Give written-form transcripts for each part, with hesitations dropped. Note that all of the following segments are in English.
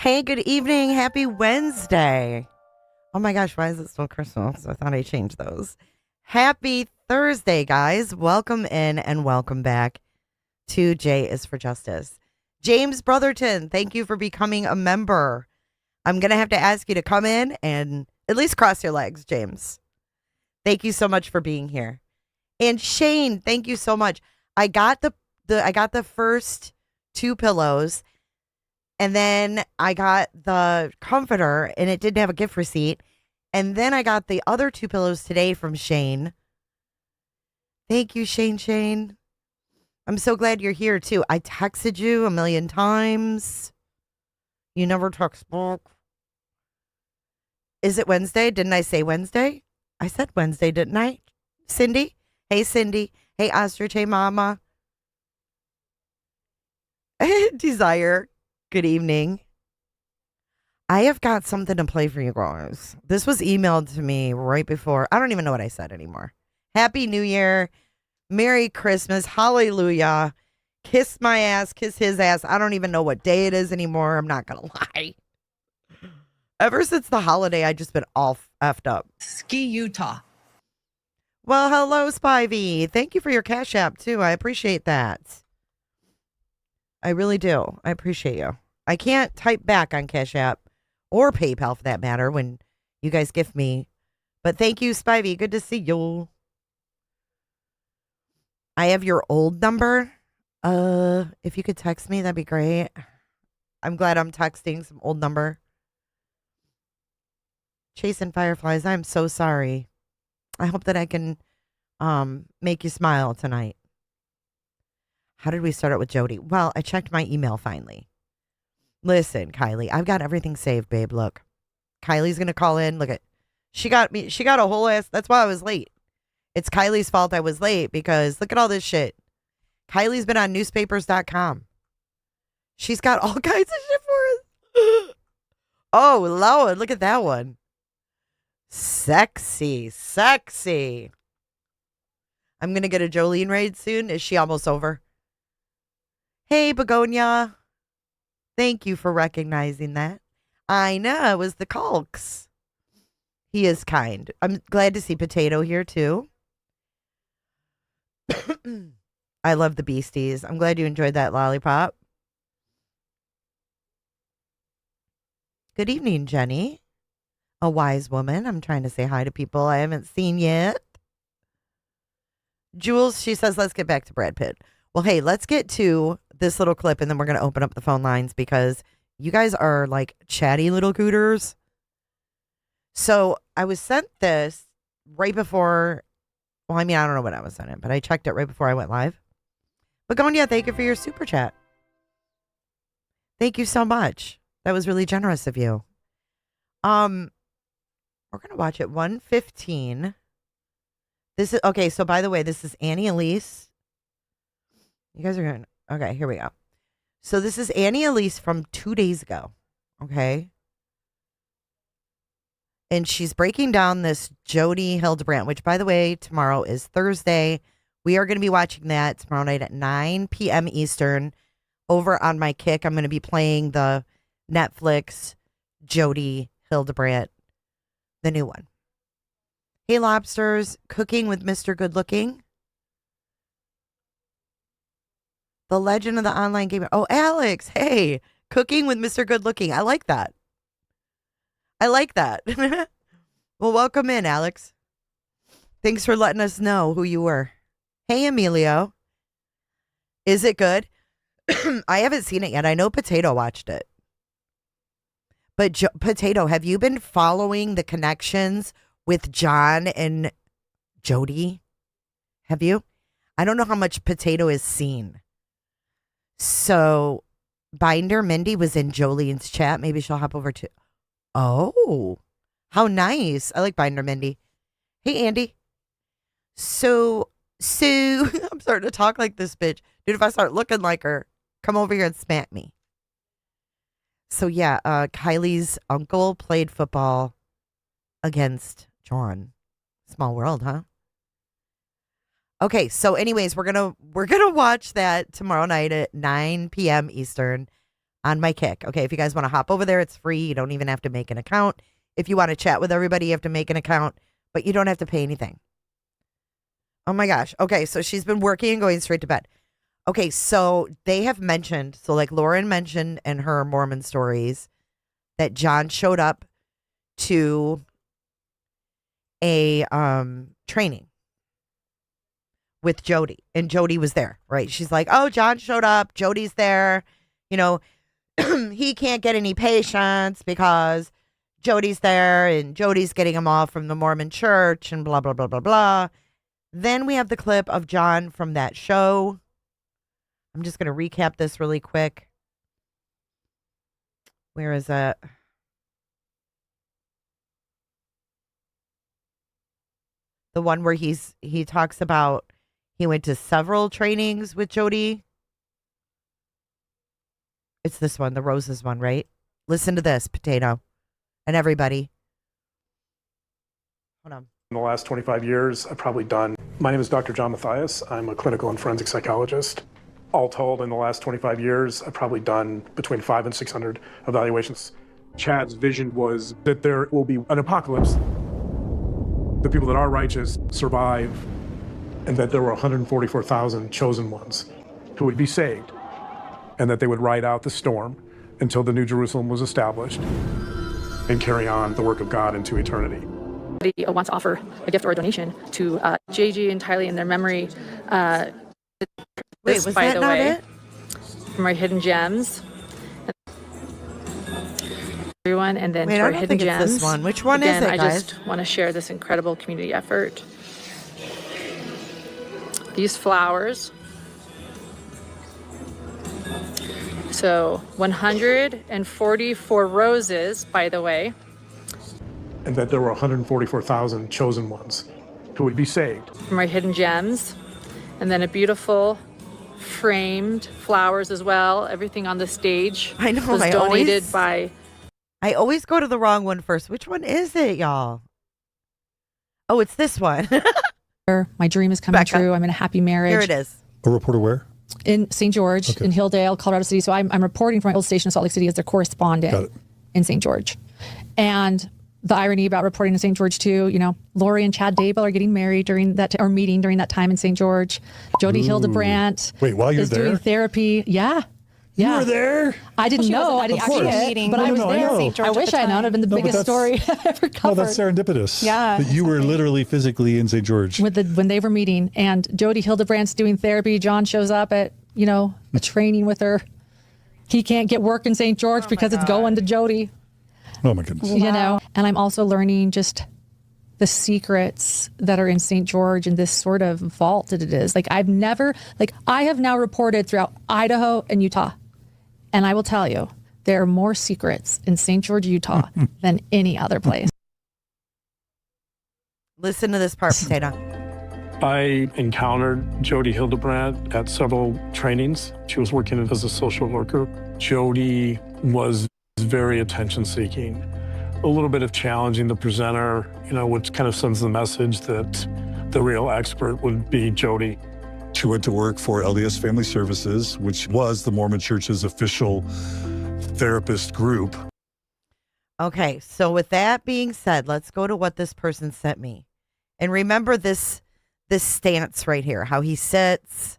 Hey, good evening. Happy Wednesday. Oh my gosh, why is it still Christmas? I thought I changed those. Happy Thursday, guys. Welcome in and welcome back to J is for Justice. James Brotherton, thank you for becoming a member. I'm going to have to ask you to come in and at least cross your legs, James. Thank you so much for being here. And Shane, thank you so much. I got the first two pillows. And then I got the comforter and it didn't have a gift receipt. And then I got the other two pillows today from Shane. Thank you, Shane. I'm so glad you're here too. I texted you a million times. You never text back. Is it Wednesday? Didn't I say Wednesday? I said Wednesday, didn't I? Cindy? Hey, Cindy. Hey, Ostrich. Hey, Mama. Desire. Good evening. I have got something to play for you guys. This was emailed to me right before. I don't even know what I said anymore. Happy New Year. Merry Christmas. Hallelujah. Kiss my ass. Kiss his ass. I don't even know what day it is anymore. I'm not going to lie. Ever since the holiday, I just been all effed up. Ski, Utah. Well, hello, Spivey. Thank you for your Cash App, too. I appreciate that. I really do. I appreciate you. I can't type back on Cash App or PayPal for that matter when you guys gift me. But thank you, Spivey. Good to see you. I have your old number. If you could text me, that'd be great. I'm glad I'm texting some old number. Chasing Fireflies, I'm so sorry. I hope that I can make you smile tonight. How did we start out with Jody? Well, I checked my email finally. Listen, Kylee, I've got everything saved, babe. Look, Kylie's going to call in. Look at, she got a whole ass. That's why I was late. It's Kylie's fault I was late because look at all this shit. Kylie's been on newspapers.com. She's got all kinds of shit for us. Oh, Lord, look at that one. Sexy. I'm going to get a Jolene raid soon. Is she almost over? Hey, Begonia. Thank you for recognizing that. I know, it was the Culks. He is kind. I'm glad to see Potato here, too. I love the Beasties. I'm glad you enjoyed that lollipop. Good evening, Jenny. A wise woman. I'm trying to say hi to people I haven't seen yet. Jules, she says, let's get back to Brad Pitt. Well, hey, let's get to this little clip and then we're going to open up the phone lines because you guys are like chatty little cooters. So I was sent this right before, well, I mean, I don't know when I was sent it, but I checked it right before I went live. Begonia, thank you for your super chat. Thank you so much. That was really generous of you. We're going to watch it 1:15. This is okay. So by the way, this is Annie Elise. You guys are going. Okay, here we go. So this is Annie Elise from 2 days ago. Okay. And she's breaking down this Jody Hildebrandt, which by the way, tomorrow is Thursday. We are going to be watching that tomorrow night at 9 p.m. Eastern over on my Kick. I'm going to be playing the Netflix Jody Hildebrandt, the new one. Hey, Lobsters, cooking with Mr. Good Looking. The legend of the online gamer. Oh, Alex. Hey, cooking with Mr. Good Looking. I like that. Well, welcome in, Alex. Thanks for letting us know who you were. Hey, Emilio. Is it good? I haven't seen it yet. I know Potato watched it. But Potato, have you been following the connections with John and Jody? Have you? I don't know how much Potato is seen. So Binder Mindy was in Jolene's chat. Maybe she'll hop over to. Oh, how nice. I like Binder Mindy. Hey, Andy. So I'm starting to talk like this bitch. Dude, if I start looking like her, come over here and smack me. So yeah, Kylie's uncle played football against John. Small world, huh? Okay, so anyways, we're gonna watch that tomorrow night at 9 p.m. Eastern on my Kick. Okay, if you guys want to hop over there, it's free. You don't even have to make an account. If you want to chat with everybody, you have to make an account, but you don't have to pay anything. Oh my gosh. Okay, so she's been working and going straight to bed. Okay, so they have mentioned, so like Lauren mentioned in her Mormon stories, that John showed up to a training with Jody, and Jody was there, right? She's like, oh, John showed up, Jody's there, you know, he can't get any patients because Jody's there, and Jody's getting them all from the Mormon church, and blah, blah, blah, blah, blah. Then we have the clip of John from that show. I'm just going to recap this really quick. Where is it? The one where he talks about he went to several trainings with Jody. It's this one, the roses one, right? Listen to this, Potato, and everybody. Hold on. In the last 25 years, I've probably done. My name is Dr. John Mathias. I'm a clinical and forensic psychologist. All told, in the last 25 years, I've probably done between 500 and 600 evaluations. Chad's vision was that there will be an apocalypse. The people that are righteous survive, and that there were 144,000 chosen ones who would be saved, and that they would ride out the storm until the New Jerusalem was established and carry on the work of God into eternity. He wants to offer a gift or a donation to JG and Kylee in their memory. Wait, was that not it? From our Hidden Gems. Everyone, and then Wait, to our I don't Hidden think Gems. it's this one. Which one Again, is it, guys? I just want to share this incredible community effort. These flowers. So 144 roses, by the way. And that there were 144,000 chosen ones who would be saved. From our Hidden Gems. And then a beautiful framed flowers as well. Everything on the stage I know, was donated by... I always go to the wrong one first. Which one is it, y'all? Oh, it's this one. My dream is coming Becca. true. I'm in a happy marriage. Here it is. A reporter where? In St. George, in Hilldale, Colorado City. So I'm reporting from my old station in Salt Lake City as their correspondent in St. George. And the irony about reporting to St. George too, you know, Lori and Chad Daybell are getting married during that, or meeting during that time in St. George. Jody Hildebrandt Wait, while you're is there? doing therapy. Yeah. You were there? I didn't know. I didn't see it, but I was there. I wish I had known. It'd been the biggest story I ever covered. No, that's serendipitous. Yeah. That you were literally physically in St. George. When they were meeting, and Jody Hildebrandt's doing therapy. John shows up at, you know, a training with her. He can't get work in St. George because it's going to Jody. Oh my goodness. You know, and I'm also learning just the secrets that are in St. George and this sort of vault that it is. Like I have now reported throughout Idaho and Utah. And I will tell you, there are more secrets in St. George, Utah than any other place. Listen to this part, Potato. I encountered Jody Hildebrandt at several trainings. She was working as a social worker. Jody was very attention-seeking. A little bit of challenging the presenter, you know, which kind of sends the message that the real expert would be Jody. She went to work for LDS Family Services, which was the Mormon Church's official therapist group. Okay, so with that being said, let's go to what this person sent me. And remember this stance right here, how he sits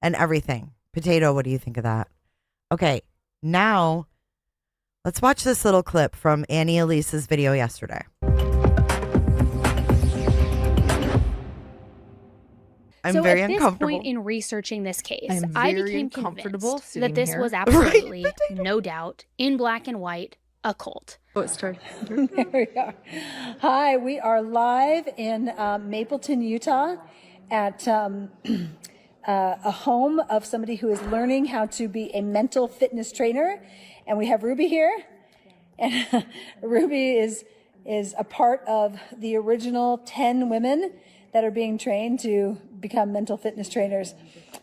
and everything. Potato, what do you think of that? Okay, now let's watch this little clip from Annie Elise's video yesterday. I'm very uncomfortable. At this point in researching this case, I became convinced that this here. was absolutely, no doubt, in black and white, a cult. Oh, it's starting. There we are. Hi, we are live in Mapleton, Utah, at a home of somebody who is learning how to be a mental fitness trainer. And we have Ruby here. And Ruby is a part of the original 10 women that are being trained to become mental fitness trainers.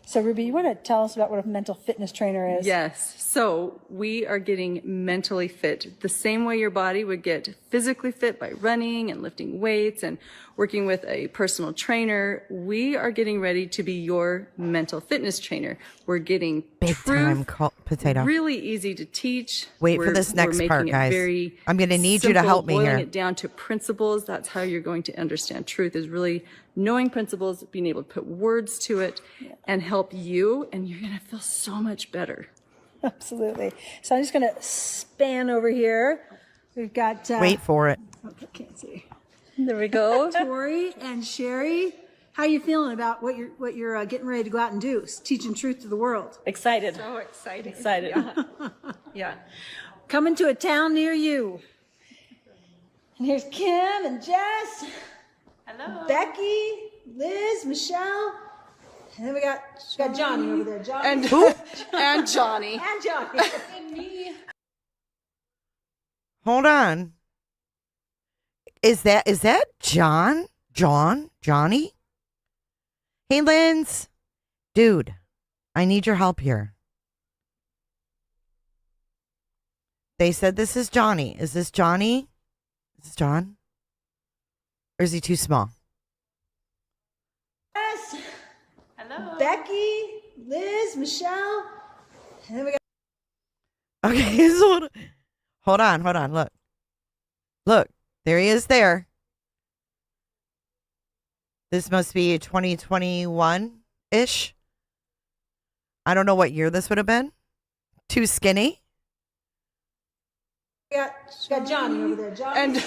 So Ruby, you want to tell us about what a mental fitness trainer is? Yes. So we are getting mentally fit the same way your body would get physically fit by running and lifting weights and working with a personal trainer. We are getting ready to be your mental fitness trainer. We're getting big time potato. Really easy to teach. Wait for this next part, guys. I'm going to need you to help me here. Boiling it down to principles. That's how you're going to understand truth, is really knowing principles, being able to put words to it and help you, and you're going to feel so much better. Absolutely. So I'm just going to span over here. We've got... Wait for it. Okay, can't see. There we go. Tori and Sherry. How are you feeling about what you're getting ready to go out and do? Teaching truth to the world. Excited. So excited. Excited. Yeah. Coming to a town near you. And here's Kim and Jess. Hello. Becky, Liz, Michelle. And then we got Johnny over there. Johnny. And who? And Johnny. And Johnny. And me. Hold on. Is that Johnny? Hey, Linz. Dude, I need your help here. They said this is Johnny. Is this Johnny? Is this John? Or is he too small? Yes. Hello. Becky, Liz, Michelle. And then we got... Okay, so hold on. Look, there he is there. This must be 2021-ish. I don't know what year this would have been. Too skinny. We got Johnny over there. Johnny.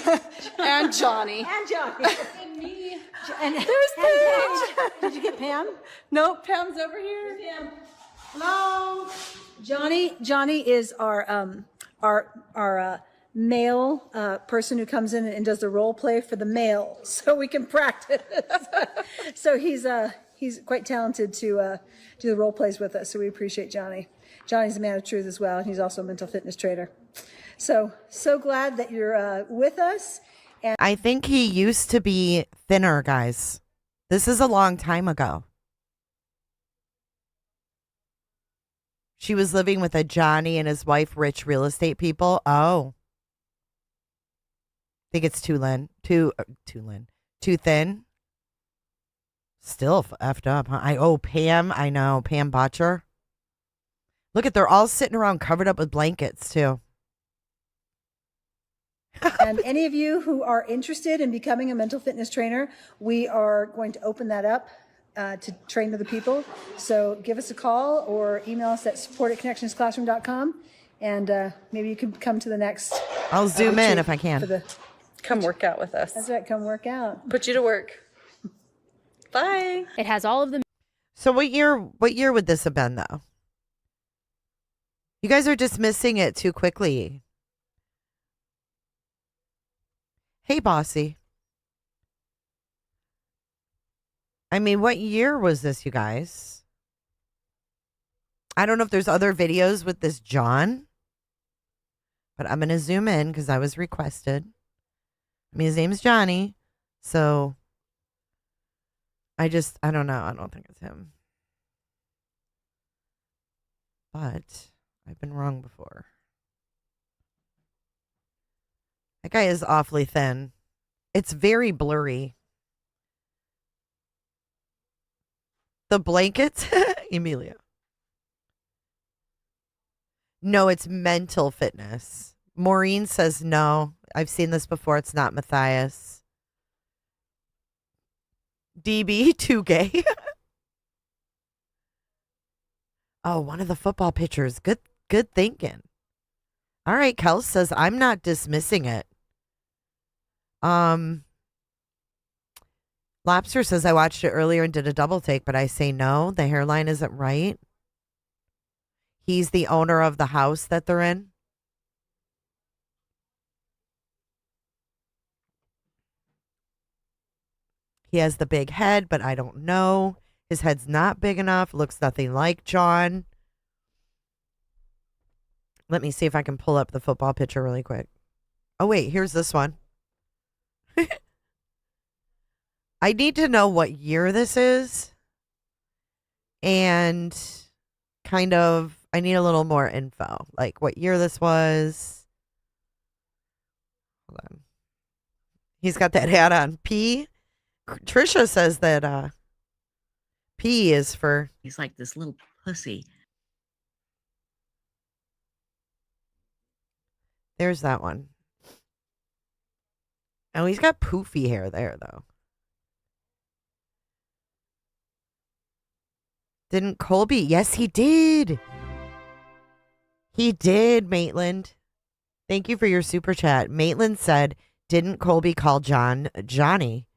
And Johnny. And Johnny. And me. And there's Pam. Did you get Pam? Nope, Pam's over here. Pam. Hello. Johnny is our male person who comes in and does the role play for the male, so we can practice. So he's quite talented to do the role plays with us. So we appreciate Johnny. Johnny's a man of truth as well, and he's also a mental fitness trainer. So glad that you're with us. And I think he used to be thinner, guys. This is a long time ago. She was living with a Johnny and his wife, rich real estate people. Oh. I think it's too thin. Still effed up, huh? Pam, I know. Pam Botcher. Look they're all sitting around covered up with blankets, too. And any of you who are interested in becoming a mental fitness trainer, we are going to open that up to train other people. So give us a call or email us at support@connectionsclassroom.com, and maybe you can come to the next. I'll zoom in if I can. Come work out with us. That's right, come work out. Put you to work. Bye. It has all of the... So what year would this have been, though? You guys are dismissing it too quickly. Hey, bossy. I mean, what year was this, you guys? I don't know if there's other videos with this John, but I'm going to zoom in because I was requested. I mean, his name's Johnny, so I don't know. I don't think it's him. But I've been wrong before. That guy is awfully thin. It's very blurry. The blankets, Emilia. No, it's mental fitness. Maureen says no. I've seen this before. It's not Matthias. DB, too gay. Oh, one of the football pitchers. Good thinking. All right, Kels says I'm not dismissing it. Lobster says I watched it earlier and did a double take, but I say no, the hairline isn't right. He's the owner of the house that they're in. He has the big head, but I don't know. His head's not big enough. Looks nothing like John. Let me see if I can pull up the football picture really quick. Oh, wait, here's this one. I need to know what year this is. and kind of, I need a little more info, like what year this was. Hold on. He's got that hat on. P. Trisha says that P is for. He's like this little pussy. There's that one. Oh, he's got poofy hair there, though. Didn't Colby? Yes, he did. He did, Maitland. Thank you for your super chat. Maitland said, didn't Colby call John Johnny?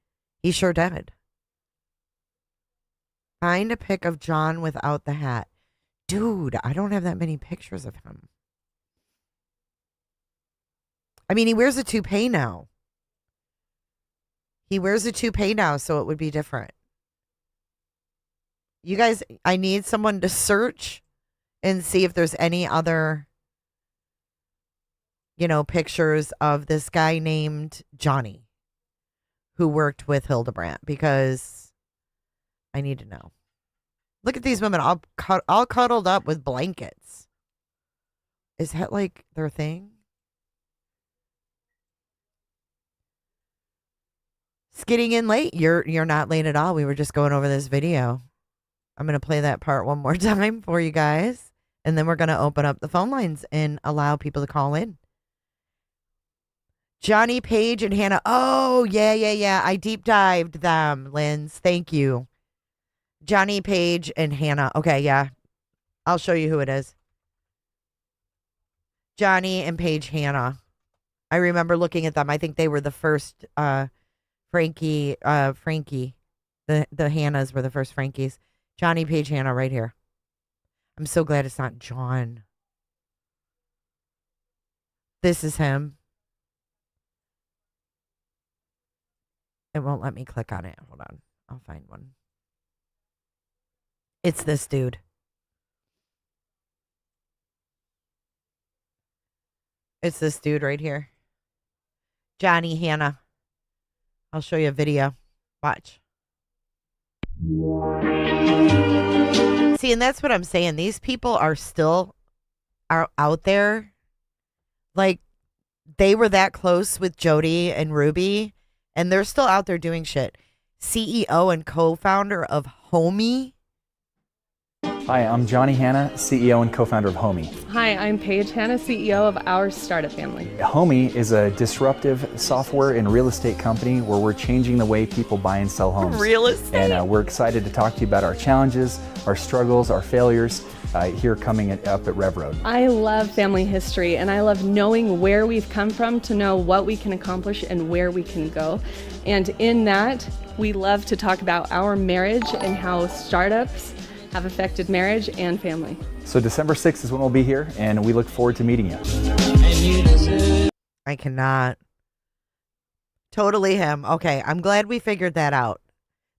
He sure did. Find a pic of John without the hat. Dude, I don't have that many pictures of him. I mean, he wears a toupee now. He wears a toupee now, so it would be different. You guys, I need someone to search and see if there's any other, pictures of this guy named Johnny who worked with Hildebrandt, because I need to know. Look at these women all cuddled up with blankets. Is that like their thing? Skidding in late. You're not late at all. We were just going over this video. I'm going to play that part one more time for you guys, and then we're going to open up the phone lines and allow people to call in. Johnny, Paige, and Hannah. Oh, yeah. I deep dived them, Linz. Thank you. Johnny, Paige, and Hannah. Okay, yeah. I'll show you who it is. Johnny and Paige Hannah. I remember looking at them. I think they were the first Frankie. The Hannahs were the first Frankies. Johnny, Paige, Hannah right here. I'm so glad it's not John. This is him. It won't let me click on it. Hold on. I'll find one. It's this dude. It's this dude right here. Johnny, Hannah. I'll show you a video. Watch. See, and that's what I'm saying. These people are still out there. Like, they were that close with Jody and Ruby, and they're still out there doing shit. CEO and co-founder of Homie. Hi, I'm Johnny Hanna, CEO and co-founder of Homie. Hi, I'm Paige Hanna, CEO of Our Startup Family. Homie is a disruptive software and real estate company where we're changing the way people buy and sell homes. Real estate? And we're excited to talk to you about our challenges, our struggles, our failures here coming up at Rev Road. I love family history, and I love knowing where we've come from to know what we can accomplish and where we can go. And in that, we love to talk about our marriage and how startups have affected marriage and family. So December 6th is when we'll be here, and we look forward to meeting you. I cannot. Totally him. Okay, I'm glad we figured that out.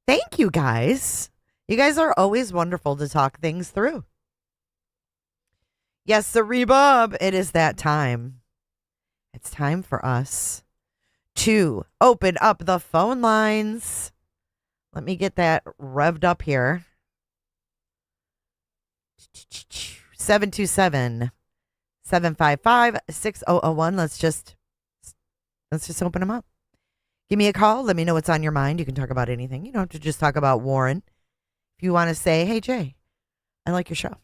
Thank you, guys. You guys are always wonderful to talk things through. Yes, the rebub. It is that time. It's time for us to open up the phone lines. Let me get that revved up here. 727-755-6001. Let's just open them up. Give me a call. Let me know what's on your mind. You can talk about anything. You don't have to just talk about Warren. If you want to say, hey, Jay, I like your show.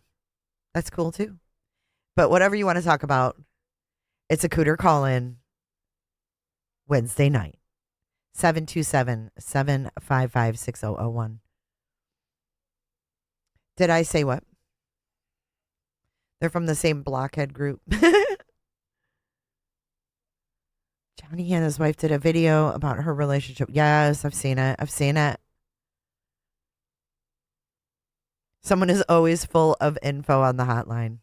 That's cool, too. But whatever you want to talk about, it's a Cooter call-in Wednesday night. 727-755-6001. Did I say what? They're from the same blockhead group. Johnny Hanna's wife did a video about her relationship. Yes, I've seen it. Someone is always full of info on the hotline.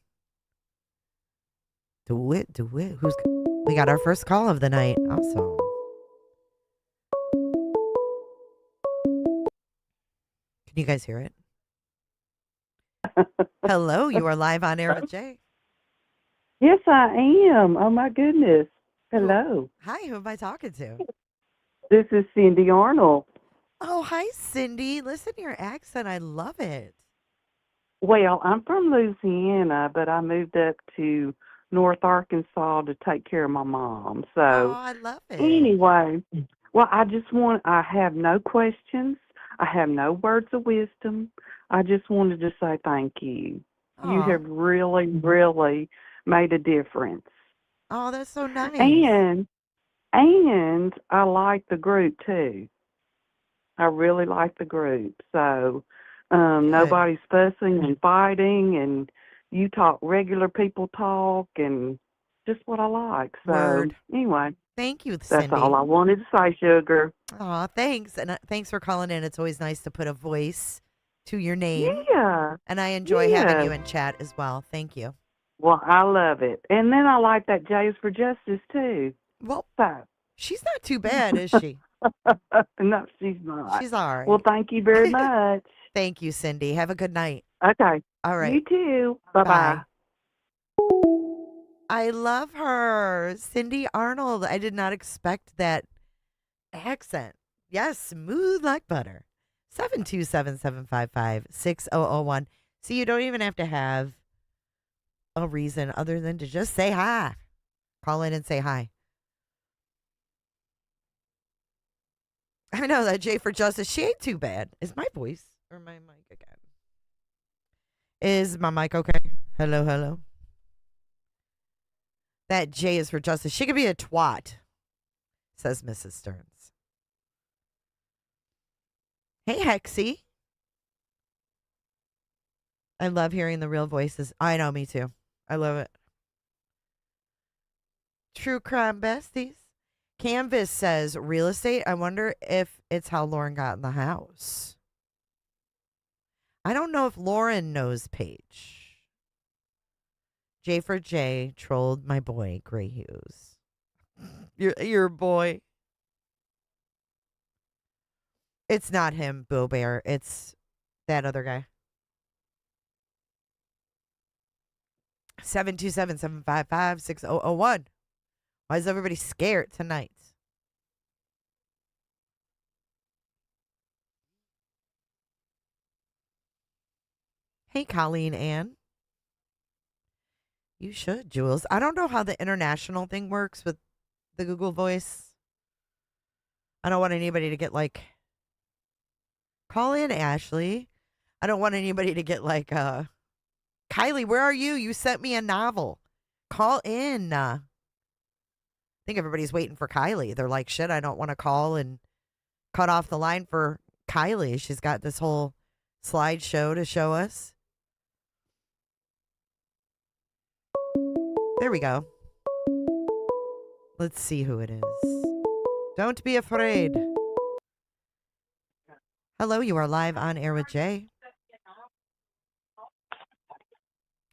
Do it. We got our first call of the night. Awesome. Can you guys hear it? Hello, you are live on air with Jay. Yes, I am. Oh, my goodness. Hello. Hi, who am I talking to? This is Cindy Arnold. Oh, hi, Cindy. Listen to your accent. I love it. Well, I'm from Louisiana, but I moved up to North Arkansas to take care of my mom. Oh, So I love it. anyway, well, I have no questions. I have no words of wisdom. I just wanted to say thank you. You Aw. have really, really made a difference. Oh, that's so nice. And I like the group too. I really like the group. So nobody's fussing and fighting, and you talk regular people talk, and just what I like. So Word. anyway, Thank you, that's Cindy. all I wanted to say, Sugar. Aw, thanks. And thanks for calling in. It's always nice to put a voice to your name. Yeah. And I enjoy having you Yeah. in chat as well. Thank you. Well, I love it. And then I like that J is for Justice too. Well, So. she's not too bad, is she? No, she's not. She's all right. Well, thank you very much. Thank you, Cindy. Have a good night. Okay. All right. You too. Bye-bye. I love her. Cindy Arnold. I did not expect that accent. Yes, smooth like butter. 727-755-6001. See, you don't even have to have a reason other than to just say hi. Call in and say hi. I know that J for Justice. She ain't too bad. Is my voice or my mic again? Is my mic okay? Hello, hello. That J is for Justice. She could be a twat, says Mrs. Stearns. Hey, Hexy. I love hearing the real voices. I know, me too. I love it. True crime besties. Canvas says real estate. I wonder if it's how Lauren got in the house. I don't know if Lauren knows Paige. J for J trolled my boy, Gray Hughes. Your boy. It's not him, Boo Bear. It's that other guy. 727-755-6001. Why is everybody scared tonight? Hey, Colleen Ann. You should, Jules. I don't know how the international thing works with the Google Voice. I don't want anybody to get like... Call in, Ashley. I don't want anybody to get like... Kylie, where are you? You sent me a novel. Call in. I think everybody's waiting for Kylie. They're like, shit, I don't want to call and cut off the line for Kylie. She's got this whole slideshow to show us. There we go. Let's see who it is. Don't be afraid. Hello, you are live on air with Jay.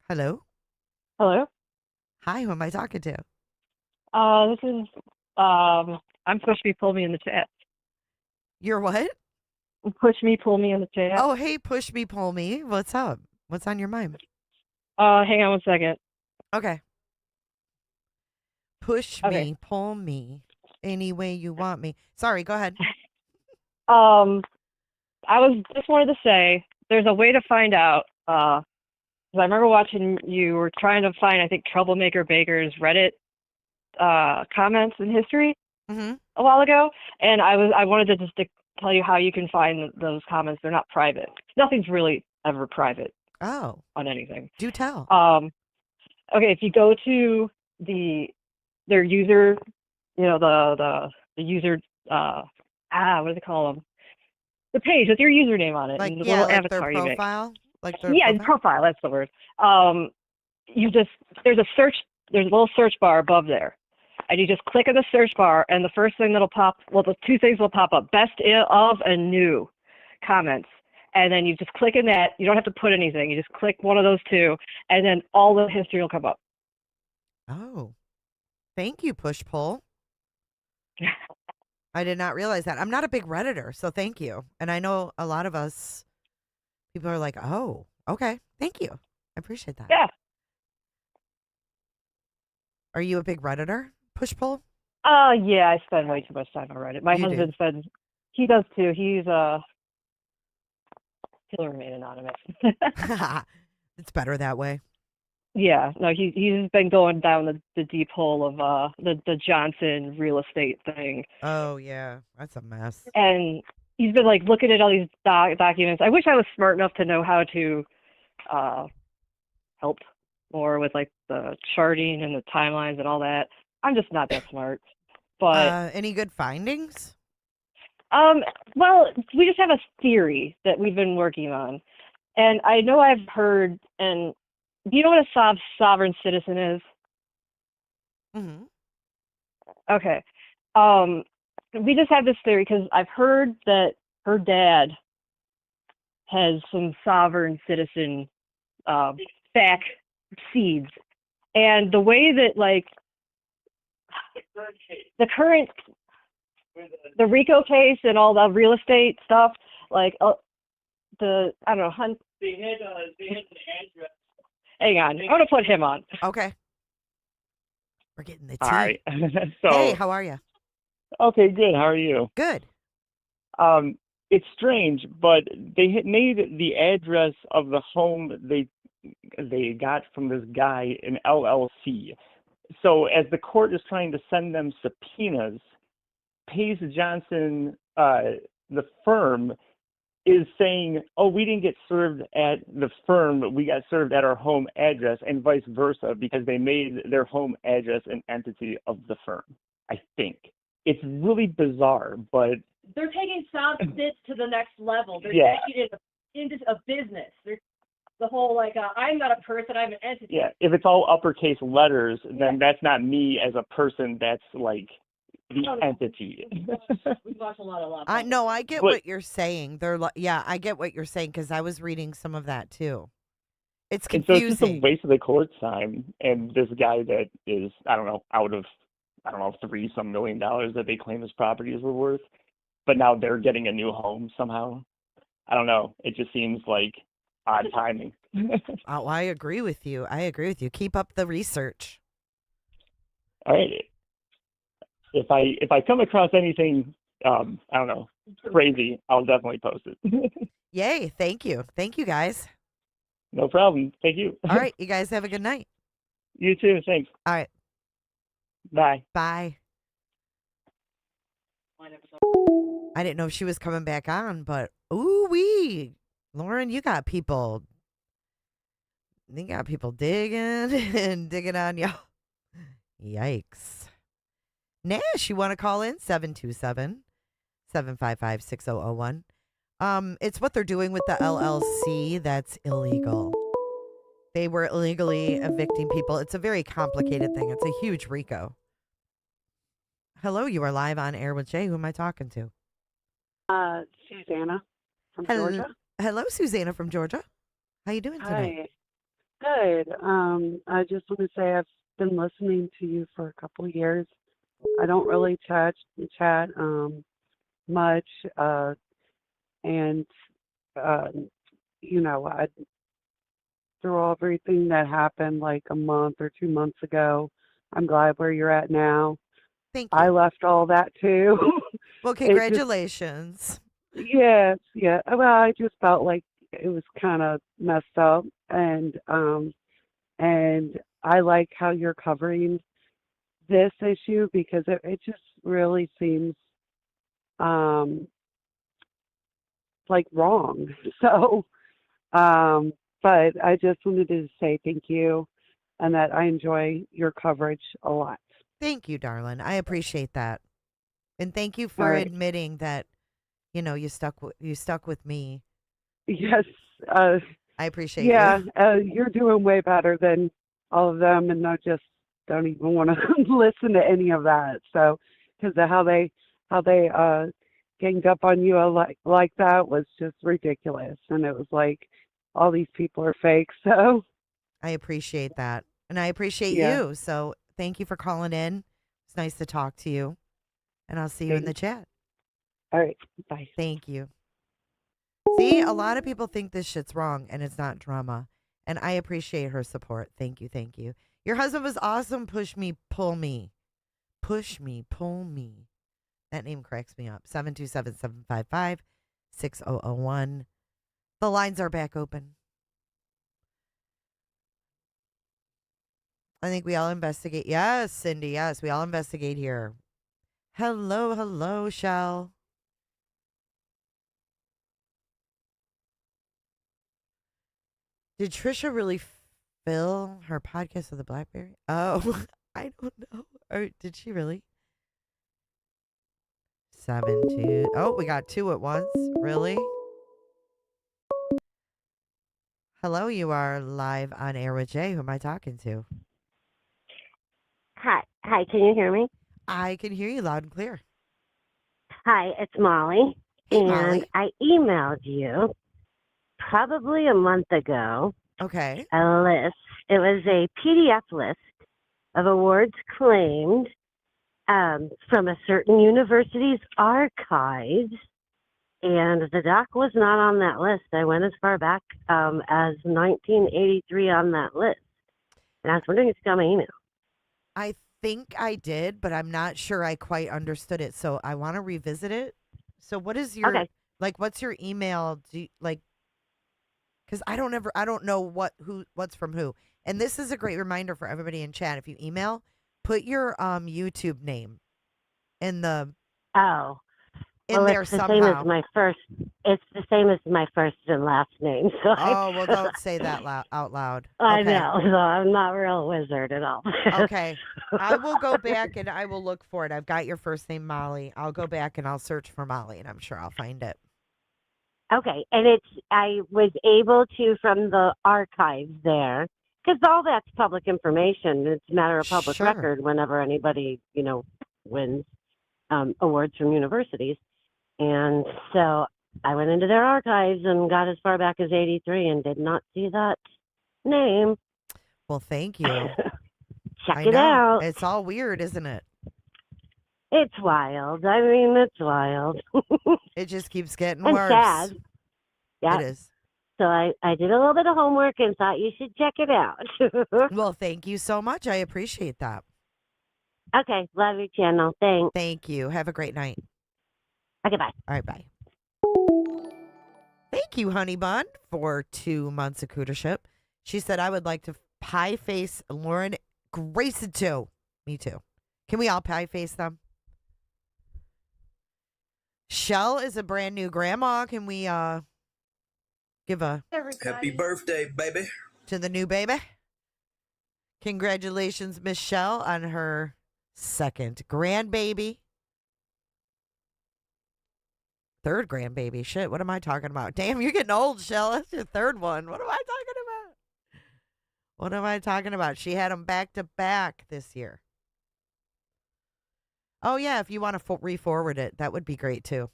Hello? Hello? Hi, who am I talking to? This is, I'm supposed to be pull me in the chat. You're what? Push me, pull me in the chat. Oh, hey, push me, pull me. What's up? What's on your mind? Hang on one second. Okay. Push me, pull me, any way you want me. Sorry, go ahead. I just wanted to say, there's a way to find out, 'cause I remember watching, you were trying to find, I think, Troublemaker Baker's Reddit comments in history a while ago, and I wanted to just tell you how you can find those comments. They're not private. Nothing's really ever private. Oh. On anything. Do tell. Okay, if you go to their user, the user, what do they call them? The page with your username on it, Like, and the yeah, little like avatar their you make. profile? Like their Profile, that's the word. There's a little search bar above there. And you just click on the search bar, and the first thing that'll pop, the two things will pop up, best of and new comments. And then you just click in that. You don't have to put anything. You just click one of those two, and then all the history will come up. Oh. Thank you, Push Pull. I did not realize that. I'm not a big Redditor, so thank you. And I know a lot of us, people are like, oh, okay. Thank you. I appreciate that. Yeah. Are you a big Redditor, Push Pull? Yeah, I spend way too much time on Reddit. My husband spends, he does too. He's He'll remain anonymous. It's better that way. Yeah, no, he's been going down the deep hole of the Johnson real estate thing. Oh yeah, that's a mess. And he's been like looking at all these documents. I wish I was smart enough to know how to help more with like the charting and the timelines and all that. I'm just not that smart. But any good findings? well, we just have a theory that we've been working on. And I know I've heard, and do you know what a sovereign citizen is? Mm-hmm. Okay. We just have this theory because I've heard that her dad has some sovereign citizen back seeds. And the way that, like, the current, the RICO case and all the real estate stuff, like, I don't know, They had the address. hang on, I'm going to put him on. Okay. We're getting the tea. Hi. So, hey, how are you? Okay, good. How are you? Good. It's strange, but they had made the address of the home they got from this guy an LLC. So as the court is trying to send them subpoenas, Pace Johnson, the firm, is saying, oh, we didn't get served at the firm, we got served at our home address, and vice versa, because they made their home address an entity of the firm, I think. It's really bizarre, but... They're taking soft bits to the next level. They're taking it into a business. They're the whole, like, I'm not a person, I'm an entity. Yeah, if it's all uppercase letters, then that's not me as a person, that's, like, the entity. We watch a lot of No, I get what you're saying. They're yeah, I get what you're saying because I was reading some of that too. It's confusing. And so it's just a waste of the court's time. And this guy that is, I don't know, out of, $3-some million that they claim his properties were worth, but now they're getting a new home somehow. I don't know. It just seems like odd timing. Oh, I agree with you. Keep up the research. All right. If I come across anything, I don't know, crazy, I'll definitely post it. Yay. Thank you. Thank you, guys. No problem. Thank you. All right. You guys have a good night. You too. Thanks. All right. Bye. Bye. I didn't know if she was coming back on, but ooh-wee. Lauren, you got people digging and digging on you. Yikes. Nash, you want to call in? 727-755-6001. It's what they're doing with the LLC that's illegal. They were illegally evicting people. It's a very complicated thing. It's a huge RICO. Hello, you are live on air with Jay. Who am I talking to? Susanna from Georgia. Hello, Susanna from Georgia. How you doing tonight? Hi. Good. I just want to say I've been listening to you for a couple of years. I don't really chat much, and I through everything that happened like a month or 2 months ago, I'm glad where you're at now. Thank you. I left all that too. Well, congratulations. Yes, yeah. Well, I just felt like it was kind of messed up, and I like how you're covering this issue because it just really seems like wrong. So, but I just wanted to say thank you, and that I enjoy your coverage a lot. Thank you, darling. I appreciate that, and thank you for admitting that. You stuck with me. Yes, I appreciate. Yeah, you're doing way better than all of them, and I just don't even want to listen to any of that. So, because of how they ganged up on you like that was just ridiculous, and it was like all these people are fake. So, I appreciate that, and I appreciate you. So, thank you for calling in. It's nice to talk to you, and I'll see you in the chat. All right, bye. Thank you. See, a lot of people think this shit's wrong, and it's not drama. And I appreciate her support. Thank you, thank you. Your husband was awesome. Push me, pull me. Push me, pull me. That name cracks me up. 727-755-6001. The lines are back open. I think we all investigate. Yes, Cindy. Yes, we all investigate here. Hello, hello, Shell. Did Trisha really fill her podcast with a BlackBerry? Oh, I don't know. Or did she really? 7-2. Oh, we got 2 at once. Really? Hello, you are live on air with Jay. Who am I talking to? Hi, can you hear me? I can hear you loud and clear. Hi, it's Molly. Hey, and Molly. I emailed you probably a month ago Okay. a list. It was a PDF list of awards claimed from a certain university's archives, and the doc was not on that list. I went as far back as 1983 on that list, and I was wondering if you got my email. I think I did, but I'm not sure I quite understood it. So I want to revisit it. So what is your what's your email? Because I don't know what's from who. And this is a great reminder for everybody in chat. If you email, put your YouTube name in the there it's the somehow. same as my first. It's the same as my first and last name. So well, don't say that out loud. I Okay. know. So I'm not a real wizard at all. Okay. I will go back and I will look for it. I've got your first name, Molly. I'll go back and I'll search for Molly, and I'm sure I'll find it. Okay, and I was able to from the archives there, because all that's public information. It's a matter of public Sure. record whenever anybody wins awards from universities, and so I went into their archives and got as far back as 83 and did not see that name. Well, thank you. Check it out. It's all weird, isn't it? It's wild. I mean, it's wild. It just keeps getting and worse. sad. Yeah. It is. So I did a little bit of homework and thought you should check it out. Well, thank you so much. I appreciate that. Okay. Love your channel. Thanks. Thank you. Have a great night. Okay, bye. All right, bye. Thank you, Honey Bun, for 2 months of cootership. She said, I would like to pie face Lauren Grayson too. Me too. Can we all pie face them? Shell is a brand new grandma. Can we give a happy birthday, baby, to the new baby? Congratulations, Miss Shell, on her second grandbaby. Third grandbaby. Shit, what am I talking about? Damn, you're getting old, Shell. That's your third one. What am I talking about? What am I talking about? She had them back to back this year. Oh, yeah, if you want to re-forward it, that would be great, too.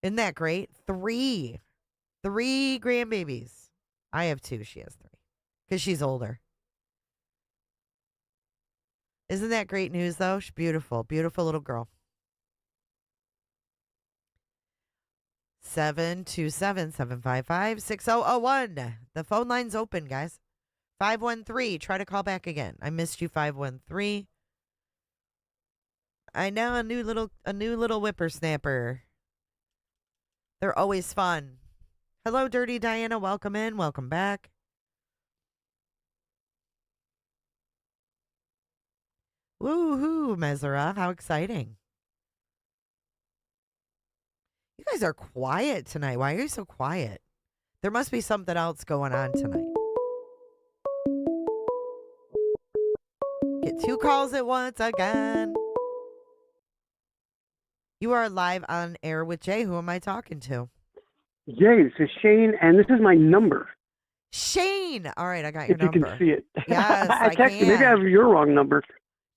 Isn't that great? 3 grandbabies. I have 2. She has 3 because she's older. Isn't that great news, though? She's beautiful. Beautiful little girl. 727-755-6001. The phone line's open, guys. 513. Try to call back again. I missed you, 513. I know a new little whippersnapper. They're always fun. Hello, Dirty Diana. Welcome in. Welcome back. Woohoo, Mesera. How exciting. You guys are quiet tonight. Why are you so quiet? There must be something else going on tonight. Get 2 calls at once again. You are live on air with Jay. Who am I talking to? Jay, this is Shane, and this is my number. Shane! All right, I got your If number. you can see it. Yes, I texted you. Maybe I have your wrong number.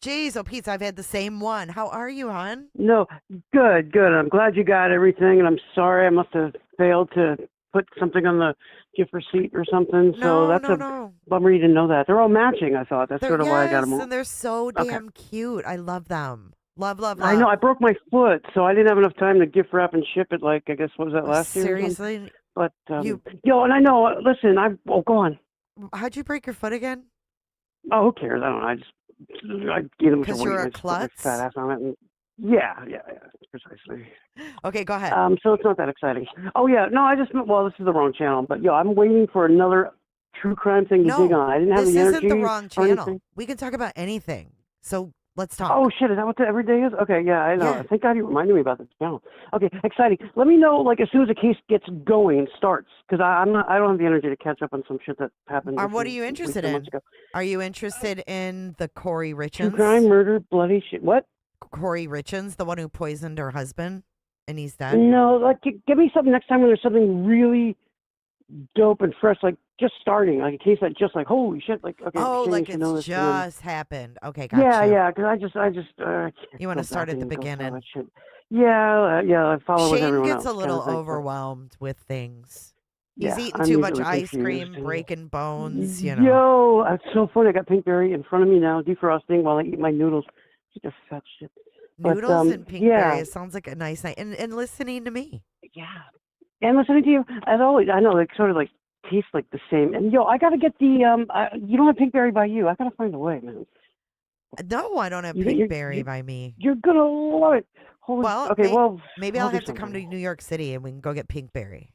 Jeez, oh, Pete, I've had the same one. How are you, hon? No, good. I'm glad you got everything, and I'm sorry I must have failed to put something on the gift receipt or something. So that's a bummer you didn't know that. They're all matching, I thought. That's sort of why I got them all. And they're so damn cute. I love them. Love. I know. I broke my foot, so I didn't have enough time to gift wrap and ship it. Like, I guess, what was that, last year? Seriously? But, and I know, listen, go on. How'd you break your foot again? Oh, who cares? I don't know. I gave them because you're a klutz? fat ass on it. And Yeah, precisely. Okay, go ahead. So it's not that exciting. Oh yeah, no, well, this is the wrong channel, but I'm waiting for another true crime thing to dig on. I didn't have this the energy isn't the wrong or channel. anything. We can talk about anything. So let's talk. Oh shit, is that what the everyday is? Okay, yeah, I know. Yeah. Thank God you reminded me about this channel. Okay, exciting. Let me know as soon as the case gets going, starts, because I don't have the energy to catch up on some shit that happened. What are you interested in? Are you interested in the Corey True Richins? crime, murder, bloody shit. What? Corey Richins, the one who poisoned her husband, and he's dead. No, give me something next time when there's something really dope and fresh, just starting, a case that just holy shit, okay. Oh, Shane, you know it's this, just happened. Okay, gotcha. Yeah, because I just you want to start at the beginning. Yeah, I follow with Shane everyone gets else, a little overwhelmed with things. He's eating I'm too much usually ice confused. cream, breaking bones, Yo, it's so funny. I got pinkberry in front of me now, defrosting while I eat my noodles. Such a fat shit. Noodles and pinkberry. It sounds like a nice night. And listening to me. Yeah. And listening to you, as always, I know, sort of tastes like the same. And I got to get the, you don't have pinkberry by you. I got to find a way, man. No, I don't have pinkberry by me. You're going to love it. Maybe I'll have to come to New York City and we can go get pinkberry.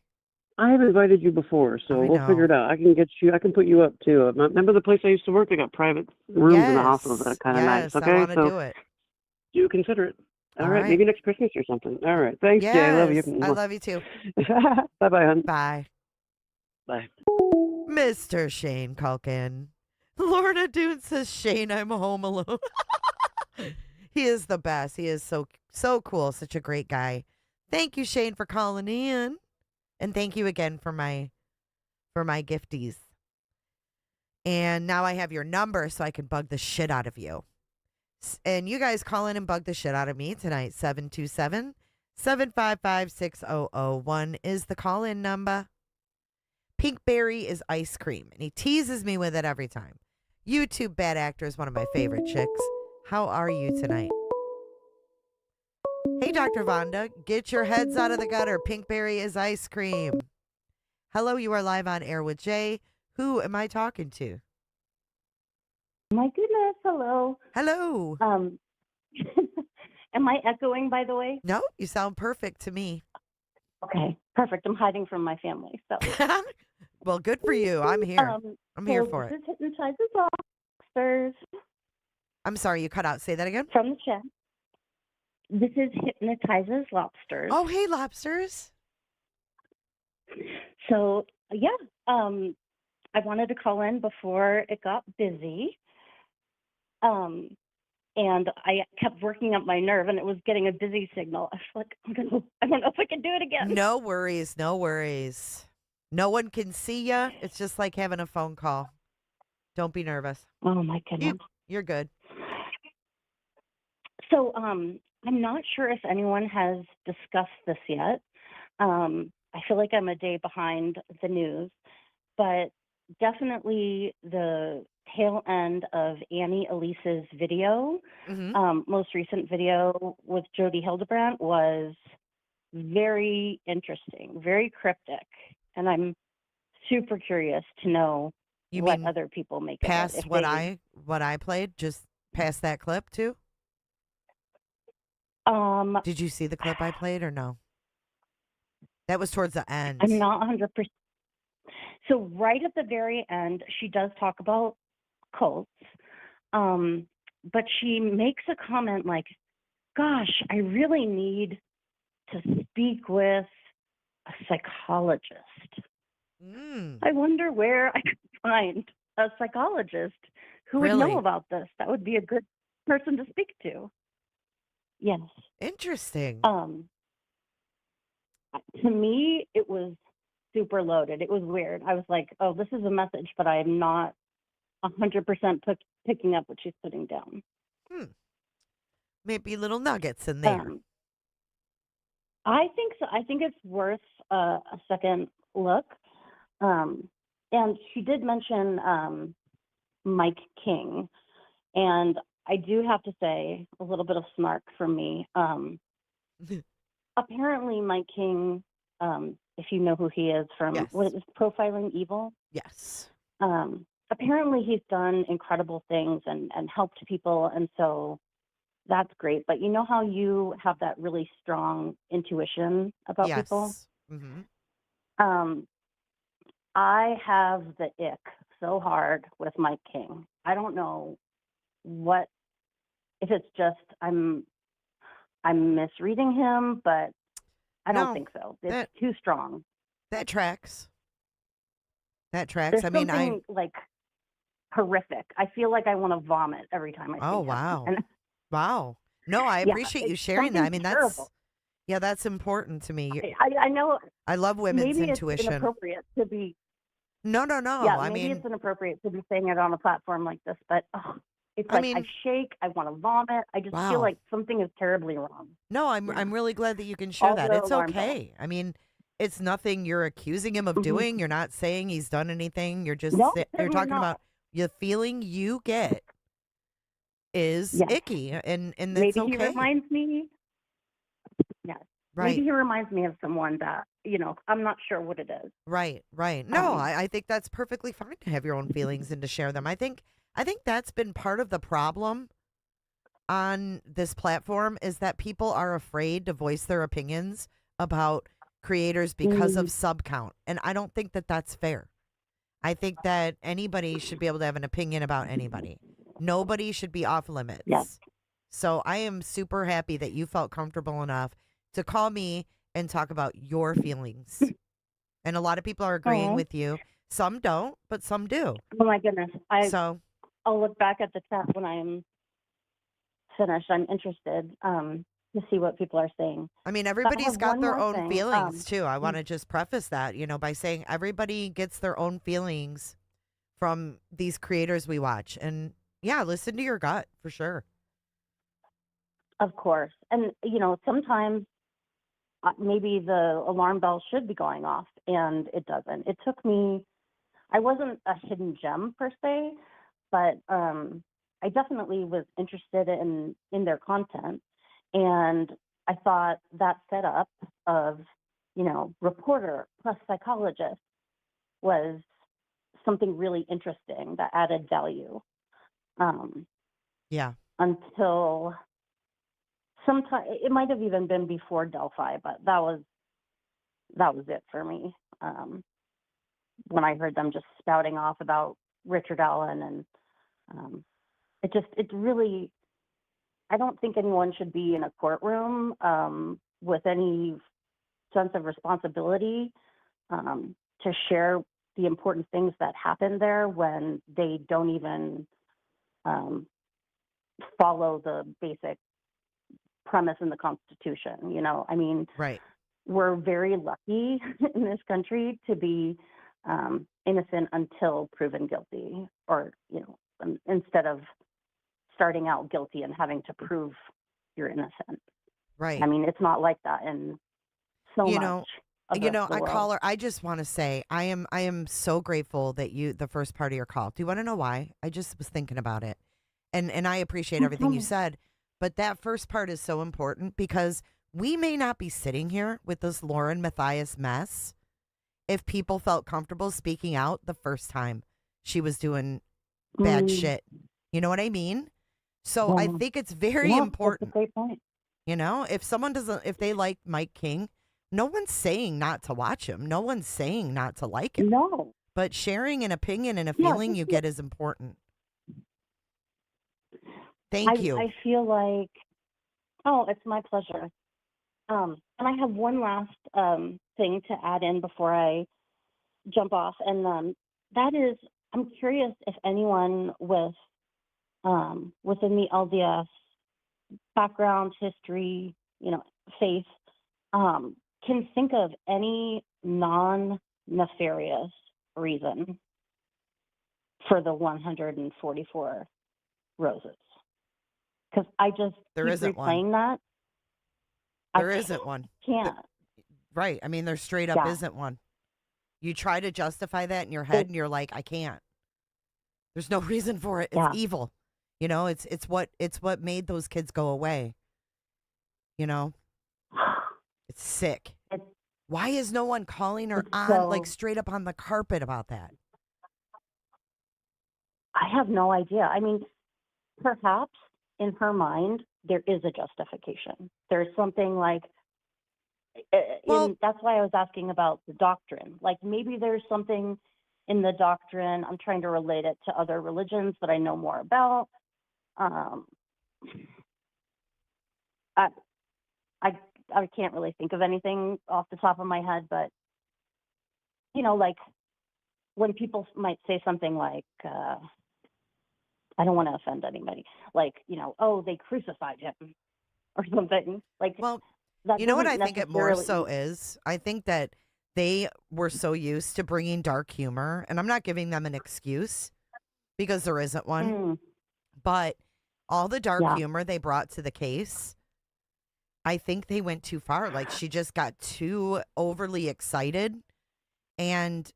I have invited you before, so we'll figure it out. I can put you up too. Remember the place I used to work? They got private rooms in the hospitals that are kind of nice. Okay, I want to do it. You consider it. All right, maybe next Christmas or something. All right, thanks, Jay. I love you. I love you too. Bye-bye, hon. Bye. Bye. Mr. Shane Culkin. Lorna Doone says, Shane, I'm home alone. He is the best. He is so cool. Such a great guy. Thank you, Shane, for calling in. And thank you again for my gifties. And now I have your number so I can bug the shit out of you. And you guys call in and bug the shit out of me tonight. 727-755-6001 is the call-in number. Pinkberry is ice cream. And he teases me with it every time. YouTube bad actor is one of my favorite chicks. How are you tonight? Hey, Dr. Vonda, get your heads out of the gutter. Pinkberry is ice cream. Hello, you are live on air with Jay. Who am I talking to? My goodness, hello. Hello. Am I echoing, by the way? No, you sound perfect to me. Okay, perfect. I'm hiding from my family, so. Well, good for you. I'm here. I'm here for it. This is Hypnotizes Lobsters. I'm sorry, you cut out. Say that again. From the chat. This is Hypnotizes Lobsters. Oh, hey, lobsters. So, yeah, I wanted to call in before it got busy. And I kept working up my nerve, and it was getting a busy signal. I was like, I don't know if I can do it again. No worries, no worries. No one can see you. It's just like having a phone call. Don't be nervous. Oh my goodness. You're good. So, I'm not sure if anyone has discussed this yet. I feel like I'm a day behind the news, but definitely the tail end of Annie Elise's video, most recent video with Jodi Hildebrandt, was very interesting, very cryptic, and I'm super curious to know what other people make of it. Past what I played, just past that clip too? Did you see the clip I played or no? That was towards the end. I'm not 100%. So right at the very end, she does talk about cults, but she makes a comment like, gosh, I really need to speak with a psychologist. I wonder where I could find a psychologist who would know about this. That would be a good person to speak to. Yes. Interesting. To me, it was super loaded. It was weird. I was like, oh, this is a message, but I am not 100% picking up what she's putting down. Maybe little nuggets in there. I think so. I think it's worth a second look. And she did mention Mike King. And I do have to say, a little bit of snark from me. Apparently, Mike King, if you know who he is from, what is Profiling Evil? Yes. Apparently, he's done incredible things and helped people. And so that's great. But you know how you have that really strong intuition about people? Yes. Mm-hmm. I have the ick so hard with Mike King. I don't know if it's just I'm misreading him, but I don't think so. It's too strong. That tracks. There's something like horrific. I feel like I want to vomit every time I see him. Oh, wow. And wow. No, I appreciate you sharing that. I mean, terrible. that's important to me. I know. I love women's maybe intuition. It's inappropriate to be. No. Yeah, I maybe mean, it's inappropriate to be saying it on a platform like this, but it's like I shake, I want to vomit. I just feel like something is terribly wrong. No, I'm really glad that you can share All that. the It's alarm okay. I mean, it's nothing you're accusing him of doing. You're not saying he's done anything. You're just No, you're certainly talking not. about the feeling you get is Yes. icky, and that's Maybe okay. he reminds me. Yes. Right. Maybe he reminds me of someone that I'm not sure what it is. Right. No, I think that's perfectly fine to have your own feelings and to share them. I think that's been part of the problem on this platform is that people are afraid to voice their opinions about creators because of sub count. And I don't think that that's fair. I think that anybody should be able to have an opinion about anybody. Nobody should be off limits. Yes. So I am super happy that you felt comfortable enough to call me and talk about your feelings. And a lot of people are agreeing with you. Some don't, but some do. Oh my goodness. I'll look back at the chat when I'm finished. I'm interested to see what people are saying. I mean, everybody's got their own feelings too. I want mm. to just preface that, by saying everybody gets their own feelings from these creators we watch. And yeah, listen to your gut for sure. Of course. And, sometimes maybe the alarm bell should be going off and it doesn't. It took me, I wasn't a hidden gem per se, but I definitely was interested in their content. And I thought that setup of, reporter plus psychologist was something really interesting that added value. Yeah. Until sometime, it might have even been before Delphi, but that was it for me. When I heard them just spouting off about Richard Allen, and it really, I don't think anyone should be in a courtroom with any sense of responsibility to share the important things that happen there when they don't even follow the basic premise in the Constitution. I mean, right. We're very lucky in this country to be innocent until proven guilty, or, instead of starting out guilty and having to prove you're innocent. Right. I mean, it's not like that in so much. I just want to say I am so grateful that the first part of your call. Do you want to know why? I just was thinking about it. And I appreciate everything you said, but that first part is so important because we may not be sitting here with this Lauren Matthias mess if people felt comfortable speaking out the first time she was doing bad shit. You know what I mean? So I think it's very important. That's a great point. If they like Mike King, no one's saying not to watch him. No one's saying not to like him. No. But sharing an opinion and a feeling you get is important. Thank you. I feel like, it's my pleasure. And I have one last thing to add in before I jump off. And that is, I'm curious if anyone with within the LDS background, history, faith, can think of any non-nefarious reason for the 144 roses. Because I just there keep isn't replaying one. that. There isn't one. Can't. Right. I mean, there straight up isn't one. You try to justify that in your head and you're like, I can't. There's no reason for it. It's evil. It's what made those kids go away. It's sick. Why is no one calling her on, like straight up on the carpet about that? I have no idea. I mean, perhaps in her mind, there is a justification. There's something like, Well- that's why I was asking about the doctrine. Like maybe there's something in the doctrine. I'm trying to relate it to other religions that I know more about. I can't really think of anything off the top of my head, but you know, like when people might say something like, I don't want to offend anybody, like, you know, oh, they crucified him or something. Like, Well, that you know what I doesn't think it more so necessarily- is? I think that they were so used to bringing dark humor, and I'm not giving them an excuse because there isn't one, but all the dark Yeah. humor they brought to the case, I think they went too far. Like she just got too overly excited and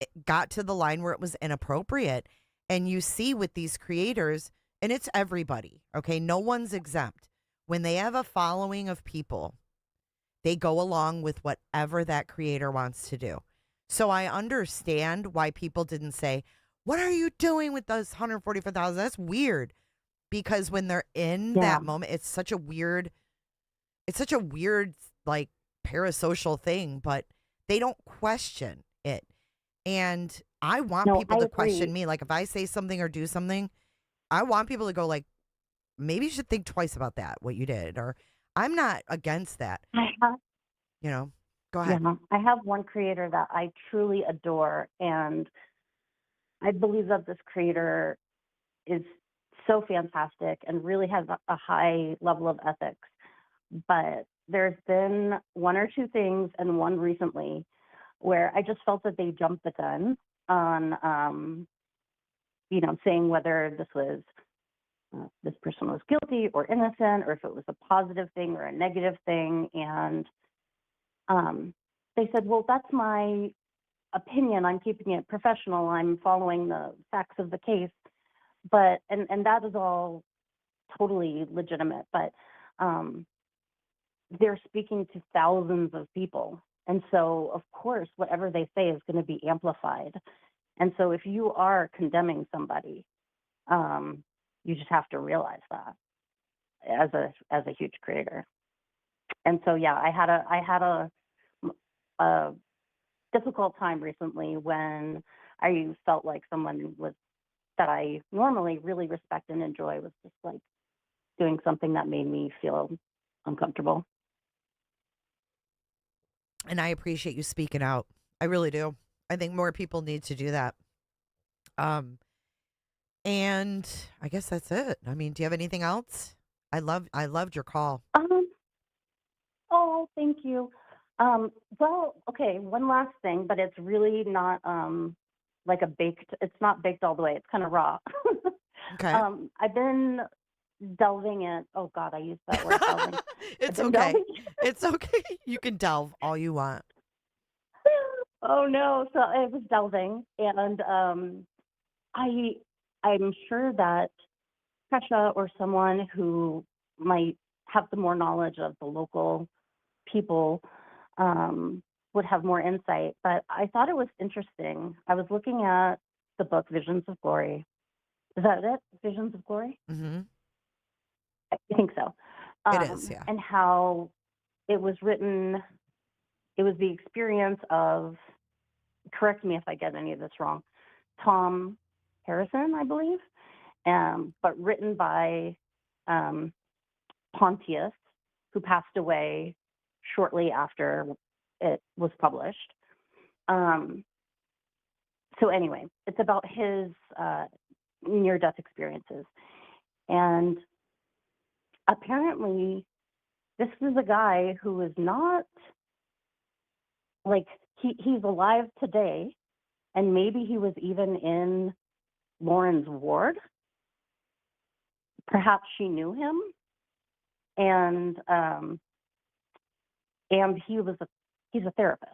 it got to the line where it was inappropriate. And you see with these creators, and it's everybody, okay? No one's exempt. When they have a following of people, they go along with whatever that creator wants to do. So I understand why people didn't say, what are you doing with those 144,000? That's weird. Because when they're in that moment, it's such a weird, like parasocial thing, but they don't question it. And I want No, people I to question agree. me. Like if I say something or do something, I want people to go like, maybe you should think twice about that, what you did. Or I'm not against that. You know, go ahead. Yeah, I have one creator that I truly adore, and I believe that this creator is so fantastic and really has a high level of ethics. But there's been one or two things, and one recently, where I just felt that they jumped the gun on, you know, saying whether this person was guilty or innocent, or if it was a positive thing or a negative thing. And they said, well, that's my opinion. I'm keeping it professional. I'm following the facts of the case. But, and that is all totally legitimate. But they're speaking to thousands of people. And so, of course, whatever they say is going to be amplified. And so if you are condemning somebody, you just have to realize that as a huge creator. And so, yeah, I had a difficult time recently when I felt like someone that I normally really respect and enjoy was just like doing something that made me feel uncomfortable. And I appreciate you speaking out. I really do. I think more people need to do that. And I guess that's it. I mean, do you have anything else? I loved your call. Oh, thank you. Well, okay, one last thing, but it's really not like it's not baked all the way. It's kind of raw. Okay. I've been delving in, oh God, I used that word, delving. It's I've been okay. delving- It's okay. You can delve all you want. Oh no, so I was delving, and I'm sure that Kesha or someone who might have the more knowledge of the local people would have more insight. But I thought it was interesting. I was looking at the book Visions of Glory. Is that it? Visions of Glory? Mm-hmm. I think so. It is, yeah. And how it was written, it was the experience of, correct me if I get any of this wrong, Tom Harrison, I believe, but written by Pontius, who passed away shortly after it was published. So anyway, it's about his near-death experiences. And apparently, this is a guy who is not, like, he's alive today, and maybe he was even in Lauren's ward. Perhaps she knew him, and he's a therapist.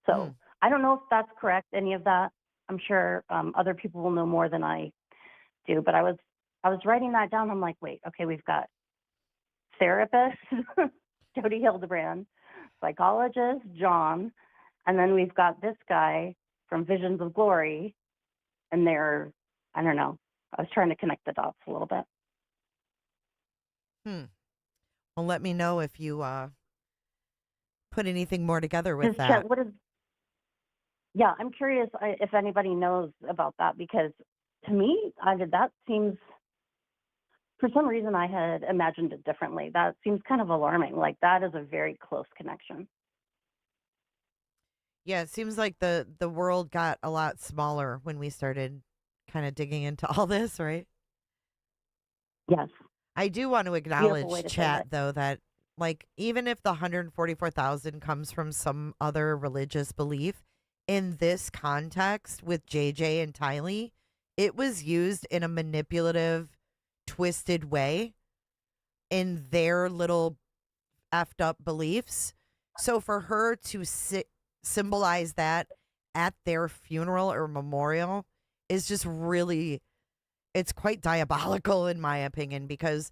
So I don't know if that's correct, any of that. I'm sure other people will know more than I do. But I was writing that down. I'm like, wait, okay, we've got therapist Jody Hildebrand, psychologist John, and then we've got this guy from Visions of Glory, and I don't know. I was trying to connect the dots a little bit. Well, let me know if you put anything more together with Chet, that. Yeah, I'm curious if anybody knows about that, because to me, that seems, for some reason, I had imagined it differently. That seems kind of alarming. Like, that is a very close connection. Yeah, it seems like the world got a lot smaller when we started kind of digging into all this, right? Yes. I do want to Beautiful way acknowledge, to say chat, that. though, that like even if the 144,000 comes from some other religious belief, in this context with JJ and Kylee, it was used in a manipulative, twisted way in their little effed up beliefs. So for her to symbolize that at their funeral or memorial is just really, it's quite diabolical in my opinion, because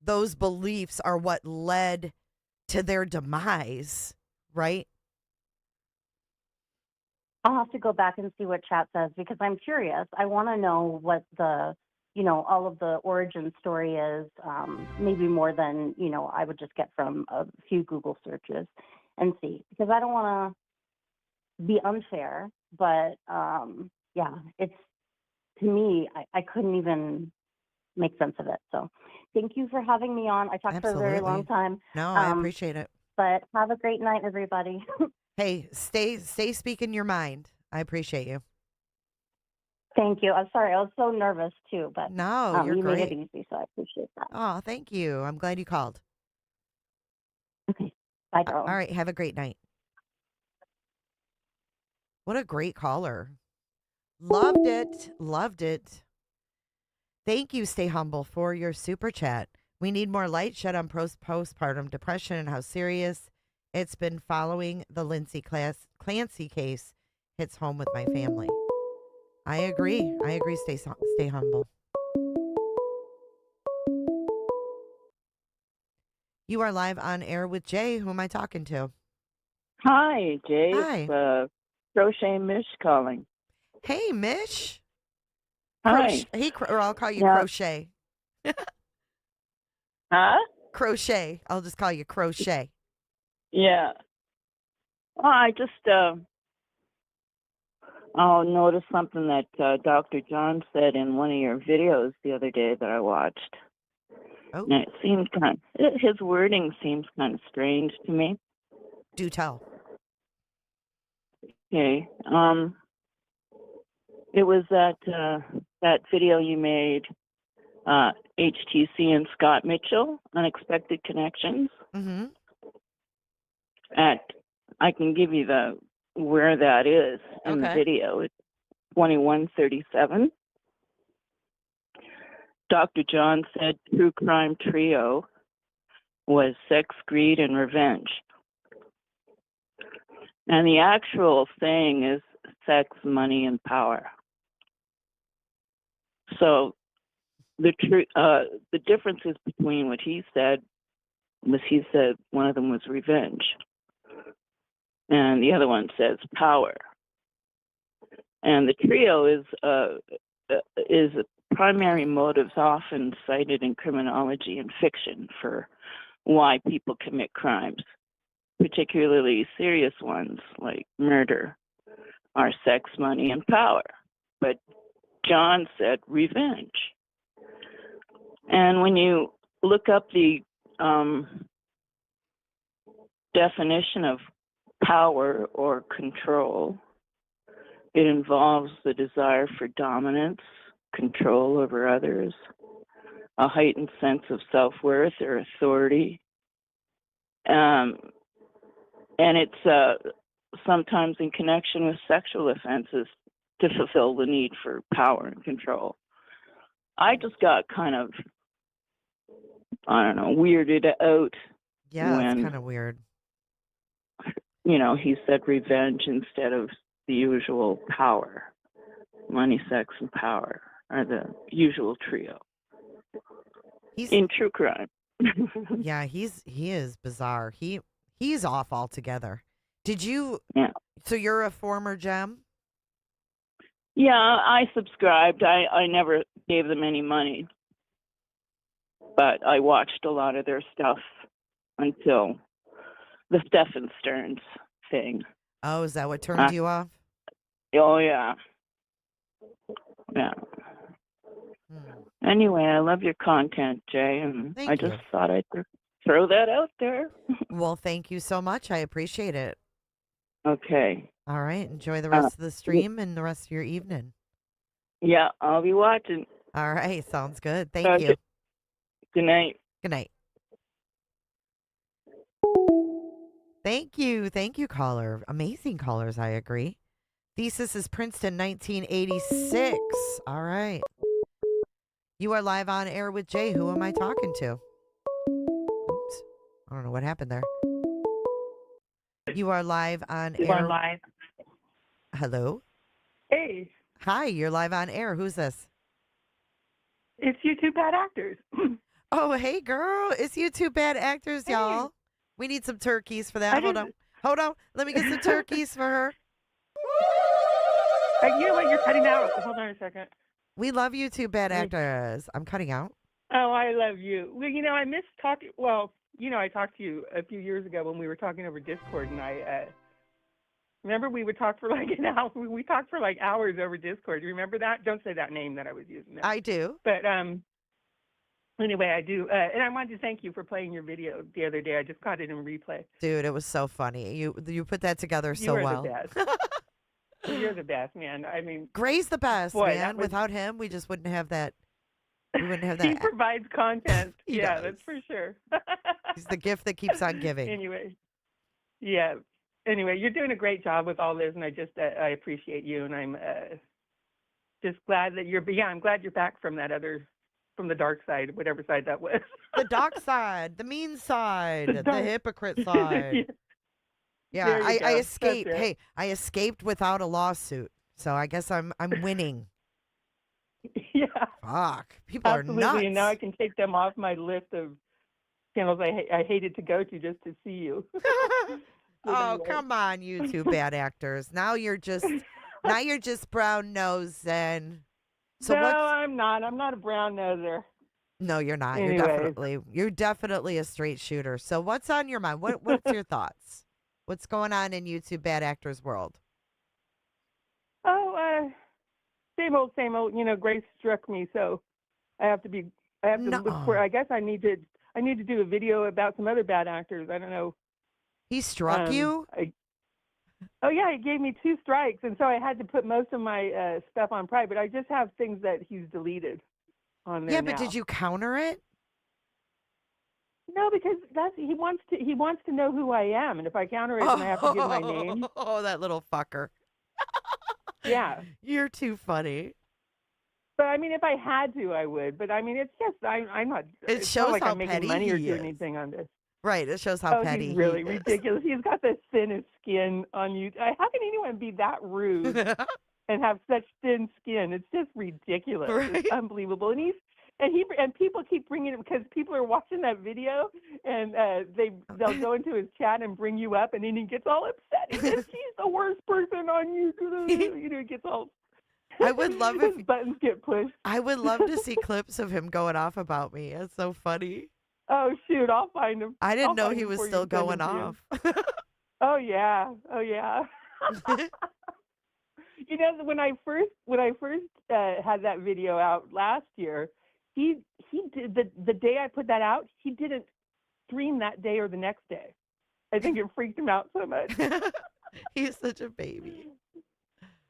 those beliefs are what led to their demise, right? I'll have to go back and see what chat says, because I'm curious. I want to know what all of the origin story is, maybe more than, I would just get from a few Google searches and see, because I don't want to be unfair, but yeah, it's, to me, I couldn't even make sense of it. So thank you for having me on. I talked for a very long time. No, I appreciate it. But have a great night, everybody. Hey, stay speaking your mind. I appreciate you. Thank you. I'm sorry. I was so nervous too, but no, you're you great. made it easy, so I appreciate that. Oh, thank you. I'm glad you called. Okay. Bye, darling. All right. Have a great night. What a great caller. Loved it. Loved it. Thank you, Stay Humble, for your super chat. We need more light shed on postpartum depression and how serious it's been following the Lindsay Clancy case hits home with my family. I agree. Stay humble. You are live on air with Jay. Who am I talking to? Hi, Jay. Hi. It's Crochet Mish calling. Hey, Mish. Hi. Or I'll call you Yeah. Crochet. Huh? Crochet. I'll just call you Crochet. Yeah. Well, I just noticed something that Dr. John said in one of your videos the other day that I watched. Oh. And it seemed his wording seems kind of strange to me. Do tell. Okay. It was that video you made, HTC and Scott Mitchell, Unexpected Connections. Mm-hmm. I can give you where that is in the video. It's 2137. Dr. John said true crime trio was sex, greed, and revenge. And the actual thing is sex, money, and power. So the differences between what he said one of them was revenge, and the other one says power. And the trio is primary motives often cited in criminology and fiction for why people commit crimes, particularly serious ones like murder, are sex, money, and power. But John said revenge. And when you look up the definition of power or control, it involves the desire for dominance, control over others, a heightened sense of self-worth or authority. And it's sometimes in connection with sexual offenses to fulfill the need for power and control. I just got kind of, weirded out. Yeah, when, it's kind of weird. He said revenge instead of the usual power. Money, sex, and power are the usual trio. In true crime. Yeah, he is bizarre. He's off altogether. Did you? Yeah. So you're a former gem? Yeah, I subscribed. I never gave them any money. but I watched a lot of their stuff until the Stefan Stearns thing. Oh, is that what turned you off? Oh, yeah. Yeah. Anyway, I love your content, Jay, and I just thought I'd throw that out there. Well, thank you so much. I appreciate it. Okay. All right. Enjoy the rest of the stream and the rest of your evening. Yeah, I'll be watching. All right. Sounds good. Thank you. Good night. Good night. Thank you. Thank you, caller. Amazing callers, I agree. Thesis is Princeton, 1986. All right. You are live on air with Jay. Who am I talking to? Oops. I don't know what happened there. You are live on air. You are live. Hello? Hey, Hi, you're live on air. Who's this? it's you two bad actors. Oh, hey, girl. It's you two bad actors, y'all. We need some turkeys for that. Hold on. Hold on. Let me get some turkeys for her. You know what? You're cutting out. Hold on a second. We love you two bad actors. I'm cutting out. Oh, I love you. Well, you know, I miss talking. Well, you know, I talked to you a few years ago when we were talking over Discord, and I remember we would talk for like an hour. We talked for like hours over Discord. Do you remember that? Don't say that name that I was using. There. I do. But anyway, I do. And I wanted to thank you for playing your video the other day. I just caught it in replay. Dude, it was so funny. You put that together so You are well. the best. You're the best, man. I mean, Gray's the best, boy, man. Without him, we just wouldn't have that. We wouldn't have that. He provides content. He Yeah, does. that's for sure. He's the gift that keeps on giving. Anyway, yeah. Anyway, you're doing a great job with all this, and I just I appreciate you, and I'm just glad that you're. Yeah, I'm glad you're back from from the dark side, whatever side that was. The dark side, the mean side, the dark- hypocrite side. Yeah, There you I go. That's escaped. it. Hey, I escaped without a lawsuit, so I guess I'm winning. Yeah. Fuck, people Absolutely, are nuts. and now I can take them off my list of channels I hated to go to just to see you. Oh, come on, you two bad actors. Now you're just brown nosing. So no, what's I'm not. I'm not a brown noser. No, you're not. Anyway. You're definitely a straight shooter. So what's on your mind? What's your thoughts? What's going on in YouTube bad actors world? Oh, same old, same old. You know, Grace struck me, so I have to look for. I guess I need to do a video about some other bad actors. I don't know. He struck you? Oh yeah, he gave me 2 strikes, and so I had to put most of my stuff on private. I just have things that he's deleted on there. Yeah, but now. did you counter it? No, because he wants to know who I am, and if I counter it, then I have to give my name. Oh, that little fucker. Yeah. You're too funny. But I mean, if I had to, I would. But I mean, it's just I'm not. It it's shows not like how I'm making petty money or he doing is. anything on this. Right, it shows how petty He's really he is. ridiculous. He's got the thinnest skin on you. How can anyone be that rude and have such thin skin? It's just ridiculous. Right? It's unbelievable. And people keep bringing it because people are watching that video and they'll go into his chat and bring you up, and then he gets all upset. He says, "She's the worst person on YouTube." You know, he gets all. I would love his if buttons get pushed. I would love to see clips of him going off about me. It's so funny. Oh shoot! I'll find him. I didn't I'll know find he him was for you still and send going him to you. off. Oh yeah. Oh yeah. You know, when I first had that video out last year, he did the day I put that out. He didn't stream that day or the next day. I think it freaked him out so much. He's such a baby.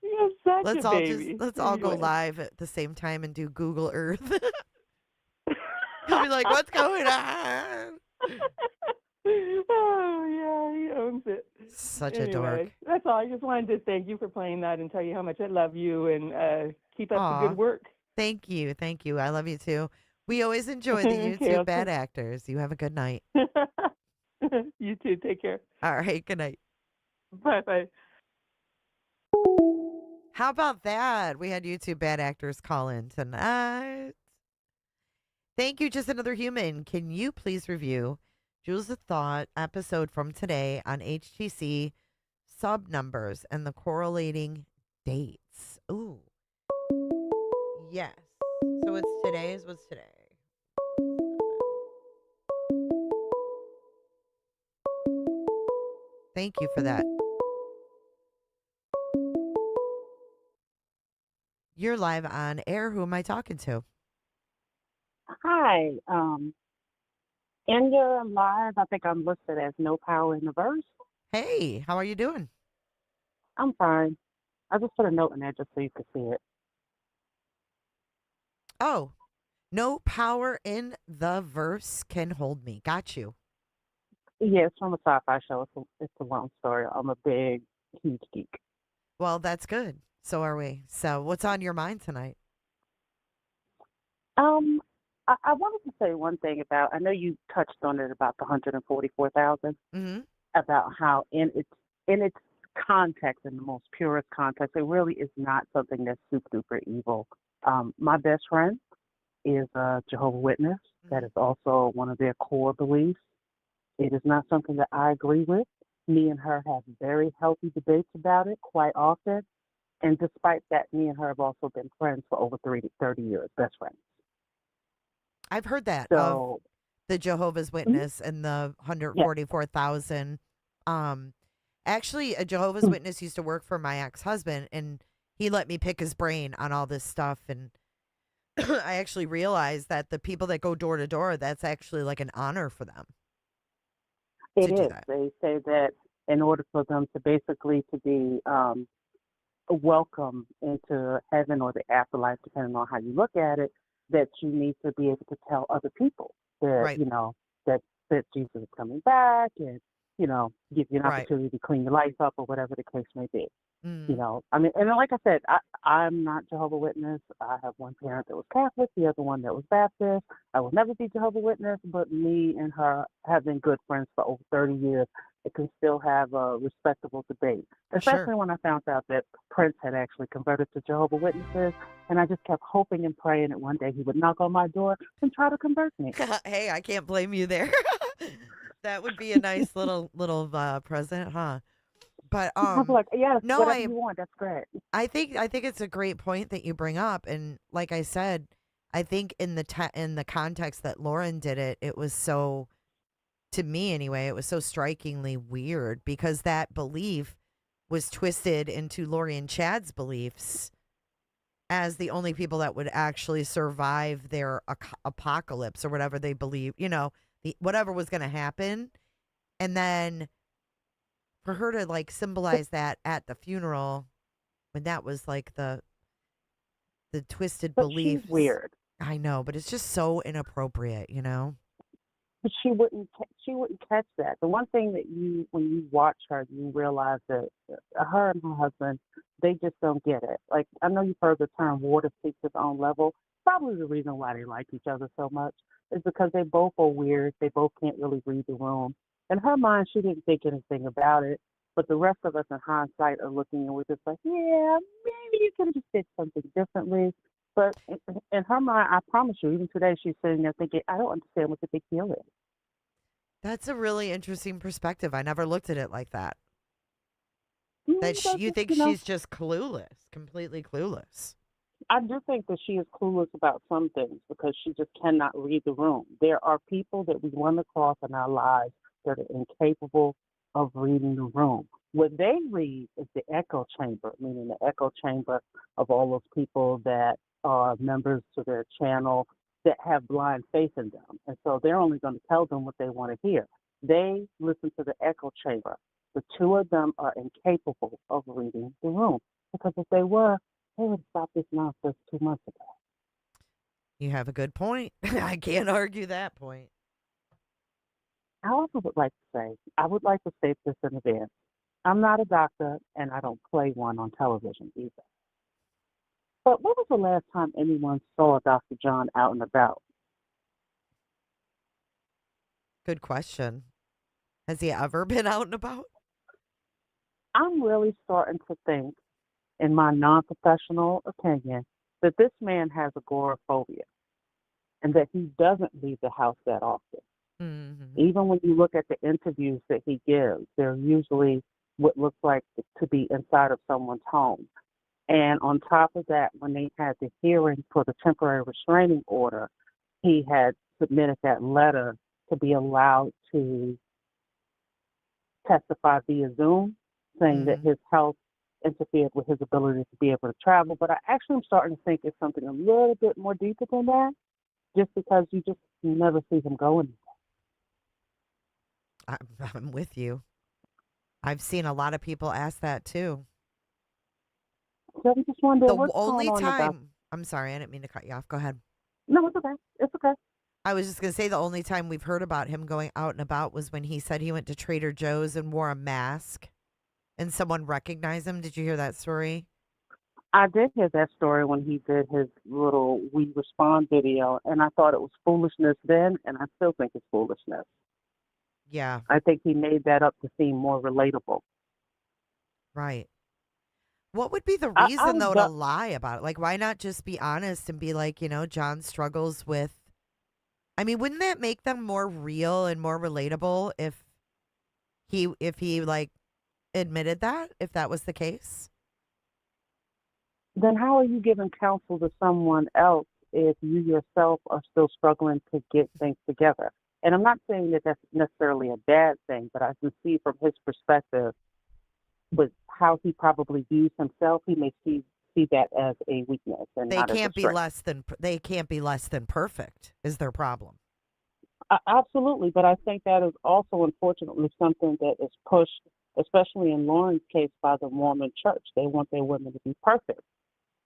He is such a baby. Let's all go Anyway. live at the same time and do Google Earth. He'll be like, "What's going on?" Oh yeah, he owns it. Such a dork. That's all. I just wanted to thank you for playing that and tell you how much I love you and keep up Aw. the good work. Thank you. Thank you. I love you too. We always enjoy the Okay, YouTube I'll bad actors. You have a good night. You too. Take care. All right. Good night. Bye bye. How about that? We had YouTube bad actors call in tonight. Thank you, Just Another Human. Can you please review Jules of Thought episode from today on HTC sub numbers and the correlating dates? Ooh. Yes. So it's today's. What's today? Thank you for that. You're live on air. Who am I talking to? Hi. In your live, I think I'm listed as No Power in the Verse. Hey, how are you doing? I'm fine. I just put a note in there just so you could see it. Oh, no power in the verse can hold me. Got you. Yeah, it's from a sci-fi show. It's a long story. I'm a big, huge geek. Well, that's good. So are we. So what's on your mind tonight? I wanted to say one thing about, I know you touched on it about the 144,000, about how in its context, in the most purest context, it really is not something that's super duper evil. My best friend is a Jehovah's Witness. That is also one of their core beliefs. It is not something that I agree with. Me and her have very healthy debates about it quite often. And despite that, me and her have also been friends for over 30 years, best friends. I've heard that So, of the Jehovah's Witness and the 144,000. Actually, a Jehovah's Witness used to work for my ex-husband, and he let me pick his brain on all this stuff. And I actually realized that the people that go door to door, that's actually like an honor for them. it is. They say that in order for them to basically to be welcome into heaven or the afterlife, depending on how you look at it, that you need to be able to tell other people that, you know, that Jesus is coming back and, you know, give you an opportunity to clean your life up or whatever the case may be. You know, I mean, and like I said, I'm not Jehovah's Witness. I have one parent that was Catholic, the other one that was Baptist. I will never be Jehovah's Witness, but me and her have been good friends for over 30 years. It can still have a respectable debate, especially when I found out that Prince had actually converted to Jehovah's Witnesses. And I just kept hoping and praying that one day he would knock on my door and try to convert me. Hey, I can't blame you there. That would be a nice little present, huh? But I was like, yes, no, whatever you want, that's great. I think it's a great point that you bring up, and like I said, I think in the context that Lauren did it, it was so, to me anyway, it was so strikingly weird because that belief was twisted into Lori and Chad's beliefs as the only people that would actually survive their apocalypse or whatever they believe, you know, whatever was going to happen, and then for her to like symbolize that at the funeral when that was like the twisted beliefs. She's weird. I know, but it's just so inappropriate, you know. But she wouldn't catch that. The one thing that when you watch her, you realize that her and her husband, they just don't get it. Like, I know you've heard the term water speaks its own level. Probably the reason why they like each other so much is because they both are weird. They both can't really read the room. In her mind, she didn't think anything about it. But the rest of us in hindsight are looking and we're just like, yeah, maybe you could have just did something differently. But in her mind, I promise you, even today, she's sitting there thinking, I don't understand what the big deal is. That's a really interesting perspective. I never looked at it like that. You think she's just clueless, completely clueless. I do think that she is clueless about some things because she just cannot read the room. There are people that we run across in our lives that are incapable of reading the room. What they read is the echo chamber, meaning the echo chamber of all those people that are members to their channel that have blind faith in them. And so they're only going to tell them what they want to hear. They listen to the echo chamber. The two of them are incapable of reading the room because if they were, they would stop this nonsense 2 months ago. You have a good point. I can't argue that point. I also would like to say, I would like to state this in advance. I'm not a doctor, and I don't play one on television either. But when was the last time anyone saw Dr. John out and about? Good question. Has he ever been out and about? I'm really starting to think, in my non-professional opinion, that this man has agoraphobia and that he doesn't leave the house that often. Mm-hmm. Even when you look at the interviews that he gives, they're usually what looks like to be inside of someone's home. And on top of that, when they had the hearing for the temporary restraining order, he had submitted that letter to be allowed to testify via Zoom, saying that his health interfered with his ability to be able to travel. But I actually am starting to think it's something a little bit more deeper than that, just because you just never see him going. I'm with you. I've seen a lot of people ask that too. So I just wonder The what's only going on time, about. I'm sorry, I didn't mean to cut you off. Go ahead. No, it's okay. It's okay. I was just going to say the only time we've heard about him going out and about was when he said he went to Trader Joe's and wore a mask and someone recognized him. Did you hear that story? I did hear that story when he did his little We Respond video, and I thought it was foolishness then, and I still think it's foolishness. Yeah. I think he made that up to seem more relatable. Right. What would be the reason, though, to lie about it? Like, why not just be honest and be like, John struggles with... I mean, wouldn't that make them more real and more relatable if he like, admitted that, if that was the case? Then how are you giving counsel to someone else if you yourself are still struggling to get things together? And I'm not saying that that's necessarily a bad thing, but I can see from his perspective with how he probably views himself, he may see that as a weakness and They not as a can't be less than perfect is their problem. Absolutely, but I think that is also unfortunately something that is pushed, especially in Lauren's case, by the Mormon church. They want their women to be perfect.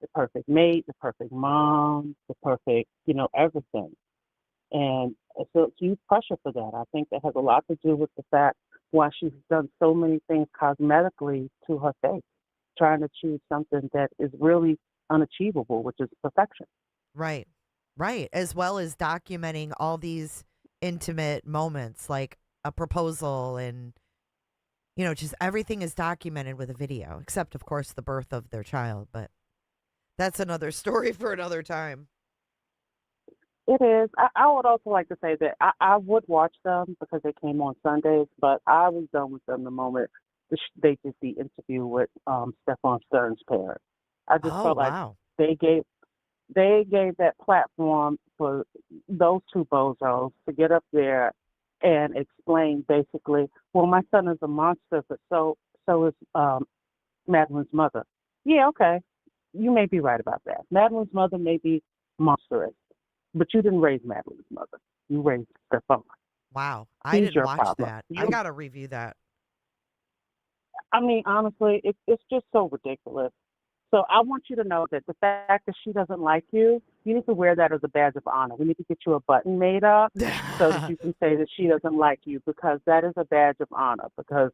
The perfect mate, the perfect mom, the perfect, everything. And so it's huge pressure for that. I think that has a lot to do with the fact why she's done so many things cosmetically to her face, trying to achieve something that is really unachievable, which is perfection. Right. Right. As well as documenting all these intimate moments like a proposal and, just everything is documented with a video, except, of course, the birth of their child. But that's another story for another time. It is. I would also like to say that I would watch them because they came on Sundays, but I was done with them the moment they did the interview with Stephon Stern's parents. I just felt like they gave that platform for those two bozos to get up there and explain basically, well, my son is a monster, but so is Madeline's mother. Yeah, okay. You may be right about that. Madeline's mother may be monstrous. But you didn't raise Madeline's mother. You raised Stephon. Wow. I didn't watch that. I got to review that. I mean, honestly, it's just so ridiculous. So I want you to know that the fact that she doesn't like you, you need to wear that as a badge of honor. We need to get you a button made up so that you can say that she doesn't like you, because that is a badge of honor, because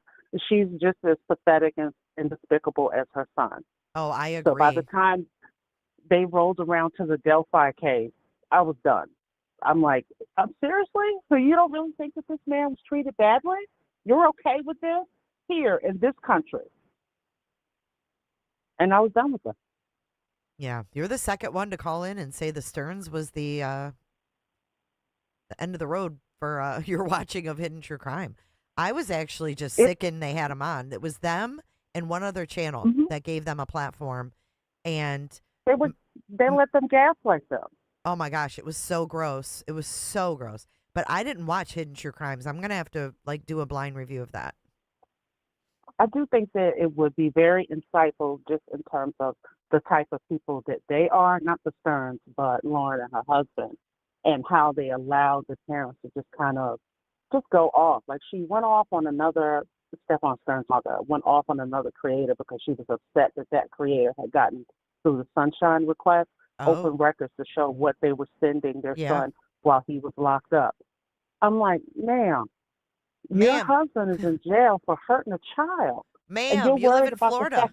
she's just as pathetic and despicable as her son. Oh, I agree. So by the time they rolled around to the Delphi cave, I was done. I'm like, seriously? So you don't really think that this man was treated badly? You're okay with this? Here in this country. And I was done with it. Yeah. You're the second one to call in and say the Stearns was the end of the road for your watching of Hidden True Crime. I was actually just sickened they had them on. It was them and one other channel that gave them a platform. And they let them gaslight them. Oh my gosh, it was so gross. It was so gross. But I didn't watch Hidden True Crimes. I'm going to have to do a blind review of that. I do think that it would be very insightful just in terms of the type of people that they are, not the Stearns, but Lauren and her husband, and how they allowed the parents to just kind of just go off. Like she went off on another, Stephon Stern's mother, went off on another creator because she was upset that creator had gotten through the Sunshine request. Open records to show what they were sending their son while he was locked up. I'm like, ma'am, your husband is in jail for hurting a child. Ma'am, you live in Florida.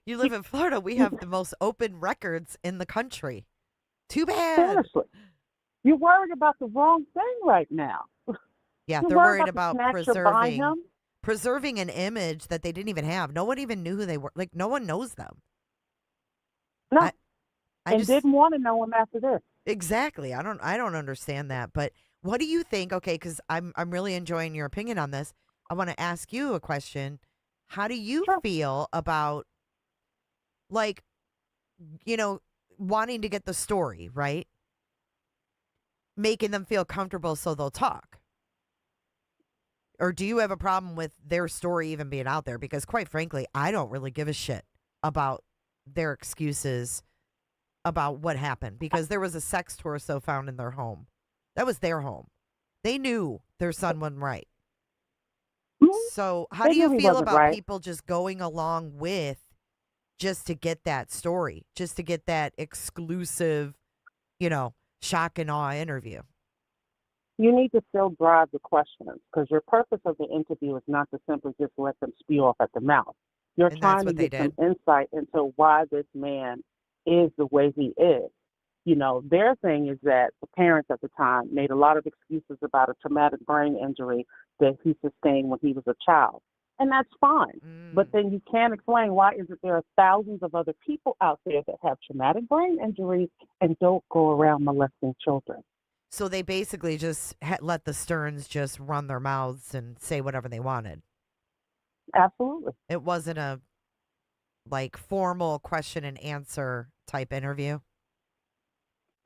You live in Florida. We have the most open records in the country. Too bad. Seriously. You're worried about the wrong thing right now. Yeah, they're worried about preserving an image that they didn't even have. No one even knew who they were. Like, no one knows them. No. I just didn't want to know him after this. Exactly. I don't understand that. But what do you think? Okay, because I'm really enjoying your opinion on this. I want to ask you a question. How do you feel about, like, wanting to get the story, right? Making them feel comfortable so they'll talk. Or do you have a problem with their story even being out there? Because quite frankly, I don't really give a shit about their excuses about what happened, because there was a sex torso found in their home. That was their home. They knew their son wasn't right. So how do you feel about people just going along with just to get that story, just to get that exclusive, shock and awe interview? You need to still drive the questions, because your purpose of the interview is not to simply just let them spew off at the mouth. You're trying to get some insight into why this man is the way he is. Their thing is that the parents at the time made a lot of excuses about a traumatic brain injury that he sustained when he was a child. And that's fine. But then you can't explain why is it there are thousands of other people out there that have traumatic brain injuries and don't go around molesting children. So they basically just let the Stearns just run their mouths and say whatever they wanted. Absolutely. It wasn't a formal question and answer type interview.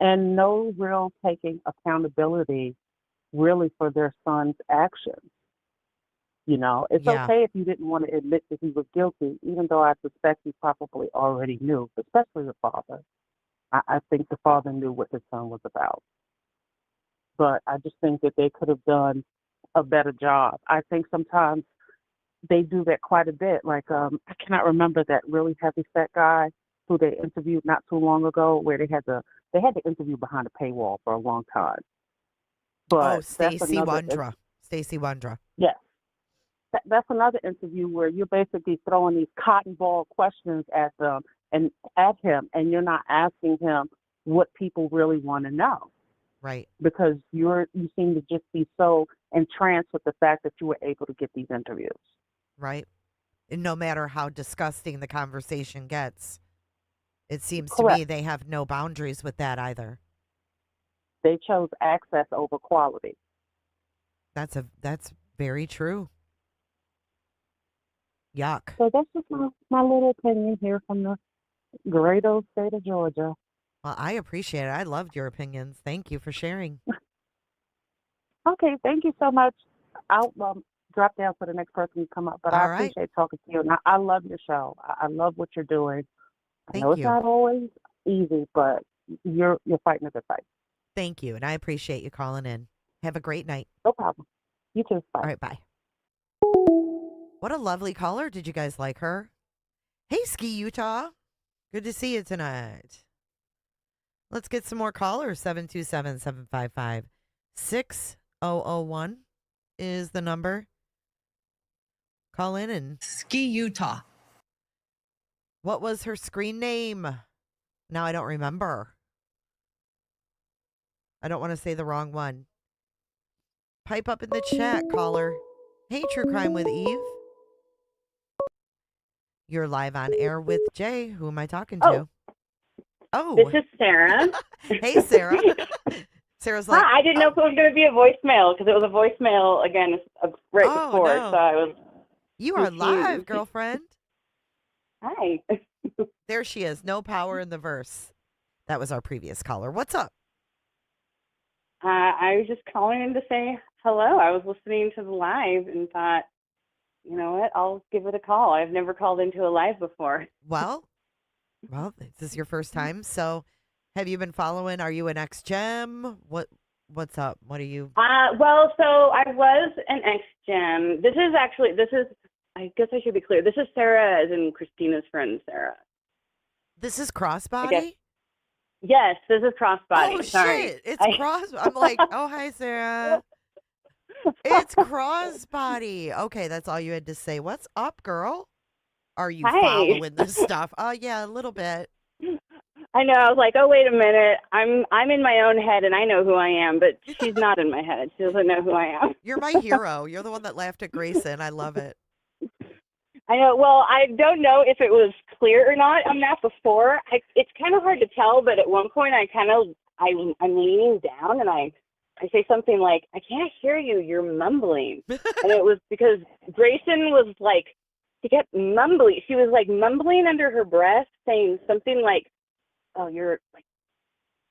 And no real taking accountability really for their son's actions. It's okay if you didn't want to admit that he was guilty, even though I suspect he probably already knew, especially the father. I think the father knew what his son was about. But I just think that they could have done a better job. I think sometimes they do that quite a bit. I cannot remember that really heavy set guy who they interviewed not too long ago, where they had the interview behind a paywall for a long time. But Stacey Wondra. Stacey Wondra. Yes. That's another interview where you're basically throwing these cotton ball questions at them and at him, and you're not asking him what people really want to know. Right. Because you seem to just be so entranced with the fact that you were able to get these interviews. Right. And no matter how disgusting the conversation gets, it seems Correct. to me they have no boundaries with that either. They chose access over quality. That's very true. Yuck. So that's just my little opinion here from the great old state of Georgia. Well, I appreciate it. I loved your opinions. Thank you for sharing. Okay, thank you so much. I'll drop down for the next person to come up, but I appreciate talking to you. And I love your show. I love what you're doing. I know it's not always easy, but you're fighting a good fight. Thank you, and I appreciate you calling in. Have a great night. No problem. You too. Bye. All right, bye. What a lovely caller. Did you guys like her? Hey, Ski Utah. Good to see you tonight. Let's get some more callers. 727-755-6001 is the number. Call in and Ski Utah. What was her screen name? Now I don't remember. I don't want to say the wrong one. Pipe up in the chat, caller. Hey, True Crime with Eve. You're live on air with Jay. Who am I talking to? Oh. This is Sarah. Hey, Sarah. Sarah's like, hi, I didn't know if it was going to be a voicemail because it was a voicemail again right before. No. So I was. You are live, girlfriend. Hi. There she is. No power in the verse. That was our previous caller. What's up? I was just calling in to say hello. I was listening to the live and thought, you know what? I'll give it a call. I've never called into a live before. Well, this is your first time. So have you been following? Are you an ex-gem? What's up? What are you? Well, so I was an ex-gem. This is, I guess I should be clear. This is Sarah, as in Christina's friend, Sarah. This is crossbody? Yes, this is crossbody. Oh, Sorry. shit. It's cross. I'm like, oh, hi, Sarah. It's crossbody. Okay, that's all you had to say. What's up, girl? Are you following this stuff? Oh, yeah, a little bit. I know. I was like, oh, wait a minute. I'm in my own head, and I know who I am, but she's not in my head. She doesn't know who I am. You're my hero. You're the one that laughed at Grayson. I love it. I know. Well, I don't know if it was clear or not on that before. It's kind of hard to tell, but at one point I'm leaning down and I say something like, I can't hear you. You're mumbling. And it was because Grayson was like, she kept mumbling. She was like mumbling under her breath, saying something like, oh, you're like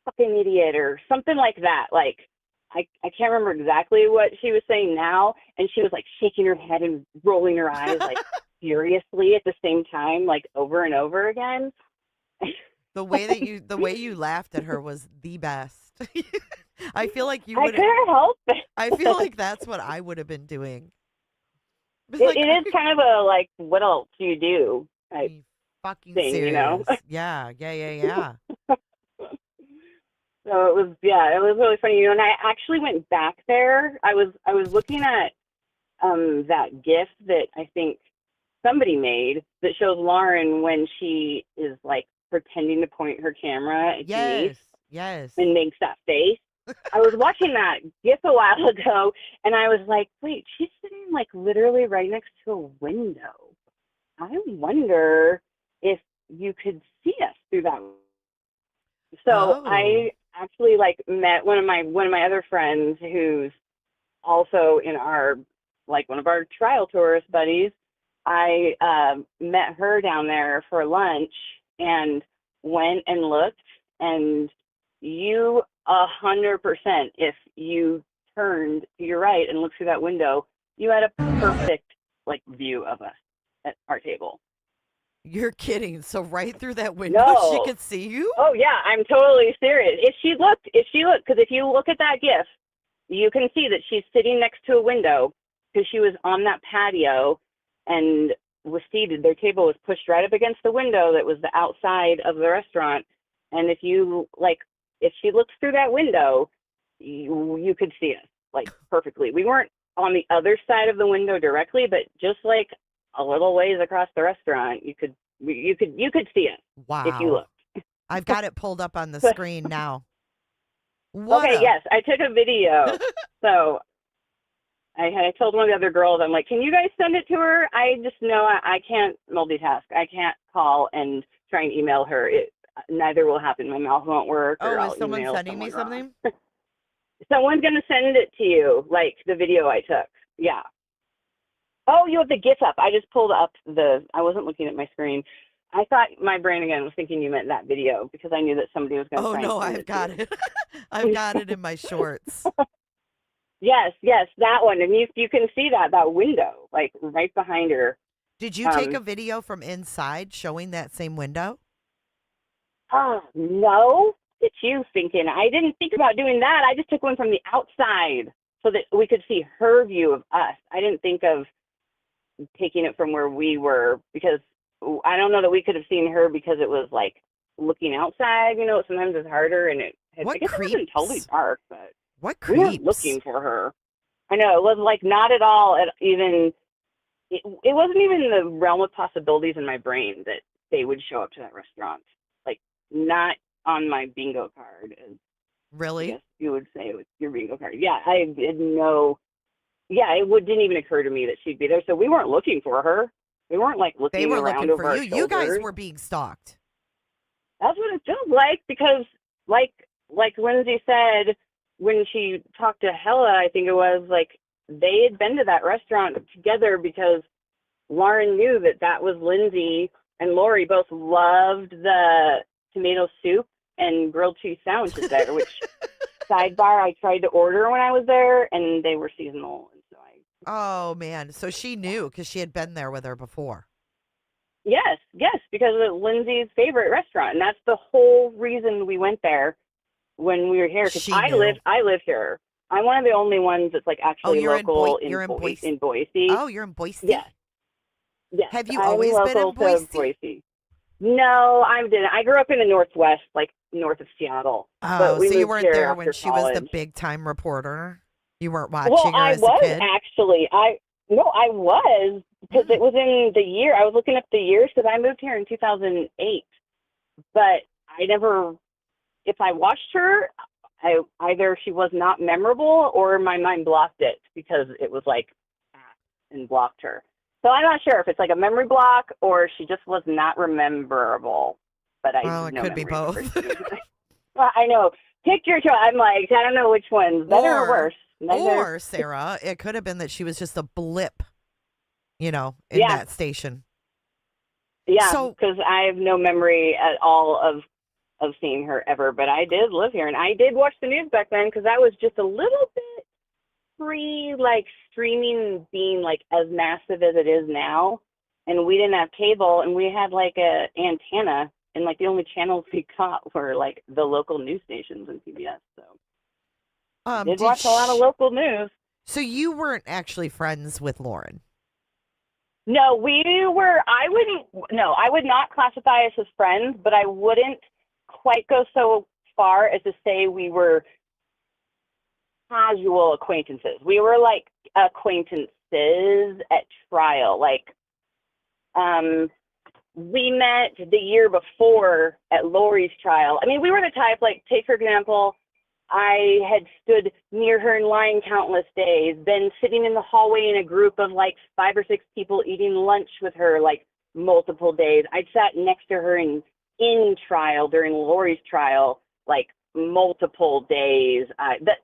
fucking idiot or something like that. Like, I can't remember exactly what she was saying now, and she was like shaking her head and rolling her eyes like furiously at the same time, like over and over again. The way you laughed at her was the best. I feel like you I would. couldn't help it. I feel like that's what I would have been doing. It is kind of a like, what else do you do? Type fucking thing, serious. you know? Yeah. So it was really funny. You know, and I actually went back there. I was looking at that GIF that I think somebody made that shows Lauren when she is like pretending to point her camera at Denise. Yes. And makes that face. I was watching that GIF a while ago, and I was like, wait, she's sitting like literally right next to a window. I wonder if you could see us through that. So I actually like met one of my other friends who's also in our like one of our trial tourist buddies. I met her down there for lunch and went and looked, and you 100%, if you turned to your right and looked through that window, you had a perfect like view of us at our table. You're kidding. So right through that window, she could see you? Oh yeah, I'm totally serious. If she looked, because if you look at that GIF, you can see that she's sitting next to a window because she was on that patio and was seated. Their table was pushed right up against the window that was the outside of the restaurant. And if she looked through that window, you could see us like perfectly. We weren't on the other side of the window directly, but just like a little ways across the restaurant, you could see us. Wow. If you looked. I've got it pulled up on the screen now. Yes, I took a video. So I told one of the other girls, I'm like, can you guys send it to her? I just know I can't multitask. I can't call and try and email her. Neither will happen. My mouth won't work. Or I'll is someone email sending me something? Someone's going to send it to you, like the video I took. Yeah. Oh, you have the GIF up. I just pulled up I wasn't looking at my screen. I thought my brain again was thinking you meant that video because I knew that somebody was going to Oh, no, I've got it. I've got it in my shorts. Yes, that one. And you can see that window, like right behind her. Did you take a video from inside showing that same window? No. It's you thinking. I didn't think about doing that. I just took one from the outside so that we could see her view of us. I didn't think of taking it from where we were because I don't know that we could have seen her because it was like looking outside. You know, sometimes it's harder, and I guess it wasn't totally dark, but we weren't looking for her. I know it was like not at all. It wasn't even in the realm of possibilities in my brain that they would show up to that restaurant. Like not on my bingo card. Really? I guess you would say it was your bingo card. Yeah, I had no. Yeah, didn't even occur to me that she'd be there. So we weren't looking for her. We weren't like looking around over our shoulders. They were looking for you. You guys were being stalked. That's what it feels like because, like Lindsay said when she talked to Hella, I think it was like they had been to that restaurant together because Lauren knew that was Lindsay and Lori both loved the tomato soup and grilled cheese sandwiches there, which sidebar I tried to order when I was there and they were seasonal. And so oh man. So she knew because she had been there with her before. Yes, because of Lindsay's favorite restaurant. And that's the whole reason we went there when we were here. Because I live here. I'm one of the only ones that's like actually local in Boise. Oh, you're in Boise? Yes. Have you always been in Boise? No, I didn't. I grew up in the Northwest, like north of Seattle. Oh, so you weren't there when she was the big time reporter? You weren't watching her as a kid? Actually. I was because it was in the year. I was looking up the years because I moved here in 2008. But I never, if I watched her, either she was not memorable or my mind blocked it because it was like and blocked her. So I'm not sure if it's like a memory block or she just was not rememberable. But it could be both. Well, I know. Pick your choice. I'm like, I don't know which one's better or worse. Or, Sarah, it could have been that she was just a blip, in that station. Yeah, because I have no memory at all of of seeing her ever, but I did live here, and I did watch the news back then because I was just a little bit pre like streaming being like as massive as it is now, and we didn't have cable, and we had like a antenna, and like the only channels we got were like the local news stations and PBS. So I did watch a lot of local news. So you weren't actually friends with Lauren? No, we were. I would not classify us as friends, but I wouldn't quite go so far as to say we were casual acquaintances. We were like acquaintances at trial. Like, we met the year before at Lori's trial. I mean, we were the type, like, take for example, I had stood near her in line countless days, been sitting in the hallway in a group of like 5 or 6 people eating lunch with her like multiple days. I'd sat next to her in trial during Lori's trial like multiple days.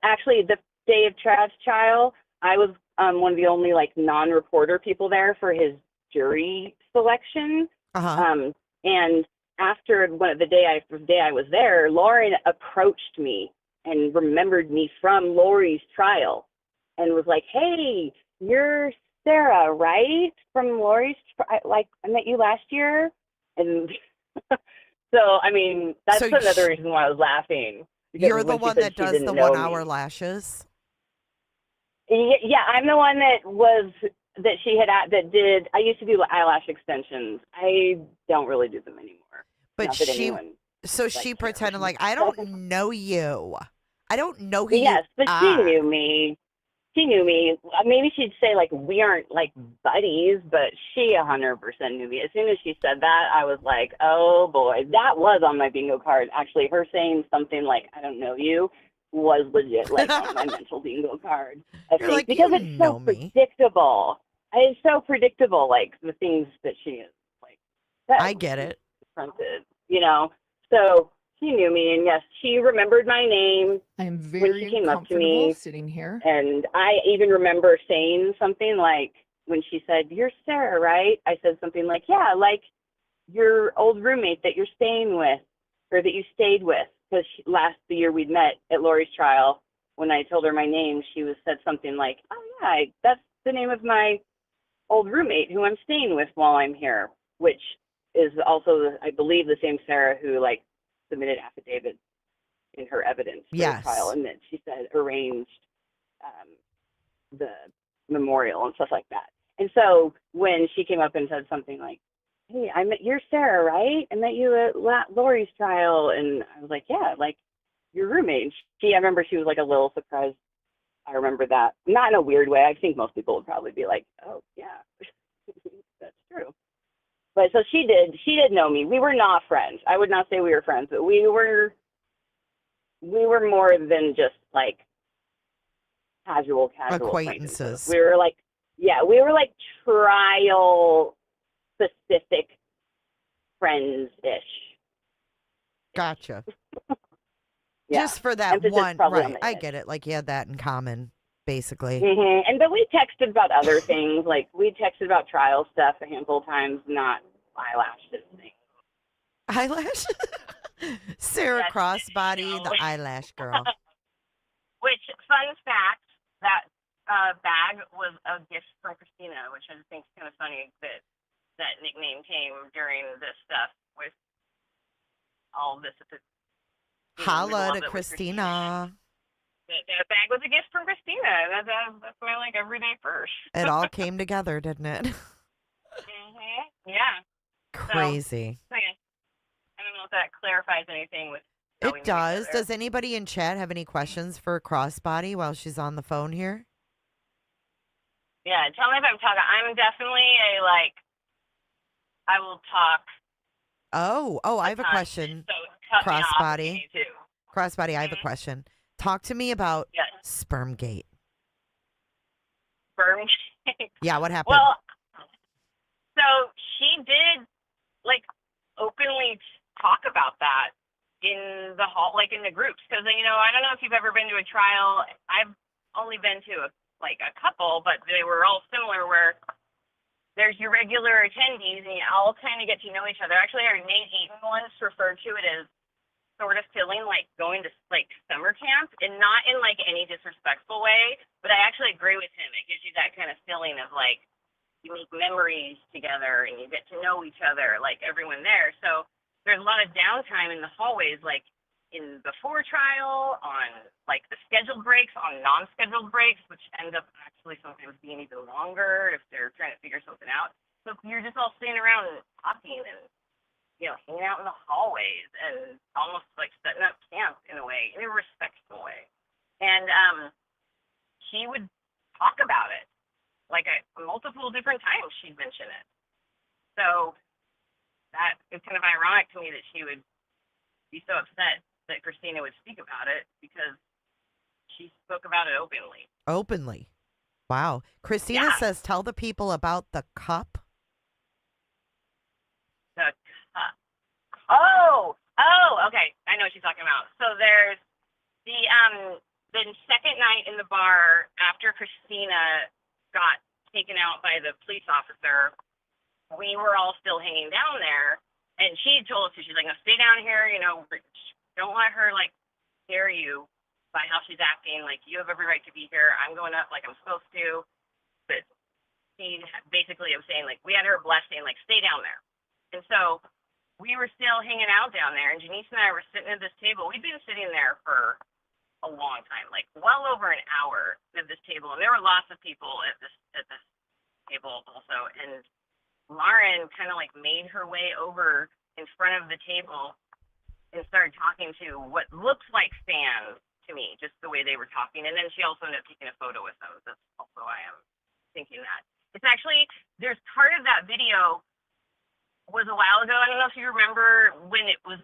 Actually, the day of Trav's trial, I was one of the only like non-reporter people there for his jury selection. And after the day I was there, Lauren approached me and remembered me from Lori's trial and was like, "Hey, you're Sarah, right? From Lori's, like, I met you last year." And so, I mean, that's another reason why I was laughing. You're the one that does the 1 hour lashes? Yeah, I'm the one that she had, that did, I used to do eyelash extensions. I don't really do them anymore. But she pretended like, I don't know you. I don't know who you are. Yes, but she knew me. She knew me. Maybe she'd say, like, we aren't, like, buddies, but she 100% knew me. As soon as she said that, I was like, oh, boy. That was on my bingo card. Actually, her saying something like, I don't know you, was legit, like, on my mental bingo card. I think, like, because it's so predictable. It's so predictable, like, the things that she is, like. I get it. Confronted, you know? So she knew me, and yes, she remembered my name. I am very when she came up to me sitting here. And I even remember saying something like, when she said, "You're Sarah, right?" I said something like, "Yeah, like your old roommate that you're staying with, or that you stayed with." Because the year we'd met at Lori's trial, when I told her my name, she said something like, "Oh yeah, that's the name of my old roommate who I'm staying with while I'm here," which is also, I believe, the same Sarah who like submitted affidavits in her evidence for the trial, and that she said arranged the memorial and stuff like that. And so when she came up and said something like, "Hey, you're Sarah, right? I met you at Lori's trial," and I was like, "Yeah, like your roommate." I remember she was like a little surprised. I remember that, not in a weird way. I think most people would probably be like, "Oh yeah, that's true." But so she did know me. We were not friends. I would not say we were friends, but we were more than just like casual acquaintances. We were like, we were like trial specific friends-ish. Gotcha. Yeah. Just for that Emphasis one, probably right? on the I ish. get it. Like you had that in common, basically. And but we texted about other things. Like we texted about trial stuff a handful of times, not eyelashes things. Eyelash? Sarah Crossbody, the eyelash girl. Which, fun fact, that bag was a gift from Christina, which I think is kind of funny that nickname came during this stuff with all of this. Holla to Christina. That bag was a gift from Christina. That's my like everyday purse. It all came together, didn't it? Yeah. Crazy. So yeah. I don't know if that clarifies anything with. It does. Does anybody in chat have any questions for Crossbody while she's on the phone here? Yeah, tell me if I'm talking. I'm definitely I will talk. Oh, I have a question. So cut me off if you Crossbody. need to. Crossbody, I have a question. Talk to me about Spermgate. Spermgate? Yeah, what happened? Well, so she did openly talk about that in the hall, in the groups, because I don't know if you've ever been to a trial. I've only been to a couple, but they were all similar, where there's your regular attendees and you all kind of get to know each other. Actually, our Nate Eaton once referred to it as sort of feeling like going to like summer camp, and not in like any disrespectful way, but I actually agree with him. It gives you that kind of feeling of like you make memories together and you get to know each other, like everyone there. So there's a lot of downtime in the hallways, like in before trial, on like the scheduled breaks, on non-scheduled breaks, which end up actually sometimes being even longer if they're trying to figure something out. So you're just all sitting around and talking and, you know, hanging out in the hallways and almost like setting up camp in a way, in a respectful way. And she would talk about it, like multiple different times she'd mention it. So that is kind of ironic to me that she would be so upset that Christina would speak about it, because she spoke about it openly. Openly. Wow. Christina says, tell the people about the cup. The cup. Okay. I know what she's talking about. So there's the second night in the bar after Christina got taken out by the police officer, we were all still hanging down there, and she told us, she's like, no, stay down here, you know, don't let her like scare you by how she's acting. Like, you have every right to be here. I'm going up like I'm supposed to. But she basically was saying, like, we had her blessing, like, stay down there. And so we were still hanging out down there, and Janice and I were sitting at this table. We'd been sitting there for a long time, like well over an hour at this table, and there were lots of people at this table also. And Lauren kind of like made her way over in front of the table and started talking to what looks like fans to me, just the way they were talking. And then she also ended up taking a photo with them. That's also why I'm thinking that. It's actually, there's part of that video was a while ago. I don't know if you remember when it was,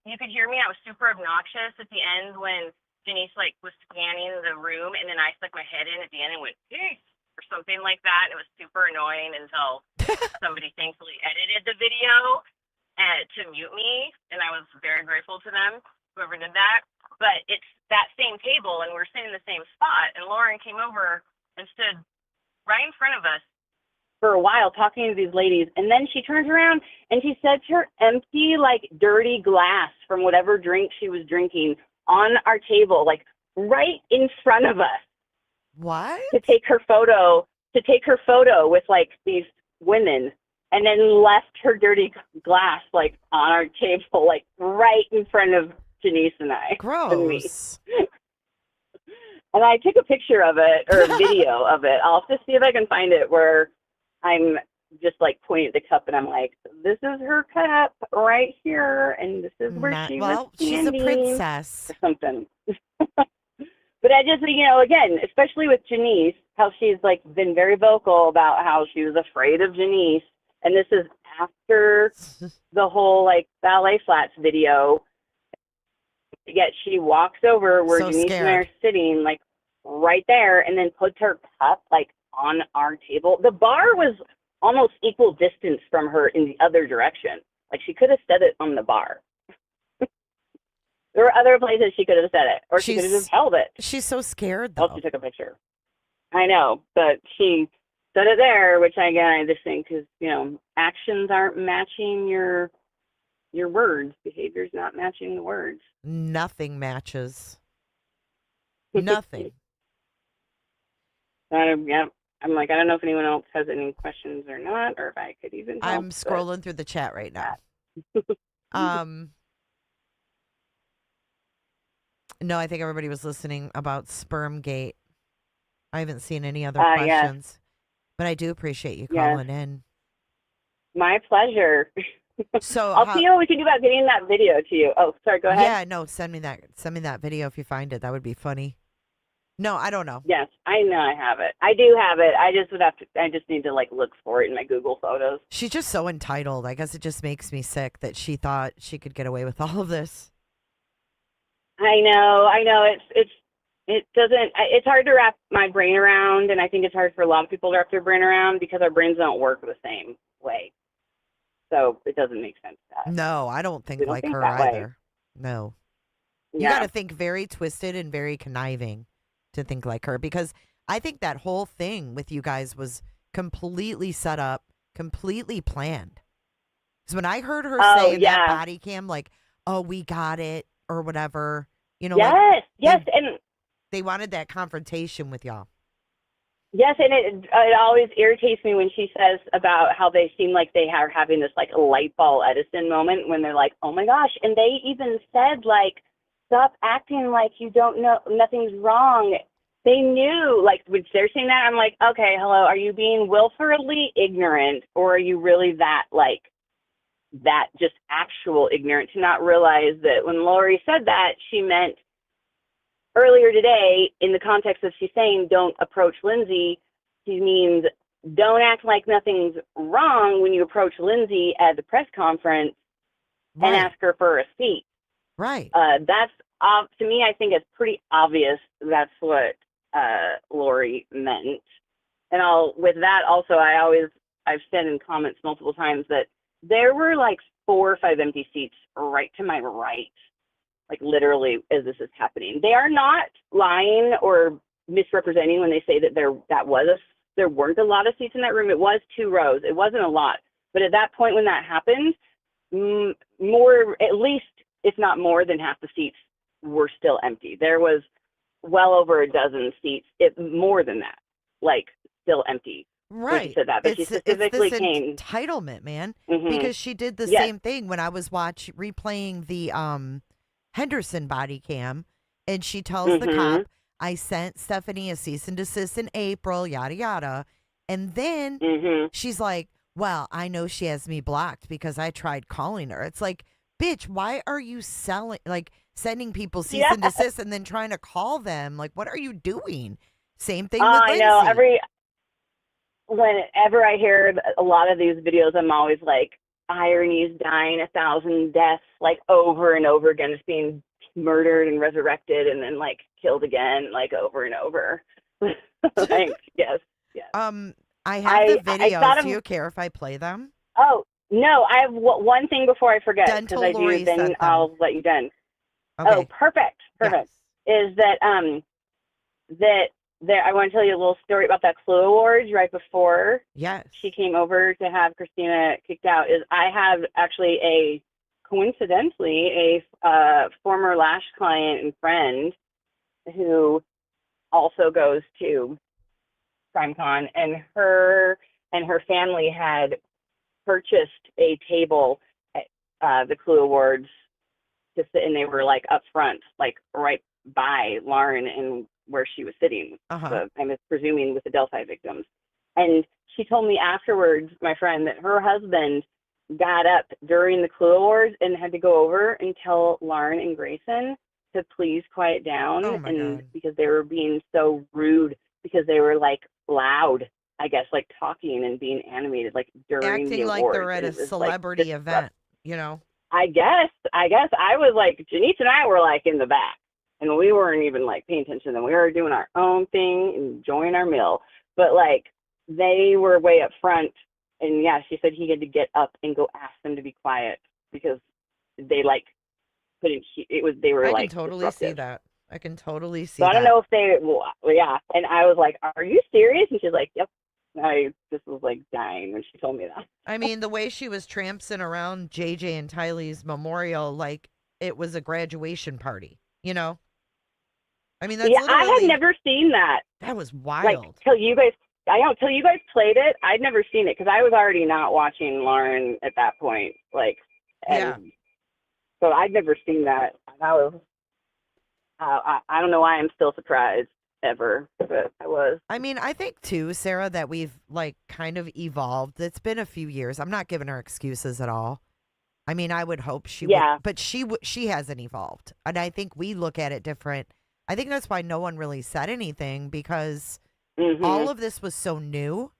you could hear me. I was super obnoxious at the end when Janice like was scanning the room, and then I stuck my head in at the end and went, peace, or something like that. It was super annoying until somebody thankfully edited the video to mute me, and I was very grateful to them, whoever did that. But it's that same table, and we're sitting in the same spot, and Lauren came over and stood right in front of us for a while talking to these ladies, and then she turns around and she sets her empty, like, dirty glass from whatever drink she was drinking on our table, like, right in front of us. What? To take her photo with, like, these women, and then left her dirty glass, like, on our table, like, right in front of Janice and I. Gross. And me. And I took a picture of it, or a video of it. I'll have to see if I can find it, where I'm just, like, pointing at the cup, and I'm like, this is her cup right here, and this is where she was standing. She's a princess. Or something. But I just, you know, again, especially with Janice, how she's, like, been very vocal about how she was afraid of Janice. And this is after the whole, like, ballet flats video. Yet she walks over where Janice and I are sitting, like, right there, and then puts her cup, like, on our table. The bar was almost equal distance from her in the other direction. Like, she could have said it on the bar. There were other places she could have said it, or she could have just held it. She's so scared, though. Oh, she took a picture. I know, but she said it there, which I just think is, you know, actions aren't matching your words. Behavior's not matching the words. Nothing matches. Nothing. Yeah. I'm like, I don't know if anyone else has any questions or not, or if I could even help. I'm scrolling through the chat right now. No, I think everybody was listening about Spermgate. I haven't seen any other questions, but I do appreciate you calling in. My pleasure. So I'll see what we can do about getting that video to you. Oh, sorry, go ahead. Yeah, no, send me that video if you find it. That would be funny. No, I don't know. Yes, I know I have it. I do have it. I just need to like look for it in my Google Photos. She's just so entitled. I guess it just makes me sick that she thought she could get away with all of this. I know. It's hard to wrap my brain around, and I think it's hard for a lot of people to wrap their brain around because our brains don't work the same way. So it doesn't make sense to us. No, I don't think like her either. No. You got to think very twisted and very conniving to think like her, because I think that whole thing with you guys was completely set up, completely planned. Because when I heard her say in that body cam, like, oh, we got it or whatever. You know, yes, and they wanted that confrontation with y'all. Yes, and it always irritates me when she says about how they seem like they are having this like light bulb Edison moment when they're like, oh my gosh, and they even said like, stop acting like you don't know, nothing's wrong. They knew, like, when they're saying that, I'm like, okay, hello, are you being willfully ignorant, or are you really that just actual ignorant to not realize that when Lori said that, she meant earlier today, in the context of she's saying don't approach Lindsay, she means don't act like nothing's wrong when you approach Lindsay at the press conference and ask her for a seat. Right. That's, to me, I think it's pretty obvious that's what Lori meant. And with that also, I've said in comments multiple times that there were like 4 or 5 empty seats right to my right. Like literally as this is happening. They are not lying or misrepresenting when they say that there weren't a lot of seats in that room. It was 2 rows. It wasn't a lot. But at that point when that happened, more, at least, if not more than half the seats were still empty. There was well over a dozen seats, more than that, like still empty. Right. She said that, but she specifically it's this came. entitlement, man, Mhm. because she did the same thing when I was replaying the Henderson body cam, and she tells the cop, I sent Stephanie a cease and desist in April, yada, yada. And then she's like, well, I know she has me blocked because I tried calling her. It's like, bitch, why are you sending people cease and desist and then trying to call them? Like, what are you doing? Same thing with Lindsay. I know. Whenever I hear a lot of these videos, I'm always like, irony's dying 1,000 deaths, like over and over again, just being murdered and resurrected and then like killed again, like over and over. Like, yes. I have the videos. Do you care if I play them? Oh, no, I have one thing before I forget, because I do, then I'll let you done. Okay. Oh, perfect. Is that, I want to tell you a little story about that Clue Awards right before she came over to have Christina kicked out. Is I have actually coincidentally a former Lash client and friend who also goes to CrimeCon, and her family had purchased a table at the Clue Awards to sit, and they were like up front, like right by Lauren and where she was sitting. So I'm presuming with the Delphi victims. And she told me afterwards, my friend, that her husband got up during the Clue Awards and had to go over and tell Lauren and Grayson to please quiet down, because they were being so rude, because they were like loud, I guess, like talking and being animated, like during acting the like awards. they're at a celebrity event, you know. I guess I was like, Janice and I were like in the back, and we weren't even like paying attention to them. We were doing our own thing, enjoying our meal. But like they were way up front, and she said he had to get up and go ask them to be quiet because they like couldn't. They were like. I can totally disruptive. see that. I can totally see. So I don't know if they. And I was like, "Are you serious?" And she's like, "Yep." I just was like dying when she told me that. I mean, the way she was trampsing around JJ and Tylee's memorial, like it was a graduation party, you know. I mean, that's I had never seen that. That was wild. Like till you guys played it. I'd never seen it because I was already not watching Lauren at that point. So I'd never seen that. I was. I don't know why I'm still surprised ever, but I was. I mean, I think too, Sarah, that we've like kind of evolved. It's been a few years. I'm not giving her excuses at all. I mean, I would hope she would, but she hasn't evolved, and I think we look at it different. I think that's why no one really said anything, because all of this was so new.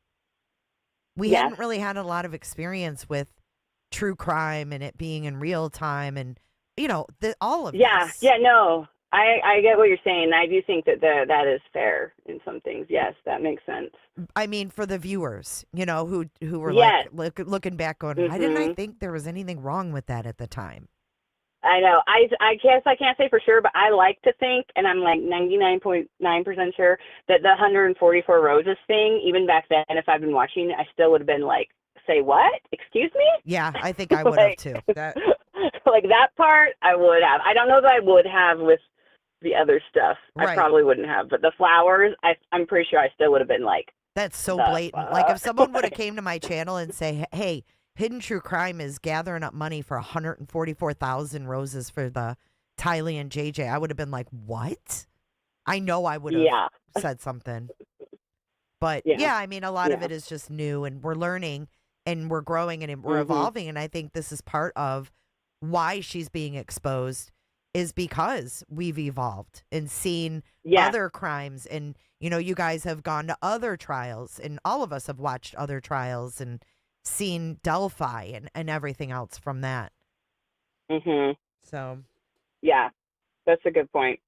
We hadn't really had a lot of experience with true crime and it being in real time, and all of this. No, I get what you're saying. I do think that is fair in some things. Yes, that makes sense. I mean, for the viewers, who were like looking back going, why didn't I think there was anything wrong with that at the time? I know. I guess I can't say for sure, but I like to think, and I'm like 99.9% sure, that the 144 Roses thing, even back then, if I'd been watching, I still would have been like, say what? Excuse me? Yeah, I think I would have too. Like that part, I would have. I don't know that I would have with the other stuff. Right. I probably wouldn't have. But the flowers, I'm pretty sure I still would have been like, that's so blatant. Like if someone would have came to my channel and say, hey, Hidden True Crime is gathering up money for 144,000 roses for the Kylee and JJ, I would have been like, what? I know I would have said something. But yeah, I mean, a lot of it is just new, and we're learning and we're growing and we're evolving. And I think this is part of why she's being exposed, is because we've evolved and seen other crimes. And, you know, you guys have gone to other trials, and all of us have watched other trials and seen Delphi and everything else from that. So. Yeah, that's a good point.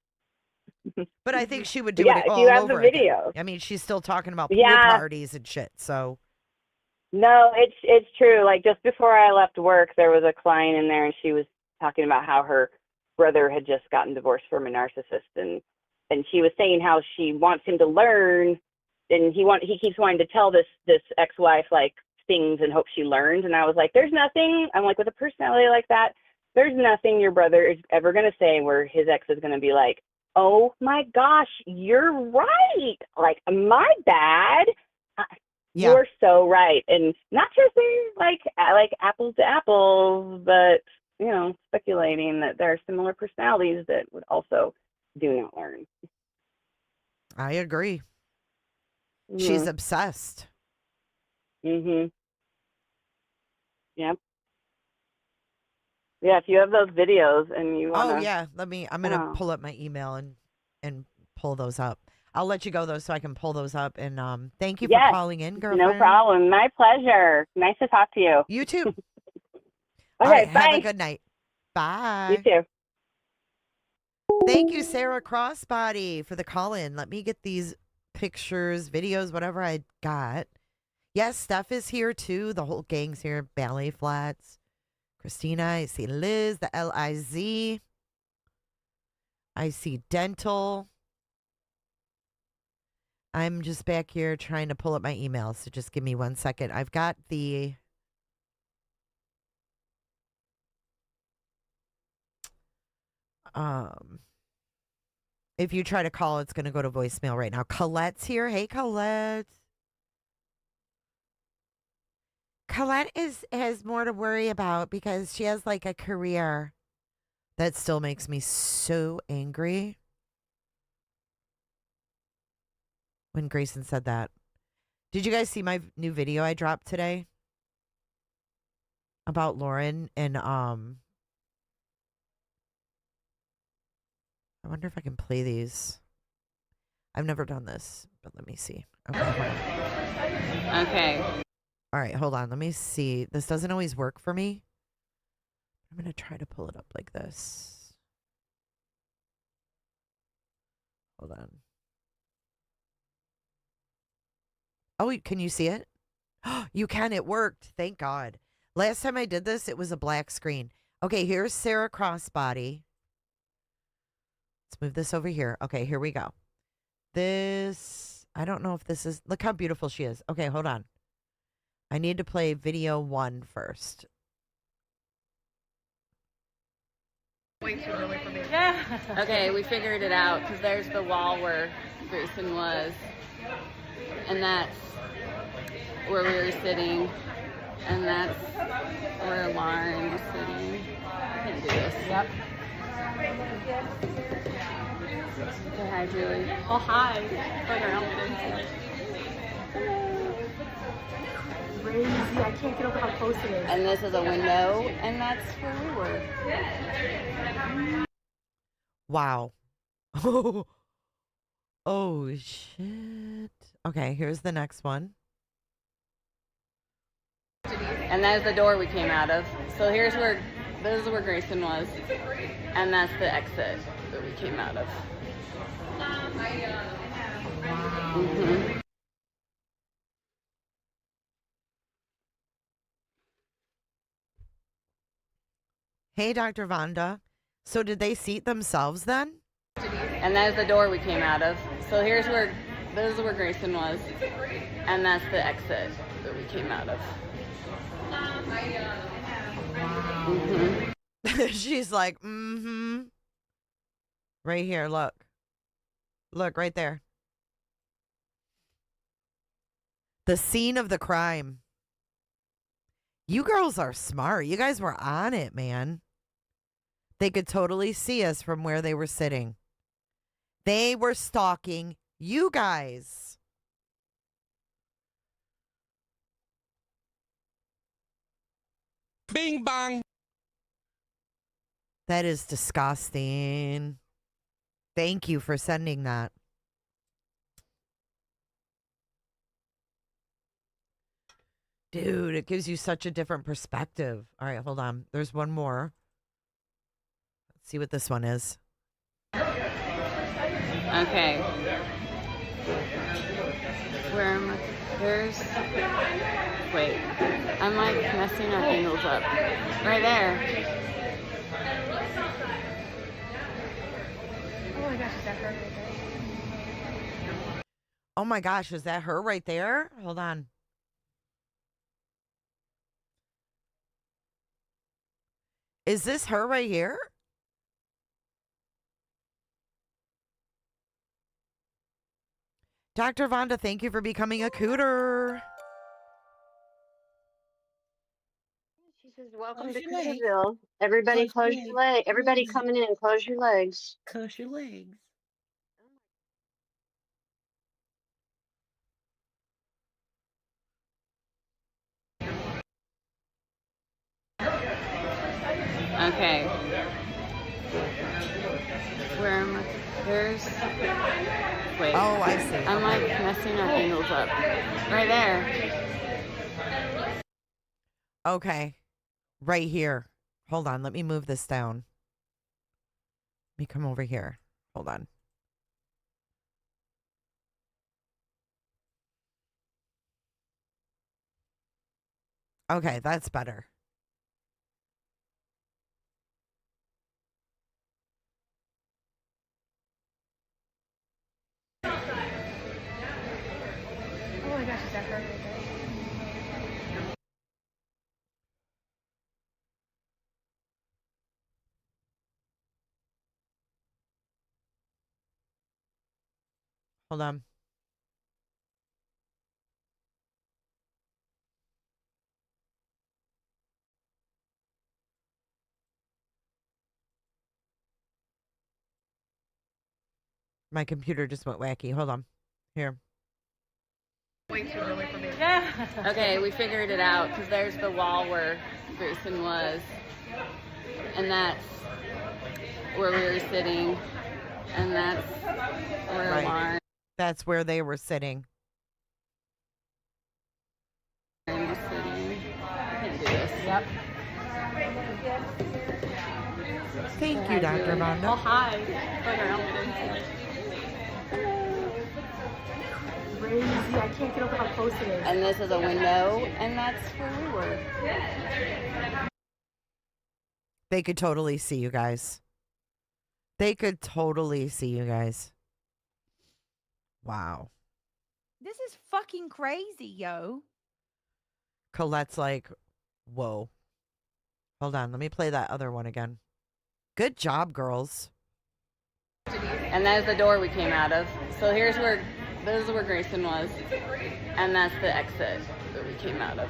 But I think she would do it if all you have over the video. again. I mean, she's still talking about pool parties and shit, so. No, it's true. Like just before I left work, there was a client in there, and she was talking about how her brother had just gotten divorced from a narcissist, and she was saying how she wants him to learn, and he keeps wanting to tell this ex-wife like things and hope she learns. And I was like, there's nothing. I'm like, with a personality like that, there's nothing your brother is ever going to say where his ex is going to be like, oh my gosh, you're right. Like, my bad. You're so right. And not just like apples to apples, but, you know, speculating that there are similar personalities that would also do not learn. I agree. She's obsessed. Yep. Yeah, if you have those videos and you want to... Oh, yeah. I'm going to pull up my email and pull those up. I'll let you go, though, so I can pull those up. And thank you for calling in, girlfriend. No problem. My pleasure. Nice to talk to you. You too. Okay, All right, bye. Have a good night. Bye. You too. Thank you, Sarah Crossbody, for the call-in. Let me get these pictures, videos, whatever I got. Yes, Steph is here, too. The whole gang's here. Ballet Flats. Christina, I see Liz, the Liz. I see Dental. I'm just back here trying to pull up my email, so just give me 1 second. I've got the... If you try to call, it's going to go to voicemail right now. Colette's here. Hey, Colette. Colette has more to worry about because she has like a career that still makes me so angry. When Grayson said that. Did you guys see my new video I dropped today? About Lauren and I wonder if I can play these. I've never done this, but let me see. Okay. All right, hold on. Let me see. This doesn't always work for me. I'm going to try to pull it up like this. Hold on. Oh, can you see it? You can. It worked. Thank God. Last time I did this, it was a black screen. Okay, here's Sarah Crossbody. Let's move this over here. Okay, here we go. This, I don't know if this is, look how beautiful she is. Okay, hold on. I need to play video 1 first. Way too early for me. Yeah. Okay, we figured it out because there's the wall where Grayson was. And that's where we were sitting. And that's where Lauren was sitting. I can do this. Yep. Say hi, Julie. Oh, hi. Crazy. I can't get over how close it is. And this is a window, and that's where we were. Wow. Oh, shit. Okay, here's the next one. And that's the door we came out of. So this is where Grayson was. And that's the exit that we came out of. Mm-hmm. Hey, Dr. Vonda. So did they seat themselves then? And that's the door we came out of. So this is where Grayson was. And that's the exit that we came out of. Mm-hmm. She's like, mm-hmm. Right here, look. Look, right there. The scene of the crime. You girls are smart. You guys were on it, man. They could totally see us from where they were sitting. They were stalking you guys. Bing bang. That is disgusting. Thank you for sending that. Dude, it gives you such a different perspective. All right, hold on. There's one more. Let's see what this one is. Okay. Where am I? There's... Wait. I'm like messing our angles up. Right there. Oh my gosh, is that her right there? Oh my gosh, is that her right there? Hold on. Is this her right here? Dr. Vonda, thank you for becoming a cooter. She says, welcome to Cooterville. Everybody close your legs. Everybody coming in, close your legs. Close your legs. Okay. Where am I? There's... Wait. Oh, I see. I'm like messing our angles up. Right there. Okay. Right here. Hold on. Let me move this down. Let me come over here. Hold on. Okay, that's better. Oh my gosh, is that her right there? Hold on. My computer just went wacky. Hold on. Here. Way too early for me. Okay, we figured it out because there's the wall where Grayson was, and that's where we were sitting, and that's where Right. Lauren That's where they were sitting. was sitting. I can do this. Yep. Thank you, Dr. Oh, Vonda. hi. Look around. Crazy. I can't get over how close it is. And this is a window, and that's where we were. They could totally see you guys. They could totally see you guys. Wow. This is fucking crazy, yo. Colette's like, whoa. Hold on. Let me play that other one again. Good job, girls. And that's the door we came out of. So this is where Grayson was. And that's the exit that we came out of.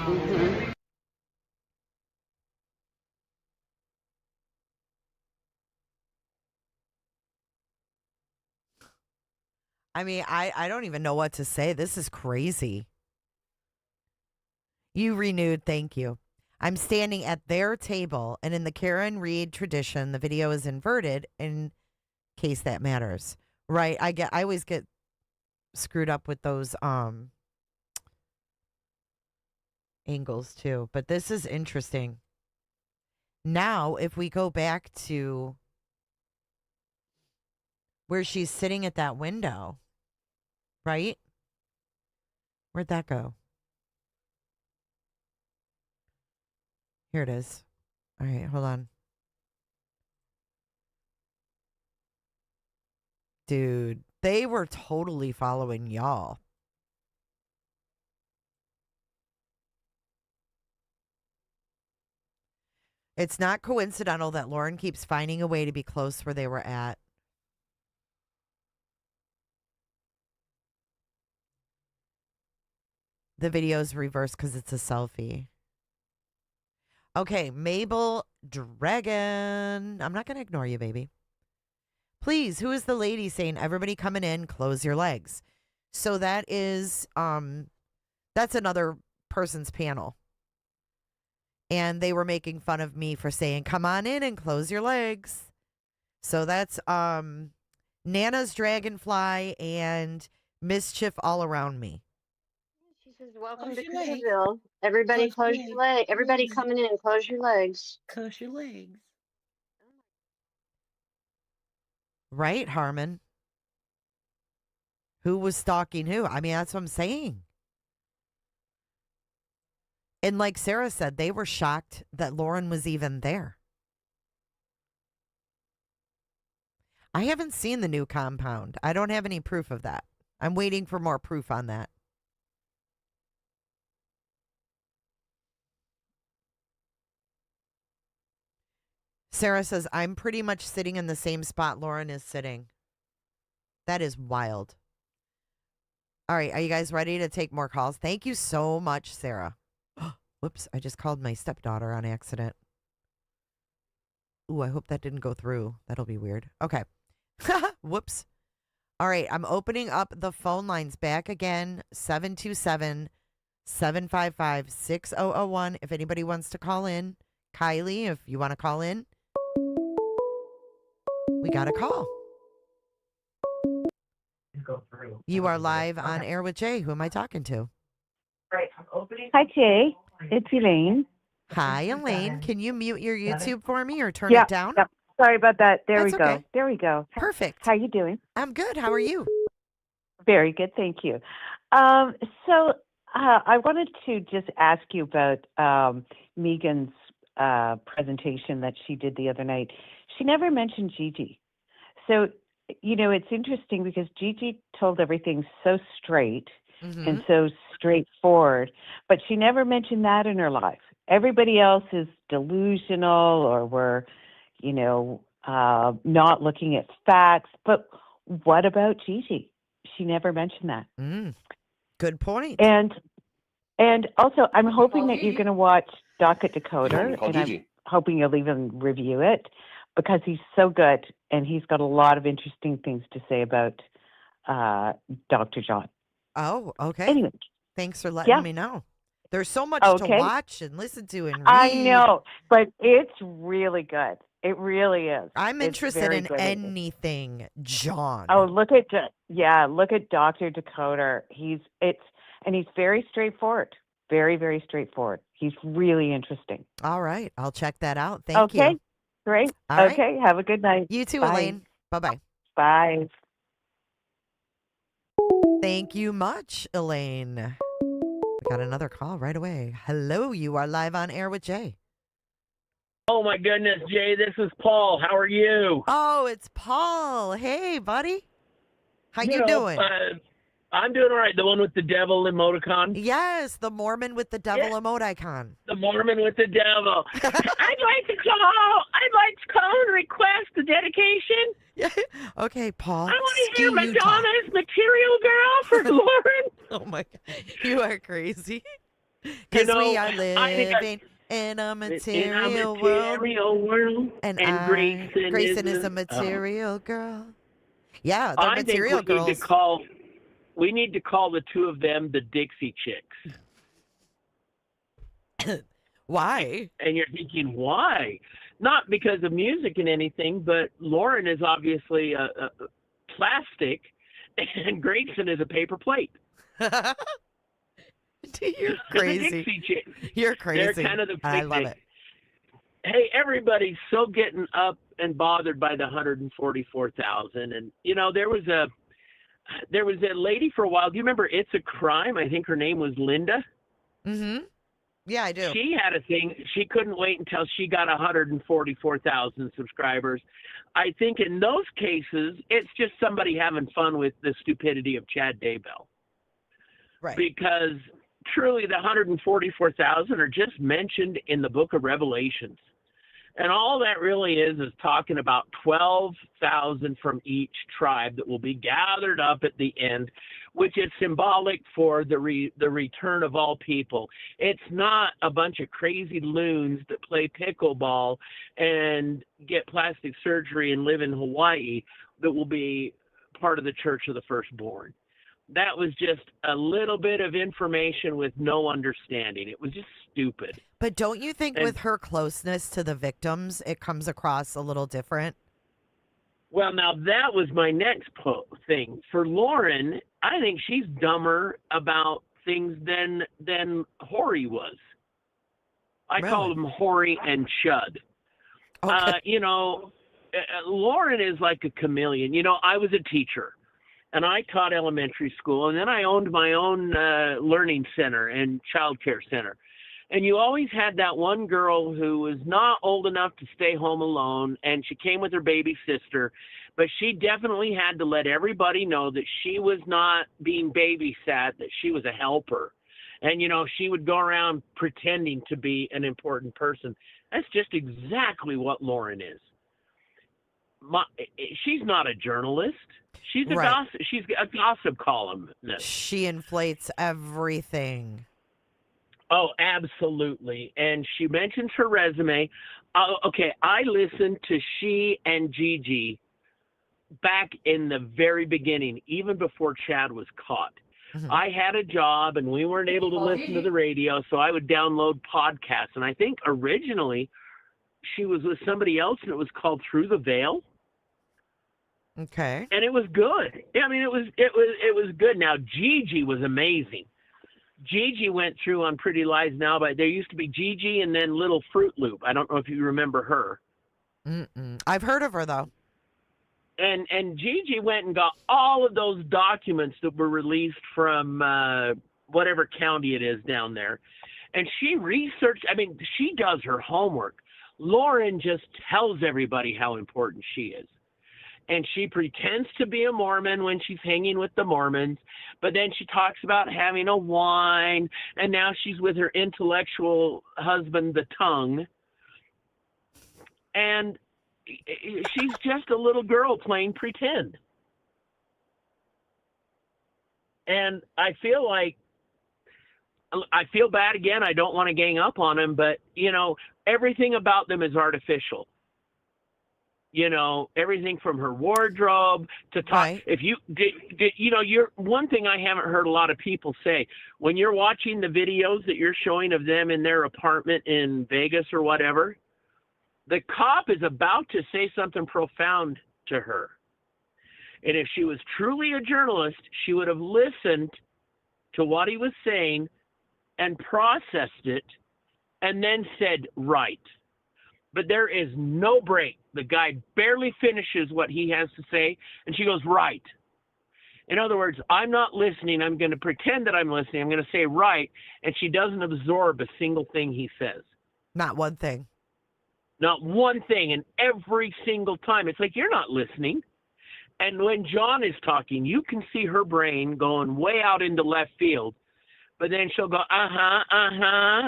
Mm-hmm. I mean, I don't even know what to say. This is crazy. You renewed. Thank you. I'm standing at their table, and in the Karen Reed tradition, the video is inverted in case that matters. Right. I always get screwed up with those angles too. But this is interesting. Now, if we go back to where she's sitting at that window, right? Where'd that go? Here it is. All right, hold on. Dude, they were totally following y'all. It's not coincidental that Lauren keeps finding a way to be close where they were at. The video's reversed because it's a selfie. Okay, Mabel Dragon. I'm not going to ignore you, baby. Please, who is the lady saying, everybody coming in, close your legs? So that is, that's another person's panel. And they were making fun of me for saying, come on in and close your legs. So that's Nana's Dragonfly and Mischief All Around Me. She says, welcome to Clearville. Everybody close your legs. Everybody coming in, close your legs. Close your legs. Right, Harmon? Who was stalking who? I mean, that's what I'm saying. And like Sarah said, they were shocked that Lauren was even there. I haven't seen the new compound. I don't have any proof of that. I'm waiting for more proof on that. Sarah says, I'm pretty much sitting in the same spot Lauren is sitting. That is wild. All right, are you guys ready to take more calls? Thank you so much, Sarah. Whoops, I just called my stepdaughter on accident. Ooh, I hope that didn't go through. That'll be weird. Okay. Whoops. All right, I'm opening up the phone lines back again. 727-755-6001. If anybody wants to call in. Kylie, if you want to call in. We got a call. You are live on air with Jay. Who am I talking to? Hi, Jay. It's Elaine. Hi, Elaine. Can you mute your YouTube for me or turn it down? Yep. Sorry about that. There That's we go. okay. There we go. Perfect. How you doing? I'm good. How are you? Very good. Thank you. So I wanted to just ask you about Megan's presentation that she did the other night. She never mentioned Gigi. So, you know, it's interesting because Gigi told everything so straight and so straightforward, but she never mentioned that in her life. Everybody else is delusional or were, you know, not looking at facts. But what about Gigi? She never mentioned that. Good point. And also, I'm hoping that you're going to watch Docket Decoder, and I'm hoping you'll even review it because he's so good and he's got a lot of interesting things to say about Dr. John. Oh, okay. Anyway. Thanks for letting me know. There's so much to watch and listen to and read. I know, but it's really good. It really is. I'm interested in anything, John. Oh, look at Dr. Decoder. He's very straightforward. Very, very straightforward. He's really interesting. All right. I'll check that out. Thank you. Okay. Great. All right. Okay. Have a good night. You too, Bye. Elaine. Bye-bye. Bye. Thank you much, Elaine. We got another call right away. Hello, you are live on air with Jay. Oh, my goodness, Jay, this is Paul. How are you? Oh, it's Paul. Hey, buddy. How you doing? I'm doing all right. The one with the devil emoticon? Yes, the Mormon with the devil emoticon. The Mormon with the devil. I'd like to call and request a dedication. Okay, Paul. I want to hear Madonna's Material Girl for Lauren. Oh, my God. You are crazy. Because we are living in a material world. And Grayson is a material girl. Yeah, they're material girls. We need to call the two of them the Dixie Chicks. Why? And you're thinking, why? Not because of music and anything, but Lauren is obviously a plastic, and Grayson is a paper plate. You're crazy. The Dixie Chicks. You're crazy. They're kind of the I love it. Hey, everybody's so getting up and bothered by the 144,000, and you know there was a lady for a while. Do you remember It's a Crime? I think her name was Linda. Mm-hmm. Yeah, I do. She had a thing. She couldn't wait until she got 144,000 subscribers. I think in those cases, it's just somebody having fun with the stupidity of Chad Daybell. Right. Because truly the 144,000 are just mentioned in the book of Revelations. And all that really is talking about 12,000 from each tribe that will be gathered up at the end, which is symbolic for the return of all people. It's not a bunch of crazy loons that play pickleball and get plastic surgery and live in Hawaii that will be part of the Church of the Firstborn. That was just a little bit of information with no understanding. It was just stupid. But don't you think with her closeness to the victims, it comes across a little different? Well, now that was my next thing. For Lauren, I think she's dumber about things than Hori was. I call them Hori and Chud. Okay. Lauren is like a chameleon. I was a teacher. And I taught elementary school, and then I owned my own learning center and child care center. And you always had that one girl who was not old enough to stay home alone, and she came with her baby sister, but she definitely had to let everybody know that she was not being babysat, that she was a helper. And, she would go around pretending to be an important person. That's just exactly what Lauren is. She's not a journalist. She's a gossip. She's a gossip columnist. She inflates everything. Oh, absolutely. And she mentions her resume. Okay, I listened to she and Gigi back in the very beginning, even before Chad was caught. Mm-hmm. I had a job, and we weren't able to listen to the radio, so I would download podcasts. And I think originally she was with somebody else, and it was called Through the Veil. Okay. And it was good. I mean, it was good. Now, Gigi was amazing. Gigi went through on Pretty Lies Now, but there used to be Gigi and then Little Fruit Loop. I don't know if you remember her. I've heard of her, though. And Gigi went and got all of those documents that were released from whatever county it is down there. And she researched, she does her homework. Lauren just tells everybody how important she is. And she pretends to be a Mormon when she's hanging with the Mormons, but then she talks about having a wine, and now she's with her intellectual husband, the Tongue. And she's just a little girl playing pretend. And I feel bad again. I don't want to gang up on them, but, everything about them is artificial. Everything from her wardrobe to talk. Right. If you did, you're one thing I haven't heard a lot of people say when you're watching the videos that you're showing of them in their apartment in Vegas or whatever, the cop is about to say something profound to her. And if she was truly a journalist, she would have listened to what he was saying and processed it and then said, right. But there is no break. The guy barely finishes what he has to say, and she goes, right. In other words, I'm not listening. I'm going to pretend that I'm listening. I'm going to say right, and she doesn't absorb a single thing he says. Not one thing. Not one thing, and every single time. It's like, you're not listening. And when John is talking, you can see her brain going way out into left field. But then she'll go,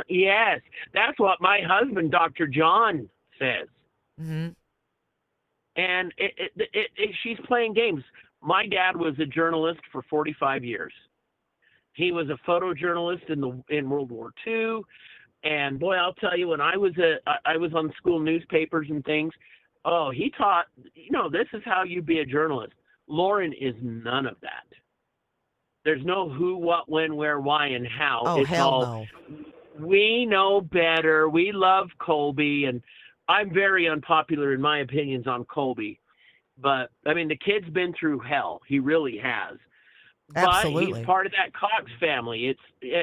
yes. That's what my husband, Dr. John, says. Mm-hmm. And she's playing games. My dad was a journalist for 45 years. He was a photojournalist in World War II. And boy, I'll tell you, when I was on school newspapers and things, he taught, this is how you be a journalist. Lauren is none of that. There's no who, what, when, where, why, and how. Oh, it's hell all, no. We know better. We love Colby, and I'm very unpopular in my opinions on Colby. But, the kid's been through hell. He really has. Absolutely. But he's part of that Cox family.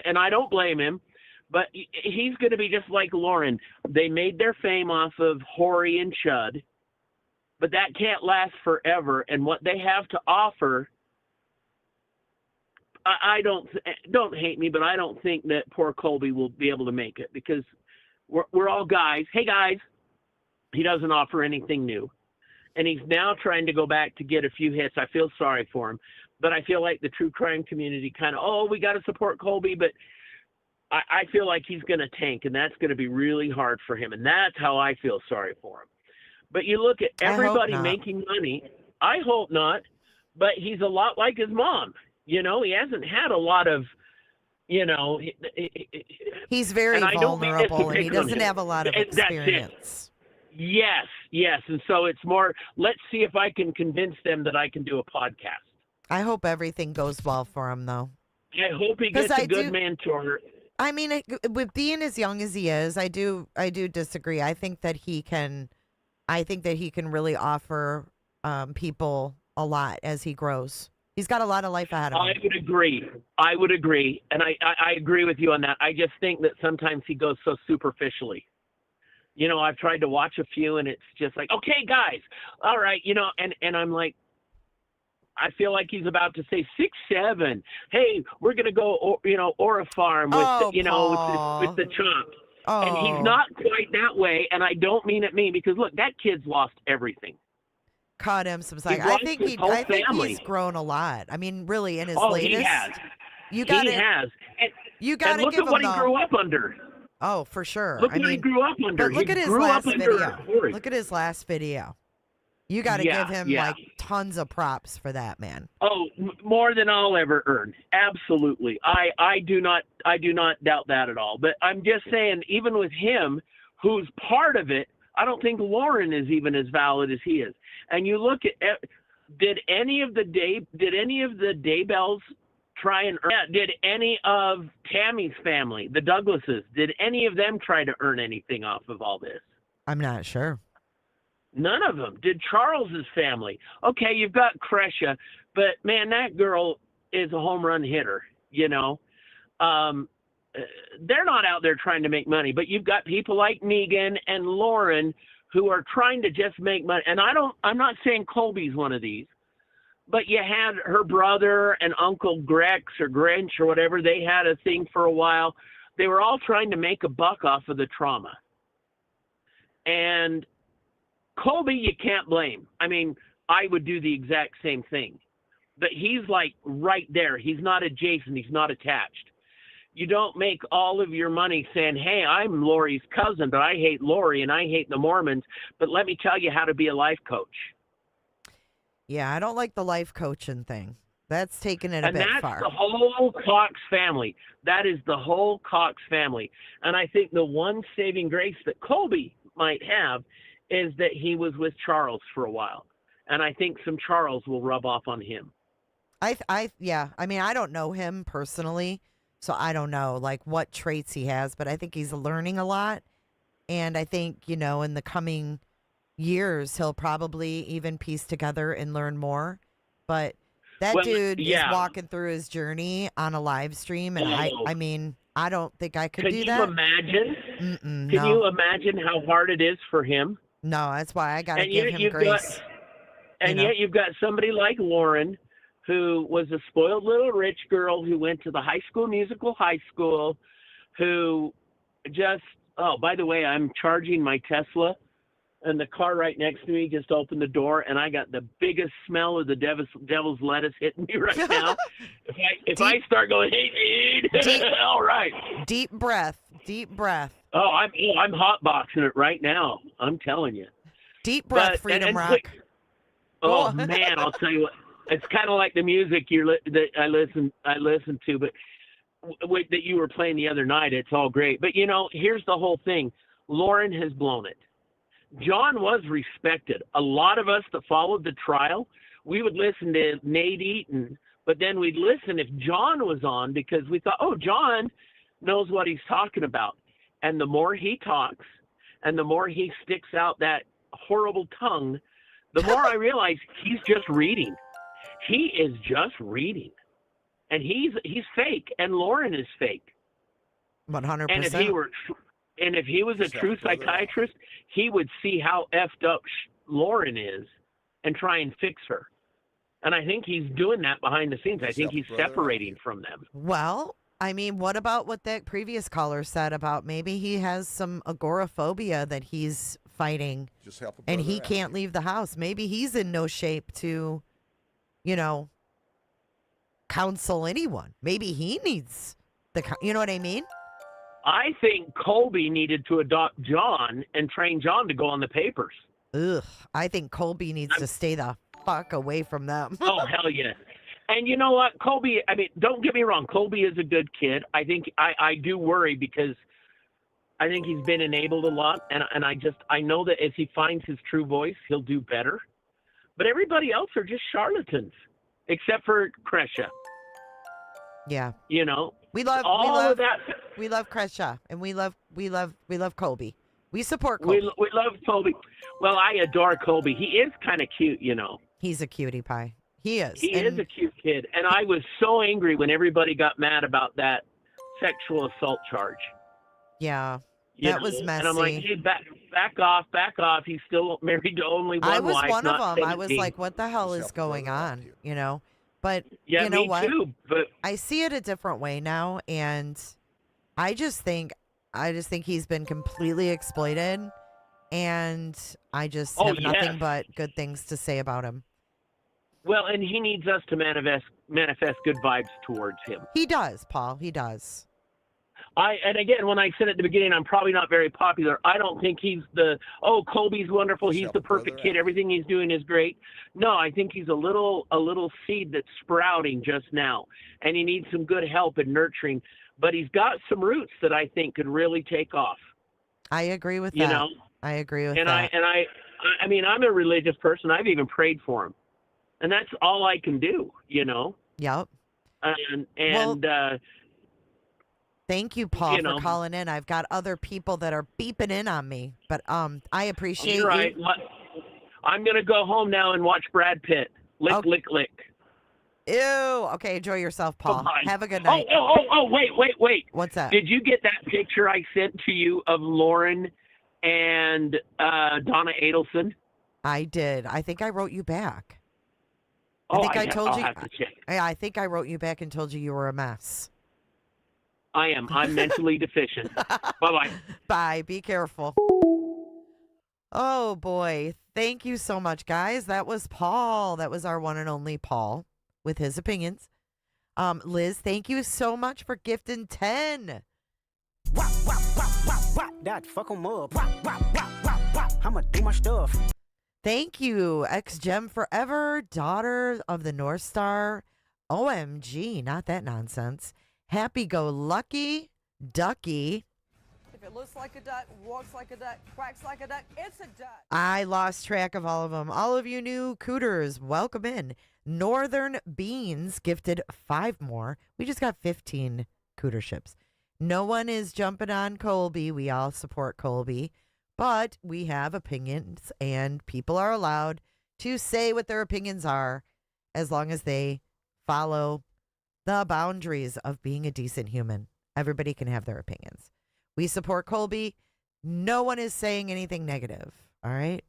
And I don't blame him. But he's going to be just like Lauren. They made their fame off of Hori and Chud. But that can't last forever. And what they have to offer, I don't hate me, but I don't think that poor Colby will be able to make it, because we're all guys. Hey, guys, he doesn't offer anything new. And he's now trying to go back to get a few hits. I feel sorry for him. But I feel like the true crime community kind of, we got to support Colby. But I feel like he's going to tank, and that's going to be really hard for him. And that's how I feel sorry for him. But you look at everybody making money. I hope not. But he's a lot like his mom. You know, he hasn't had a lot of, you know. He's very vulnerable, and he doesn't have a lot of experience. That's it. Yes. And so it's more, let's see if I can convince them that I can do a podcast. I hope everything goes well for him, though. I hope he gets a good mentor. I mean, with being as young as he is, I do disagree. I think that he can really offer people a lot as he grows. He's got a lot of life ahead of him. I would agree. And I agree with you on that. I just think that sometimes he goes so superficially. You know, I've tried to watch a few, and it's just like, okay, guys, all right, you know, and I'm like, I feel like he's about to say 6, 7. Hey, we're gonna go, you know, or a farm with, with the chomp. Oh. And he's not quite that way. And I don't mean it mean, because look, that kid's lost everything. Cut him some slack. I think he's grown a lot. I mean, really, in his latest. He has. He has. And, you got to look give at what him he grew up under. Oh, for sure. Look what he grew up under. But look at his last video. Look at his last video. You got to give him like tons of props for that, man. Oh, more than I'll ever earn. Absolutely. I do not doubt that at all. But I'm just saying, even with him, who's part of it, I don't think Lauren is even as valid as he is. And you look at, did any of the Daybells try and earn? Did any of Tammy's family, the Douglases, did any of them try to earn anything off of all this? I'm not sure. None of them. Did Charles's family? Okay, you've got Crescia, but man, that girl is a home run hitter, you know. They're not out there trying to make money, but you've got people like Megan and Lauren who are trying to just make money. And I'm not saying Colby's one of these, but you had her brother and Uncle Grex or Grinch or whatever. They had a thing for a while. They were all trying to make a buck off of the trauma. And Colby, you can't blame. I mean, I would do the exact same thing. But he's like right there. He's not adjacent. He's not attached. You don't make all of your money saying, hey, I'm Lori's cousin, but I hate Lori and I hate the Mormons. But let me tell you how to be a life coach. Yeah, I don't like the life coaching thing. That's taking it a bit far. And that's the whole Cox family. That is the whole Cox family. And I think the one saving grace that Colby might have is that he was with Charles for a while. And I think some Charles will rub off on him. Yeah. I mean, I don't know him personally, so I don't know like what traits he has, but I think he's learning a lot. And I think, you know, in the coming years, he'll probably even piece together and learn more. But that dude is walking through his journey on a live stream. And I mean, I don't think I could do that. Can you imagine how hard it is for him? No, that's why I got to give him grace. Yet you've got somebody like Lauren, who was a spoiled little rich girl who went to the High School Musical high school, who just, oh, by the way, I'm charging my Tesla, and the car right next to me just opened the door, and I got the biggest smell of the devil's lettuce hitting me right now. If I start going, hey, dude, all right. Deep breath. Oh, I'm hotboxing it right now. I'm telling you. Deep breath, Freedom Rock. Oh man, I'll tell you what. It's kind of like the music that I listen to, but that you were playing the other night. It's all great, but you know, here's the whole thing. Lauren has blown it. John was respected. A lot of us that followed the trial, we would listen to Nate Eaton, but then we'd listen if John was on because we thought, oh, John knows what he's talking about. And the more he talks and the more he sticks out that horrible tongue, the more I realize he's just reading. He is just reading. And he's fake, and Lauren is fake. 100%. And if he was a true psychiatrist, he would see how effed up Lauren is and try and fix her. And I think he's doing that behind the scenes. I think he's separating from them. Well, I mean, what about what that previous caller said about maybe he has some agoraphobia that he's fighting and he can't leave the house? Maybe he's in no shape to, you know, counsel anyone. Maybe he needs you know what I mean? I think Colby needed to adopt John and train John to go on the papers. Ugh, I think Colby needs to stay the fuck away from them. Oh, hell yeah. And you know what, Colby, I mean, don't get me wrong, Colby is a good kid. I think I do worry because I think he's been enabled a lot, and I know that as he finds his true voice, he'll do better. But everybody else are just charlatans, except for Kresha. Yeah. You know, we love that. We love Kresha, and we love Colby. We support Colby. We love Colby. Well, I adore Colby. He is kind of cute, you know. He's a cutie pie. He is. He is a cute kid, and I was so angry when everybody got mad about that sexual assault charge. Yeah. You That know? was messy. And I'm like, hey, back off. He's still married to only one wife. I was one of them. 17. I was like, what the hell is going on? You know? But yeah, you know me what? too. But I see it a different way now, and I just think he's been completely exploited, and I just have nothing but good things to say about him. Well, and he needs us to manifest good vibes towards him. He does, Paul. He does. And again, when I said at the beginning, I'm probably not very popular. I don't think he's Colby's wonderful. He's the perfect kid. Everything he's doing is great. No, I think he's a little seed that's sprouting just now, and he needs some good help and nurturing. But he's got some roots that I think could really take off. I agree with that. You know, I agree with and that. I mean, I'm a religious person. I've even prayed for him, and that's all I can do. You know. Yep. And thank you, Paul, for calling in. I've got other people that are beeping in on me, but I appreciate you're right. you. I'm gonna go home now and watch Brad Pitt. Lick. Ew. Okay, enjoy yourself, Paul. Bye. Have a good night. Oh, wait. What's that? Did you get that picture I sent to you of Lauren and Donna Adelson? I did. I think I wrote you back. Oh, I told I'll you. have to check. I think I wrote you back and told you were a mess. I am. I'm mentally deficient. Bye-bye. Bye. Be careful. Oh, boy. Thank you so much, guys. That was Paul. That was our one and only Paul with his opinions. Liz, thank you so much for gifting 10. That fuck 'em up. I'ma do my stuff. Thank you, X-Gem Forever, daughter of the North Star. OMG, not that nonsense. Happy-go-lucky, Ducky. If it looks like a duck, walks like a duck, quacks like a duck, it's a duck. I lost track of all of them. All of you new cooters, welcome in. Northern Beans gifted 5 more. We just got 15 cooterships. No one is jumping on Colby. We all support Colby. But we have opinions, and people are allowed to say what their opinions are as long as they follow the boundaries of being a decent human. Everybody can have their opinions. We support Colby. No one is saying anything negative. All right?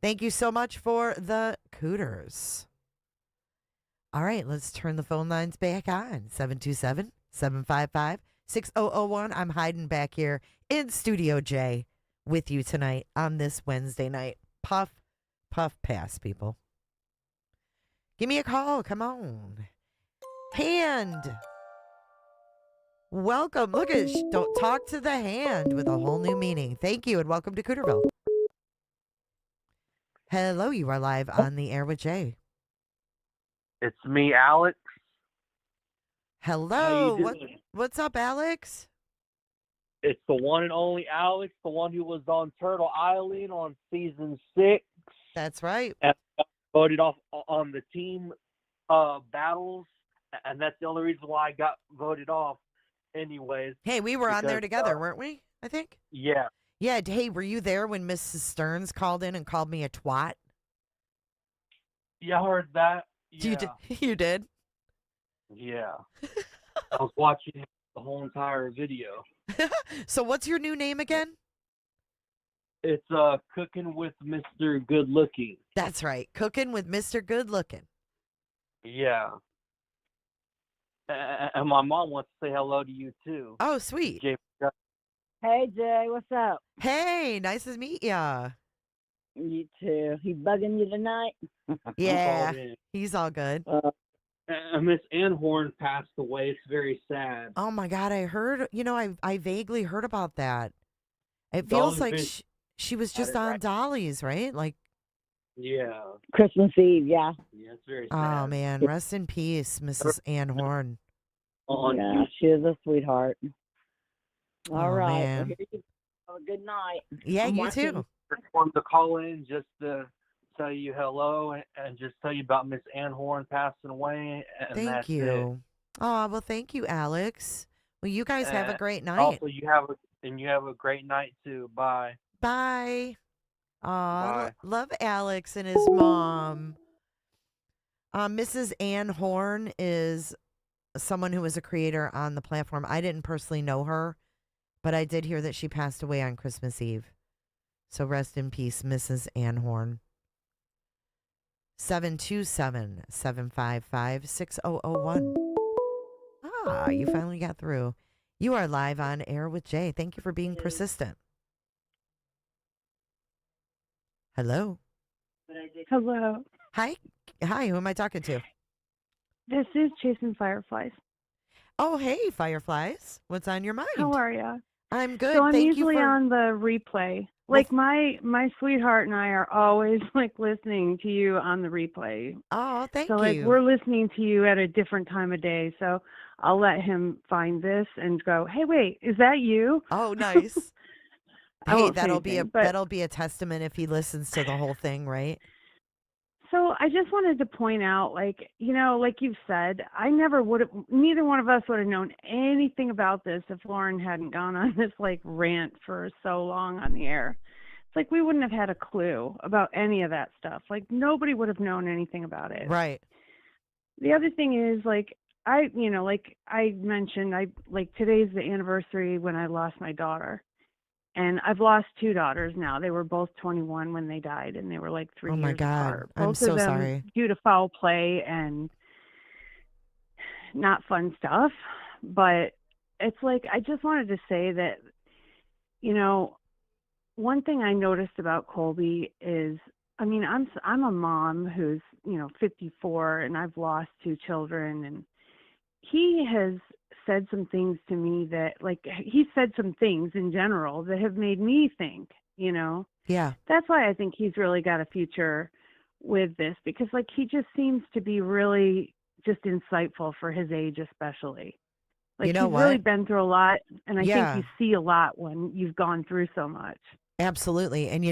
Thank you so much for the cooters. All right, let's turn the phone lines back on. 727-755-6001. I'm hiding back here in Studio J with you tonight on this Wednesday night. Puff, pass, people. Give me a call. Come on. Hand. Welcome. Look at don't talk to the hand with a whole new meaning. Thank you and welcome to Cooterville. Hello, you are live on the air with Jay. It's me, Alex. Hello. What's up, Alex? It's the one and only Alex, the one who was on Turtle Island on season 6. That's right. And voted off on the team battles, and that's the only reason why I got voted off. Anyways. Hey, we were on there together, weren't we? I think. Yeah. Yeah. Hey, were you there when Mrs. Stearns called in and called me a twat? Yeah, I heard that. Yeah. You did? Yeah. I was watching the whole entire video. So what's your new name again? It's Cooking with Mr. Good Looking. That's right. Cooking with Mr. Good Looking. Yeah. And my mom wants to say hello to you too. Oh, sweet. Hey, Jay, what's up? Hey, nice to meet ya. You too. He bugging you tonight? Yeah, he's all good. Miss Ann Horn passed away. It's very sad. Oh my God, I heard. I vaguely heard about that. It feels like she was just on Dolly's, right? Like, yeah, Christmas Eve, yeah. Yeah, it's very sad. oh man, rest in peace, Mrs. Ann Horn. Yeah, she is a sweetheart. All right. Man. Well, here you go. Have a good night. Yeah, you too. I wanted to call in just to tell you hello and just tell you about Miss Ann Horn passing away. And Thank you. Oh, well, thank you, Alex. Well, you guys have a great night. Also, you have a great night too. Bye. Bye. Bye. Love Alex and his mom. Mrs. Ann Horn is someone who was a creator on the platform. I didn't personally know her, but I did hear that she passed away on Christmas Eve. So rest in peace, Mrs. Ann Horn. 727-755-6001. Ah, you finally got through. You are live on air with Jay. Thank you for being persistent. Hello. Hello. Hi. Hi, who am I talking to? This is Chasing Fireflies. Oh, hey, Fireflies. What's on your mind? How are you? I'm good. So I'm Thank usually you for... on the replay. Like my sweetheart and I are always like listening to you on the replay. Oh, thank you. So like we're listening to you at a different time of day. So I'll let him find this and go, "Hey, wait, is that you?" Oh, nice. I Hey, won't say that'll be anything, but- that'll be a testament if he listens to the whole thing, right? So I just wanted to point out, like, like you've said, neither one of us would have known anything about this if Lauren hadn't gone on this like rant for so long on the air. It's like we wouldn't have had a clue about any of that stuff. Like nobody would have known anything about it. Right. The other thing is like like I mentioned, today's the anniversary when I lost my daughter. And I've lost two daughters now. They were both 21 when they died, and they were like 3 years apart. I'm Both so of them sorry. due to foul play and not fun stuff. But it's like I just wanted to say that, one thing I noticed about Colby is, I mean, I'm a mom who's 54, and I've lost two children, and he has said some things to me that he said some things in general that have made me think, Yeah. That's why I think he's really got a future with this, because he just seems to be really just insightful for his age, especially. He's really been through a lot, and I think you see a lot when you've gone through so much. Absolutely. And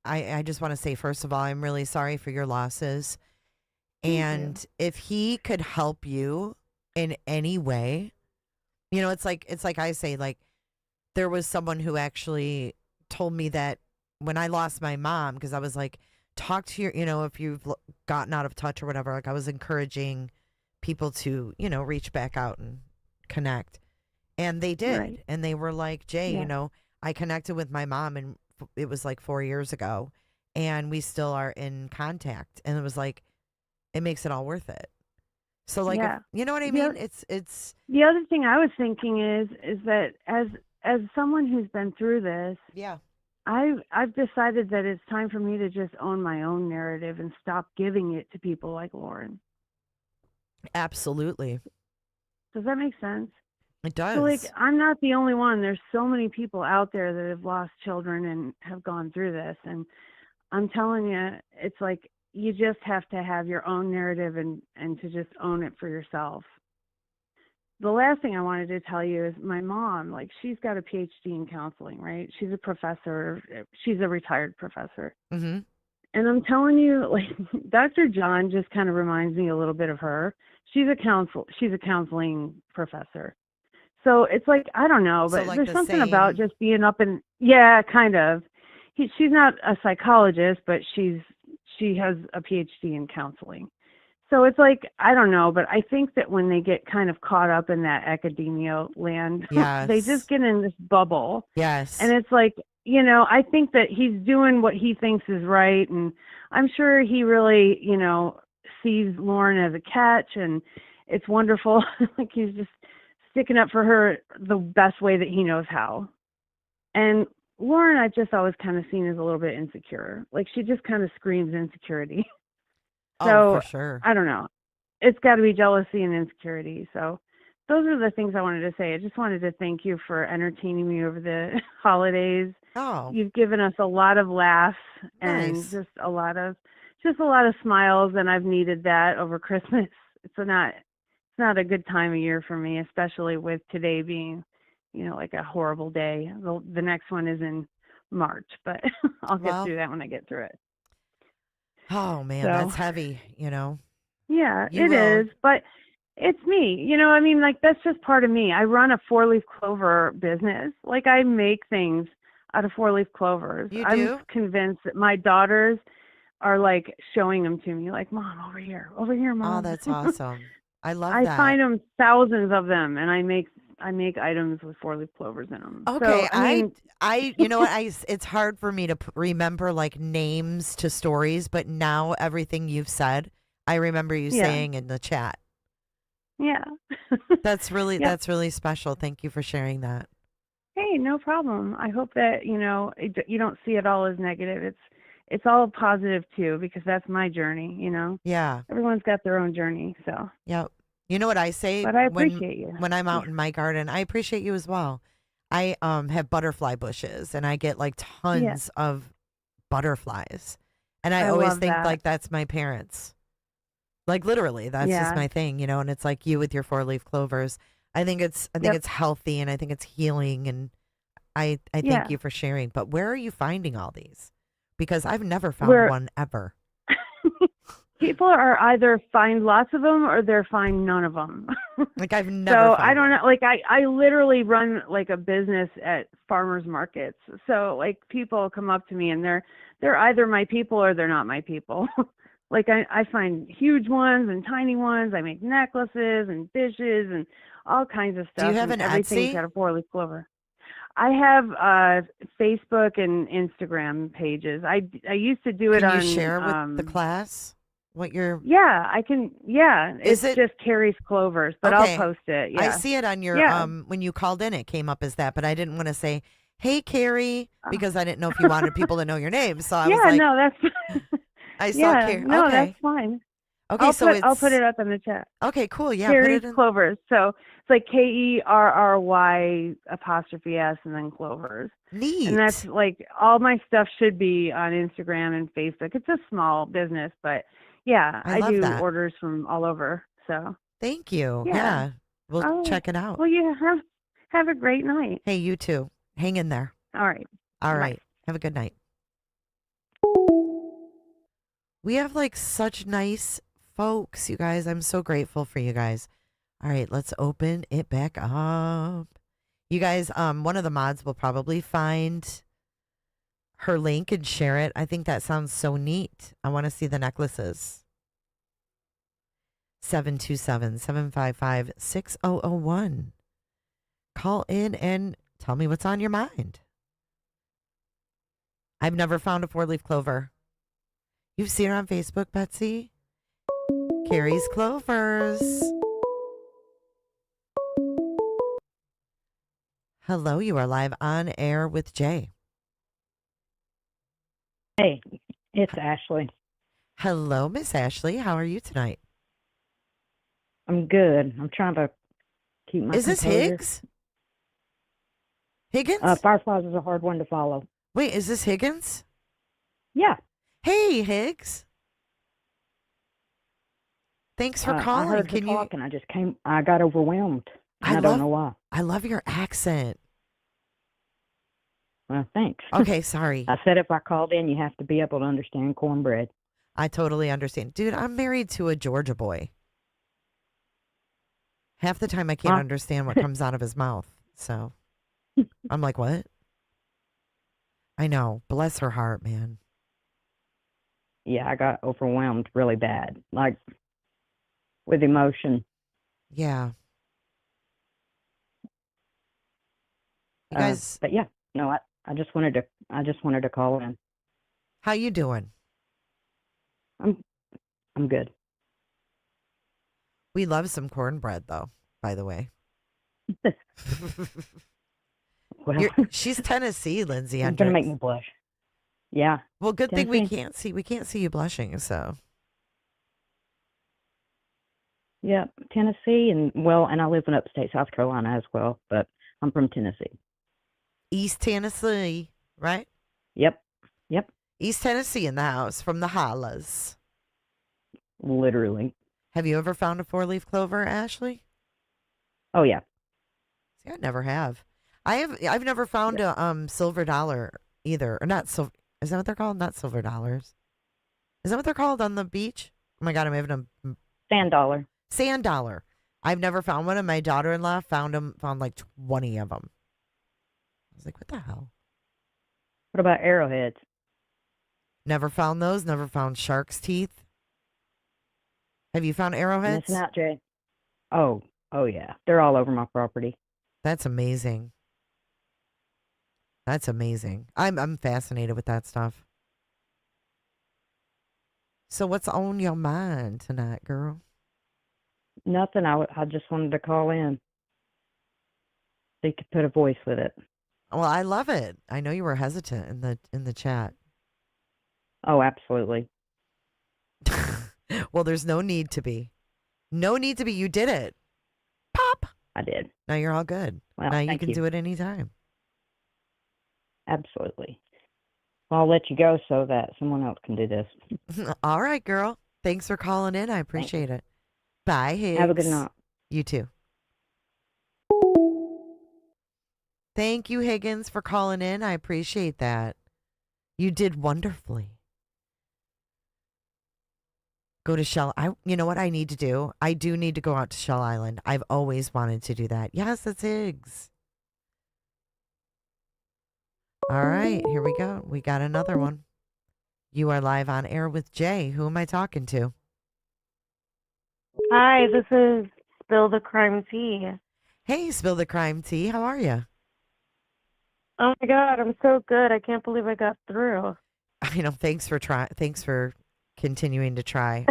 I just want to say, first of all, I'm really sorry for your losses. And if he could help you in any way, it's like I say, like there was someone who actually told me that when I lost my mom, because I was like, talk to your, if you've gotten out of touch or whatever, like I was encouraging people to, reach back out and connect. And they did. Right. And they were like, Jay, I connected with my mom, and it was like 4 years ago, and we still are in contact. And it was like, it makes it all worth it. So like, you know what I mean? It's the other thing I was thinking is that as someone who's been through this, I've decided that it's time for me to just own my own narrative and stop giving it to people like Lauren. Absolutely. Does that make sense? It does. So I'm not the only one. There's so many people out there that have lost children and have gone through this. And I'm telling you, it's like, you just have to have your own narrative and to just own it for yourself. The last thing I wanted to tell you is my mom, she's got a PhD in counseling, right? She's a professor. She's a retired professor. Mm-hmm. And I'm telling you, Dr. John just kind of reminds me a little bit of her. She's a counseling professor. So it's like, I don't know, but there's something about just being up and, kind of. She's not a psychologist, but she has a PhD in counseling. So it's like, I don't know, but I think that when they get kind of caught up in that academia land, they just get in this bubble. Yes. And it's like, I think that he's doing what he thinks is right. And I'm sure he really, sees Lauren as a catch, and it's wonderful. He's just sticking up for her the best way that he knows how. And Lauren, I've just always kind of seen as a little bit insecure. She just kind of screams insecurity. So, for sure. I don't know. it's got to be jealousy and insecurity. So those are the things I wanted to say. I just wanted to thank you for entertaining me over the holidays. Oh, you've given us a lot of laughs and nice. just a lot of smiles, and I've needed that over Christmas. It's not a good time of year for me, especially with today being, like a horrible day. The next one is in March, but I'll get through that when I get through it. Oh man, So, that's heavy, Yeah, You it will. is, but it's me. I mean, like, that's just part of me. I run a 4-leaf clover business. Like, I make things out of 4-leaf clovers. You I'm do? convinced that my daughters are like showing them to me, like, Mom, over here, Oh, Mom. that's awesome. I love I that. find them, thousands of them, and I make items with 4-leaf clovers in them. Okay, So, I mean, you know what? It's hard for me to remember like names to stories, but now everything you've said, I remember you Yeah. saying in the chat. yeah. That's really Yep. that's really special. Thank you for sharing that. Hey, no problem. I hope that, you don't see it all as negative. It's all positive too, because that's my journey, Yeah. Everyone's got their own journey, so. Yep. You know what I say But I appreciate you. when I'm out in my garden? I appreciate you as well. I have butterfly bushes and I get like tons of butterflies. And I always love think that. like that's my parents. Like literally, that's just Yeah. my thing, and it's like you with your 4-leaf clovers. I think it's Yep. healthy and I think it's healing, and I Yeah. thank you for sharing. But where are you finding all these? Because I've never found Where- one ever. People are either find lots of them or they're find none of them. Like I've never So found I don't know. Like I literally run like a business at farmers markets. So like people come up to me and they're either my people or they're not my people. Like I find huge ones and tiny ones. I make necklaces and dishes and all kinds of Do stuff. you have and an everything's Etsy? got a 4-leaf clover. I have Facebook and Instagram pages. I used to do it Can on. you share with the class what your Yeah, I can. Yeah, Is it's it- just Carrie's Clovers, but Okay. I'll post it. Yeah, I see it on your Yeah. when you called in it came up as that, but I didn't want to say, "Hey Carrie," because I didn't know if you wanted people to know your name. So I was like, no, that's. I saw yeah, Carrie. no, Okay. that's fine. Okay, I'll put it up in the chat. Okay, cool. Yeah, Carrie's put it in. Clovers. So it's like KERRY' and then Clovers. Neat. And that's like all my stuff should be on Instagram and Facebook. It's a small business, but yeah, I I love do that. orders from all over. So Thank you. Yeah. Yeah. We'll Oh, check it out. well, you have a great night. Hey, you too. Hang in there. All right. All Bye. right. Have a good night. We have like such nice folks, you guys. I'm so grateful for you guys. All right, let's open it back up. You guys, one of the mods will probably find her link and share it. I think that sounds so neat. I want to see the necklaces. 727-755-6001. Call in and tell me what's on your mind. I've never found a 4-leaf clover. You've seen her on Facebook, Betsy? Carrie's Clovers. Hello, you are live on air with Jay. Hey, it's Ashley. Hello, Miss Ashley. How are you tonight? I'm good. I'm trying to keep my Is this composure. Higgs? Higgins? Fireflies is a hard one to follow. Wait, is this Higgins? Yeah. Hey, Higgs. Thanks for calling. I heard her Can you? talk and I got overwhelmed. And I don't know why. I love your accent. Well, thanks. Okay, sorry. I said if I called in, you have to be able to understand cornbread. I totally understand. Dude, I'm married to a Georgia boy. Half the time I can't Huh? understand what comes out of his mouth. So I'm like, what? I know. Bless her heart, man. Yeah, I got overwhelmed really bad, like with emotion. Yeah. You guys, But yeah, no, I just wanted to call in. how you doing? I'm good. We love some cornbread, though, by the way. Well, She's Tennessee, Lindsay it's Hendricks. gonna make me blush. Yeah. Well, good thing we Tennessee. can't see you blushing, so. Yep, Tennessee, and I live in upstate South Carolina as well, but I'm from Tennessee. East Tennessee, right? Yep. East Tennessee in the house from the hollers. Literally. Have you ever found a 4-leaf clover, Ashley? Oh yeah. See, I never have. I've never found a silver dollar either. Or not silver. Is that what they're called? Not silver dollars. Is that what they're called on the beach? Oh my God, I'm having a sand dollar. Sand dollar. I've never found one, and my daughter-in-law found like 20 of them. I was like, what the hell? What about arrowheads? Never found those. Never found shark's teeth. Have you found arrowheads? Missing out, Jay. Oh yeah. They're all over my property. That's amazing. That's amazing. I'm fascinated with that stuff. So what's on your mind tonight, girl? Nothing. I just wanted to call in. So you could put a voice with it. Well, I love it. I know you were hesitant in the chat. Oh, absolutely. Well, there's no need to be. No need to be. You did it. Pop. I did. Now you're all good. Well, now you thank can do it anytime. Absolutely. Well, I'll let you go so that someone else can do this. All right, girl. Thanks for calling in. I appreciate it. Bye, Higgs. Have a good night. You too. Thank you, Higgins, for calling in. I appreciate that. You did wonderfully. Go to Shell. You know what I need to do? I do need to go out to Shell Island. I've always wanted to do that. Yes, that's Higgs. All right, here we go. We got another one. You are live on air with Jay. Who am I talking to? Hi, this is Spill the Crime Tea. Hey, Spill the Crime Tea. How are you? Oh my God, I'm so good. I can't believe I got through. Thanks for continuing to try.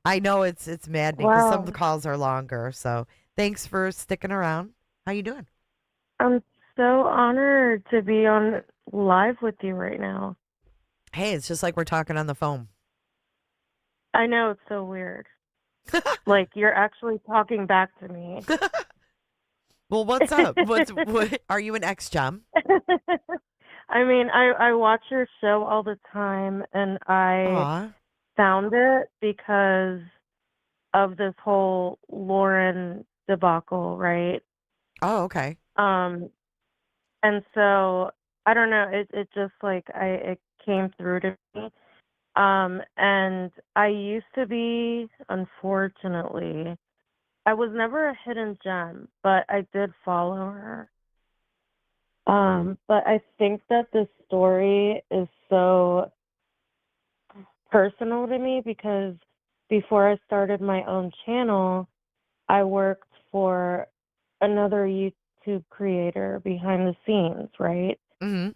I know it's maddening because some of the calls are longer. So thanks for sticking around. How you doing? I'm so honored to be on live with you right now. Hey, it's just like we're talking on the phone. I know, it's so weird. Like you're actually talking back to me. Well, what's up? What are you an ex-chum? I mean, I watch your show all the time, and I found it because of this whole Lauren debacle, right? Oh, okay. And so I don't know. It just like it came through to me. And I used to be, unfortunately, I was never a hidden gem, but I did follow her. But I think that this story is so personal to me because before I started my own channel, I worked for another YouTube creator behind the scenes, right? Mm-hmm.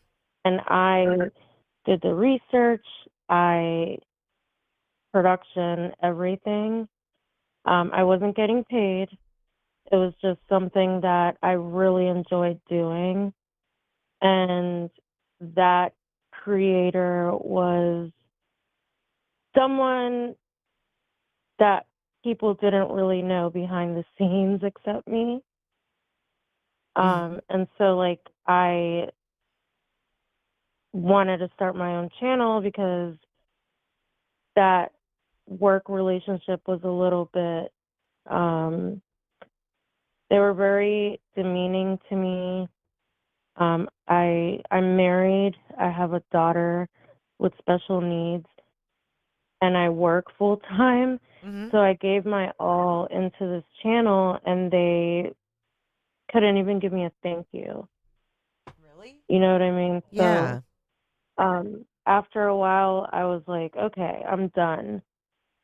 And I did the research, production, everything. I wasn't getting paid. It was just something that I really enjoyed doing. And that creator was someone that people didn't really know behind the scenes except me. And so like I wanted to start my own channel because that work relationship was a little bit they were very demeaning to me. I'm married. I have a daughter with special needs, and I work full time. Mm-hmm. So I gave my all into this channel, and they couldn't even give me a thank you. Really? You know what I mean? Yeah. So, after a while, I was like, okay, I'm done.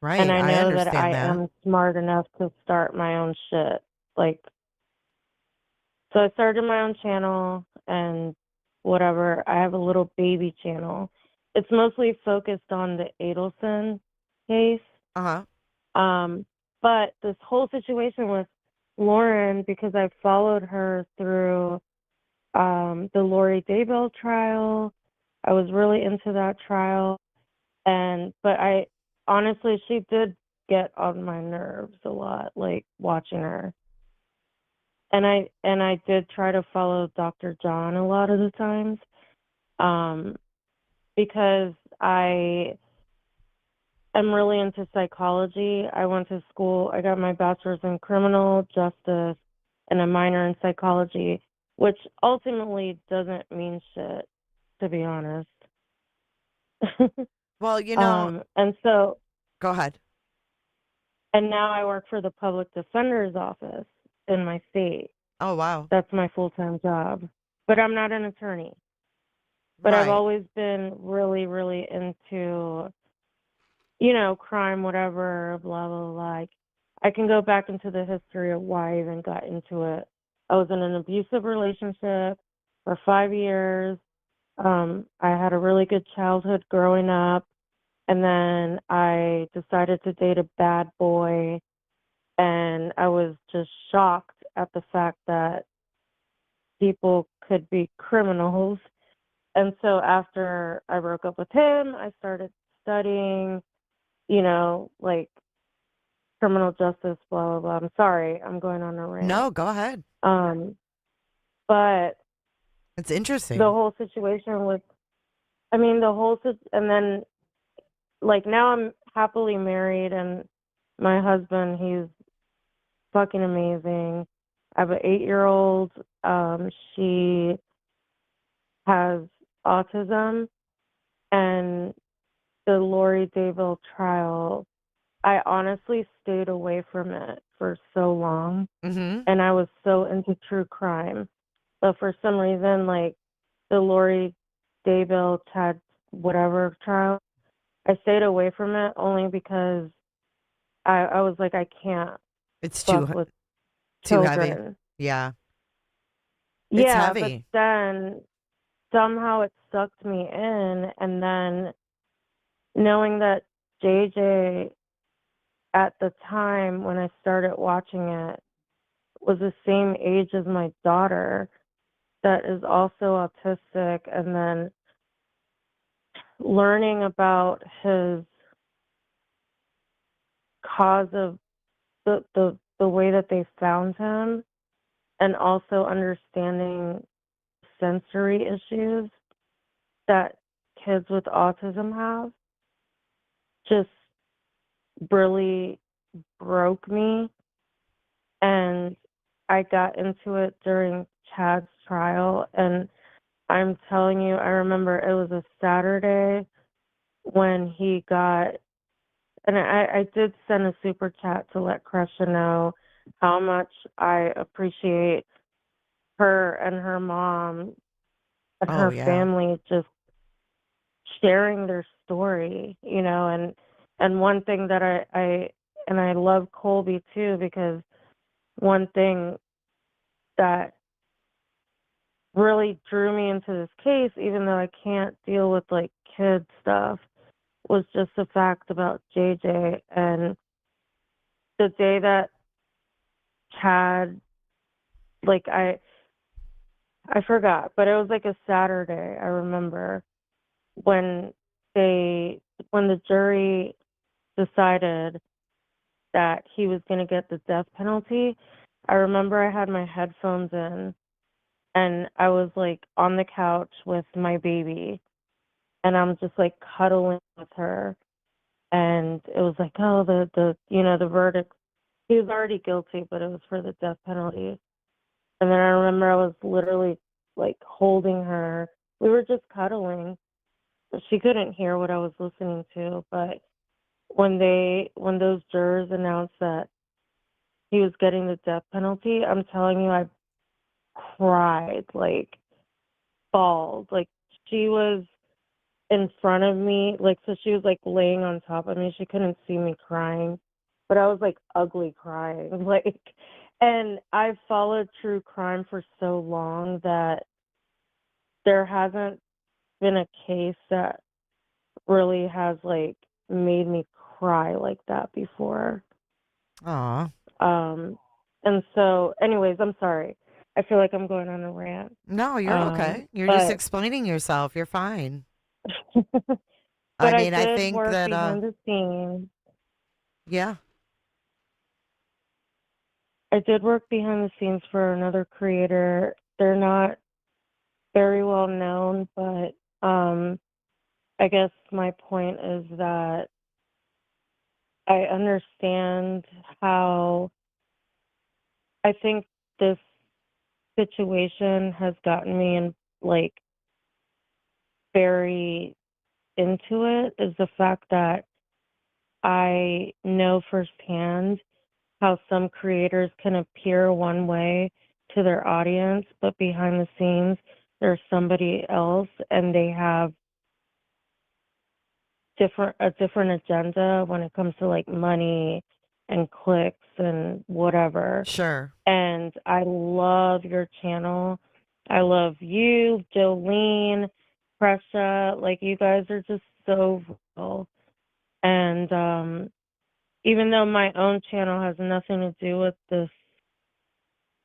Right. And I know that understand I that. am smart enough to start my own shit. So I started my own channel and whatever. I have a little baby channel. It's mostly focused on the Adelson case. But this whole situation with Lauren, because I followed her through the Lori Daybell trial, I was really into that trial. But honestly, she did get on my nerves a lot, like watching her. And I did try to follow Dr. John a lot of the times, because I am really into psychology. I went to school. I got my bachelor's in criminal justice and a minor in psychology, which ultimately doesn't mean shit, to be honest. Well, and so go ahead. And now I work for the public defender's office in my state. Oh, wow. That's my full-time job. But I'm not an attorney. But I've always been really, really into, crime, whatever, blah, blah, blah. Like, I can go back into the history of why I even got into it. I was in an abusive relationship for 5 years. I had a really good childhood growing up. And then I decided to date a bad boy. And I was just shocked at the fact that people could be criminals. And so after I broke up with him, I started studying, like criminal justice, blah, blah, blah. I'm sorry, I'm going on a rant. No, go ahead. But it's interesting. The whole situation with, and then, like, now I'm happily married, and my husband, he's fucking amazing. I have an 8-year-old. She has autism, and the Lori Daybell trial, I honestly stayed away from it for so long, and I was so into true crime. But for some reason, like the Lori Daybell Chad whatever trial, I stayed away from it only because I was like, I can't. It's with too children. heavy. Yeah. It's Yeah, heavy. but then somehow it sucked me in, and then knowing that JJ at the time when I started watching it was the same age as my daughter that is also autistic, and then learning about his cause of the way that they found him, and also understanding sensory issues that kids with autism have, just really broke me. And I got into it during Chad's trial, and I'm telling you, I remember it was a Saturday when he got, and I did send a super chat to let Kresha know how much I appreciate her and her mom and her family just sharing their story, and one thing that I love Colby too, because one thing that really drew me into this case, even though I can't deal with like kid stuff, was just the fact about JJ. And the day that Chad, like I forgot, but it was like a Saturday, I remember, when the jury decided that he was going to get the death penalty. I remember I had my headphones in, and I was like on the couch with my baby, and I'm just like cuddling with her, and it was like, oh, the verdict. He was already guilty, but it was for the death penalty. And then I remember I was literally like holding her. We were just cuddling. She couldn't hear what I was listening to, but when those jurors announced that he was getting the death penalty, I'm telling you, I cried, like bawled. Like, she was in front of me, like, so she was like laying on top of me. She couldn't see me crying, but I was like ugly crying, like. And I've followed true crime for so long that there hasn't been a case that really has like made me cry like that before. Aw. And so, anyways, I'm sorry. I feel like I'm going on a rant. No, you're okay. You're just explaining yourself. You're fine. But I mean, I did think work that behind the scenes. Yeah. I did work behind the scenes for another creator. They're not very well known, but I guess my point is that I understand how I think this situation has gotten me in like very into it, is the fact that I know firsthand how some creators can appear one way to their audience, but behind the scenes there's somebody else and they have a different agenda when it comes to like money and clicks and whatever. Sure. And I love your channel. I love you, Jolene, Pressa. Like, you guys are just so real. And even though my own channel has nothing to do with this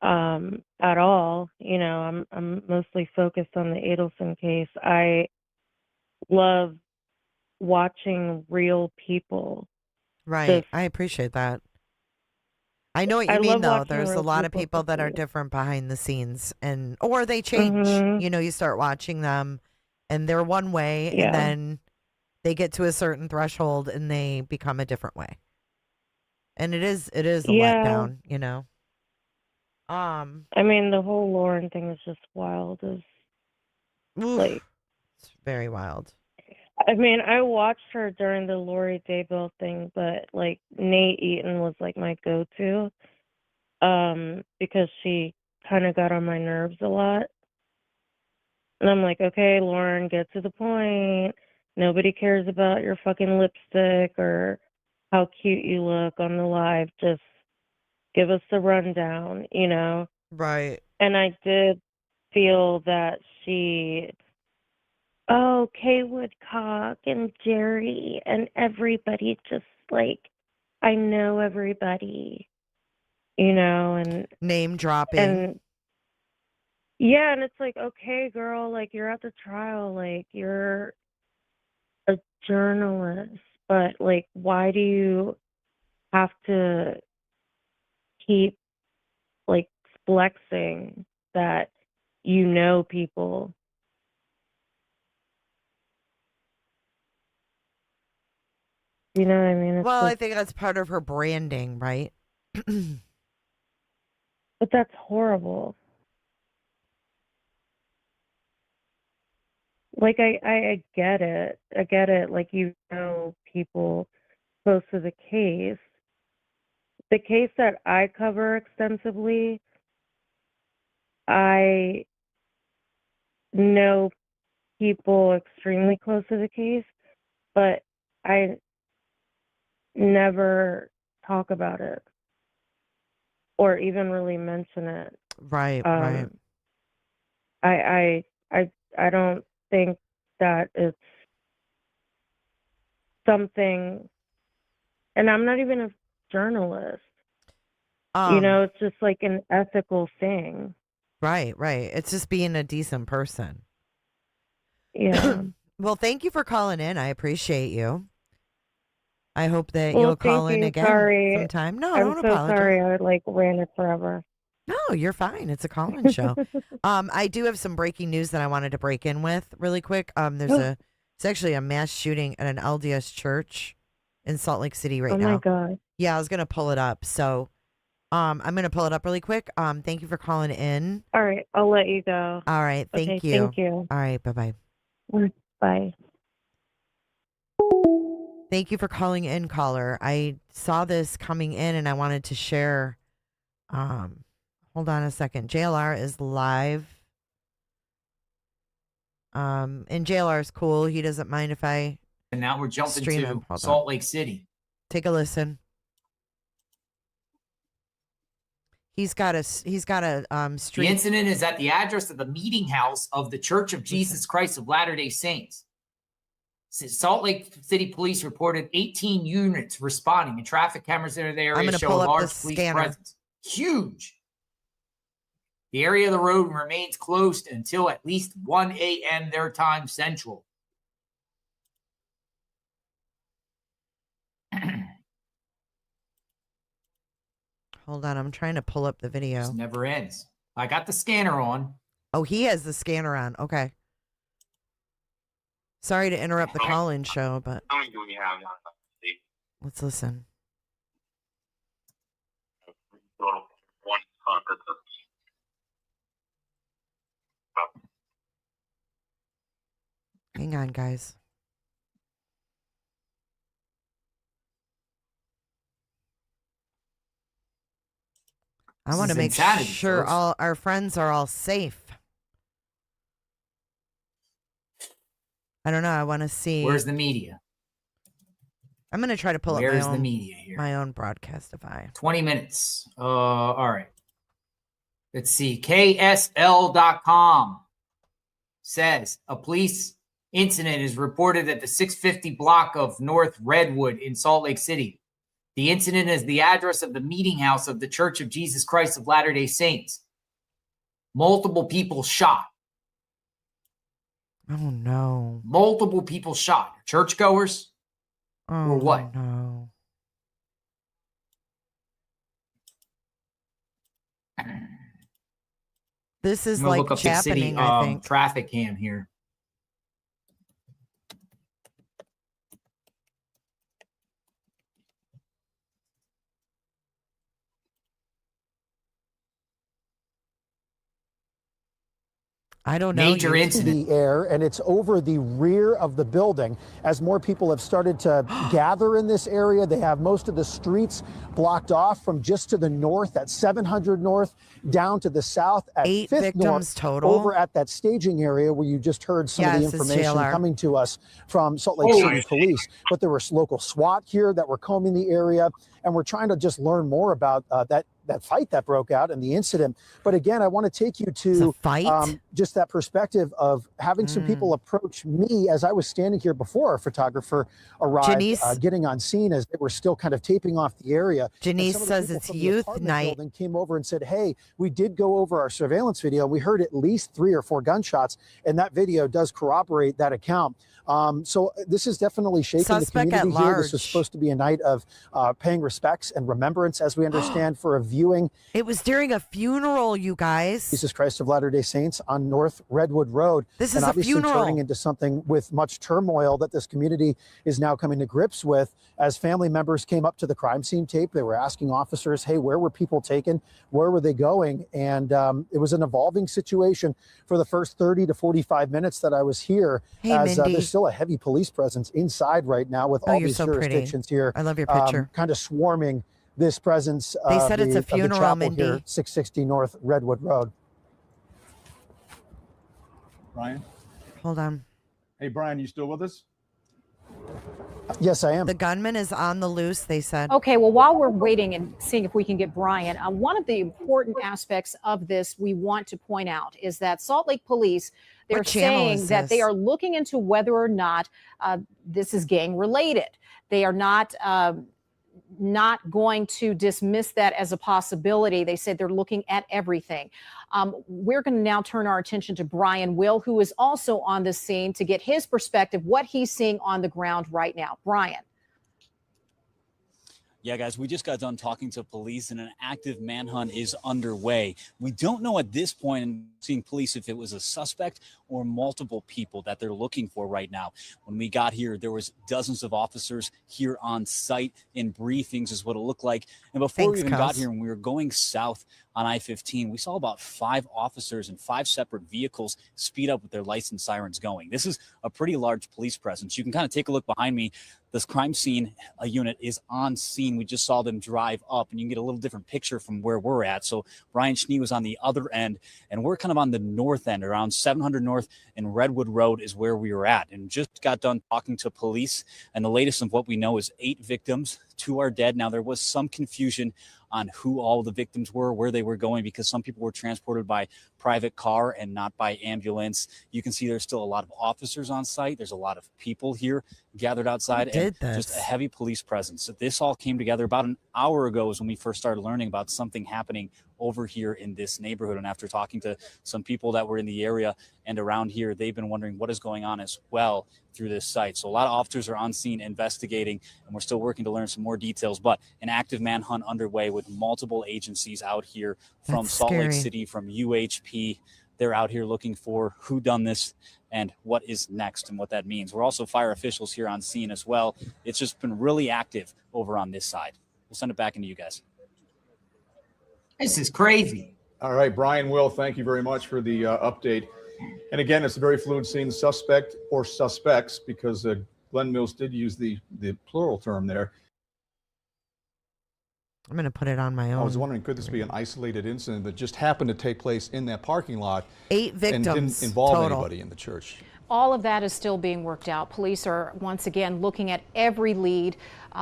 at all, you know, I'm mostly focused on the Adelson case. I love watching real people. Right. I appreciate that. I know what you mean, though. There's a lot of people that are different behind the scenes, or they change. Mhm. You know, you start watching them and they're one way, Yeah. and then they get to a certain threshold and they become a different way. And it is a Yeah. letdown, you know. I mean, the whole Lauren thing is just wild. It's like, it's very wild. I mean, I watched her during the Lori Daybell thing, but like Nate Eaton was like my go-to, because she kind of got on my nerves a lot. And I'm like, okay, Lauren, get to the point. Nobody cares about your fucking lipstick or how cute you look on the live. Just give us the rundown, you know? Right. And I did feel that Kay Woodcock and Jerry and everybody, just like, I know everybody, you know, and name dropping. And yeah, and it's like, okay, girl, like, you're at the trial, like, you're a journalist, but like, why do you have to keep like flexing that you know people? You know what I mean? It's Well, I just, think that's part of her branding, right? but that's horrible. Like, I get it. I get it. Like, you know people close to the case. The case that I cover extensively, I know people extremely close to the case, but I never talk about it or even really mention it. Right, right. I don't think that it's something, and I'm not even a journalist. You know, it's just like an ethical thing. Right, right. It's just being a decent person. Yeah. Well, thank you for calling in. I appreciate you. I hope that Well, you'll call thank in you. again Sorry. sometime. No, I'm don't so apologize. sorry I like ran it forever. No, you're fine. It's a call-in show. I do have some breaking news that I wanted to break in with really quick. It's actually a mass shooting at an LDS church in Salt Lake City right now. Oh my God. Yeah, I was gonna pull it up. So, I'm gonna pull it up really quick. Thank you for calling in. All right, I'll let you go. All right, thank Okay, you. thank you. All right, bye-bye. Bye. Thank you for calling in, caller. I saw this coming in and I wanted to share. Hold on a second. JLR is live. And JLR is cool. He doesn't mind if I And now we're jumping stream to him. Hold Salt on. Lake City. Take a listen. He's got a street. The incident is at the address of the meeting house of the Church of Jesus Christ of Latter-day Saints. Salt Lake City police reported 18 units responding, and traffic cameras in the area show a large police presence. Huge. The area of the road remains closed until at least 1 a.m. their time central. Hold on, I'm trying to pull up the video. It never ends. I got the scanner on. Oh, he has the scanner on. Okay. Sorry to interrupt the call-in show, but how many do we have now? let's listen. Hang on, guys. I want to make sure all our friends are all safe. I don't know. I want to see. Where's the media? I'm going to try to pull up Where's the media here? My own Broadcastify. 20 minutes. All right. Let's see. KSL.com says a police incident is reported at the 650 block of North Redwood in Salt Lake City. The incident is the address of the meeting house of the Church of Jesus Christ of Latter-day Saints. Multiple people shot. Oh, no. Multiple people shot. Churchgoers? Or what? No. This is like happening, I think. Traffic cam here. I don't know. Major incident. The air, and it's over the rear of the building. As more people have started to gather in this area, they have most of the streets blocked off from just to the north at 700 North down to the south at 8 5th victims North, total. over at that staging area where you just heard some of the information coming to us from Salt Lake City Police. But there was local SWAT here that were combing the area, and we're trying to just learn more about that fight that broke out and the incident. But again, I want to take you to just that perspective of having some people approach me as I was standing here before our photographer arrived, getting on scene as they were still kind of taping off the area. Janice says it's youth night. And came over and said, hey, we did go over our surveillance video. We heard at least 3 or 4 gunshots, and that video does corroborate that account. So this is definitely shaking the community here. This was supposed to be a night of paying respects and remembrance, as we understand, for a viewing. It was during a funeral, you guys. Jesus Christ of Latter-day Saints on North Redwood Road. This is and a obviously funeral. turning into something with much turmoil that this community is now coming to grips with. As family members came up to the crime scene tape, they were asking officers, hey, where were people taken? Where were they going? And it was an evolving situation for the first 30 to 45 minutes that I was here. Hey, as Mindy. there's still a heavy police presence inside right now with all these jurisdictions here. I love your picture. Kind of swarming this presence. They said it's a funeral, Mindy. Here, 660 North Redwood Road. Brian? Hold on. Hey, Brian, you still with us? Yes, I am. The gunman is on the loose, they said. Okay, well, while we're waiting and seeing if we can get Brian, one of the important aspects of this we want to point out is that Salt Lake Police, they're saying that they are looking into whether or not this is gang related. They are not going to dismiss that as a possibility. They said they're looking at everything. We're going to now turn our attention to Brian Will, who is also on the scene, to get his perspective, what he's seeing on the ground right now. Brian. Yeah, guys, we just got done talking to police and an active manhunt is underway. We don't know at this point in seeing police if it was a suspect or multiple people that they're looking for right now. When we got here, there was dozens of officers here on site in briefings is what it looked like. And before we even got here, when we were going south on I-15, we saw about 5 officers in 5 separate vehicles speed up with their license sirens going. This is a pretty large police presence. You can kind of take a look behind me. This crime scene unit is on scene. We just saw them drive up, and you can get a little different picture from where we're at. So Brian Schnee was on the other end, and we're kind of on the north end, around 700 North and Redwood Road is where we were at, and just got done talking to police. And the latest of what we know is 8 victims, 2 are dead. Now, there was some confusion on who all the victims were, where they were going, because some people were transported by private car and not by ambulance. You can see there's still a lot of officers on site. There's a lot of people here gathered outside and just a heavy police presence. So this all came together about an hour ago is when we first started learning about something happening over here in this neighborhood. And after talking to some people that were in the area and around here, they've been wondering what is going on as well through this site. So a lot of officers are on scene investigating, and we're still working to learn some more details, but an active manhunt underway with multiple agencies out here from Salt Lake City, from UHP. They're out here looking for who done this and what is next and what that means. We're also fire officials here on scene as well. It's just been really active over on this side. We'll send it back into you guys. This is crazy. All right, Brian, Will, thank you very much for the update. And again, it's a very fluid scene, suspect or suspects, because Glenn Mills did use the plural term there. I'm going to put it on my own. I was wondering, could this be an isolated incident that just happened to take place in that parking lot? 8 victims and didn't involve total. anybody in the church? All of that is still being worked out. Police are once again looking at every lead,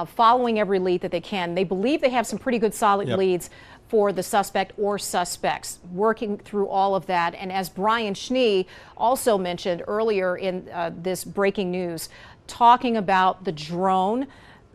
following every lead that they can. They believe they have some pretty good solid leads for the suspect or suspects, working through all of that. And as Brian Schnee also mentioned earlier in this breaking news, talking about the drone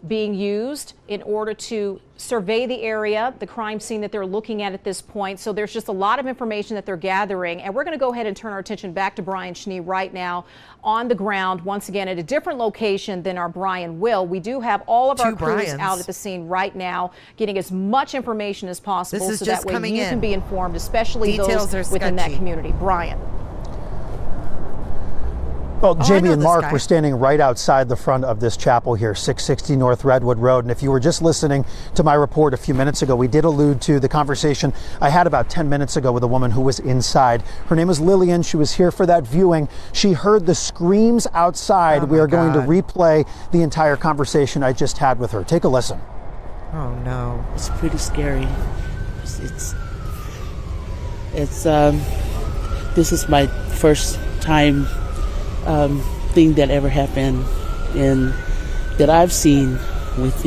being used in order to survey the area, the crime scene that they're looking at this point. So there's just a lot of information that they're gathering. And we're going to go ahead and turn our attention back to Brian Schnee right now on the ground, once again at a different location than our Brian Will. We do have all of our crews out at the scene right now, getting as much information as possible so that way you can be informed, especially those within that community. Brian. Well, Jamie and Mark were standing right outside the front of this chapel here, 660 North Redwood Road. And if you were just listening to my report a few minutes ago, we did allude to the conversation I had about 10 minutes ago with a woman who was inside. Her name is Lillian. She was here for that viewing. She heard the screams outside. We are going to replay the entire conversation I just had with her. Take a listen. Oh, no. It's pretty scary. It's this is my first time thing that ever happened and that I've seen with,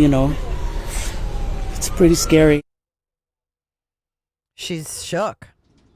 it's pretty scary. She's shook.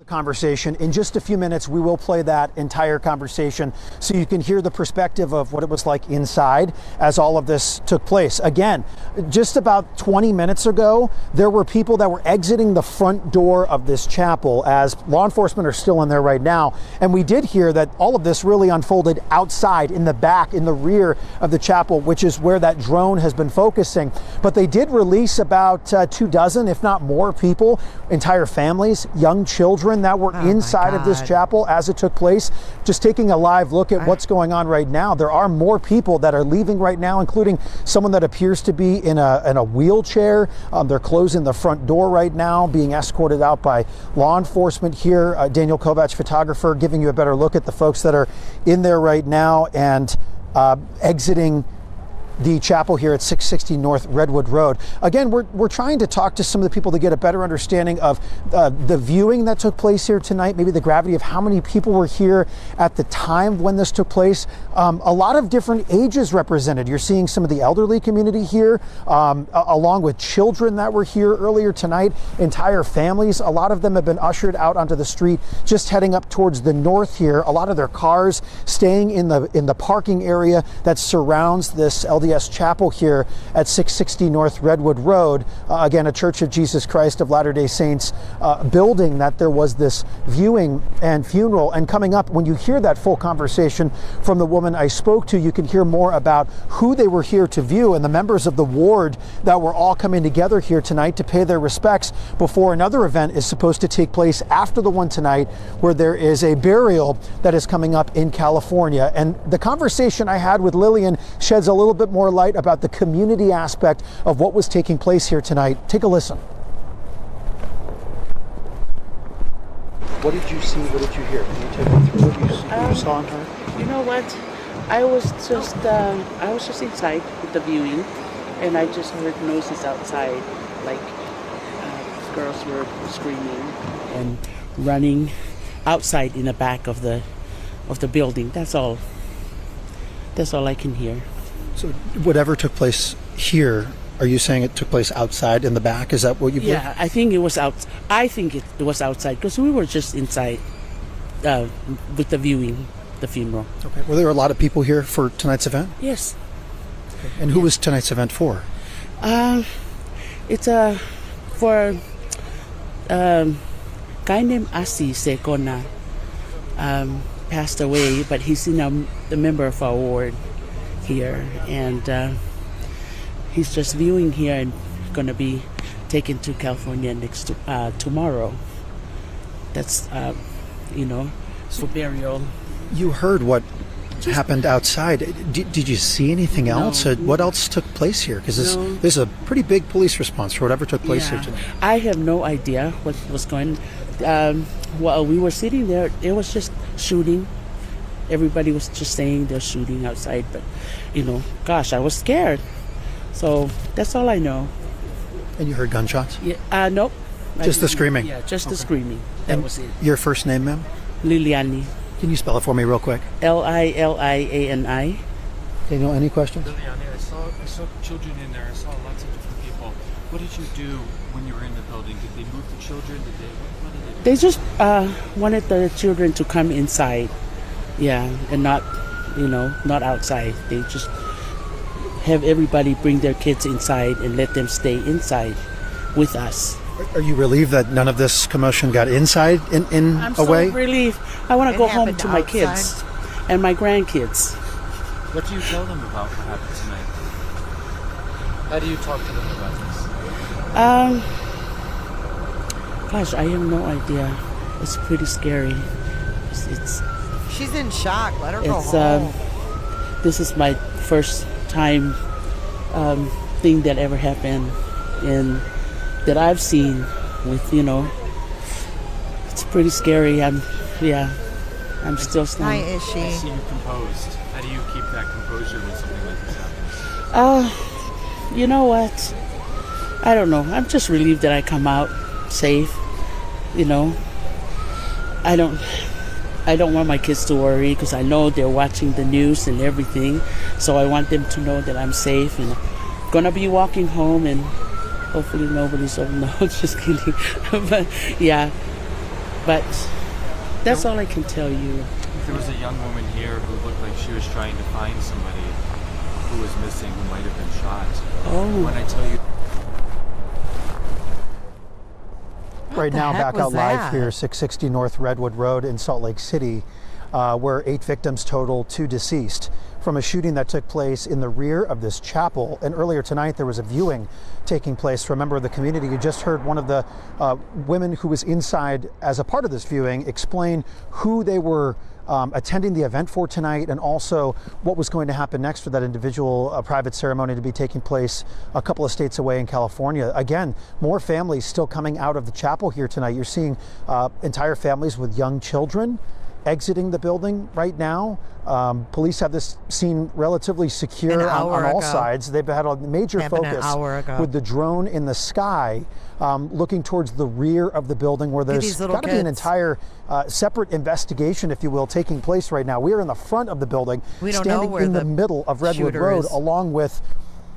Conversation. In just a few minutes, we will play that entire conversation so you can hear the perspective of what it was like inside as all of this took place. Again, just about 20 minutes ago, there were people that were exiting the front door of this chapel as law enforcement are still in there right now. And we did hear that all of this really unfolded outside in the back, in the rear of the chapel, which is where that drone has been focusing. But they did release about 24, if not more people, entire families, young children that were inside of this chapel as it took place. Just taking a live look at what's going on right now. There are more people that are leaving right now, including someone that appears to be in a wheelchair. They're closing the front door right now, being escorted out by law enforcement here. Daniel Kovac, photographer, giving you a better look at the folks that are in there right now and exiting the chapel here at 660 North Redwood Road. Again, we're trying to talk to some of the people to get a better understanding of the viewing that took place here tonight, maybe the gravity of how many people were here at the time when this took place. A lot of different ages represented. You're seeing some of the elderly community here, along with children that were here earlier tonight, entire families. A lot of them have been ushered out onto the street, just heading up towards the north here. A lot of their cars staying in the parking area that surrounds this LDS Chapel here at 660 North Redwood Road. Again, a Church of Jesus Christ of Latter-day Saints building that there was this viewing and funeral. And coming up, when you hear that full conversation from the woman I spoke to, you can hear more about who they were here to view and the members of the ward that were all coming together here tonight to pay their respects before another event is supposed to take place after the one tonight, where there is a burial that is coming up in California. And the conversation I had with Lillian sheds a little bit more light about the community aspect of what was taking place here tonight. Take a listen. What did you see? What did you hear? Can you take me through what you saw on her? You know what? I was just inside with the viewing, and I just heard noises outside, like girls were screaming and running outside in the back of the building. That's all. That's all I can hear. So whatever took place here, are you saying it took place outside in the back? Is that what you believe? Yeah, I think it was out. I think it was outside because we were just inside. with the viewing, the funeral. Okay. Were there a lot of people here for tonight's event? Yes. Okay. And who was tonight's event for? It's for guy named Asi Sekona. Passed away, but he's the member of our ward here, and he's just viewing here and going to be taken to California tomorrow. That's for burial. You heard what happened outside. Did you see anything else? What else took place here? Because there's a pretty big police response for whatever took place here tonight. I have no idea what was going on. While we were sitting there, it was just shooting. Everybody was just saying they're shooting outside, but gosh, I was scared. So that's all I know. And you heard gunshots? Yeah. Nope. Just the screaming? Yeah, just the screaming. That was it. Your first name, ma'am? Liliani. Can you spell it for me real quick? Liliani. Daniel, any questions? Liliani, I saw children in there. I saw lots of different people. What did you do when you were in the building? Did they move the children? What did they do? They just wanted the children to come inside. Yeah, and not outside. They just have everybody bring their kids inside and let them stay inside with us. Are you relieved that none of this commotion got inside in I'm a way? so relieved. I want to go home to my kids and my grandkids. What do you tell them about what happened tonight? How do you talk to them about this? Gosh, I have no idea. It's pretty scary. She's in shock. Let her go home. This is my first time thing that ever happened, and that I've seen with it's pretty scary. I'm still stunned. Hi, is she? I see you composed. How do you keep that composure when something like this happens? You know what? I don't know. I'm just relieved that I come out safe. I don't want my kids to worry because I know they're watching the news and everything. So I want them to know that I'm safe and gonna be walking home, and hopefully nobody's just kidding. but that's all I can tell you. There was a young woman here who looked like she was trying to find somebody who was missing, who might have been shot. Oh. When I tell you. Right now, back out live here, 660 North Redwood Road in Salt Lake City, where 8 victims total, 2 deceased from a shooting that took place in the rear of this chapel. And earlier tonight, there was a viewing taking place for a member of the community. You just heard one of the women who was inside as a part of this viewing explain who they were attending the event for tonight, and also what was going to happen next for that individual private ceremony to be taking place a couple of states away in California. Again, more families still coming out of the chapel here tonight. You're seeing entire families with young children exiting the building right now. Police have this scene relatively secure on all sides. They've had a major focus with the drone in the sky, looking towards the rear of the building, where there's got to be an entire separate investigation, if you will, taking place right now. We are in the front of the building, standing in the middle of Redwood Road, along with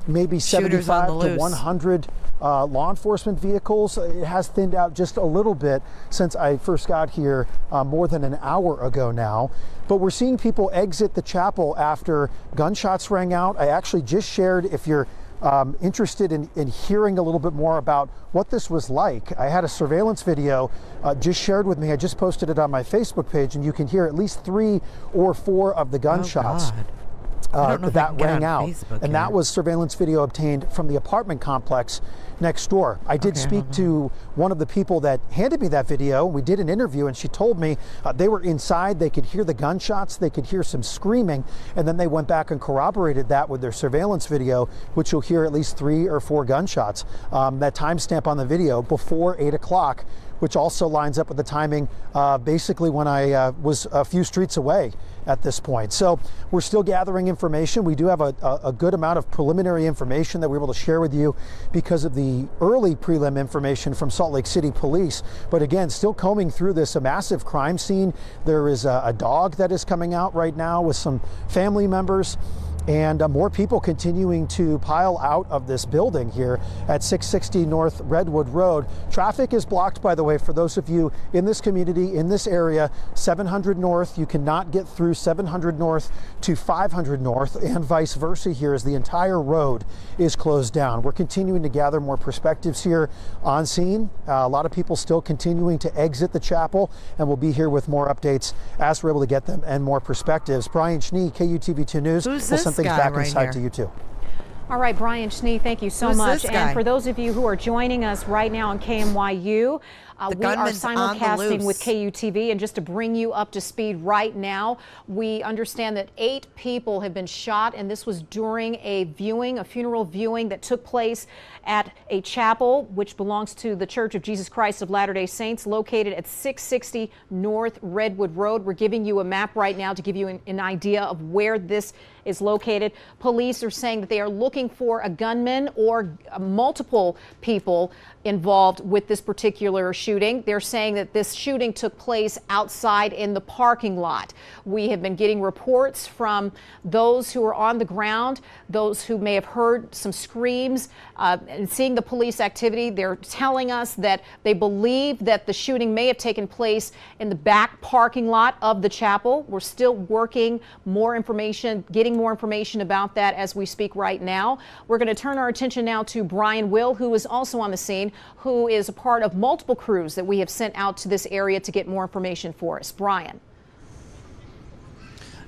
maybe 75 to 100 law enforcement vehicles. It has thinned out just a little bit since I first got here more than an hour ago now. But we're seeing people exit the chapel after gunshots rang out. I actually just shared, if you're interested in hearing a little bit more about what this was like, I had a surveillance video just shared with me. I just posted it on my Facebook page, and you can hear at least 3 or 4 of the gunshots that rang out. And that was surveillance video obtained from the apartment complex next door. I did speak to one of the people that handed me that video. We did an interview, and she told me they were inside. They could hear the gunshots. They could hear some screaming. And then they went back and corroborated that with their surveillance video, which you'll hear at least 3 or 4 gunshots. That timestamp on the video before 8 o'clock, which also lines up with the timing basically when I was a few streets away at this point. So we're still gathering information. We do have a good amount of preliminary information that we're able to share with you because of the early prelim information from Salt Lake City Police. But again, still combing through this, a massive crime scene. There is a dog that is coming out right now with some family members. and more people continuing to pile out of this building here at 660 North Redwood Road. Traffic is blocked, by the way, for those of you in this community, in this area. 700 North, you cannot get through 700 North to 500 North, and vice versa here, as the entire road is closed down. We're continuing to gather more perspectives here on scene. A lot of people still continuing to exit the chapel, and we'll be here with more updates as we're able to get them and more perspectives. Brian Schnee, KUTV2 News. Who's We'll this send things guy back right inside here? to you too. All right, Brian Schnee, thank you so Who's much. this guy? And for those of you who are joining us right now on KMYU, we are gunman's on the simulcasting with loose. KUTV, and just to bring you up to speed right now, we understand that 8 people have been shot, and this was during a funeral viewing that took place at a chapel which belongs to the Church of Jesus Christ of Latter-day Saints, located at 660 North Redwood Road. We're giving you a map right now to give you an idea of where this is located. Police are saying that they are looking for a gunman or multiple people involved with this particular shooting. They're saying that this shooting took place outside in the parking lot. We have been getting reports from those who are on the ground, those who may have heard some screams and seeing the police activity. They're telling us that they believe that the shooting may have taken place in the back parking lot of the chapel. We're still working more information, getting more information about that as we speak right now. We're going to turn our attention now to Brian Will, who is also on the scene, who is a part of multiple crews that we have sent out to this area to get more information for us. Brian.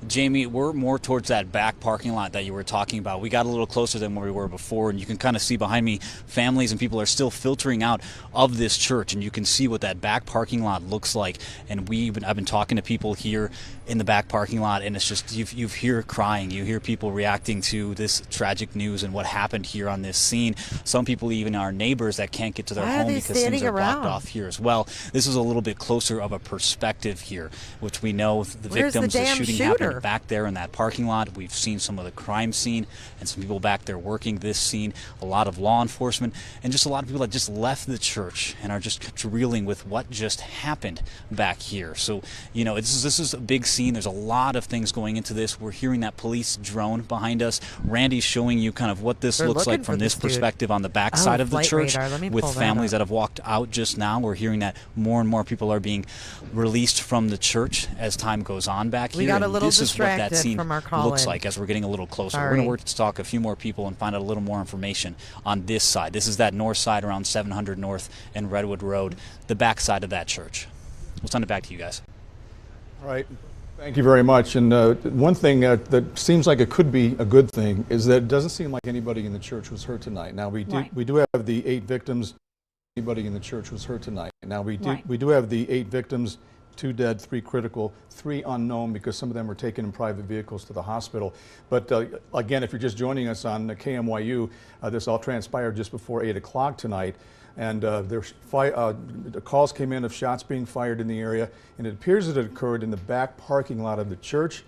Jamie, we're more towards that back parking lot that you were talking about. We got a little closer than where we were before, and you can kind of see behind me, families and people are still filtering out of this church, and you can see what that back parking lot looks like. And I've been talking to people here in the back parking lot, and it's just, you hear crying, you hear people reacting to this tragic news and what happened here on this scene. Some people even are neighbors that can't get to their home because things are blocked off here as well. This is a little bit closer of a perspective here, which we know the victims, the shooting happened back there in that parking lot. We've seen some of the crime scene and some people back there working this scene, a lot of law enforcement, and just a lot of people that just left the church and are just reeling with what just happened back here. So, you know, this is a big scene. There's a lot of things going into this. We're hearing that police drone behind us. Randy's showing you kind of what this looks like from this perspective on the back side of the church with families that have walked out just now. We're hearing that more and more people are being released from the church as time goes on back here. We got a little this is what that scene from our looks like as we're getting a little closer. We're going to work to talk a few more people and find out a little more information on this side. This is that north side around 700 North and Redwood Road, the back side of that church. We'll send it back to you guys. All right. Thank you very much. And one thing that seems like it could be a good thing is that it doesn't seem like anybody in the church was hurt tonight. Now, we do have the 8 victims. Anybody in the church was hurt tonight. Now, we do have the 8 victims, 2 dead, 3 critical, 3 unknown, because some of them were taken in private vehicles to the hospital. But again, if you're just joining us on KMYU, this all transpired just before 8 o'clock tonight. And the calls came in of shots being fired in the area, and it appears that it occurred in the back parking lot of the church.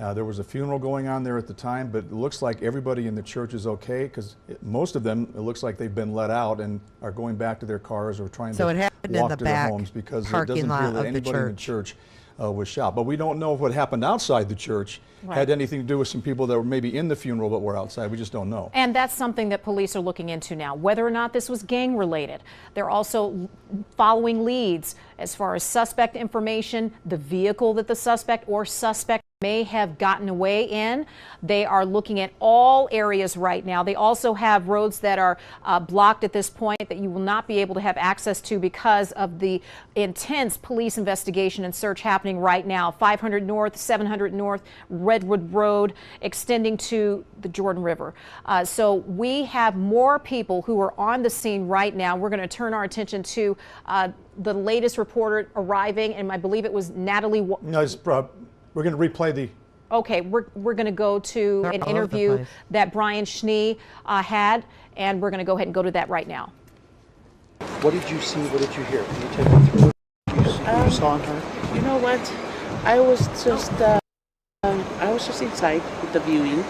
There was a funeral going on there at the time, but it looks like everybody in the church is okay, because most of them, it looks like they've been let out and are going back to their cars or trying to walk to their homes, because it doesn't appear that anybody in the church was shot. But we don't know if what happened outside the church had anything to do with some people that were maybe in the funeral but were outside. We just don't know. And that's something that police are looking into now, whether or not this was gang related. They're also following leads as far as suspect information, the vehicle that the suspect or suspect may have gotten away in. They are looking at all areas right now. They also have roads that are blocked at this point that you will not be able to have access to because of the intense police investigation and search happening right now. 500 North, 700 North, Redwood Road, extending to the Jordan River. So we have more people who are on the scene right now. We're going to turn our attention to the latest reporter arriving, and I believe it was Natalie. No, we're going to replay the... Okay, we're going to go to an interview that Brian Schnee had, and we're going to go ahead and go to that right now. What did you see? What did you hear? Can you take me through what you saw and heard? You know what? I was just inside with the viewing.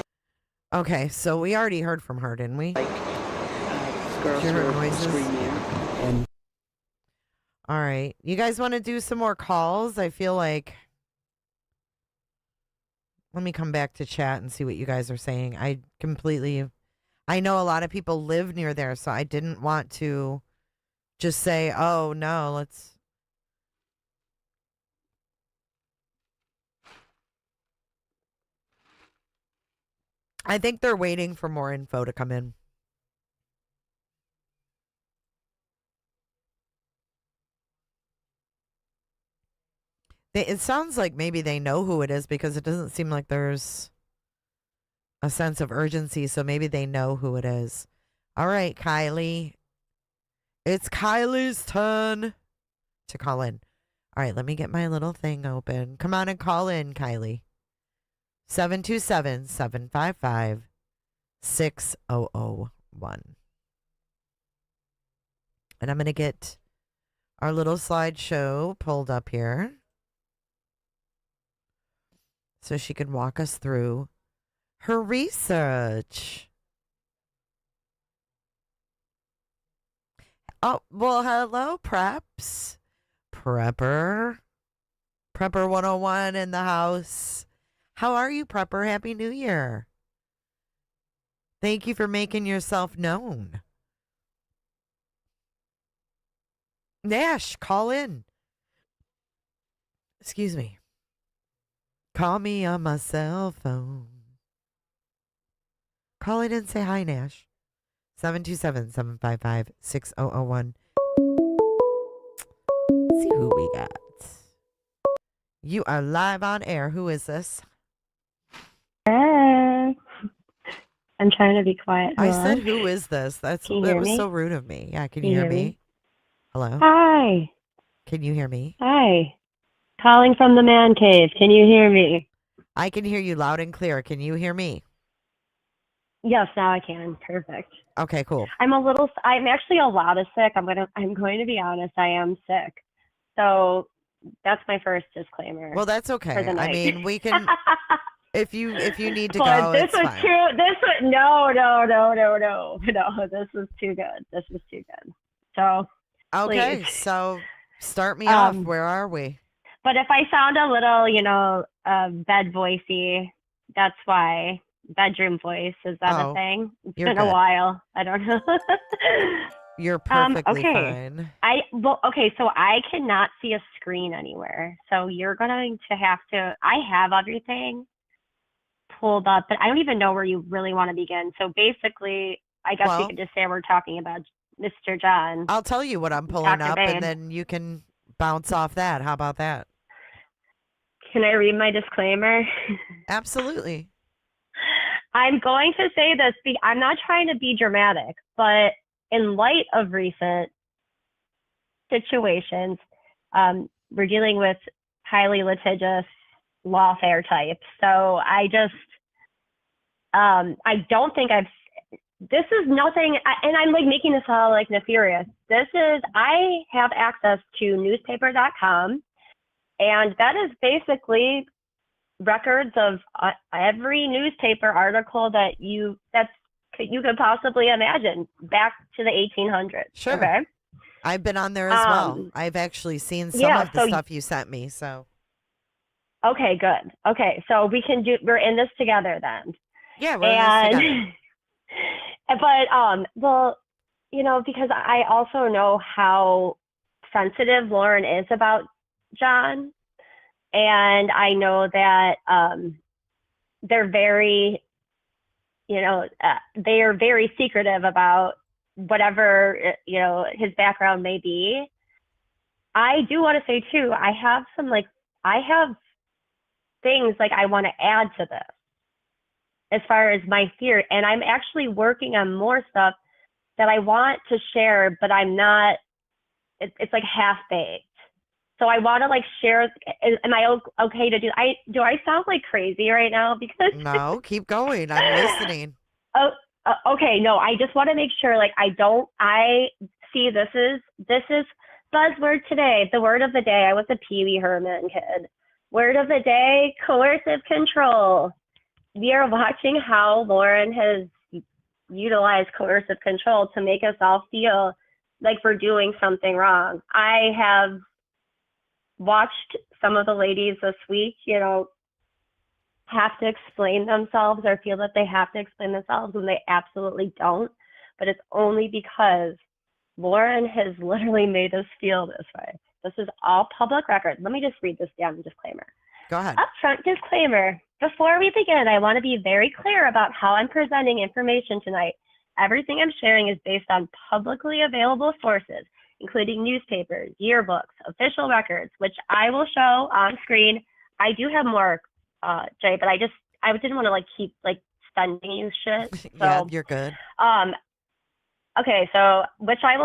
Okay, so we already heard from her, didn't we? Like girls were screaming. And all right, you guys want to do some more calls? I feel like Let me come back to chat and see what you guys are saying. I know a lot of people live near there, so I didn't want to just say, oh, no, let's. I think they're waiting for more info to come in. It sounds like maybe they know who it is because it doesn't seem like there's a sense of urgency, so maybe they know who it is. All right, Kylee. It's Kylie's turn to call in. All right, let me get my little thing open. Come on and call in, Kylee. 727-755-6001. And I'm going to get our little slideshow pulled up here so she can walk us through her research. Oh, well, hello, Preps. Prepper 101 in the house. How are you, Prepper? Happy New Year. Thank you for making yourself known. Nash, call in. Excuse me. Call me on my cell phone. Call in and say hi, Nash. 727-755-6001. See who we got. You are live on air. Who is this? I'm trying to be quiet. I said, who is this? That was so rude of me. Yeah, can you hear me? Hello? Hi. Can you hear me? Hi. Calling from the man cave. Can you hear me? I can hear you loud and clear. Can you hear me? Yes, now I can. Perfect. Okay, cool. I'm actually a lot of sick. I'm going to be honest. I am sick. So that's my first disclaimer. Well, that's okay. For the night. I mean, we can if you need to but go, this it's was fine. too this was no. This was too good. This was too good. So okay, please. so start me off. Where are we? But if I sound a little, bed voicey, that's why. Bedroom voice, is that a thing? It's been a while. I don't know. You're perfectly okay. fine. So I cannot see a screen anywhere. So you're going to have to. I have everything pulled up, but I don't even know where you really want to begin. So basically, I guess we could just say we're talking about Mr. John. I'll tell you what I'm pulling Dr. up, Babe. and then you can bounce off that. How about that? Can I read my disclaimer? Absolutely. I'm going to say this. I'm not trying to be dramatic, but in light of recent situations, we're dealing with highly litigious lawfare types. So I don't think this is nothing, and I'm like making this all like nefarious. I have access to newspaper.com, and that is basically records of every newspaper article that you could possibly imagine back to the 1800s. Sure. Okay. I've been on there as well. I've actually seen some of the stuff you sent me. So. Okay, good. Okay, so we're in this together then. Yeah, we're in this together. But because I also know how sensitive Lauren is about John. And I know that they're very, they are very secretive about whatever, his background may be. I do want to say too, I have things like I want to add to this as far as my theory. And I'm actually working on more stuff that I want to share, but I'm not, it's like half-baked. So I want to share. Am I okay to do? Do I sound like crazy right now? Because no, keep going. I'm listening. Okay. No, I just want to make sure. I see this is buzzword today. The word of the day. I was a Pee Wee Herman kid. Word of the day: coercive control. We are watching how Lauren has utilized coercive control to make us all feel like we're doing something wrong. I have watched some of the ladies this week, have to explain themselves or feel that they have to explain themselves when they absolutely don't. But it's only because Lauren has literally made us feel this way. This is all public record. Let me just read this damn disclaimer. Go ahead. Upfront disclaimer. Before we begin, I want to be very clear about how I'm presenting information tonight. Everything I'm sharing is based on publicly available sources, including newspapers, yearbooks, official records, which I will show on screen. I do have more, Jay, but I didn't want to like keep like sending you shit. So, yeah, you're good. Okay, so which Jay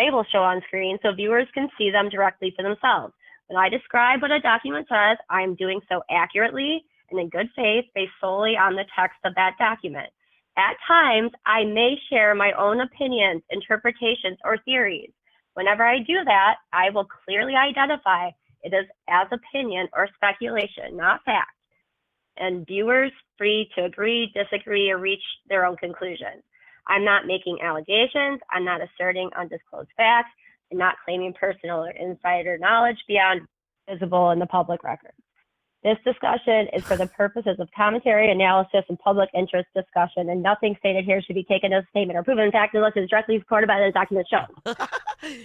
will show on screen so viewers can see them directly for themselves. When I describe what a document says, I'm doing so accurately and in good faith based solely on the text of that document. At times, I may share my own opinions, interpretations, or theories. Whenever I do that, I will clearly identify it as opinion or speculation, not fact, and viewers free to agree, disagree, or reach their own conclusions. I'm not making allegations. I'm not asserting undisclosed facts. I'm not claiming personal or insider knowledge beyond visible in the public record. This discussion is for the purposes of commentary, analysis, and public interest discussion, and nothing stated here should be taken as a statement or proven in fact unless it is directly supported by the document shown.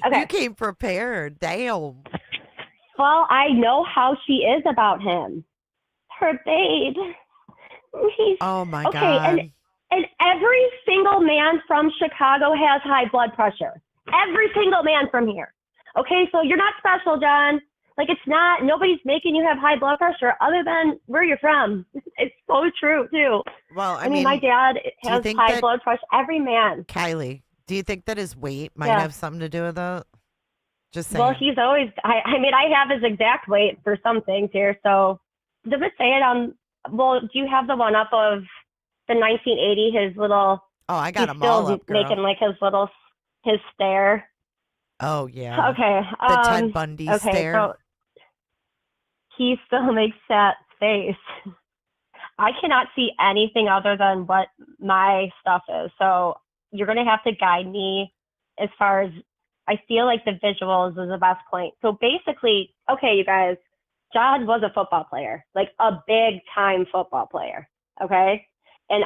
Okay. You came prepared. Damn. Well, I know how she is about him. Her babe. Oh my okay, God. And every single man from Chicago has high blood pressure. Every single man from here. Okay, so you're not special, John. Like, it's not, nobody's making you have high blood pressure other than where you're from. It's so true, too. Well, I mean, my dad has high blood pressure. Every man. Kylie, do you think that his weight might have something to do with it? Just saying. Well, he's always, I mean, I have his exact weight for some things here. So, does it say it on, well, do you have the one up of the 1980, his little, oh, I got him all up, girl. Making like his stare. Oh, yeah. Okay. The Ted Bundy stare. So he still makes that face. I cannot see anything other than what my stuff is. So you're going to have to guide me as far as, I feel like the visuals is the best point. So basically, okay, you guys, John was a football player, like a big time football player. Okay. And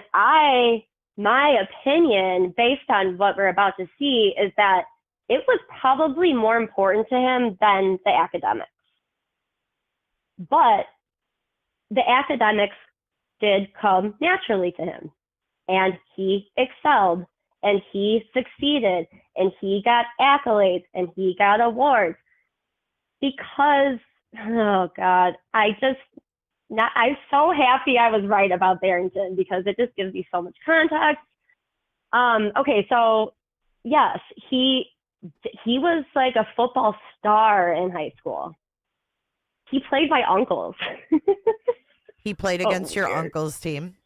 my opinion, based on what we're about to see, is that it was probably more important to him than the academics. But the academics did come naturally to him. And he excelled, and he succeeded, and he got accolades, and he got awards. Because, oh God, I'm so happy I was right about Barrington because it just gives me so much context. Okay, so yes, he was like a football star in high school. He played my uncle's. He played against your uncle's team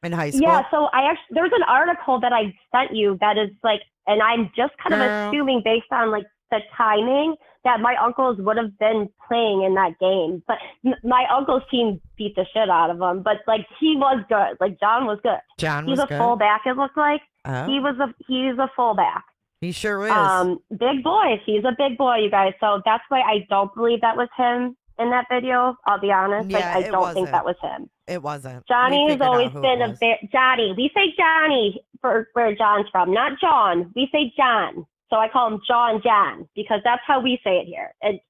in high school? Yeah, so there's an article that I sent you that is like, and I'm just kind of assuming based on like the timing that my uncles would have been playing in that game. But my uncle's team beat the shit out of him. But like he was good. Like John was good. He's a fullback. It looked like he's a fullback. He sure is. Big boy. He's a big boy, you guys. So that's why I don't believe that was him in that video. I'll be honest. Yeah, I don't think that was him. It wasn't. Johnny has always been Johnny. We say Johnny for where John's from, not John. We say John. So I call him John because that's how we say it here. And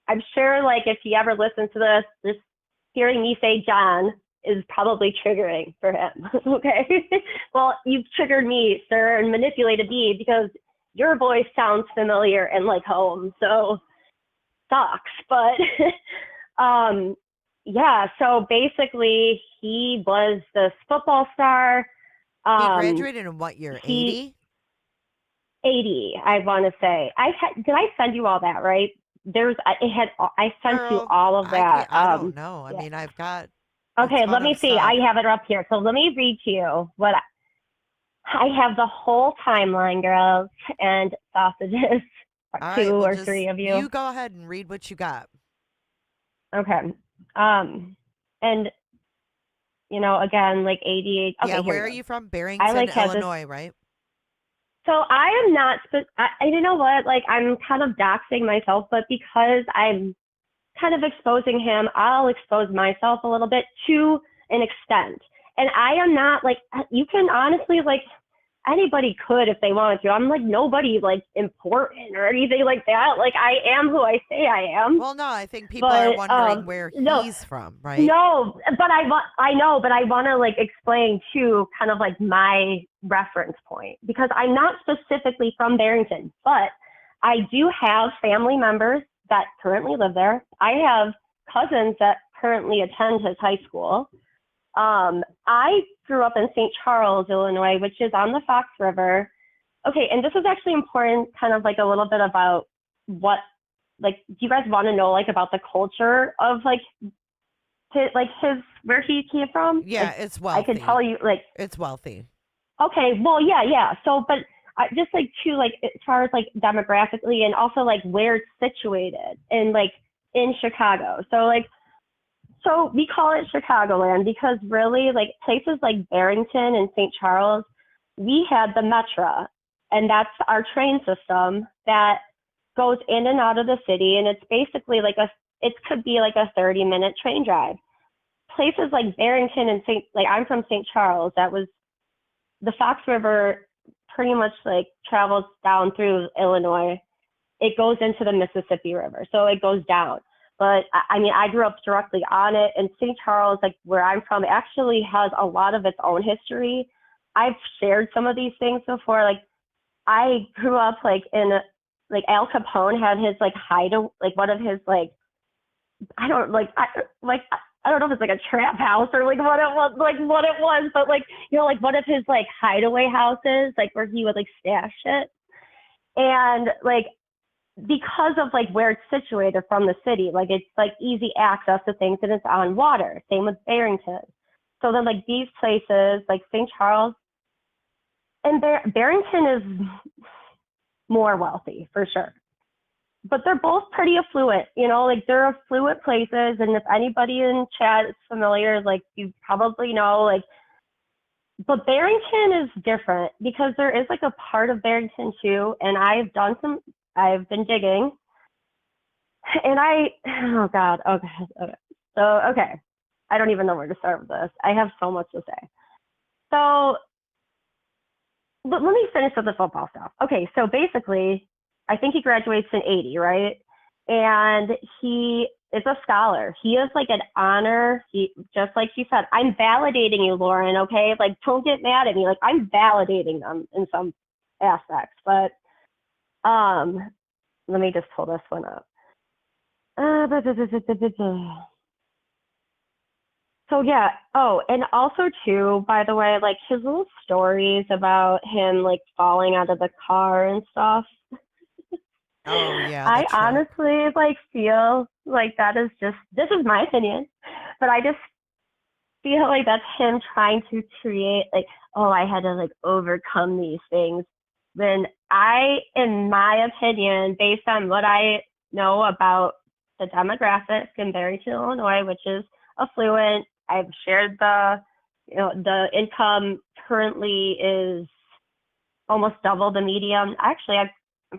I'm sure like if he ever listens to this, just hearing me say John is probably triggering for him. Okay. Well, you've triggered me, sir, and manipulated me because your voice sounds familiar and like home. So sucks. But yeah, so basically he was this football star. He graduated in what year? 80? 80, I want to say. Did I send you all that, right? I sent you all of that. I don't know. I mean, I've got. Okay, let me see. I have it up here. So let me read to you what I have the whole timeline, girls, and sausages. Two or three of you. You go ahead and read what you got. Okay. And you know, again, like 88. Okay, yeah, where are you from? Barrington, Illinois, right? So I am not, you know what, like I'm kind of doxing myself, but because I'm kind of exposing him, I'll expose myself a little bit to an extent. And I am not like, you can honestly, like, anybody could if they wanted to. I'm like nobody like important or anything like that. Like I am who I say I am. Well, no, I think people are wondering where he's from, right? No, but I know, but I want to like explain too, kind of like my reference point, because I'm not specifically from Barrington, but I do have family members that currently live there. I have cousins that currently attend his high school. I grew up in St. Charles, Illinois, which is on the Fox River. Okay, and this is actually important, kind of like a little bit about what, like, do you guys want to know, like, about the culture of, like, where he came from? Yeah, like, it's wealthy. I could tell you, like. It's wealthy. Okay, well, yeah. So, but just, like, too, like, as far as, like, demographically and also, like, where it's situated and, like, in Chicago. So, like, so we call it Chicagoland because really, like, places like Barrington and St. Charles, we had the Metra, and that's our train system that goes in and out of the city, and it's basically like it could be like a 30-minute train drive. Places like Barrington and I'm from St. Charles, that was, the Fox River pretty much like travels down through Illinois. It goes into the Mississippi River, so it goes down. But I mean, I grew up directly on it, and St. Charles, like where I'm from, actually has a lot of its own history. I've shared some of these things before. Like I grew up like in like Al Capone had his like hideaway, like one of his like, I don't know if it's like a trap house or like what it was, but like, you know, like one of his like hideaway houses, like where he would like stash it. And like, because of like where it's situated from the city, like it's like easy access to things and it's on water. Same with Barrington. So then like these places like St. Charles and Barrington is more wealthy for sure, but they're both pretty affluent, you know, like they're affluent places. And if anybody in chat is familiar, like you probably know, like, but Barrington is different because there is like a part of Barrington too. And I've been digging, and oh God. So, okay. I don't even know where to start with this. I have so much to say. So, but let me finish with the football stuff. Okay, so basically, I think he graduates in 80, right? And he is a scholar. He is like an honor. He, just like you said, I'm validating you, Lauren, okay? Like, don't get mad at me. Like, I'm validating them in some aspects, but let me just pull this one up. So yeah. Oh, and also too, by the way, like his little stories about him like falling out of the car and stuff. Oh yeah. I honestly like feel like that is just, this is my opinion, but I just feel like that's him trying to create like, oh, I had to like overcome these things. Then in my opinion, based on what I know about the demographics in Barrington, Illinois, which is affluent, I've shared the income currently is almost double the median. Actually, I'm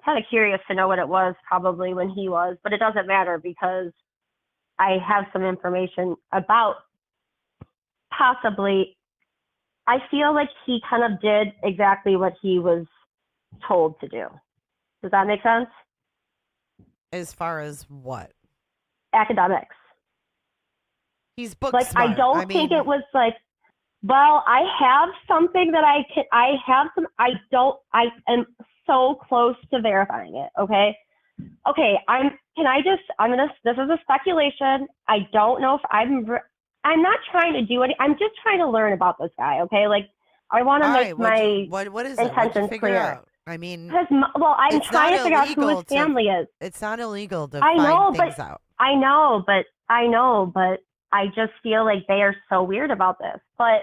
kind of curious to know what it was probably when he was, but it doesn't matter because I have some information about possibly, I feel like he kind of did exactly what he was told to do. Does that make sense? As far as what? Academics. He's book like smart. I don't think it was like, well, I have something that I am so close to verifying it. Okay. This is a speculation. I don't know if I'm not trying to do any, I'm just trying to learn about this guy. Okay. Like I want to make my what is intentions clear. Out? I mean, I'm trying to figure out who his family is. It's not illegal to find things out. I know, but I just feel like they are so weird about this. But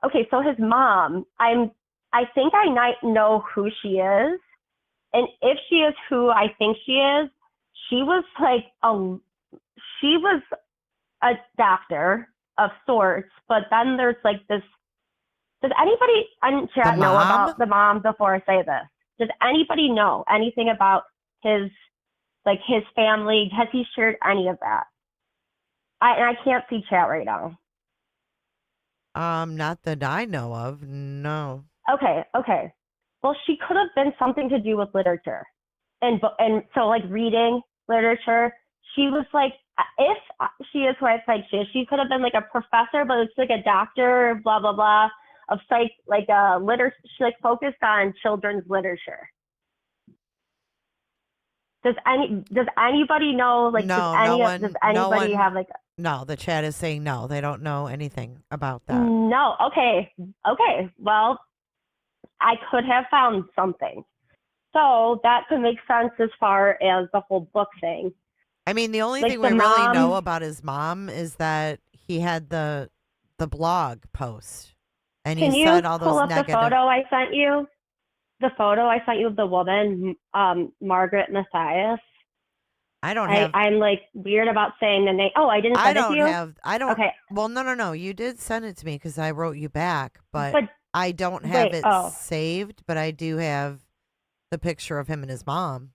okay, so his mom, I think I might know who she is. And if she is who I think she is, she was a doctor of sorts, but then there's like this, does anybody in chat know about the mom before I say this? Does anybody know anything about his family? Has he shared any of that? I can't see chat right now. Not that I know of. No. Okay. Well, she could have been something to do with literature, and so like reading literature. She was like, if she is who I think she could have been like a professor, but it's like a doctor, blah blah blah, of psych, like literature. She like focused on children's literature. Does anybody know? Like, No, does anybody have like? No, the chat is saying no. They don't know anything about that. No. Okay. Well, I could have found something. So that could make sense as far as the whole book thing. I mean, the only Like thing the we really mom- know about his mom is that he had the blog post, and Can he you said all pull those up negative. the photo I sent you? The photo I sent you of the woman, Margaret Mathias. I don't have. I'm like weird about saying the name. Oh, I didn't send it to you? I don't. Okay. Well, no. You did send it to me because I wrote you back, but I don't wait, have it oh. saved. But I do have the picture of him and his mom.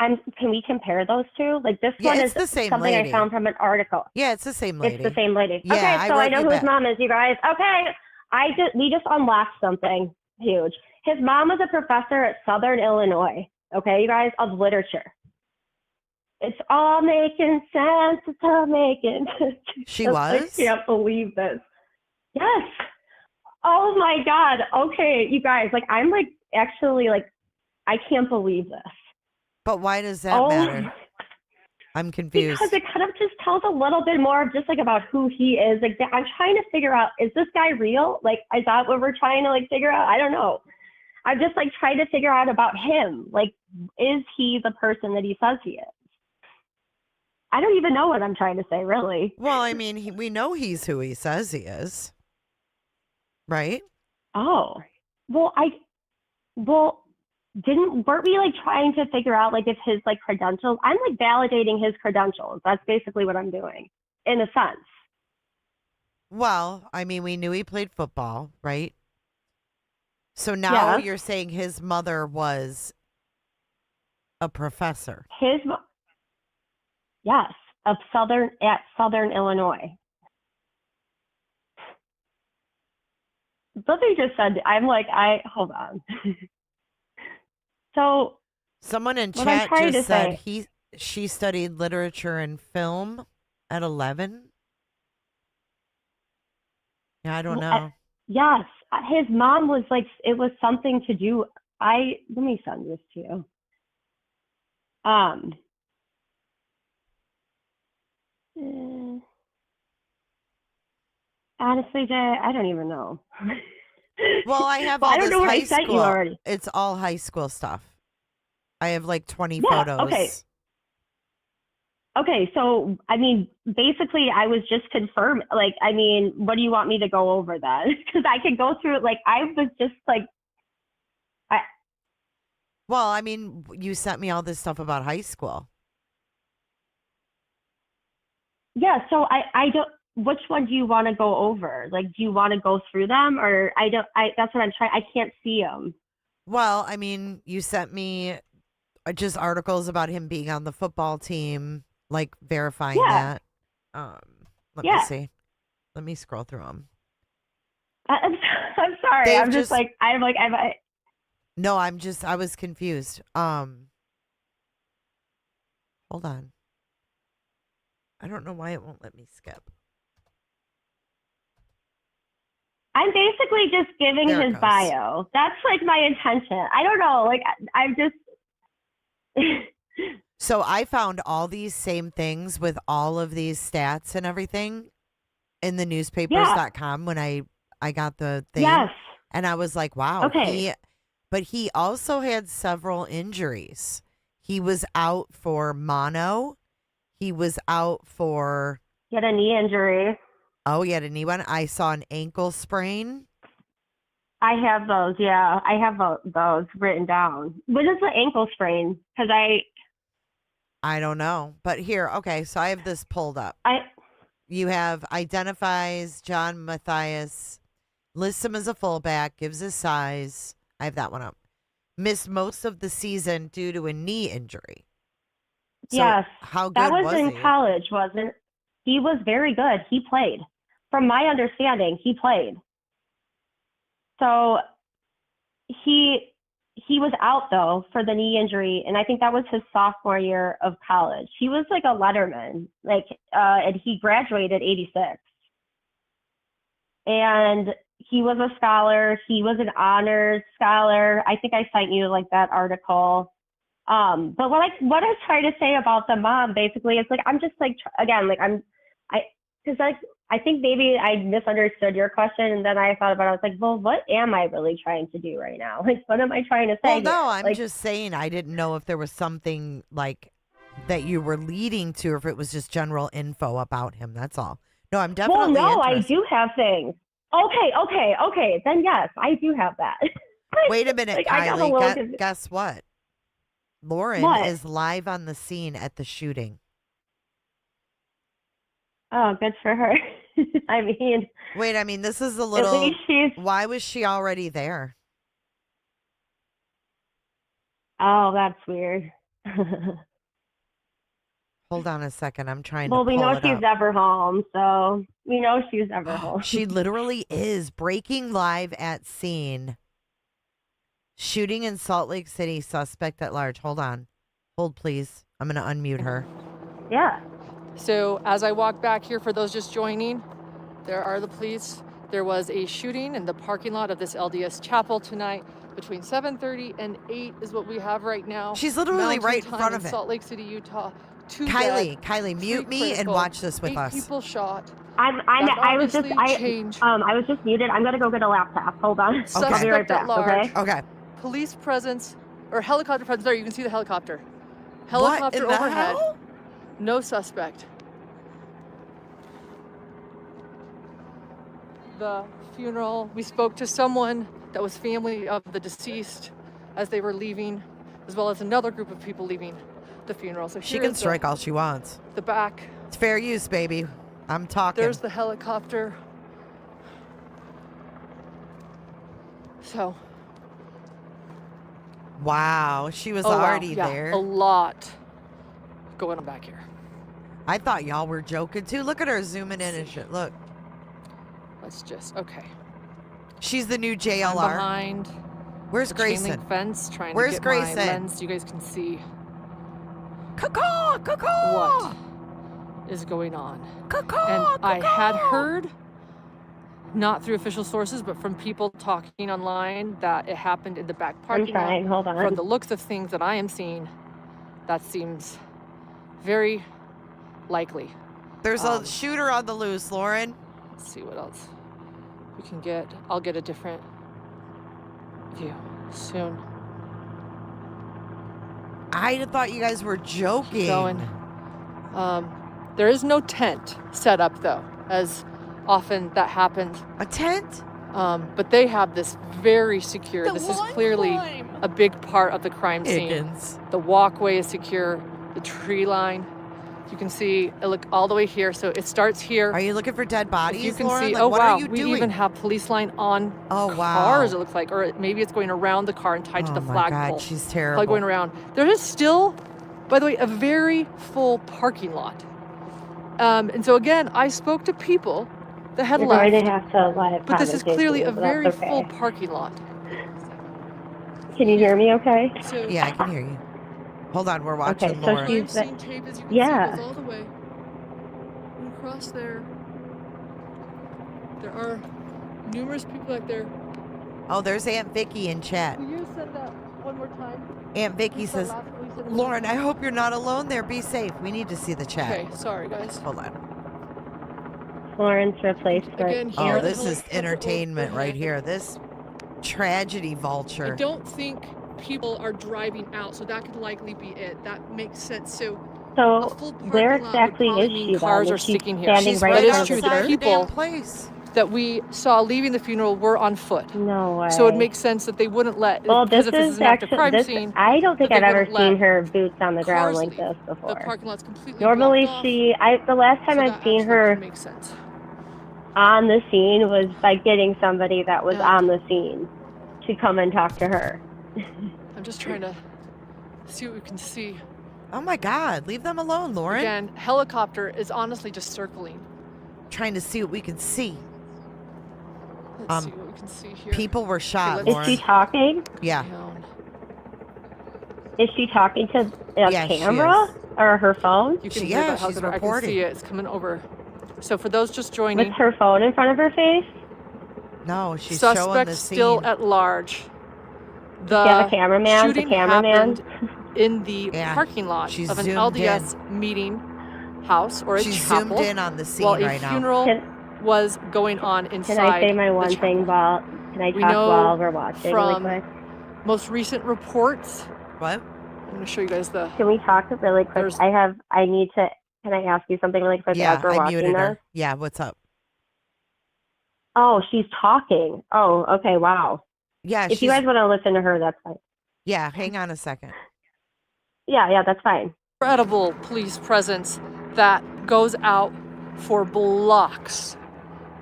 Can we compare those two? Like this Yeah, one it's is the same something lady. I found from an article. Yeah, it's the same lady. It's the same lady. Yeah, okay, so I wrote know you who his back. mom is, you guys. Okay, we just unlocked something huge. His mom was a professor at Southern Illinois. Okay, you guys, of literature. It's all making sense. It's all making sense. She I was? can't believe this. Yes. Oh my God. Okay, you guys, like I'm like actually like I can't believe this. But why does that matter? I'm confused. Because it kind of just tells a little bit more of just like about who he is. Like I'm trying to figure out, is this guy real? Like, is that what we're trying to like figure out? I don't know. I'm just like trying to figure out about him. Like, is he the person that he says he is? I don't even know what I'm trying to say, really. Well, I mean, we know he's who he says he is, right? Oh, weren't we like trying to figure out like if his like credentials? I'm like validating his credentials. That's basically what I'm doing, in a sense. Well, I mean, we knew he played football, right? So now Yes. you're saying his mother was a professor. Yes, at Southern Illinois. Something just said, hold on. So someone in what I'm chat trying just to said say- she studied literature and film at 11. Yeah, I don't know. Yes, his mom was like, it was something to do. Let me send this to you. Honestly, Jay, I don't even know. Well, I have Well, all I don't this know what high I sent school. you already. It's all high school stuff. I have like 20 Yeah, photos. Okay, so I mean, basically, I was just confirmed. Like, I mean, what do you want me to go over then? Because I could go through it. Like, I was just like, Well, I mean, you sent me all this stuff about high school. yeah. So I don't. Which one do you want to go over? Like, do you want to go through them, or I don't? That's what I'm trying. I can't see them. Well, I mean, you sent me just articles about him being on the football team, like verifying Yeah. that. Let Yeah. me see. Let me scroll through them. I'm sorry. They've I'm just like No, I was confused. Hold on. I don't know why it won't let me skip. I'm basically just giving There it his goes. bio. That's like my intention. I don't know. Like, I'm just. So I found all these same things with all of these stats and everything in the newspapers.com when I got the thing. Yes. And I was like, wow. Okay. But he also had several injuries. He was out for mono. He was out for. He had a knee injury. Oh, he had a knee one. I saw an ankle sprain. I have those. Yeah, I have those written down. What is the ankle sprain? Because I don't know. But here, okay, so I have this pulled up. You have identifies John Mathias, lists him as a fullback, gives his size. I have that one up. Missed most of the season due to a knee injury. Yes. How good that was in he? college, wasn't? He was very good. He played. From my understanding, he played. So he was out though for the knee injury, and I think that was his sophomore year of college. He was like a letterman, and he graduated '86. And he was a scholar. He was an honors scholar. I think I sent you like that article. But what I was trying to say about the mom basically is like, I'm just like, again, like because I think maybe I misunderstood your question, and then I thought about it. I was like, well, what am I really trying to do right now? Like, what am I trying to say? Well, no, here? I'm just saying I didn't know if there was something like that you were leading to, or if it was just general info about him. That's all. No, I'm definitely Well, no, interested. I do have things. Okay. Then yes, I do have that. Wait a minute, Like, I got a Kylee. little Guess what? Lauren What? is live on the scene at the shooting. Oh, good for her. I mean, Wait, I mean, this is a at little. least she's. Why was she already there? Oh, that's weird. Hold on a second. I'm trying Well, to we pull know it she's up. never home, so we know she's never home. She literally is breaking live at scene. Shooting in Salt Lake City, suspect at large. Hold on. Hold, please. I'm going to unmute her. Yeah. So as I walk back here, for those just joining, there are the police. There was a shooting in the parking lot of this LDS chapel tonight between 7:30 and 8 is what we have right now. She's literally Mountain right in time front of it. Salt Lake City, Utah. Kylee, mute me and watch this with 8 us. people shot. I was just muted. I'm gonna go get a laptop. Hold on. I'll be right Suspect at back. large. Okay. Police presence or helicopter presence. There, you can see the helicopter. What Helicopter in the overhead. hell? No suspect. The funeral. We spoke to someone that was family of the deceased as they were leaving, as well as another group of people leaving the funeral. So She can strike all she wants. The back. It's fair use, baby. I'm talking. There's the helicopter. So. Wow, she was Oh, wow. already Yeah, there. a lot going on back here. I thought y'all were joking too. Look at her zooming in and shit. Look. Let's just, okay. She's the new I'm JLR. behind. Where's the chain Grayson? link fence, trying Where's to get Grayson? my lens so you guys can see Caw-caw, caw-caw. what is going on. Caw-caw, And I caw-caw. had heard, not through official sources, but from people talking online, that it happened in the back parking lot. trying, hold on. From the looks of things that I am seeing, that seems very likely. There's a shooter on the loose, Lauren. Let's see what else we can get. I'll get a different view soon. I thought you guys were joking. Keep going. There is no tent set up though, as often that happens. A tent? But they have this very secure. This is clearly a big part of the crime scene. Higgins. The walkway is secure. The tree line. You can see it look all the way here. So it starts here. Are you looking for dead bodies, You can Lauren? see. Like, Oh what wow! are you We doing? even have police line on wow. cars. It looks like, or maybe it's going around the car and tied to the my flagpole. God, she's terrible. Probably going around. There is still, by the way, a very full parking lot. And so again, I spoke to people that had You're left. going to have to live But this is clearly a commentate, but that's very okay. full parking lot. Can you hear me okay? Yeah, I can hear you. Hold on, we're watching Okay, so Lauren. she's Crime scene tape, as you can yeah. see, goes all the way. And across there, there are numerous people back there. Oh, there's Aunt Vicky in chat. Will you send that one more time? Aunt Vicky says, Lauren, I hope you're not alone there. Be safe. We need to see the chat. Okay, sorry guys. Hold on. Florence replacement. Again, Oh, here, this the is entertainment right here. This tragedy vulture. I don't think people are driving out, so that could likely be it. That makes sense. So So where exactly is she? cars then? are Is she sticking here. standing She's right right in front true. of the The church? people place that we saw leaving the funeral were on foot. No way. So it makes sense that they wouldn't let. Well, because this if this is is an active actually crime scene. I don't think that I've they ever wouldn't let seen her boots on the ground cars like leave. this The before. parking lot's completely Normally, blocked off. the last time I've seen her Makes sense. on the scene was by getting somebody that was on the scene to come and talk to her. I'm just trying to see what we can see. Oh my God, leave them alone, Lauren. Again, helicopter is honestly just circling. Trying to see what we can see. Let's see what we can see here. People were shot, Is Lauren. she talking? Yeah. Is she talking to a Yeah, she camera is. or her phone? You can hear the she's helicopter. I can reporting. see it. It's coming over. So for those just joining, With her phone in front of her face? No, she's showing suspect the scene. still at large. Does she have a cameraman? Shooting The cameraman? happened in the parking lot She's of an zoomed LDS meeting house or a She's chapel. zoomed in on the scene while a right now. funeral was going on inside. Can I say my the one chapel. thing while, can I We talk know while we're watching really from quick? most recent reports. What? I'm going to show you guys the. Can we talk really quick? Can I ask you something really quick Yeah, as we're I watching muted this? her. Yeah, what's up? Oh, she's talking. Oh, okay, wow. Yeah, If you guys want to listen to her, that's fine. Yeah, hang on a second. Yeah, that's fine. Incredible police presence that goes out for blocks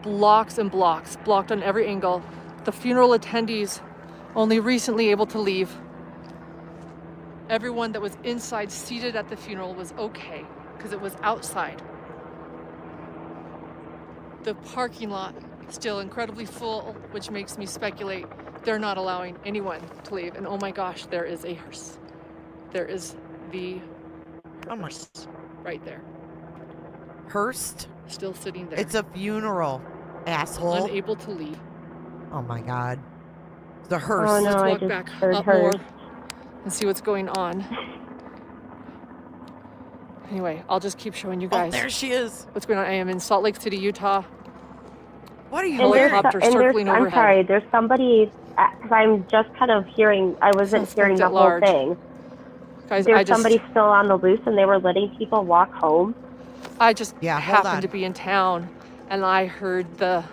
and blocks, blocked on every angle. The funeral attendees only recently able to leave. Everyone that was inside seated at the funeral was okay because it was outside. The parking lot still incredibly full, which makes me speculate they're not allowing anyone to leave. And oh my gosh, there is a hearse. There is the hearse right there. Hearst? Still sitting there. It's a funeral, asshole. Unable to leave. Oh my God. The hearse. Oh, no, Let's I walk just back heard up more hers. and see what's going on. Anyway, I'll just keep showing you guys. Oh, there she is. What's going on? I am in Salt Lake City, Utah. What are you Helicopter circling I'm overhead. sorry, there's somebody, because I'm just kind of hearing, I wasn't Suspect hearing the at whole large. thing. Guys, There's somebody still on the loose and they were letting people walk home. I just hold happened on. to be in town and I heard the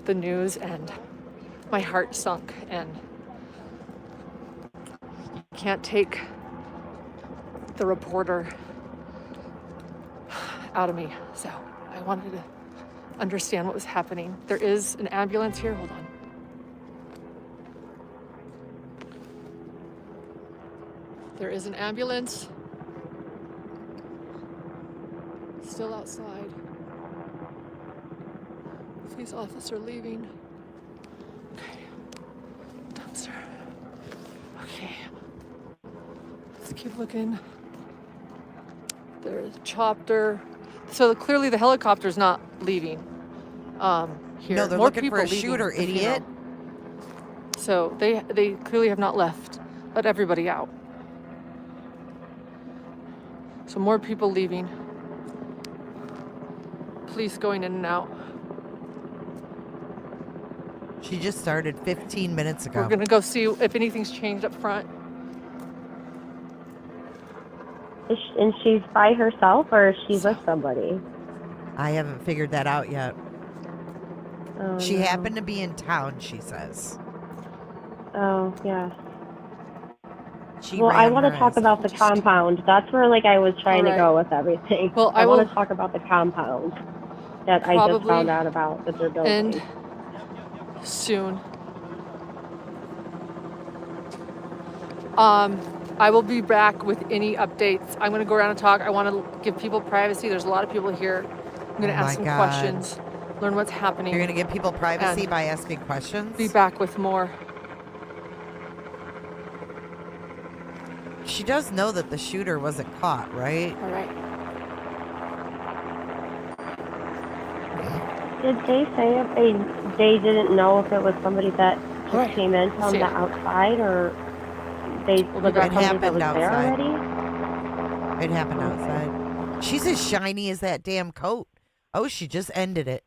news and my heart sunk, and you can't take the reporter out of me. So I wanted to understand what was happening. There is an ambulance here. Hold on. There is an ambulance still outside. Police officer leaving. Okay. Dumpster. Okay. Let's keep looking. There's a chopper. So clearly the helicopter's not leaving. Here. No, they're More looking people for a leaving shooter, the funeral. idiot. So they clearly have not let everybody out. So more people leaving. Police going in and out. She just started 15 minutes ago. We're gonna go see if anything's changed up front. And she's by herself or is she with somebody? I haven't figured that out yet. Oh, She no. happened to be in town, she says. Oh, yeah. She Well, I ran want to her talk ass. about the compound. That's where, I was trying to go with everything. Well, I I want will to talk about the compound that I just probably found out about that they're building. end soon. I will be back with any updates. I'm going to go around and talk. I want to give people privacy. There's a lot of people here. I'm going to Oh my ask some God. questions, learn what's happening. You're going to give people privacy and by asking questions? Be back with more. She does know that the shooter wasn't caught, right? All right. Did they say if they didn't know if it was somebody that just came in from See the it. outside or was it somebody that was there already? It happened outside. She's as shiny as that damn coat. Oh, she just ended it.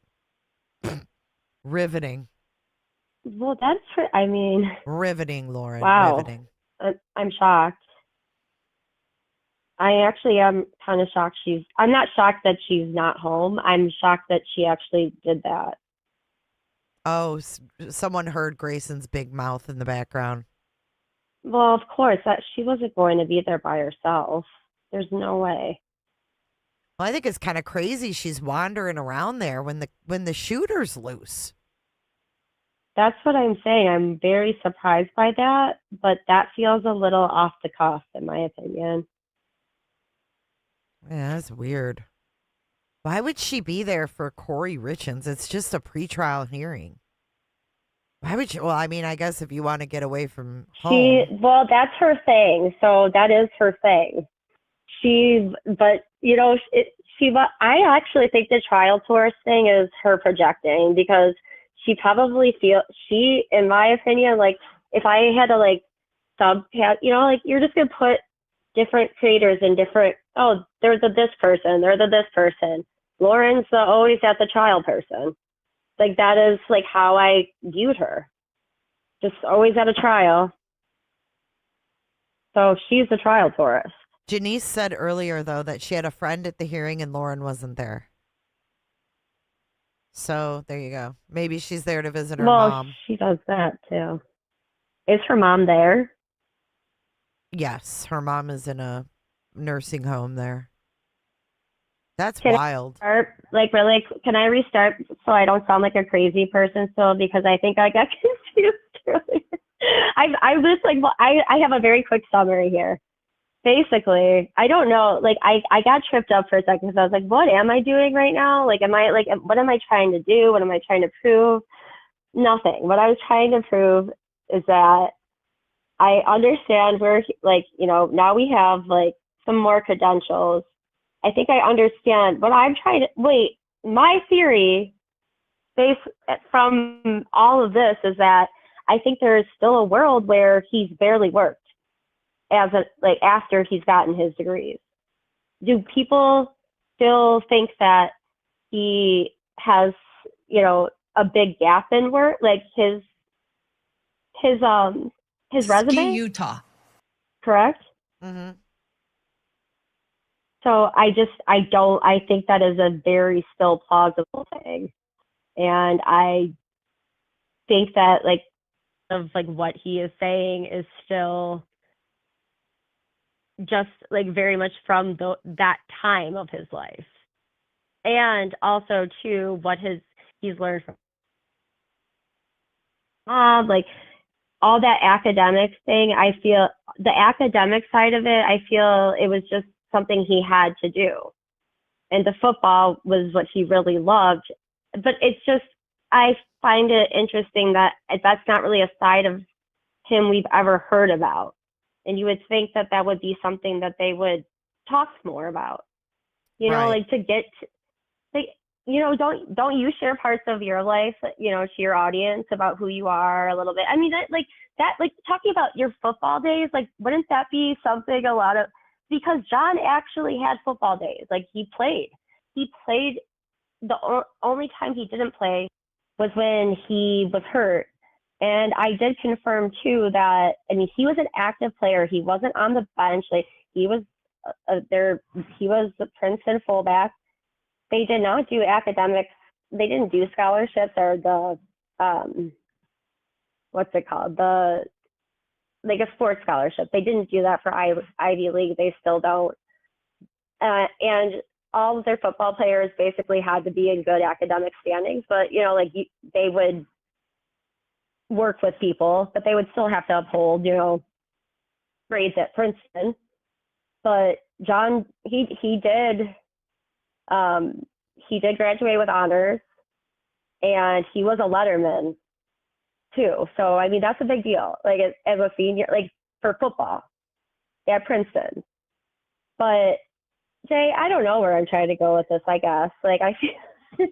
Riveting. Well, that's Riveting, Lauren. wow. Riveting. I'm shocked. I actually am kind of shocked I'm not shocked that she's not home. I'm shocked that she actually did that. Oh, someone heard Grayson's big mouth in the background. Well, of course, that she wasn't going to be there by herself. There's no way. Well, I think it's kind of crazy she's wandering around there when the shooter's loose. That's what I'm saying. I'm very surprised by that, but that feels a little off the cuff, in my opinion. Yeah, that's weird. Why would she be there for Corey Richens? It's just a pretrial hearing. Why would you? Well, I mean, I guess if you want to get away from home. Well, that's her thing. So that is her thing. But you know, I actually think the trial tourist thing is her projecting, because she probably in my opinion, like if I had to like you know, like you're just gonna put different creators in different. Oh, there's this person. There's this person. Lauren's always at the trial person. Like that is like how I viewed her. Just always at a trial. So she's the trial tourist. Janice said earlier, though, that she had a friend at the hearing and Lauren wasn't there. So there you go. Maybe she's there to visit her mom. She does that too. Is her mom there? Yes, her mom is in a nursing home there. That's wild. Really, can I restart so I don't sound like a crazy person still? Because I think I got confused earlier. I have a very quick summary here. Basically, I don't know. Like, I got tripped up for a second because I was like, what am I doing right now? Like, what am I trying to do? What am I trying to prove? Nothing. What I was trying to prove is that I understand where, like, you know, now we have like some more credentials. I think I understand what I'm trying to, my theory based from all of this is that I think there is still a world where he's barely worked after he's gotten his degrees. Do people still think that he has, you know, a big gap in work, like his resume? Utah. Correct? Mm-hmm. So I think that is a very still plausible thing. And I think that what he is saying is still just like very much from that time of his life. And also too, what he's learned from like all that academic thing. I feel the academic side of it, I feel it was just something he had to do. And the football was what he really loved. But it's just, I find it interesting that that's not really a side of him we've ever heard about. And you would think that that would be something that they would talk more about. You know, like to get, you know, don't you share parts of your life, you know, to your audience about who you are a little bit? I mean, talking about your football days, like, wouldn't that be something because John actually had football days. Like he played. The only time he didn't play was when he was hurt. And I did confirm too that, I mean, he was an active player. He wasn't on the bench. Like he was he was the Princeton fullback. They did not do academics. They didn't do scholarships or the, what's it called? Like a sports scholarship. They didn't do that for Ivy League. They still don't. And all of their football players basically had to be in good academic standings, but you know, like they would work with people, but they would still have to uphold, you know, grades at Princeton. But John, he did graduate with honors, and he was a letterman too. So I mean, that's a big deal. Like as a senior, like for football at Princeton. But Jay, I don't know where I'm trying to go with this. I guess like I feel. No,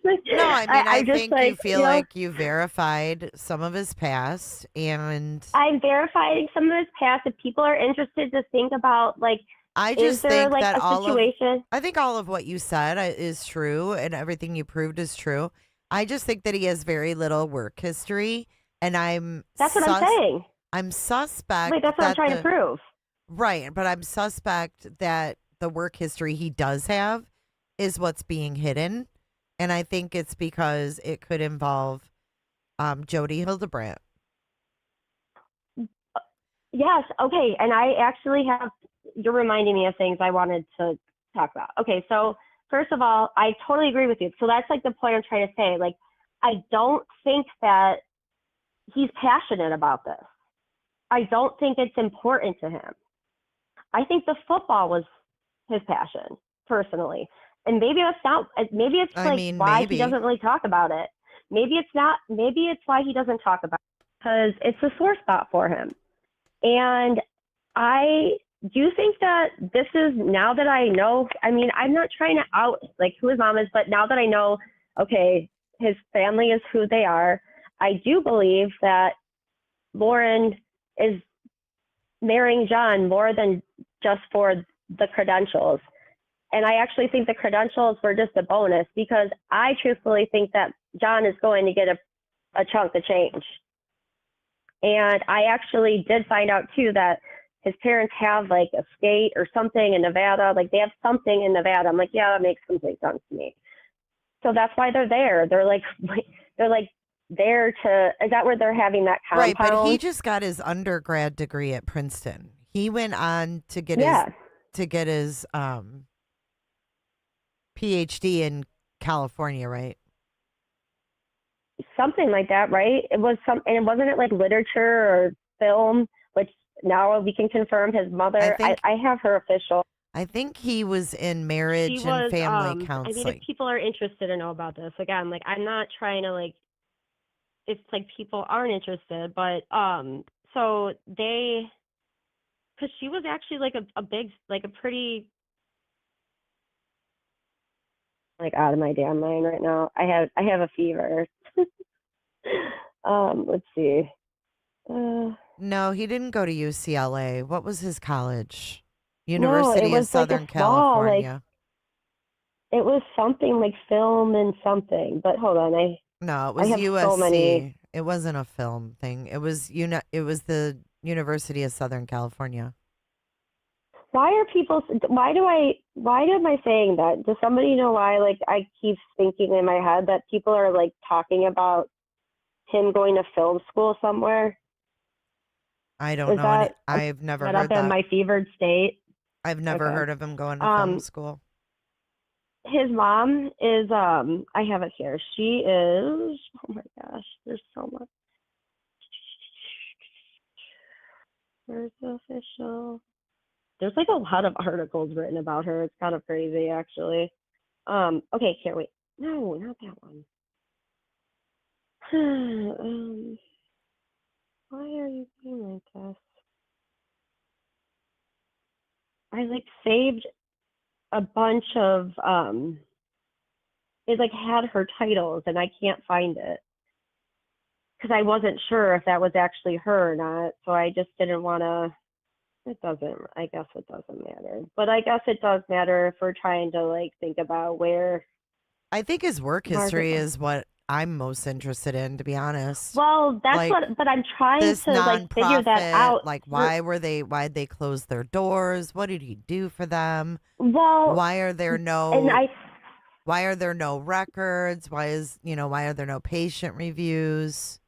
I mean, I think you feel like you verified some of his past, and I'm verifying some of his past. If people are interested to think about, like, I just think like that I think all of what you said is true, and everything you proved is true. I just think that he has very little work history, and that's what I'm saying. I'm suspect. Wait, that's what I'm trying to prove. Right, but I'm suspect that the work history he does have is what's being hidden. And I think it's because it could involve Jody Hildebrandt. Yes. Okay. And I actually you're reminding me of things I wanted to talk about. Okay. So first of all, I totally agree with you. So that's like the point I'm trying to say. Like, I don't think that he's passionate about this. I don't think it's important to him. I think the football was his passion. personally. And maybe it's not, maybe it's why he doesn't really talk about it. Maybe it's not, maybe it's why he doesn't talk about it, because it's a sore spot for him. And I do think that this is, now that I know, I mean, I'm not trying to out like who his mom is, but now that I know, okay, his family is who they are, I do believe that Lauren is marrying John more than just for the credentials. And I actually think the credentials were just a bonus, because I truthfully think that John is going to get a chunk of change. And I actually did find out too that his parents have like a state or something in Nevada. Like they have something in Nevada. I'm like, yeah, that makes complete sense to me. So that's why they're there. They're like there to, is that where they're having that compound? Right, but he just got his undergrad degree at Princeton. He went on to get his PhD in California, right? Something like that, right? It was and wasn't it like literature or film, which now we can confirm his mother. I have her official. I think he was in marriage and family counseling. I mean, if people are interested to know about this, again, like I'm not trying to like, it's like people aren't interested, but so they, because she was actually like a big, like a pretty, like out of my damn mind right now. I have a fever. Let's see. No, he didn't go to UCLA. What was his college? University of Southern like California. It was something like film and something, but hold on, No, it was USC. So many. It wasn't a film thing. It was It was the University of Southern California. Why are people? Why am I saying that? Does somebody know why? Like I keep thinking in my head that people are like talking about him going to film school somewhere. I don't know. I've never heard that. In my fevered state. I've never heard of him going to film school. His mom is I have it here. She is, oh my gosh, there's so much. Where's the official? There's like a lot of articles written about her. It's kind of crazy actually. Okay, here, wait. No, not that one. Why are you being like this? I like saved a bunch of it like had her titles and I can't find it because I wasn't sure if that was actually her or not, so I just didn't want to. I guess it doesn't matter, but I guess it does matter if we're trying to like think about where. I think his work history is what I'm most interested in, to be honest. Well, that's like, but I'm trying to like figure that out. Like why'd they close their doors? What did he do for them? Well, why are there no records? Why are there no patient reviews?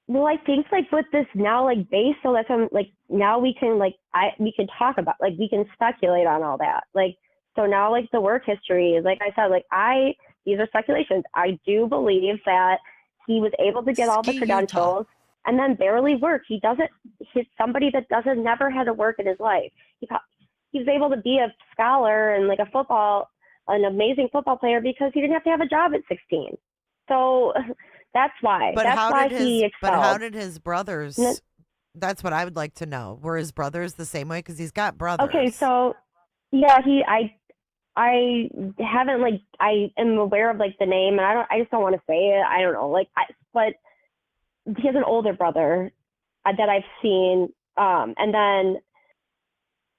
Well, I think like with this now like base, so that's like now we can we can talk about, like we can speculate on all that. Like so now like the work history is, like I said, like these are speculations. I do believe that he was able to get all the credentials and then barely work. He's somebody that never had to work in his life. He was able to be a scholar and like an amazing football player because he didn't have to have a job at 16. So that's why. But he excelled. But how did his brothers? That's what I would like to know. Were his brothers the same way? Because he's got brothers. Okay, so yeah, I haven't I am aware of like the name, and I just don't want to say it. I don't know, but he has an older brother that I've seen, and then,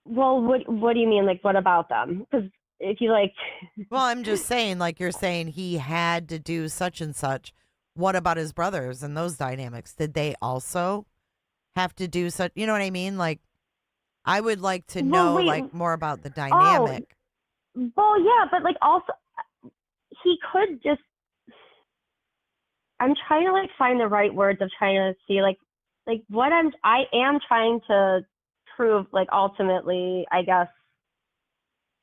well, what do you mean? Like, what about them? Because if you well, I'm just saying, like you're saying he had to do such and such. What about his brothers and those dynamics? Did they also have to do such? You know what I mean? Like, I would like to know more about the dynamic. Well, yeah, but also he could just. I'm trying to find the right words of trying to see what I am trying to prove, ultimately, I guess,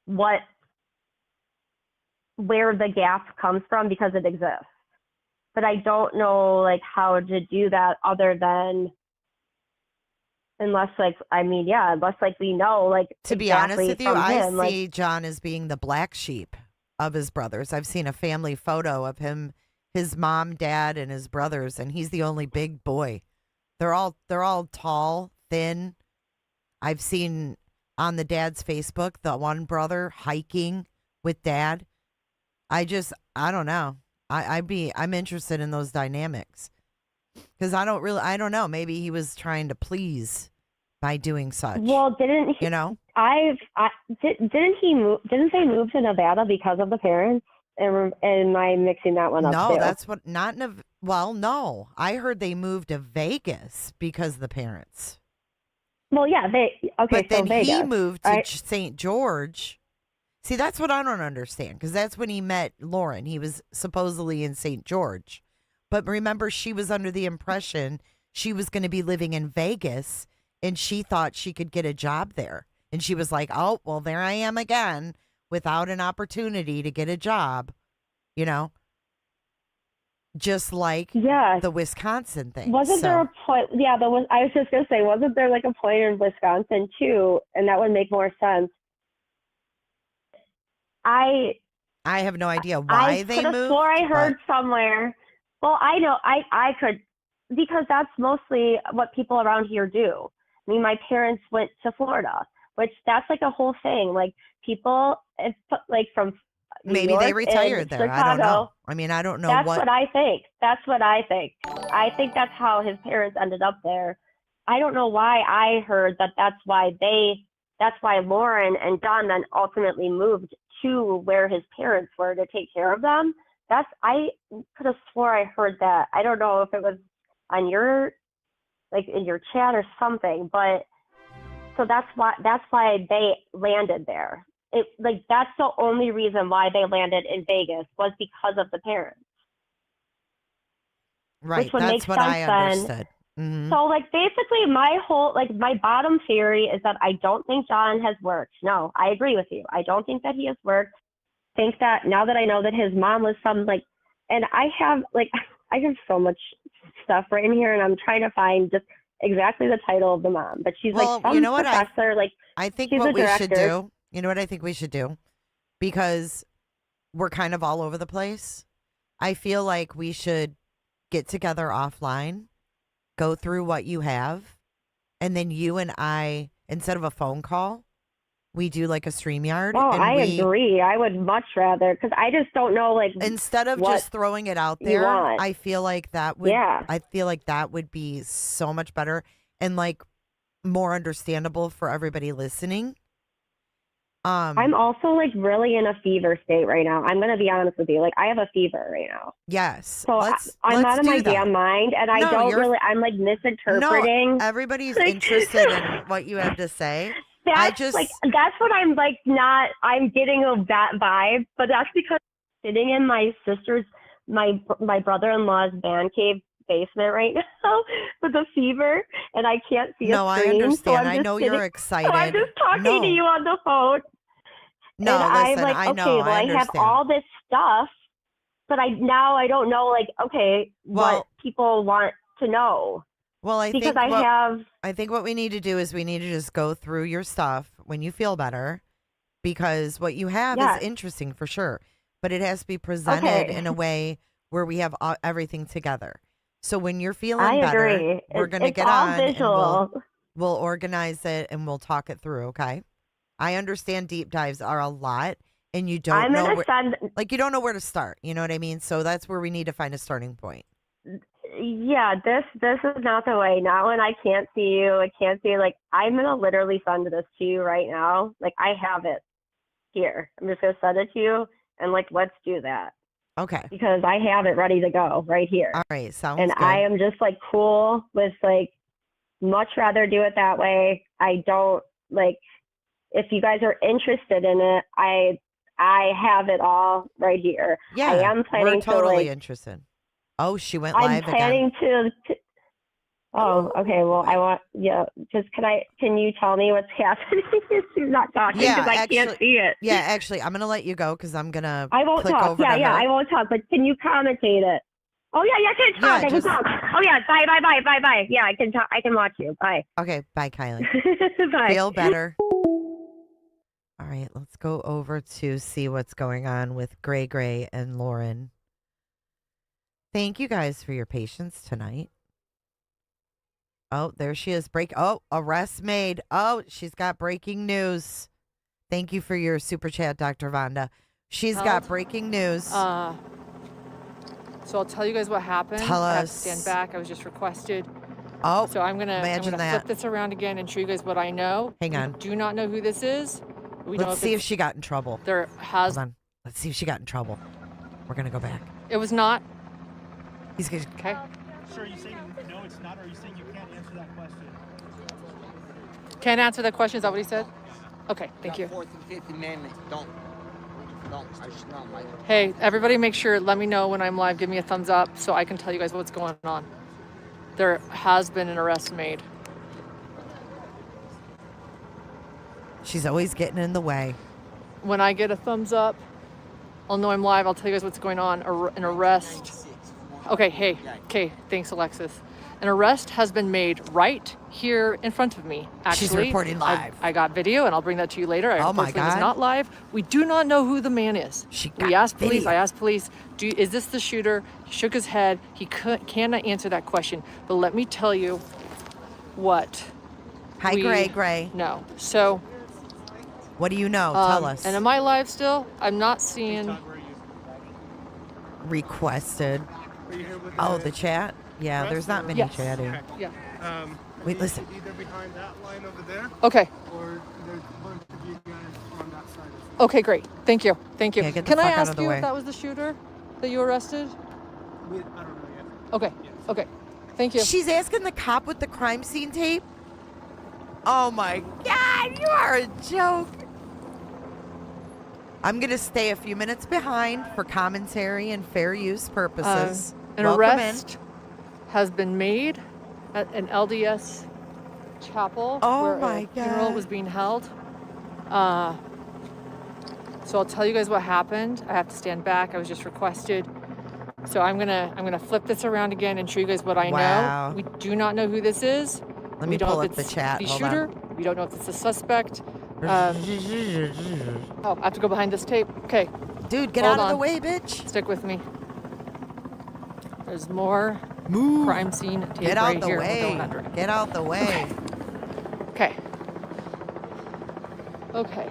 where the gap comes from, because it exists. But I don't know how to do that other than unless like we know like to be honest with you, I see John as being the black sheep of his brothers. I've seen a family photo of him, his mom, dad, and his brothers, and he's the only big boy. They're all tall, thin. I've seen on the dad's Facebook the one brother hiking with dad. I don't know. I'm interested in those dynamics because I don't know. Maybe he was trying to please by doing such. Well, didn't he, didn't he move? Didn't they move to Nevada because of the parents? Am I mixing that one up? No, too? that's what well, no. I heard they moved to Vegas because of the parents. Well, yeah, But then Vegas, he moved to right? St. George. See, that's what I don't understand because that's when he met Lauren. He was supposedly in St. George. But remember, she was under the impression she was going to be living in Vegas and she thought she could get a job there. And she was like, oh, well, there I am again without an opportunity to get a job, just like the Wisconsin thing. Wasn't there a point? Yeah, I was just going to say, wasn't there like a point in Wisconsin too? And that would make more sense. I have no idea why they moved. I could have swore I heard somewhere. Well, I know I could, because that's mostly what people around here do. I mean, my parents went to Florida, which that's like a whole thing. Like people, from New maybe York they retired there. Chicago, I don't know. I mean, I don't know that's what I think. That's what I think. I think that's how his parents ended up there. I don't know why I heard that. That's why Lauren and John then ultimately moved to where his parents were to take care of them. I could have swore I heard that. I don't know if it was on your, in your chat or something, but so that's why they landed there. That's the only reason why they landed in Vegas was because of the parents. Right, which would that's make what sense I understood. Mm-hmm. So basically my whole, my bottom theory is that I don't think John has worked. No, I agree with you. I don't think that he has worked. Think that now that I know that his mom was and I have so much stuff written here and I'm trying to find just exactly the title of the mom, but she's some professor, I think she's what a we should director. do, you know what I think we should do? Because we're kind of all over the place. I feel like we should get together offline, go through what you have, and then you and I, instead of a phone call, we do like a StreamYard. Oh, I agree. I would much rather, because I just don't know, instead of what just throwing it out you there, want. I feel like that would be so much better and more understandable for everybody listening. I'm also really in a fever state right now. I'm going to be honest with you. I have a fever right now. Yes. So I'm out of my damn mind, and I'm misinterpreting. No, everybody's interested in what you have to say. That's what I'm I'm getting that vibe, but that's because I'm sitting in my my brother-in-law's man cave basement right now with a fever, and I can't see a screen. No, I understand. So I know you're excited. So I'm just talking to you on the phone. No, and listen, I'm I know. I have all this stuff, but I don't know, what people want to know. Well, I think what we need to do is we need to just go through your stuff when you feel better, because what you have is interesting for sure, but it has to be presented in a way where we have everything together. So when you're feeling better, agree. We're going to get on and we'll organize it and we'll talk it through. Okay. I understand deep dives are a lot and you don't know you don't know where to start. You know what I mean? So that's where we need to find a starting point. Yeah, this is not the way. Not when I can't see you. I can't see I'm gonna literally send this to you right now. I have it here. I'm just gonna send it to you and let's do that. Okay. Because I have it ready to go right here. All right, sounds good. And I am just cool with much rather do it that way. I don't if you guys are interested in it, I have it all right here. Yeah, I am planning we're totally interested. Oh, she went live again. I'm planning to. Oh, okay. Well, I want. Yeah. Just can you tell me what's happening? She's not talking because I can't see it. Yeah, actually, I'm gonna let you go because I'm gonna. I won't click talk. Over yeah, to yeah. her. I won't talk. But can you commentate it? Oh yeah, I can talk. I can talk. Oh yeah, bye. Yeah, I can talk. I can watch you. Bye. Okay, bye, Kylie. Bye. Feel better. All right, let's go over to see what's going on with Gray and Lauren. Thank you guys for your patience tonight. Oh, there she is. Arrest made. Oh, she's got breaking news. Thank you for your super chat, Dr. Vonda. She's got breaking news. So I'll tell you guys what happened. Tell I have us. to stand back. I was just requested. Oh, so I'm gonna imagine that. flip this around again and show you guys what I know. Hang on. We do not know who this is. Let's see if she got in trouble. There has. Hold on. Let's see if she got in trouble. We're gonna go back. It was not. He's good. Okay. Sir, are you saying no, it's not, or are you saying you can't answer that question? Can't answer that question. Is that what he said? Okay. Thank you. Fourth and Fifth Amendment. Don't. I should not like it. Hey, everybody, make sure. Let me know when I'm live. Give me a thumbs up so I can tell you guys what's going on. There has been an arrest made. She's always getting in the way. When I get a thumbs up, I'll know I'm live. I'll tell you guys what's going on. An arrest. Okay, hey. Okay, thanks, Alexis. An arrest has been made right here in front of me. Actually, she's reporting live. I got video, and I'll bring that to you later. Oh my God! It's not live. We do not know who the man is. We asked police. I asked police. Is this the shooter? He shook his head. He cannot answer that question. But let me tell you what. Hi, Gray. No. So. What do you know? Tell us. And am I live still? I'm not seeing. Requested. Oh, the chat? Yeah, there's not many chatting. Yeah. Wait, listen. Either behind that line over there. Okay. Or there's a bunch of you guys on that side. Okay, great. Thank you. Thank you. Yeah, get the Can I fuck out ask of the you way. if that was the shooter that you arrested? I don't know yet. Okay. Okay. Thank you. She's asking the cop with the crime scene tape. Oh my God, you are a joke. I'm going to stay a few minutes behind for commentary and fair use purposes. An arrest has been made at an LDS chapel where a funeral was being held. So I'll tell you guys what happened. I have to stand back. I was just requested. So I'm gonna flip this around again and show you guys what I know. We do not know who this is. Let me pull up the chat. The Hold shooter. on. We don't know if it's a suspect. Oh, I have to go behind this tape. Okay. Dude, get Hold out of the on. way, bitch. Stick with me. There's more crime scene tape Get out right the here. way. We're going under it. Get out the way. Okay. Okay.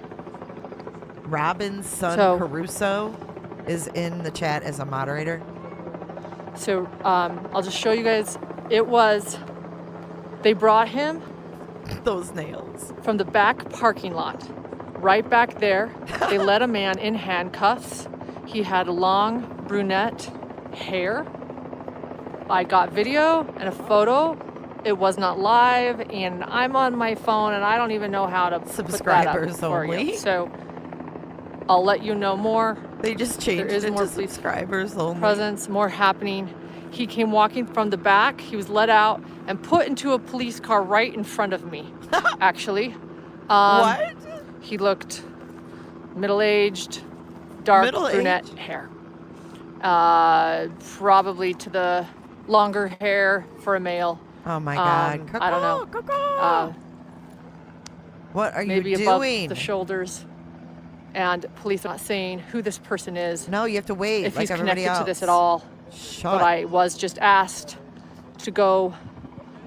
Robin's son Caruso is in the chat as a moderator. So I'll just show you guys. They brought him. Those nails. From the back parking lot. Right back there. They let a man in handcuffs. He had long brunette hair. I got video and a photo. It was not live, and I'm on my phone, and I don't even know how to Subscribers put that up for only. you. So I'll let you know more. They just changed there is it more to subscribers only. Presence, more happening. He came walking from the back. He was let out and put into a police car right in front of me, actually. What? He looked middle-aged, dark Middle-aged? brunette hair. Probably to the longer hair for a male. Oh my God. I don't know. What are maybe you above doing? the shoulders. And police are not saying who this person is. No, you have to wait. If like he's everybody connected else. to this at all. But I was just asked to go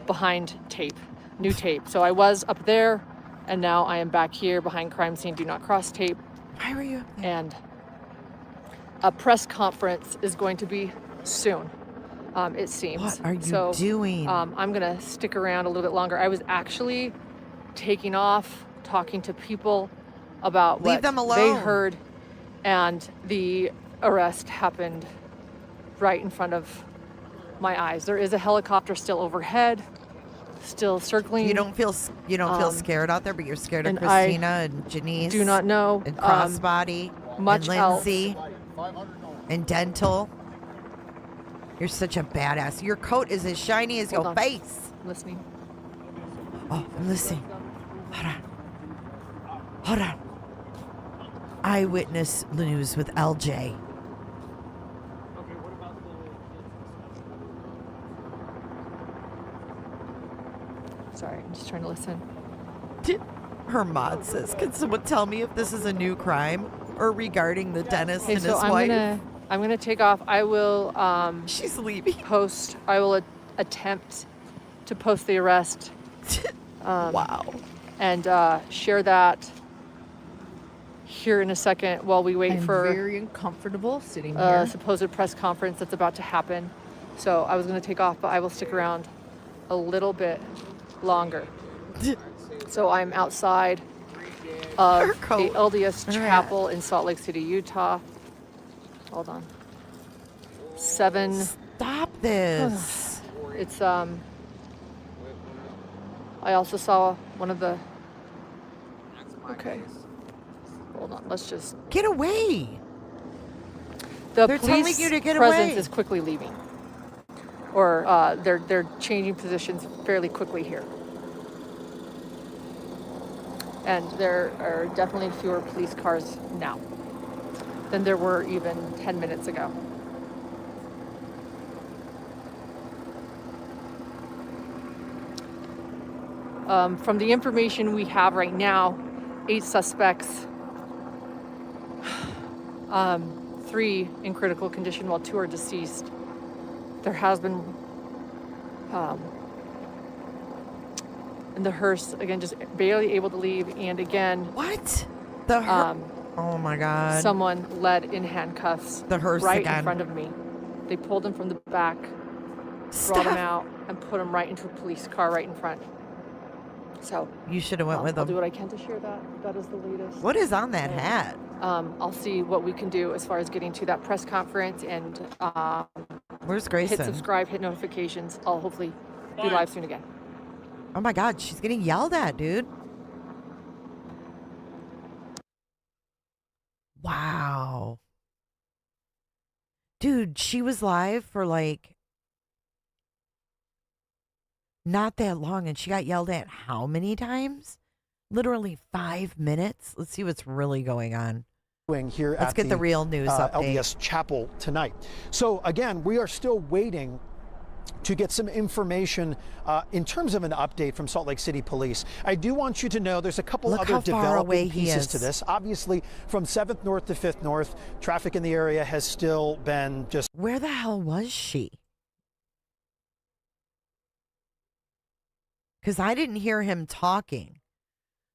behind tape, new tape. So I was up there, and now I am back here behind crime scene, do not cross tape. Why were you up there? And a press conference is going to be soon, it seems. What are you doing? I'm gonna stick around a little bit longer. I was actually taking off, talking to people about Leave what them they alone. heard, and the arrest happened right in front of my eyes. There is a helicopter still overhead, still circling. You don't feel scared out there, but you're scared of and Christina I and Janice. do not know and crossbody much and Lindsay and dental. You're such a badass. Your coat is as shiny as Hold your on. face. Listening. Oh, I'm listening. Hold on. Eyewitness news with LJ. just trying to listen. Her mod says, "Can someone tell me if this is a new crime or regarding the dentist and his wife?" I'm gonna take off. I will. She's leaving. Post. I will attempt to post the arrest. Wow. And share that here in a second while we wait for very uncomfortable sitting here. Supposed press conference that's about to happen. So I was going to take off, but I will stick around a little bit longer. So I'm outside of the LDS Chapel in Salt Lake City, Utah. Hold on. 7. Stop this. It's I also saw one of the. Okay. Hold on. Let's just get away. They're telling police you to get presence away. is quickly leaving, or they're changing positions fairly quickly here, and there are definitely fewer police cars now than there were even 10 minutes ago. From the information we have right now, 8 suspects, 3 in critical condition while 2 are deceased. There has been, and the hearse, again, just barely able to leave. And again, what? Oh my God. Someone led in handcuffs the hearse right again. in front of me. They pulled him from the back, brought him out, and put him right into a police car right in front. So you should have went with I'll them. do what I can to share that. That is the latest. What is on that hat? I'll see what we can do as far as getting to that press conference and where's Grayson? Hit subscribe, hit notifications. I'll hopefully be live soon again. Oh my God, she's getting yelled at, dude. Wow. Dude, she was live for like not that long, and she got yelled at how many times? Literally 5 minutes. Let's see what's really going on. Here Let's get the real news update. LDS Chapel tonight. So again, we are still waiting to get some information in terms of an update from Salt Lake City Police. I do want you to know there's a couple other developing pieces to this. Obviously, from 7th North to 5th North, traffic in the area has still been just... Where the hell was she? Because I didn't hear him talking.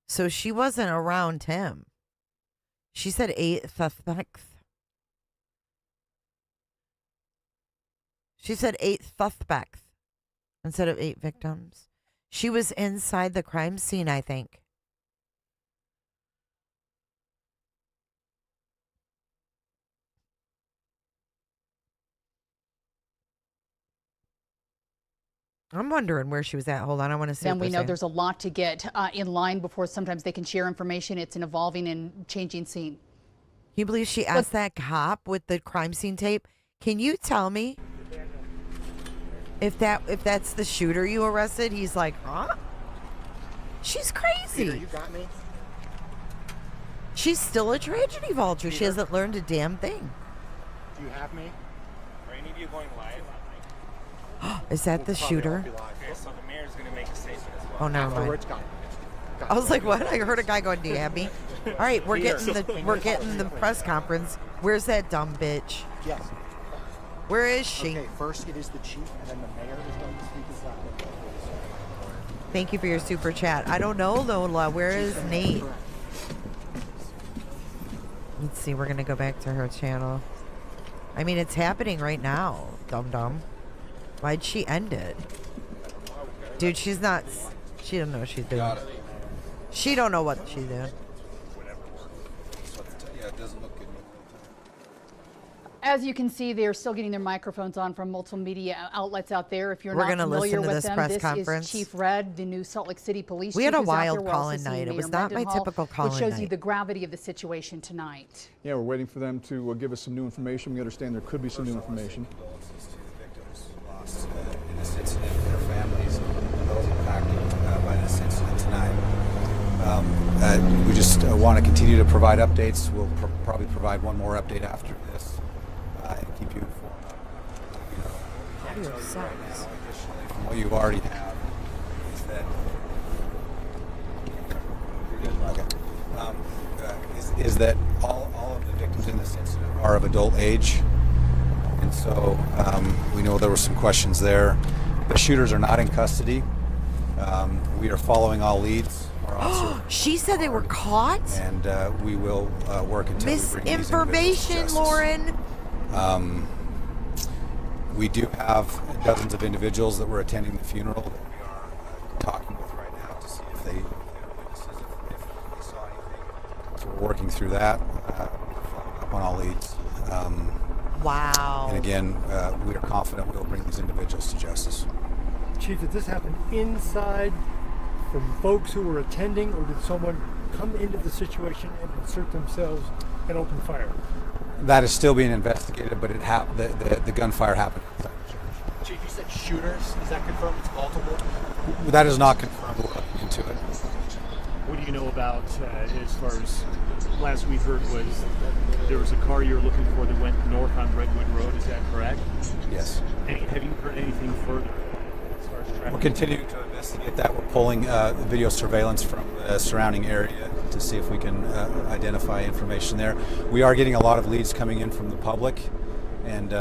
So she wasn't around him. She said 8 suspects. She said 8 suspects instead of 8 victims. She was inside the crime scene, I think. I'm wondering where she was at. Hold on, I want to see. Then we know there's a lot to get in line before sometimes they can share information. It's an evolving and changing scene. Can you believe she asked that cop with the crime scene tape? Can you tell me if that's the shooter you arrested? He's like, huh? She's crazy. Peter, you got me? She's still a tragedy vulture. She hasn't learned a damn thing. Do you have me? Are any of you going live? Is that the shooter? Okay, so the mayor's going to make a statement as well. Oh, never mind. I was like, what? I heard a guy going, "Do you have me?" All right, we're getting the press conference. Where's that dumb bitch? Yes. Where is she? Okay, first it is the chief, and then the mayor is going to speak as well. Thank you for your super chat. I don't know, Lola. Where is Nate? Let's see. We're gonna go back to her channel. I mean, it's happening right now. Dum. Why'd she end it? Dude, she's not... She don't know what she's doing. She don't know what she's doing. Yeah, it doesn't look good. As you can see, they're still getting their microphones on from multiple media outlets out there. If you're not familiar with them, this is Chief Red, the new Salt Lake City Police Chief. We had a wild call-in night. It was not my typical call-in night. Which shows you the gravity of the situation tonight. Yeah, we're waiting for them to give us some new information. We understand there could be some new information. In this incident, their families and those impacted by this incident tonight. We just want to continue to provide updates. We'll probably provide one more update after this and keep you informed. From what you already have is that Okay. Is that all of the victims in this incident are of adult age? And so we know there were some questions there. The shooters are not in custody. We are following all leads. She said they were caught? And we will work until we bring these individuals to justice. Lauren. We do have dozens of individuals that were attending the funeral that we are talking with right now to see if they are witnesses, if they saw anything. So we're working through that up on all leads. Wow. And again, we are confident we'll bring these individuals to justice. Chief, did this happen inside from folks who were attending, or did someone come into the situation and insert themselves and open fire? That is still being investigated, but the gunfire happened. Chief, you said shooters. Is that confirmed? It's multiple? That is not confirmed. We're looking into it. What do you know about, as far as last we heard was there was a car you were looking for that went north on Redwood Road, is that correct? Yes. Have you heard anything further as far as traffic? We're continuing to investigate that. We're pulling video surveillance from the surrounding area to see if we can identify information there. We are getting a lot of leads coming in from the public, and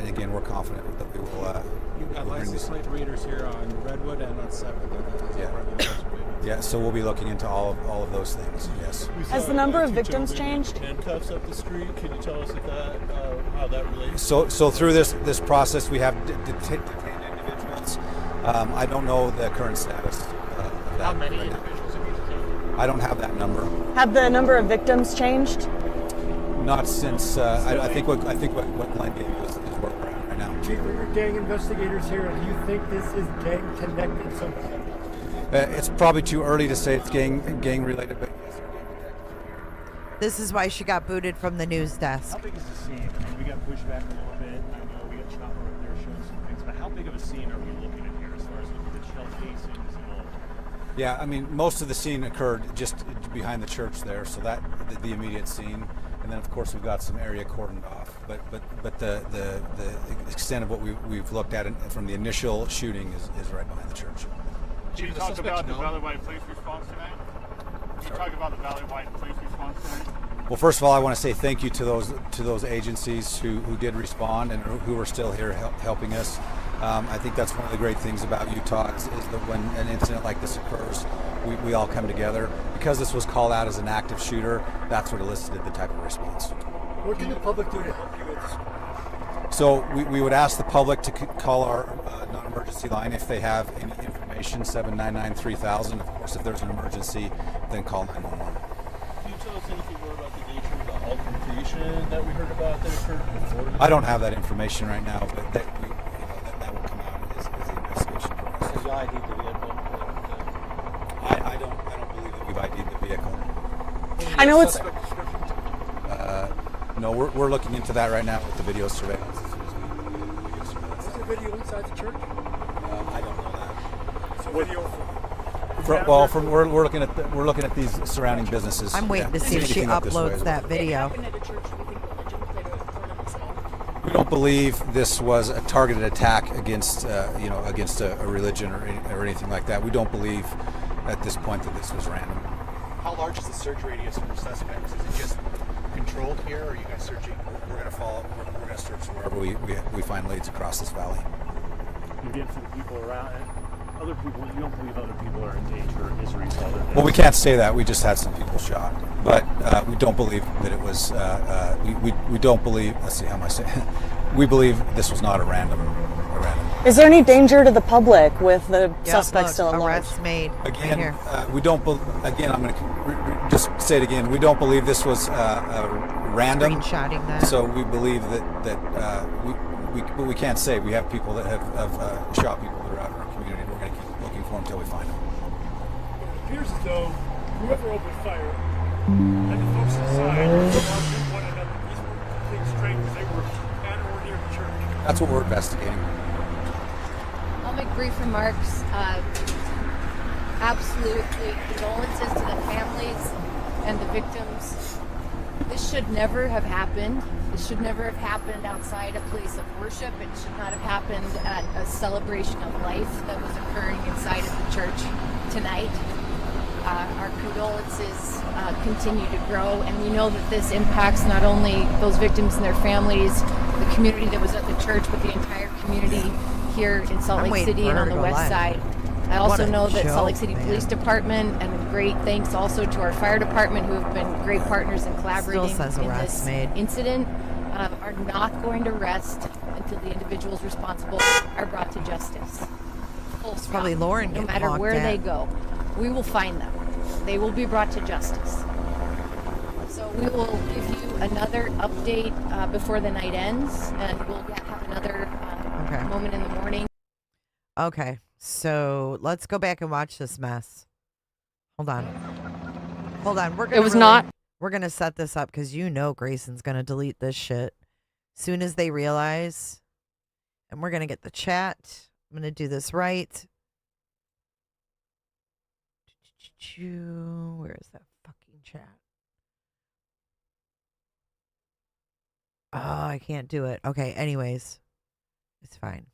again, we're confident that we will. You've got license plate readers here on Redwood and on 7th. Yeah, so we'll be looking into all of those things. Yes. Has the number of victims changed? Handcuffs up the street. Can you tell us if that how that relates? So through this process, we have detained individuals. I don't know the current status of that. How many individuals have you detained? I don't have that number. Have the number of victims changed? Not since I think what Glenn gave you is where we're at right now. Chief, are your gang investigators here, and do you think this is gang connected somehow? It's probably too early to say it's gang related, but this is why she got booted from the news desk. How big is the scene? I mean, we got pushed back a little bit. I know we got Chopper up there showing some things, but how big of a scene are we looking at here as far as looking at shell casings and all? Yeah, I mean, most of the scene occurred just behind the church there, so that the immediate scene, and then of course we've got some area cordoned off. But the extent of what we've looked at from the initial shooting is right behind the church. Can you talk about the Valley Wide Police response tonight? Can you talk about the Valley Wide Police response tonight? Well, first of all, I want to say thank you to those agencies who did respond and who are still here helping us. I think that's one of the great things about Utah is that when an incident like this occurs, we all come together. Because this was called out as an active shooter, that's what elicited the type of response. What can the public do to help you with this? So we would ask the public to call our non-emergency line if they have any information, 799-3000. Of course, if there's an emergency, then call 911. Can you tell us anything more about the nature of the altercation that we heard about that occurred before? I don't have that information right now, but that will come out as the investigation progresses. Have you ID'd the vehicle? I don't believe that we've ID'd the vehicle. I know it's. No, we're looking into that right now with the video surveillance. Is there video inside the church? I don't know that. So video we're looking at these surrounding businesses. I'm waiting to see if she uploads that video. We don't believe this was a targeted attack against a religion or anything like that. We don't believe at this point that this was random. How large is the search radius for suspects? Is it just controlled here, or are you guys searching? We're going to follow. We're going to search wherever we find leads across this valley. You get some people around. Other people, you don't believe other people are in danger or misery. Well, we can't say that. We just had some people shot, but we don't believe that it was. We don't believe. Let's see, how am I saying? We believe this was not a random. Is there any danger to the public with the suspects still alive? Arrests made. Again, we don't. Again, I'm going to just say it again. We don't believe this was random. Screenshotting that. So we believe that we can't say. We have people that have shot people that are out in our community. And we're going to keep looking for them until we find them. It appears as though whoever opened fire and the folks inside were watching one another. These were complete strangers. They were at or near the church. That's what we're investigating. I'll make brief remarks. Absolutely condolences to the families and the victims. This should never have happened. It should never have happened outside a place of worship. It should not have happened at a celebration of life that was occurring inside of the church tonight. Our condolences continue to grow, and we know that this impacts not only those victims and their families, the community that was at the church, but the entire community here in Salt Lake City and on the west side. I also know that Salt Lake City Police Department, and great thanks also to our fire department, who have been great partners in collaborating in this incident, are not going to rest until the individuals responsible are brought to justice. Full stop. Probably Lauren. No matter where they go, we will find them. They will be brought to justice. So we will give you another update before the night ends, and we'll have another moment in the morning. Okay, so let's go back and watch this mess. Hold on. We're gonna set this up because you know Grayson's gonna delete this shit soon as they realize, and we're gonna get the chat. I'm gonna do this right. Where is that fucking chat? Oh, I can't do it. Okay, anyways, it's fine.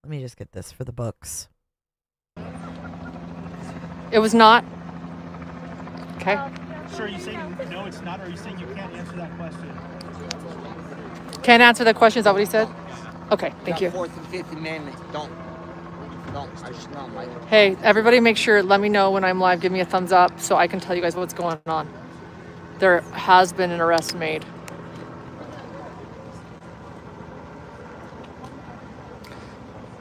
Let me just get this for the books. It was not. Okay. Sir, are you saying no, it's not, or are you saying you can't answer that question? Can't answer that question. Is that what he said? Okay, thank you. Fourth and Fifth Amendment. Don't. I should not like it. Hey, everybody, make sure, let me know when I'm live. Give me a thumbs up so I can tell you guys what's going on. There has been an arrest made.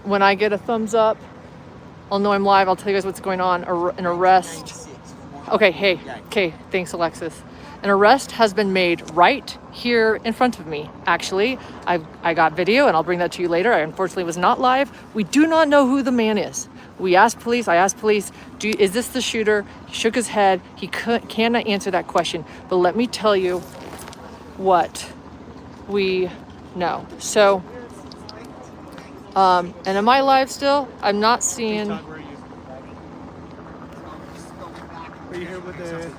When I get a thumbs up, I'll know I'm live. I'll tell you guys what's going on. An arrest. Okay, hey. Okay, thanks, Alexis. An arrest has been made right here in front of me. Actually, I got video, and I'll bring that to you later. I unfortunately was not live. We do not know who the man is. I asked police, is this the shooter? He shook his head. He cannot answer that question. But let me tell you what we know. So, and am I live still? I'm not seeing. Are you here with the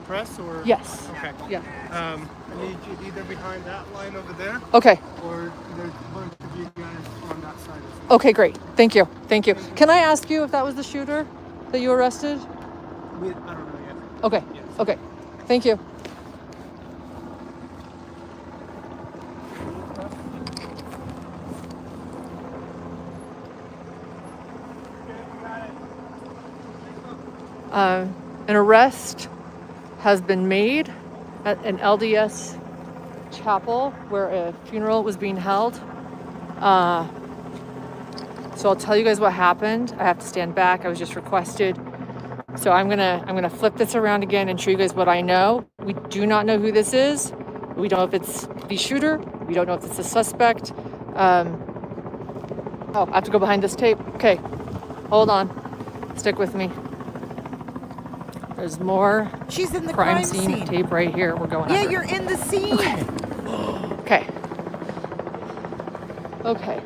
press or? Yes. Okay. Yeah. I need you either behind that line over there. Okay. Or there's a bunch of you guys on that side. Okay, great. Thank you. Thank you. Can I ask you if that was the shooter that you arrested? I don't know yet. Okay. Yes. Okay. Thank you. An arrest has been made at an LDS chapel where a funeral was being held. So I'll tell you guys what happened. I have to stand back. I was just requested. So I'm gonna flip this around again and show you guys what I know. We do not know who this is. We don't know if it's the shooter. We don't know if it's the suspect. Oh, I have to go behind this tape. Okay, hold on. Stick with me. There's more. She's in the crime scene tape right here. We're going. Yeah, under. you're in the scene. Okay. Okay.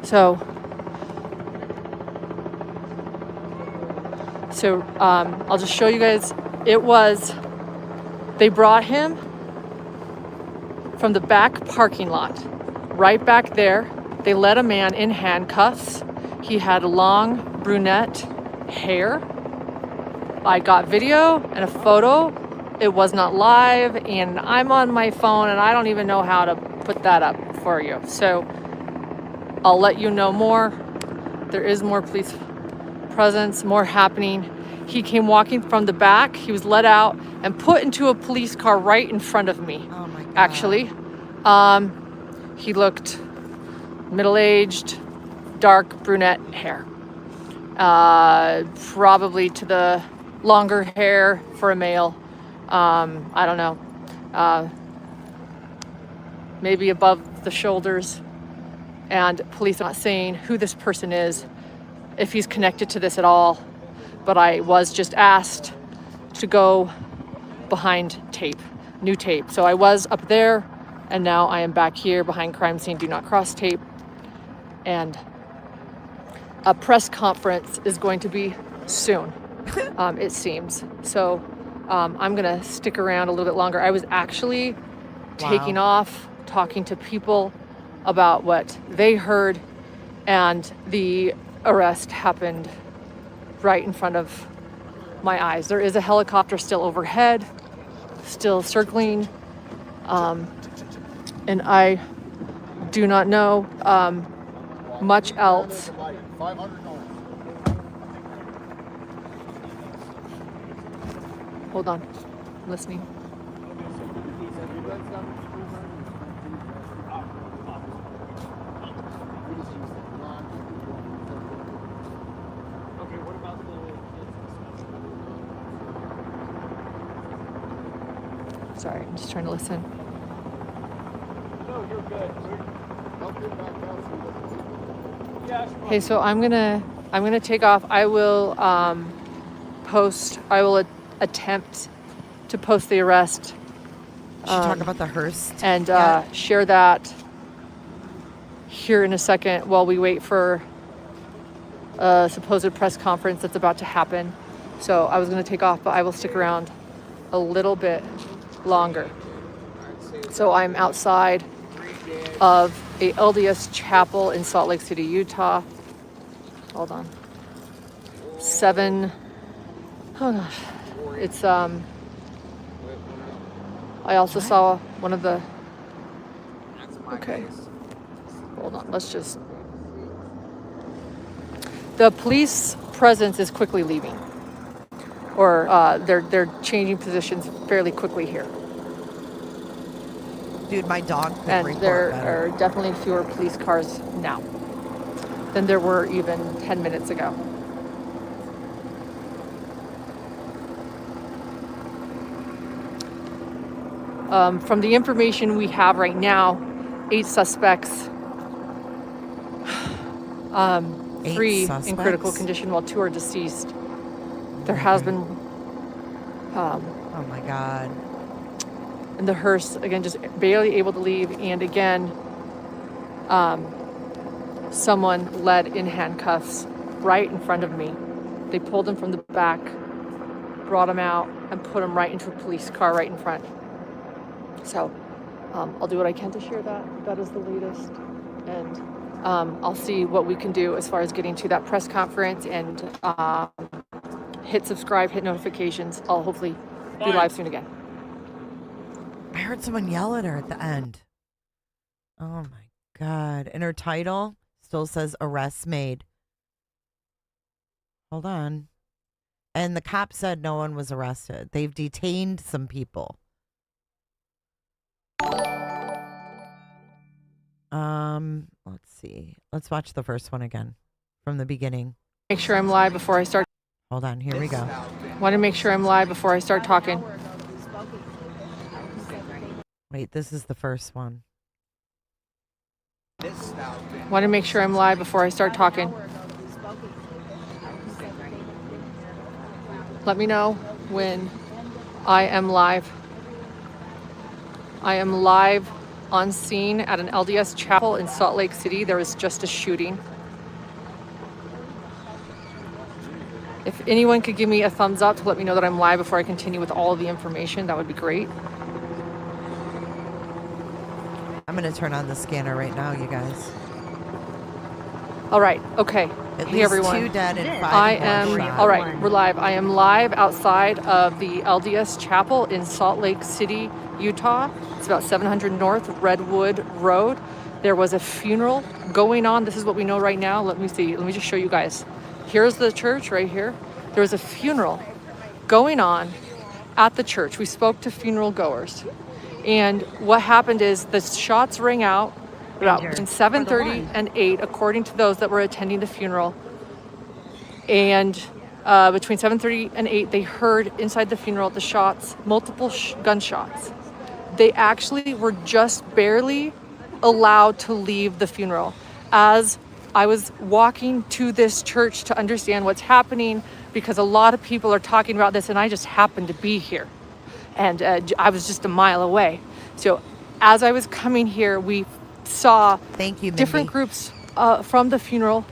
So I'll just show you guys. They brought him from the back parking lot, right back there. They let a man in handcuffs. He had long brunette hair. I got video and a photo. It was not live, and I'm on my phone, and I don't even know how to put that up for you. So I'll let you know more. There is more police presence, more happening. He came walking from the back. He was let out and put into a police car right in front of me. Oh my God. Actually, he looked middle-aged, dark brunette hair. Probably to the longer hair for a male. I don't know. Maybe above the shoulders. And police are not saying who this person is, if he's connected to this at all. But I was just asked to go behind tape, new tape. So I was up there, and now I am back here behind crime scene, do not cross tape. And a press conference is going to be soon, it seems. So I'm gonna stick around a little bit longer. I was actually taking off, talking to people about what they heard, and the arrest happened right in front of my eyes. There is a helicopter still overhead, still circling, and I do not know much else. Hold on, I'm listening. Sorry, I'm just trying to listen. No, you're good. Okay, so I'm gonna take off. I will attempt to post the arrest. Should talk about the Hearst and share that here in a second while we wait for a supposed press conference that's about to happen. So I was gonna take off, but I will stick around a little bit longer. So I'm outside of a LDS chapel in Salt Lake City, Utah. Hold on. Oh gosh. It's I also saw one of the, okay. Hold on, the police presence is quickly leaving. Or they're changing positions fairly quickly here. Dude, my dog could and report there better. are definitely fewer police cars now than there were even 10 minutes ago. From the information we have right now, 8 suspects, 3 in critical condition while 2 are deceased. There has been, oh my God. And the hearse, again, just barely able to leave. And again, someone led in handcuffs right in front of me. They pulled him from the back, brought him out, and put him right into a police car right in front. So I'll do what I can to share that. That is the latest. And I'll see what we can do as far as getting to that press conference and hit subscribe, hit notifications. I'll hopefully be live soon again. I heard someone yell at her at the end. Oh my God. And her title still says arrest made. Hold on. And the cop said no one was arrested. They've detained some people. Let's see. Let's watch the first one again from the beginning. Make sure I'm live before I start. Hold on, here we go. Want to make sure I'm live before I start talking. Wait, this is the first one. Want to make sure I'm live before I start talking. Let me know when I am live. I am live on scene at an LDS chapel in Salt Lake City. There was just a shooting. If anyone could give me a thumbs up to let me know that I'm live before I continue with all of the information, that would be great. I'm going to turn on the scanner right now, you guys. All right. Okay. Hey, everyone. 2 dead and 5 I am, shot. all right, we're live. I am live outside of the LDS Chapel in Salt Lake City, Utah. It's about 700 North Redwood Road. There was a funeral going on. This is what we know right now. Let me see. Let me just show you guys. Here's the church right here. There was a funeral going on at the church. We spoke to funeral goers. And what happened is the shots rang out about between 7:30 and 8, according to those that were attending the funeral. And between 7:30 and 8, they heard inside the funeral the shots, multiple gunshots. They actually were just barely allowed to leave the funeral. As I was walking to this church to understand what's happening, because a lot of people are talking about this, and I just happened to be here. And I was just a mile away. So as I was coming here, we saw different groups from the funeral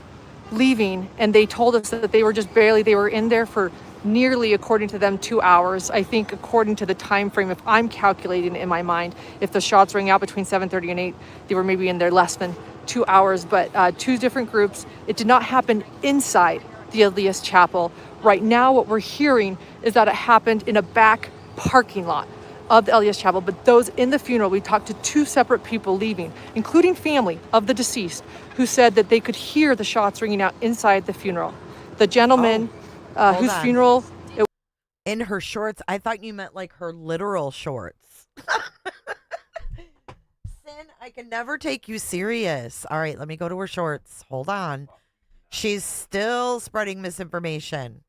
leaving, and they told us that they were just barely, they were in there for nearly, according to them, 2 hours. I think according to the time frame, if I'm calculating in my mind, if the shots rang out between 7:30 and 8, they were maybe in there less than 2 hours, but 2 different groups. It did not happen inside the LDS chapel. Right now, what we're hearing is that it happened in a back parking lot of the LDS chapel, but those in the funeral, we talked to 2 separate people leaving, including family of the deceased, who said that they could hear the shots ringing out inside the funeral. The gentleman whose funeral... In her shorts? I thought you meant like her literal shorts. Sin, I can never take you serious. All right, let me go to her shorts. Hold on. She's still spreading misinformation.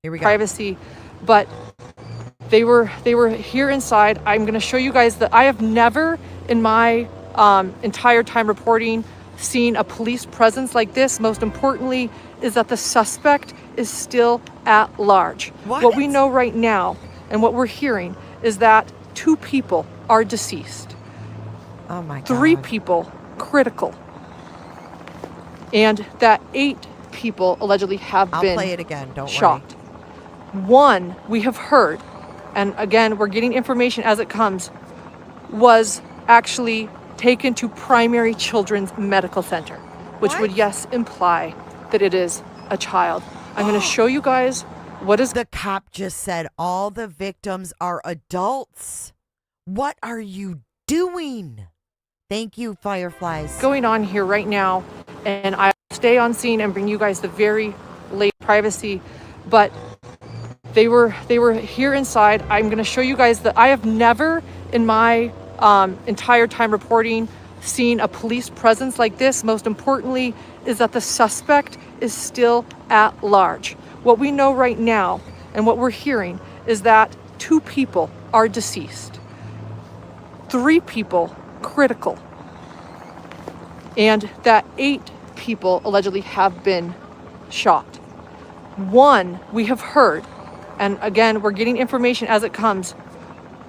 Here we go. Privacy, but they were here inside. I'm going to show you guys that I have never in my entire time reporting seen a police presence like this. Most importantly is that the suspect is still at large. What we know right now and what we're hearing is that 2 people are deceased. Oh my God. 3 people critical. And that 8 people allegedly have been play it again, don't shot. worry. 1 we have heard, and again, we're getting information as it comes, was actually taken to Primary Children's Medical Center, which would, yes, imply that it is a child. I'm going to show you guys what is... The cop just said all the victims are adults. What are you doing? Thank you, Fireflies. Going on here right now, and I'll stay on scene and bring you guys the very late privacy, but they were here inside. I'm going to show you guys that I have never in my entire time reporting seen a police presence like this. Most importantly is that the suspect is still at large. What we know right now and what we're hearing is that 2 people are deceased, 3 people critical, and that 8 people allegedly have been shot. 1 we have heard, and again, we're getting information as it comes,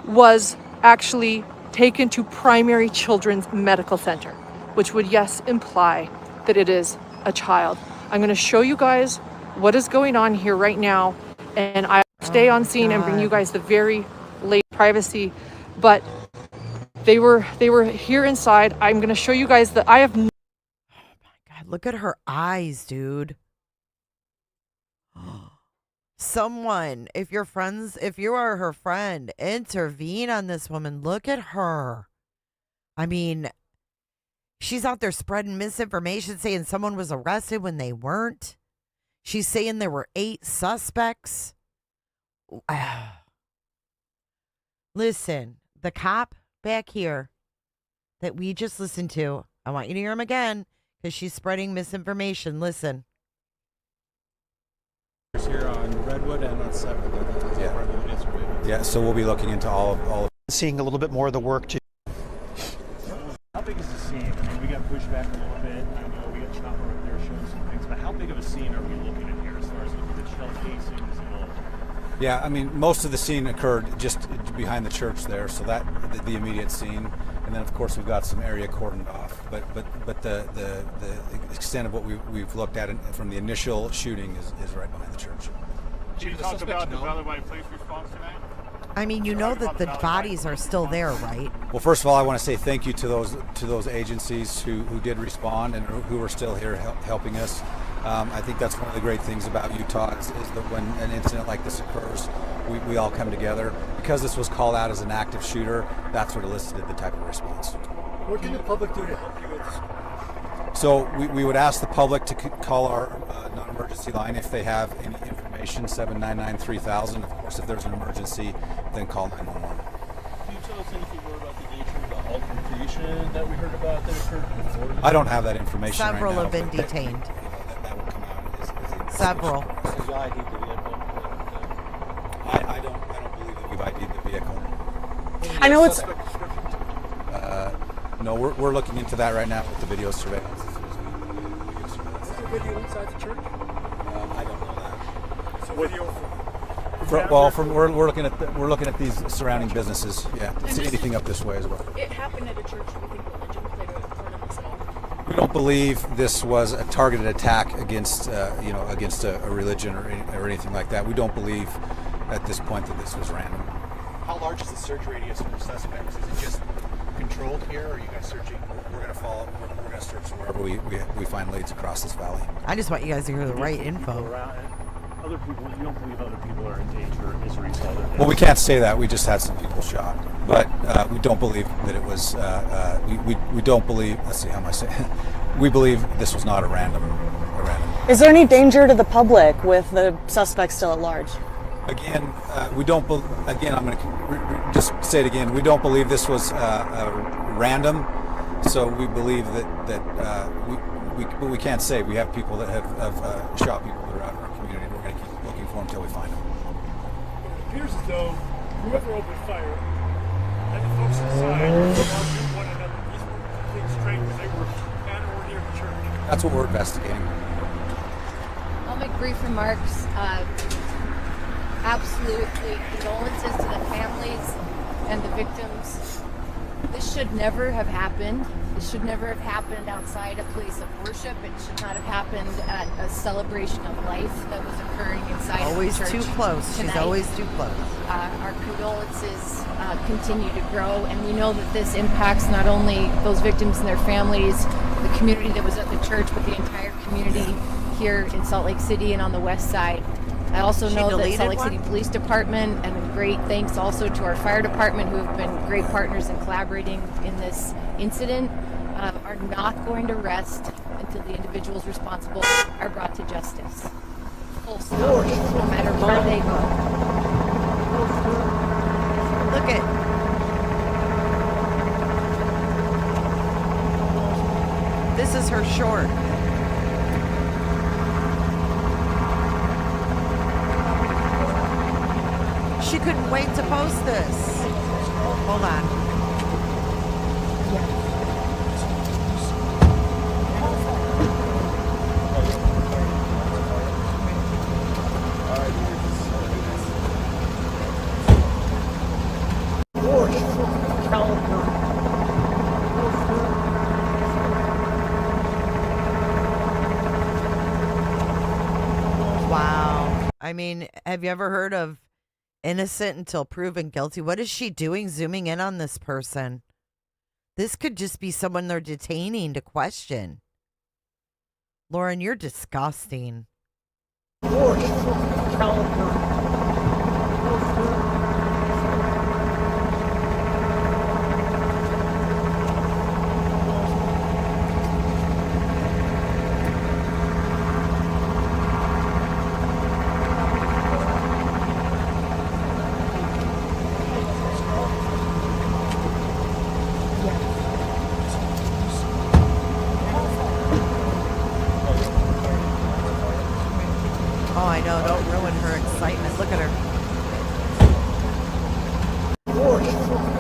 was actually taken to Primary Children's Medical Center, which would, yes, imply that it is a child. I'm going to show you guys what is going on here right now, and I'll stay on scene and bring you guys the very late privacy, but they were here inside. I'm going to show you guys that I have... Oh my God, look at her eyes, dude. Someone, if you are her friend, intervene on this woman. Look at her. I mean, she's out there spreading misinformation, saying someone was arrested when they weren't. She's saying there were 8 suspects. Listen, the cop back here that we just listened to, I want you to hear him again because she's spreading misinformation. Listen. Here on Redwood and on 7th. Yeah, so we'll be looking into all of seeing a little bit more of the work too. How big is the scene? I mean, we got pushed back a little bit. I know we got Chopper up there showing some things, but how big of a scene are we looking at here as far as looking at the shell casings and all? Yeah, I mean, most of the scene occurred just behind the church there, so that the immediate scene, and then of course we've got some area cordoned off. But the extent of what we've looked at from the initial shooting is right behind the church. Did you talk about the Valley White Police response tonight? I mean, you know that the bodies are still there, right? Well, first of all, I want to say thank you to those agencies who did respond and who are still here helping us. I think that's one of the great things about Utah is that when an incident like this occurs, we all come together. Because this was called out as an active shooter, that's what elicited the type of response. What can the public do to help you with this? So we would ask the public to call our non-emergency line if they have any information, 799-3000. Of course, if there's an emergency, then call 911. Can you tell us anything more about the nature of the altercation that we heard about that occurred before? I don't have that information Several right now. have been detained. That will come out. Several. So you ID'd the vehicle? I don't believe that we've ID'd the vehicle. I know it's... No, we're looking into that right now with the video surveillance. Is there video inside the church? I don't know that. So video we're looking at these surrounding businesses. Yeah, see anything up this way as well. It happened at a church. Do we think religion played a part of this at all? We don't believe this was a targeted attack against against a religion or anything like that. We don't believe at this point that this was random. How large is the search radius for suspects? Is it just controlled here, or are you guys searching? We're going to follow. We're going to search wherever we find leads across this valley. I just want you guys to hear the right info. Other people, you don't believe other people are in danger as a result of this? Well, we can't say that. We just had some people shot, but we don't believe that it was. We don't believe. Let's see, how am I saying? We believe this was not a random. Is there any danger to the public with the suspect still at large? Again, we don't. Again, I'm going to just say it again. We don't believe this was random. So we believe that but we can't say. We have people that have shot people that are out in our community. We're going to keep looking for them until we find them. It appears as though whoever opened fire and the folks inside were arguing one another. These were complete strangers. They were at or near the church. That's what we're investigating. I'll make brief remarks. Absolutely condolences to the families and the victims. This should never have happened. It should never have happened outside a place of worship. It should not have happened at a celebration of life that was occurring inside always of the church too close. tonight. She's always too close. Our condolences continue to grow, and we know that this impacts not only those victims and their families, the community that was at the church, but the entire community here in Salt Lake City and on the west side. I also know that Salt Lake City Police Department, and a great thanks also to our fire department, who have been great partners in collaborating in this incident, are not going to rest until the individuals responsible are brought to justice. Full stop. No matter where they go. Look at. This is her short. She couldn't wait to post this. Hold on. Wow. I mean, have you ever heard of innocent until proven guilty? What is she doing zooming in on this person? This could just be someone they're detaining to question. Lauren, you're disgusting.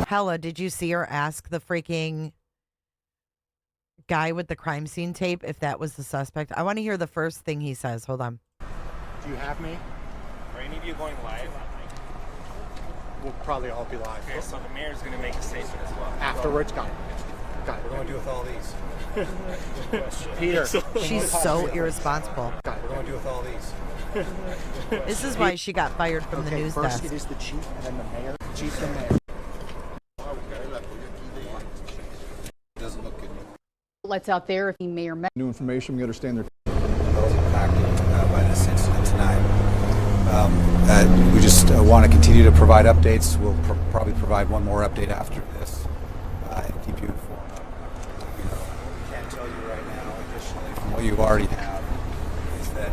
Hella, did you see her ask the freaking guy with the crime scene tape if that was the suspect? I want to hear the first thing he says. Hold on. Do you have me? Are any of you going live? We'll probably all be live. Okay, so the mayor's going to make a statement as well. Afterwards, got it. What do we do with all these? Peter. She's so irresponsible. What do we do with all these? This is why she got fired from the news first desk. it is the chief and then the mayor. Chief and mayor. Doesn't look good. Let's out there if he may or may. New information, we understand they're Those impacted by this incident tonight. We just want to continue to provide updates. We'll probably provide one more update after this and keep you informed. We can't tell you right now, additionally, from what you already have, is that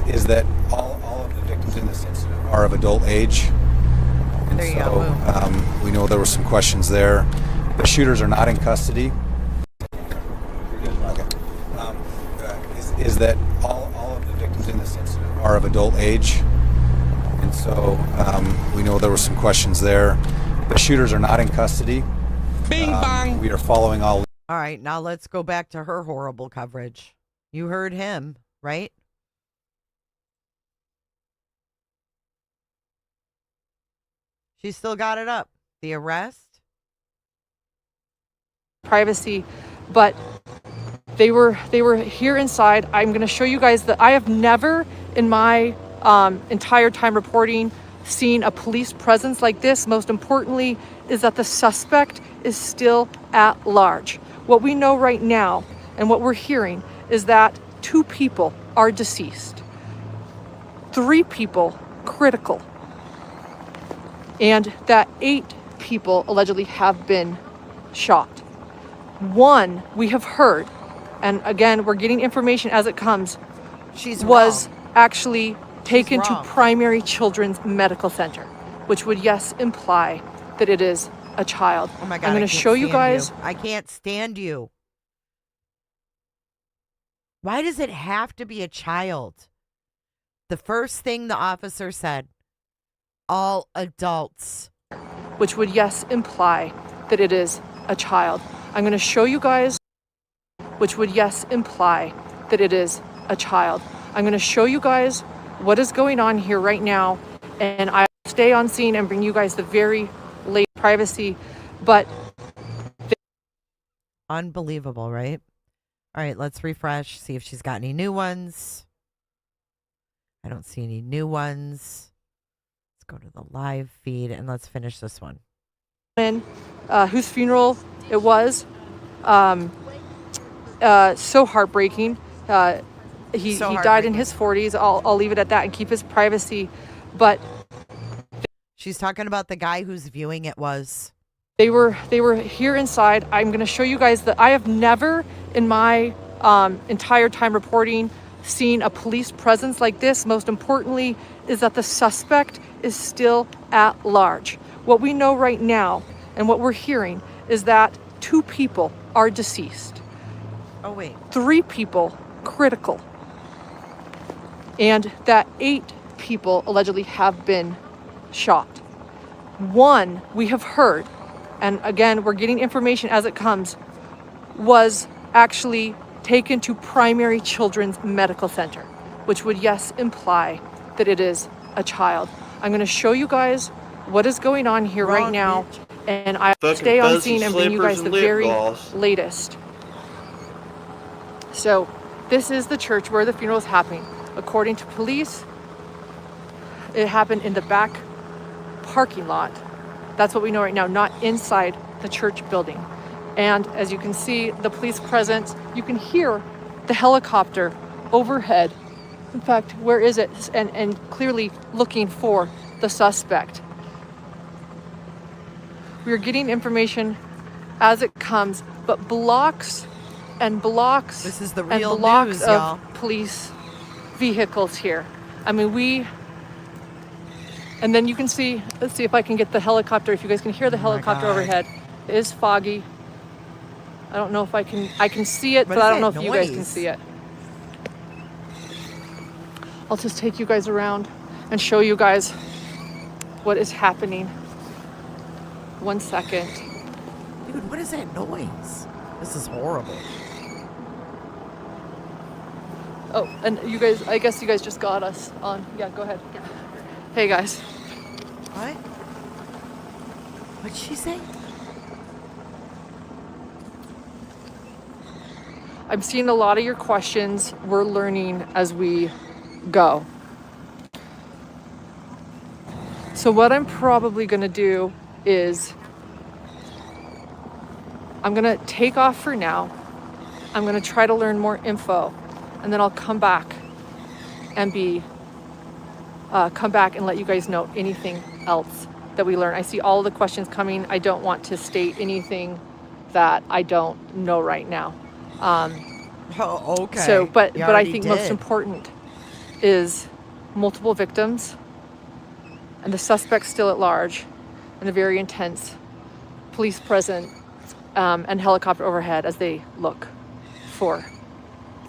is that all of the victims in this incident are of adult age. And there you go. We know there were some questions there. The shooters are not in custody. Is that all of the victims in this incident are of adult age. And so we know there were some questions there. The shooters are not in custody. Bing bang. We are following all. All right, now let's go back to her horrible coverage. You heard him, right? She still got it up. The arrest. Privacy, but they were here inside. I'm going to show you guys that I have never in my entire time reporting seeing a police presence like this, most importantly, is that the suspect is still at large. What we know right now and what we're hearing is that 2 people are deceased, 3 people critical, and that 8 people allegedly have been shot. 1 we have heard, and again, we're getting information as it comes, was actually taken to primary children's medical center, which would, yes, imply that it is a child. Oh my God, I'm going to show you guys. I can't stand you. Why does it have to be a child? The first thing the officer said, all adults. Which would, yes, imply that it is a child. I'm going to show you guys, which would, yes, imply that it is a child. I'm going to show you guys what is going on here right now, and I'll stay on scene and bring you guys the very late privacy, but unbelievable, right? All right, let's refresh, see if she's got any new ones. I don't see any new ones. Let's go to the live feed and let's finish this one. Whose funeral it was, so heartbreaking. He died in his 40s. I'll leave it at that and keep his privacy. But she's talking about the guy whose viewing it was. They were here inside. I'm going to show you guys that I have never in my entire time reporting seen a police presence like this. Most importantly is that the suspect is still at large. What we know right now and what we're hearing is that 2 people are deceased. Oh, wait. 3 people critical. And that 8 people allegedly have been shot. 1 we have heard, and again, we're getting information as it comes, was actually taken to primary children's medical center, which would, yes, imply that it is a child. I'm going to show you guys what is going on here right now, and I'll stay on scene and bring you guys the very latest. So this is the church where the funeral is happening. According to police, it happened in the back parking lot. That's what we know right now, not inside the church building. And as you can see, the police presence, you can hear the helicopter overhead. In fact, where is it? And clearly looking for the suspect. We're getting information as it comes, but blocks and blocks this is the real and blocks news, of y'all. Police vehicles here. I mean, and then you can see, let's see if I can get the helicopter, if you guys can hear the helicopter overhead. It is foggy. I don't know if I can see it, but I don't know if you guys can see it. I'll just take you guys around and show you guys what is happening. 1 second. Dude, what is that noise? This is horrible. Oh, and you guys, I guess you guys just got us on. Yeah, go ahead. Hey, guys. What? What'd she say? I'm seeing a lot of your questions. We're learning as we go. So what I'm probably going to do is I'm going to take off for now. I'm going to try to learn more info, and then I'll come back and let you guys know anything else that we learn. I see all the questions coming. I don't want to state anything that I don't know right now. Oh, okay. So, but I think most important is multiple victims and the suspect still at large, and a very intense police presence and helicopter overhead as they look for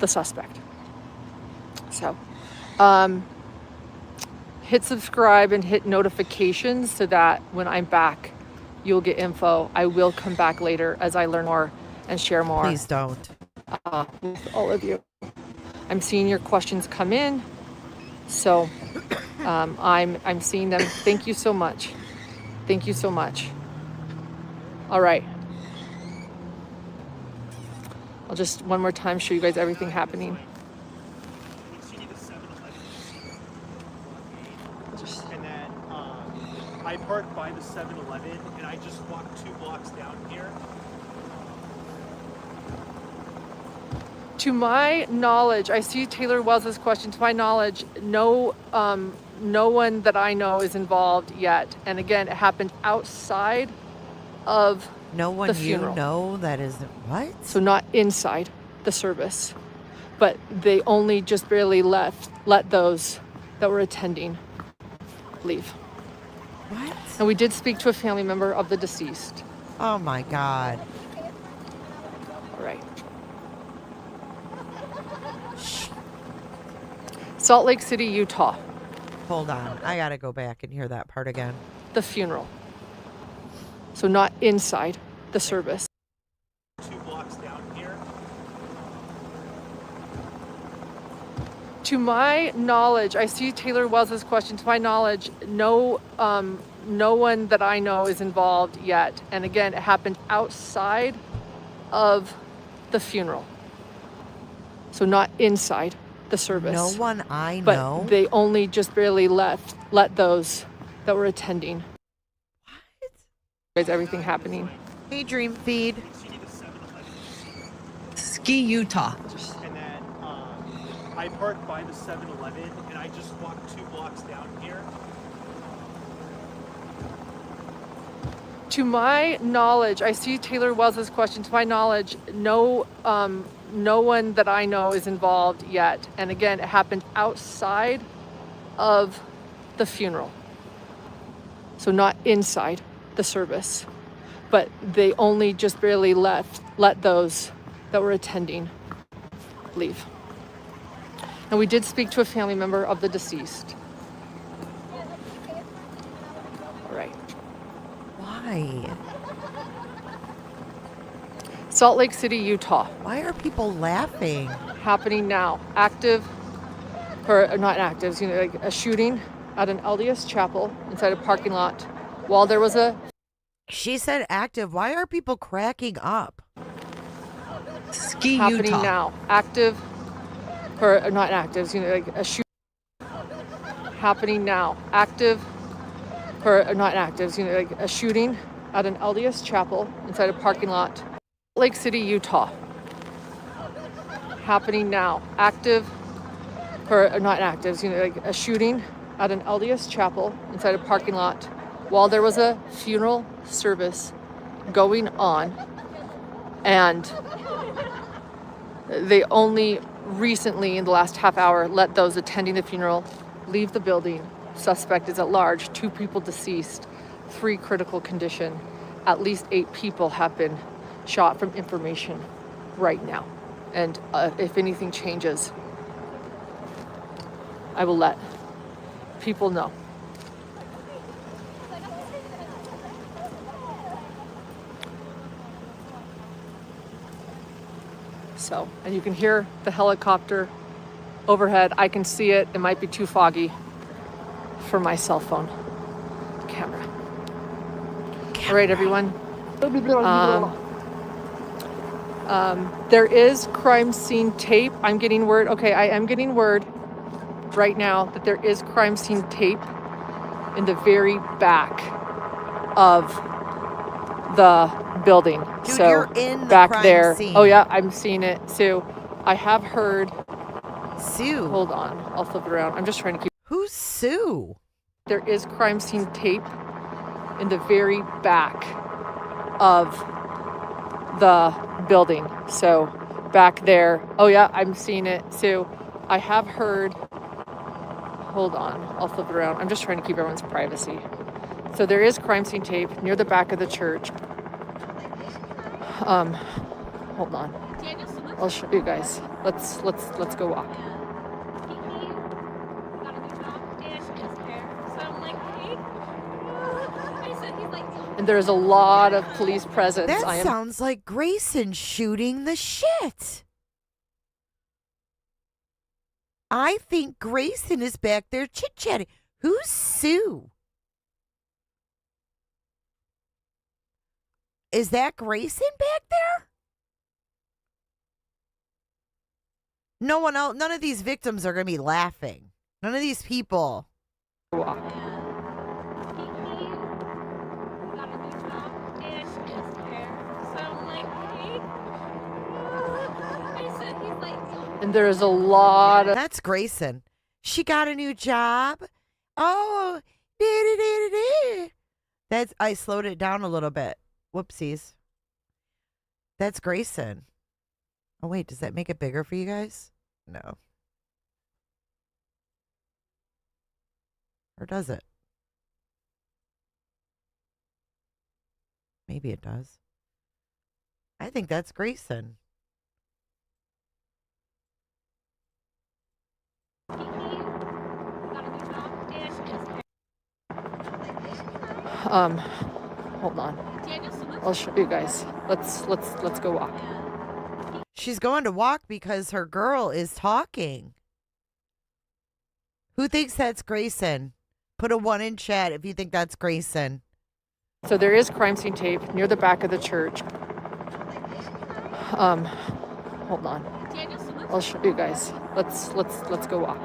the suspect. So, hit subscribe and hit notifications so that when I'm back, you'll get info. I will come back later as I learn more and share more. Please don't. With all of you. I'm seeing your questions come in, so I'm seeing them. Thank you so much. Thank you so much. All right. I'll just one more time show you guys everything happening. And then I parked by the 7-Eleven and I just walked 2 blocks down here. To my knowledge, I see Taylor Wells's question. To my knowledge, no one that I know is involved yet. And again, it happened outside of No one the funeral. you know that is what? So not inside the service, but they only just barely let those that were attending leave. What? And we did speak to a family member of the deceased. Oh my God. All right. Salt Lake City, Utah. Hold on. I got to go back and hear that part again. The funeral. So not inside the service. 2 blocks down here. To my knowledge, I see Taylor Wells's question. To my knowledge, no one that I know is involved yet. And again, it happened outside of the funeral. So not inside the service. No one I know. But they only just barely let those that were attending. What? Is everything happening? Hey, Dream Feed. Ski, Utah. And then I parked by the 7-Eleven and I just walked 2 blocks down here. To my knowledge, I see Taylor Wells's question. To my knowledge, no one that I know is involved yet. And again, it happened outside of the funeral. So not inside the service. But they only just barely let those that were attending leave. And we did speak to a family member of the deceased. All right. Why? Salt Lake City, Utah. Why are people laughing? Happening now. Active, or not active, like a shooting at an LDS chapel inside a parking lot while there was a... She said active. Why are people cracking up? Ski, happening Utah. now. Active, or not active, like a shooting happening now. Active, or not active, like a shooting at an LDS chapel inside a parking lot. Lake City, Utah. Happening now. Active, or not active, like a shooting at an LDS chapel inside a parking lot while there was a funeral service going on. And they only recently, in the last half hour, let those attending the funeral leave the building. Suspect is at large, 2 people deceased, 3 critical condition. At least 8 people have been shot from information right now. And if anything changes, I will let people know. So, and you can hear the helicopter overhead. I can see it. It might be too foggy for my cell phone camera. All right, everyone. There is crime scene tape. I'm getting word. Okay, I am getting word right now that there is crime scene tape in the very back of the building. Dude, so you're in the back crime there. scene. Oh yeah, I'm seeing it. Sue, I have heard. Sue. Hold on, I'll flip it around. I'm just trying to keep. Who's Sue? There is crime scene tape in the very back of the building. So back there. Oh yeah, I'm seeing it. Sue, I have heard. Hold on, I'll flip it around. I'm just trying to keep everyone's privacy. So there is crime scene tape near the back of the church. Hold on. I'll show you guys. Let's go walk. And there's a lot of police presence. That sounds like Grayson shooting the shit. I think Grayson is back there chit-chatting. Who's Sue? Is that Grayson back there? No one else, none of these victims are going to be laughing. None of these people. Walk. And there's a lot of... That's Grayson. She got a new job. Oh, that's, I slowed it down a little bit. Whoopsies. That's Grayson. Oh, wait, does that make it bigger for you guys? No. Or does it? Maybe it does. I think that's Grayson. Hold on. I'll show you guys. Let's go walk. She's going to walk because her girl is talking. Who thinks that's Grayson? Put a 1 in chat if you think that's Grayson. So there is crime scene tape near the back of the church. Hold on. I'll show you guys. Let's go walk.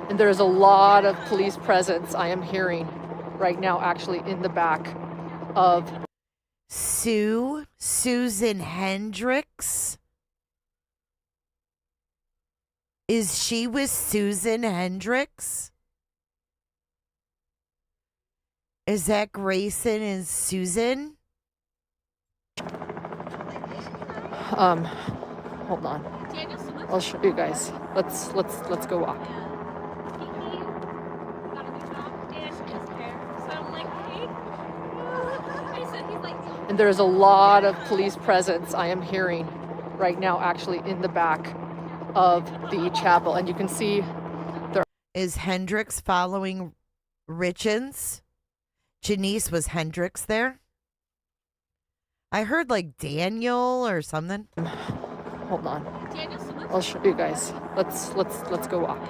And there's a lot of police presence I am hearing right now, actually in the back of Susan Hendricks. Is she with Susan Hendricks? Is that Grayson and Susan? Hold on. I'll show you guys. Let's go walk. And there's a lot of police presence I am hearing right now, actually in the back of the chapel. And you can see there. Is Hendricks following Richens? Janice, was Hendricks there? I heard like Daniel or something. Hold on. I'll show you guys. Let's go walk.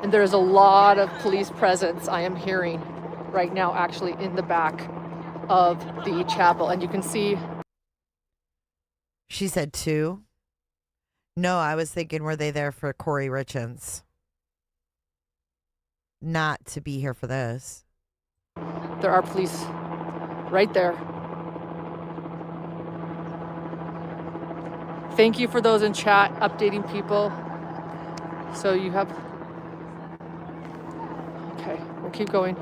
And there's a lot of police presence I am hearing right now, actually in the back of the chapel. And you can see. She said 2. No, I was thinking, were they there for Corey Richens? Not to be here for this. There are police right there. Thank you for those in chat updating people. So you have. Okay, we'll keep going.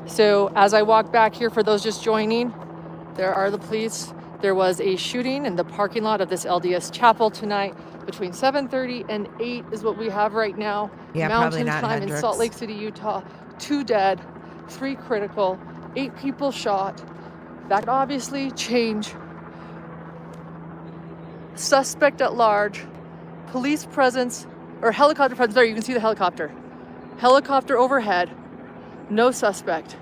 So as I walk back here, for those just joining, there are the police. There was a shooting in the parking lot of this LDS chapel tonight between 7:30 and 8 is what we have right now. Yeah, Mountain probably not time Hendricks. in Salt Lake City, Utah. 2 dead, 3 critical, 8 people shot. That could obviously change. Suspect at large, police presence, or helicopter presence. There, you can see the helicopter. Helicopter overhead, no suspect.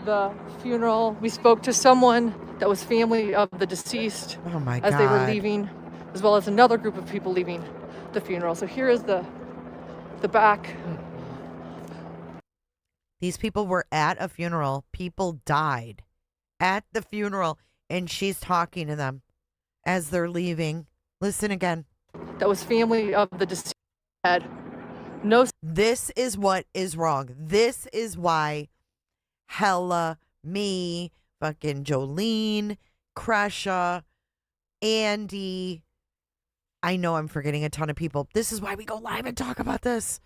The funeral, we spoke to someone that was family of the deceased as they were leaving, as well as another group of people leaving the funeral. So here is the back. These people were at a funeral. People died at the funeral, and she's talking to them as they're leaving. Listen again. That was family of the deceased. No. This is what is wrong. This is why Hella, me, fucking Jolene, Crusha, Andy. I know I'm forgetting a ton of people. This is why we go live and talk about this,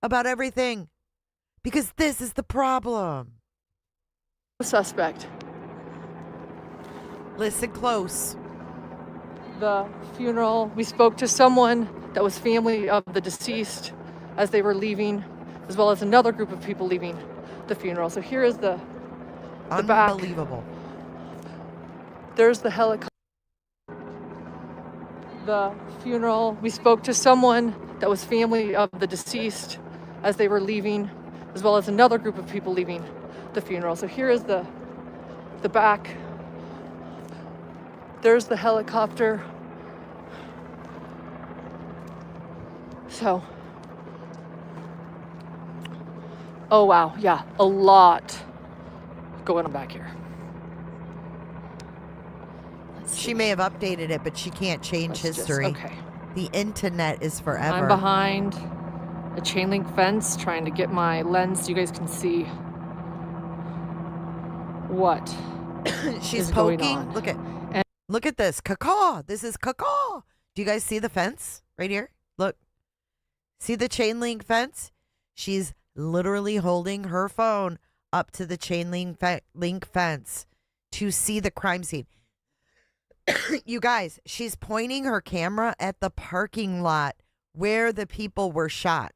about everything, because this is the problem. Suspect. Listen close. The funeral, we spoke to someone that was family of the deceased as they were leaving, as well as another group of people leaving the funeral. So here is the back. Unbelievable. There's the helicopter. The funeral, we spoke to someone that was family of the deceased as they were leaving, as well as another group of people leaving the funeral. So here is the back. There's the helicopter. So, oh wow, yeah, a lot going on back here. Let's She may have updated it, but she can't change history. Okay. The internet is forever. I'm behind a chain link fence trying to get my lens so you guys can see what She's is going poking. on. Look at this. Caw. This is caw. Do you guys see the fence right here? Look. See the chain link fence? She's literally holding her phone up to the chain link fence to see the crime scene. You guys, she's pointing her camera at the parking lot where the people were shot.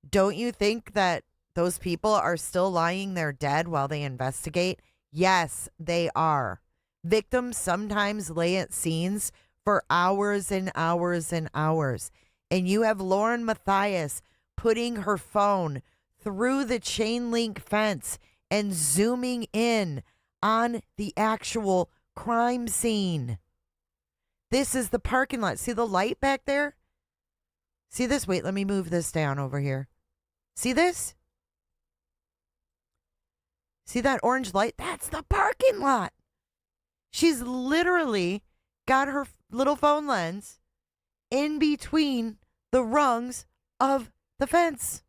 Don't you think that those people are still lying there dead while they investigate? Yes, they are. Victims sometimes lay at scenes for hours and hours and hours. And you have Lauren Matthias putting her phone through the chain link fence and zooming in on the actual crime scene. This is the parking lot. See the light back there? See this? Wait, let me move this down over here. See this? See that orange light? That's the parking lot. She's literally got her little phone lens in between the rungs of the fence.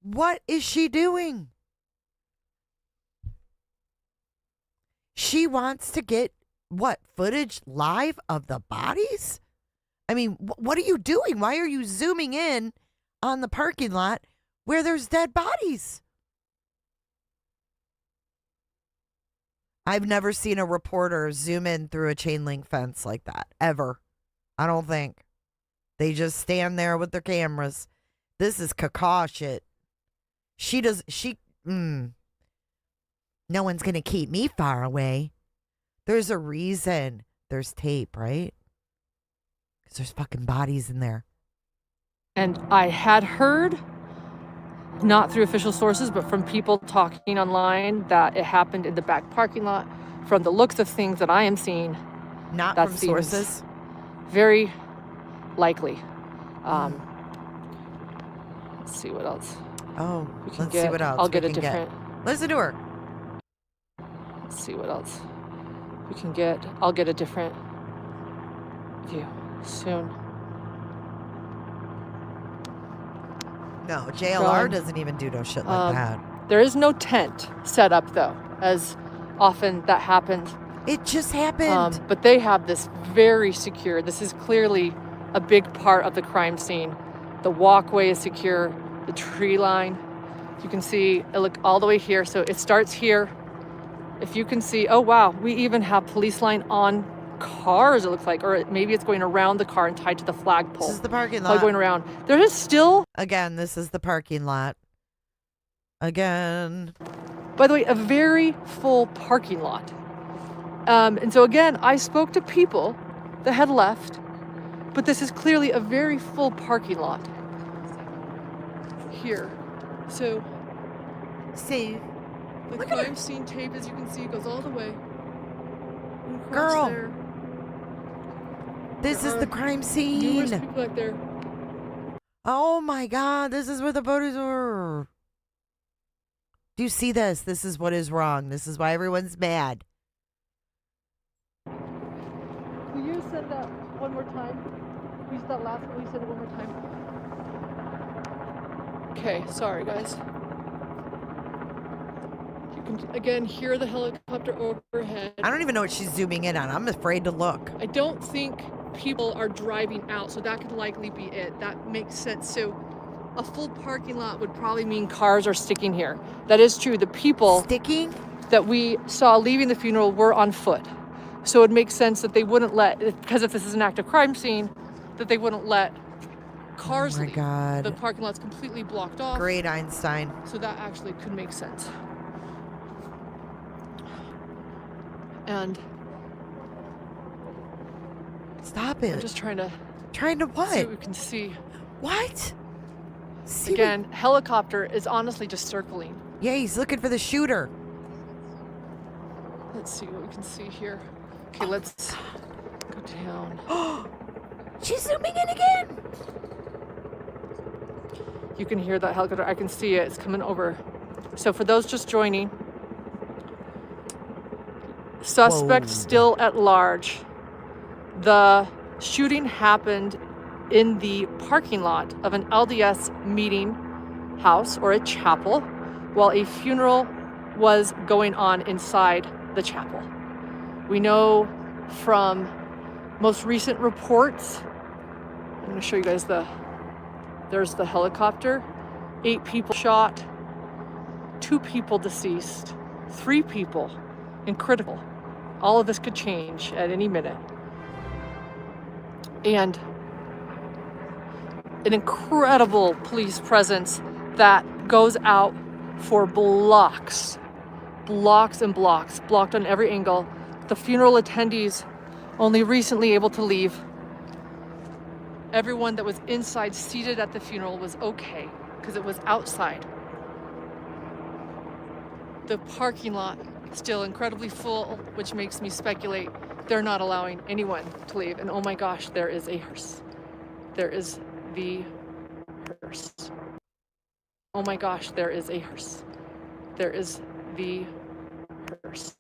What is she doing? She wants to get, what, footage live of the bodies? I mean, what are you doing? Why are you zooming in on the parking lot where there's dead bodies? I've never seen a reporter zoom in through a chain link fence like that, ever. I don't think. They just stand there with their cameras. This is caca shit. No one's going to keep me far away. There's a reason there's tape, right? Because there's fucking bodies in there. And I had heard, not through official sources, but from people talking online, that it happened in the back parking lot. From the looks of things that I am seeing, not that from seems sources, very likely. Let's see what else. Oh, let's see what else. I'll get a different. Listen to her. Let's see what else we can get. I'll get a different view soon. No, JLR doesn't even do no shit like that. There is no tent set up, though, as often that happens. It just happened. But they have this very secure. This is clearly a big part of the crime scene. The walkway is secure. The tree line. You can see it look all the way here. So it starts here. If you can see, oh wow, we even have police line on cars, it looks like, or maybe it's going around the car and tied to the flagpole. This is the parking lot. Going around. There is still... Again, this is the parking lot. Again. By the way, a very full parking lot. And so again, I spoke to people that had left, but this is clearly a very full parking lot here. So the crime scene tape, as you can see, goes all the way. Girl, there. This is the crime scene. Numerous people back there. Oh my God, this is where the bodies were. Do you see this? This is what is wrong. This is why everyone's mad. Will you send that one more time? Will you send that last one? Will you send it one more time? Okay, sorry guys. You can again hear the helicopter overhead. I don't even know what she's zooming in on. I'm afraid to look. I don't think people are driving out, so that could likely be it. That makes sense. So a full parking lot would probably mean cars are sticking here. That is true. The people sticking that we saw leaving the funeral were on foot. So it makes sense that they wouldn't let, because if this is an active crime scene, that they wouldn't let cars leave. God. The parking lot's completely blocked off. Great Einstein. So that actually could make sense. And stop it. I'm just trying to what? See what we can see. What? Again, helicopter is honestly just circling. Yeah, he's looking for the shooter. Let's see what we can see here. Okay, let's go down. She's zooming in again. You can hear that helicopter. I can see it. It's coming over. So for those just joining, Suspect still at large. The shooting happened in the parking lot of an LDS meeting house or a chapel while a funeral was going on inside the chapel. We know from most recent reports, I'm going to show you guys there's the helicopter, 8 people shot, 2 people deceased, 3 people in critical. All of this could change at any minute. And an incredible police presence that goes out for blocks and blocks, blocked on every angle. The funeral attendees only recently able to leave. Everyone that was inside seated at the funeral was okay because it was outside. The parking lot still incredibly full, which makes me speculate they're not allowing anyone to leave. And oh my gosh, there is a hearse. There is the hearse. Oh my gosh, there is a hearse. There is the hearse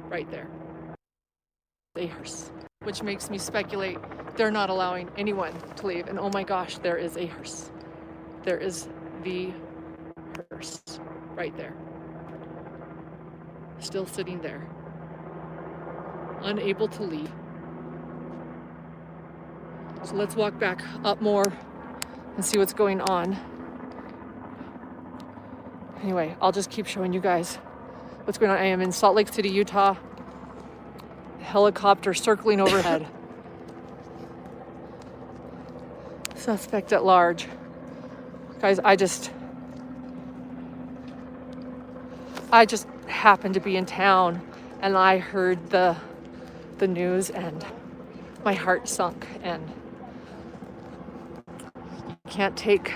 right there. A hearse, which makes me speculate they're not allowing anyone to leave. And oh my gosh, there is a hearse. There is the hearse right there. Still sitting there, unable to leave. So let's walk back up more and see what's going on. Anyway, I'll just keep showing you guys what's going on. I am in Salt Lake City, Utah. Helicopter circling overhead. Suspect at large. Guys, I just happened to be in town and I heard the news and my heart sunk, and you can't take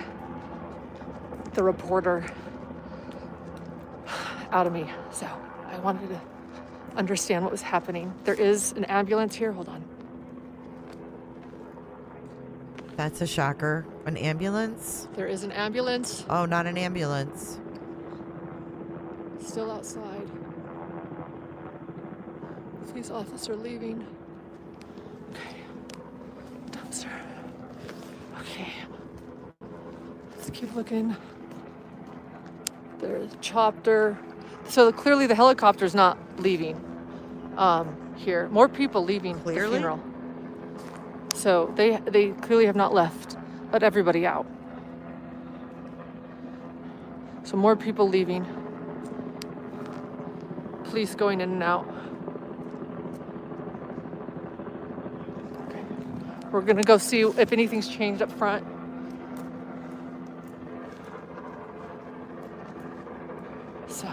the reporter out of me. So I wanted to understand what was happening. There is an ambulance here. Hold on. That's a shocker. An ambulance? There is an ambulance. Oh, not an ambulance. Still outside. Police officer leaving. Okay. Dumpster. Okay. Let's keep looking. There's a chopper. So clearly the helicopter's not leaving here. More people leaving the funeral. So they clearly have not let everybody out. So more people leaving. Police going in and out. Okay. We're gonna go see if anything's changed up front. So.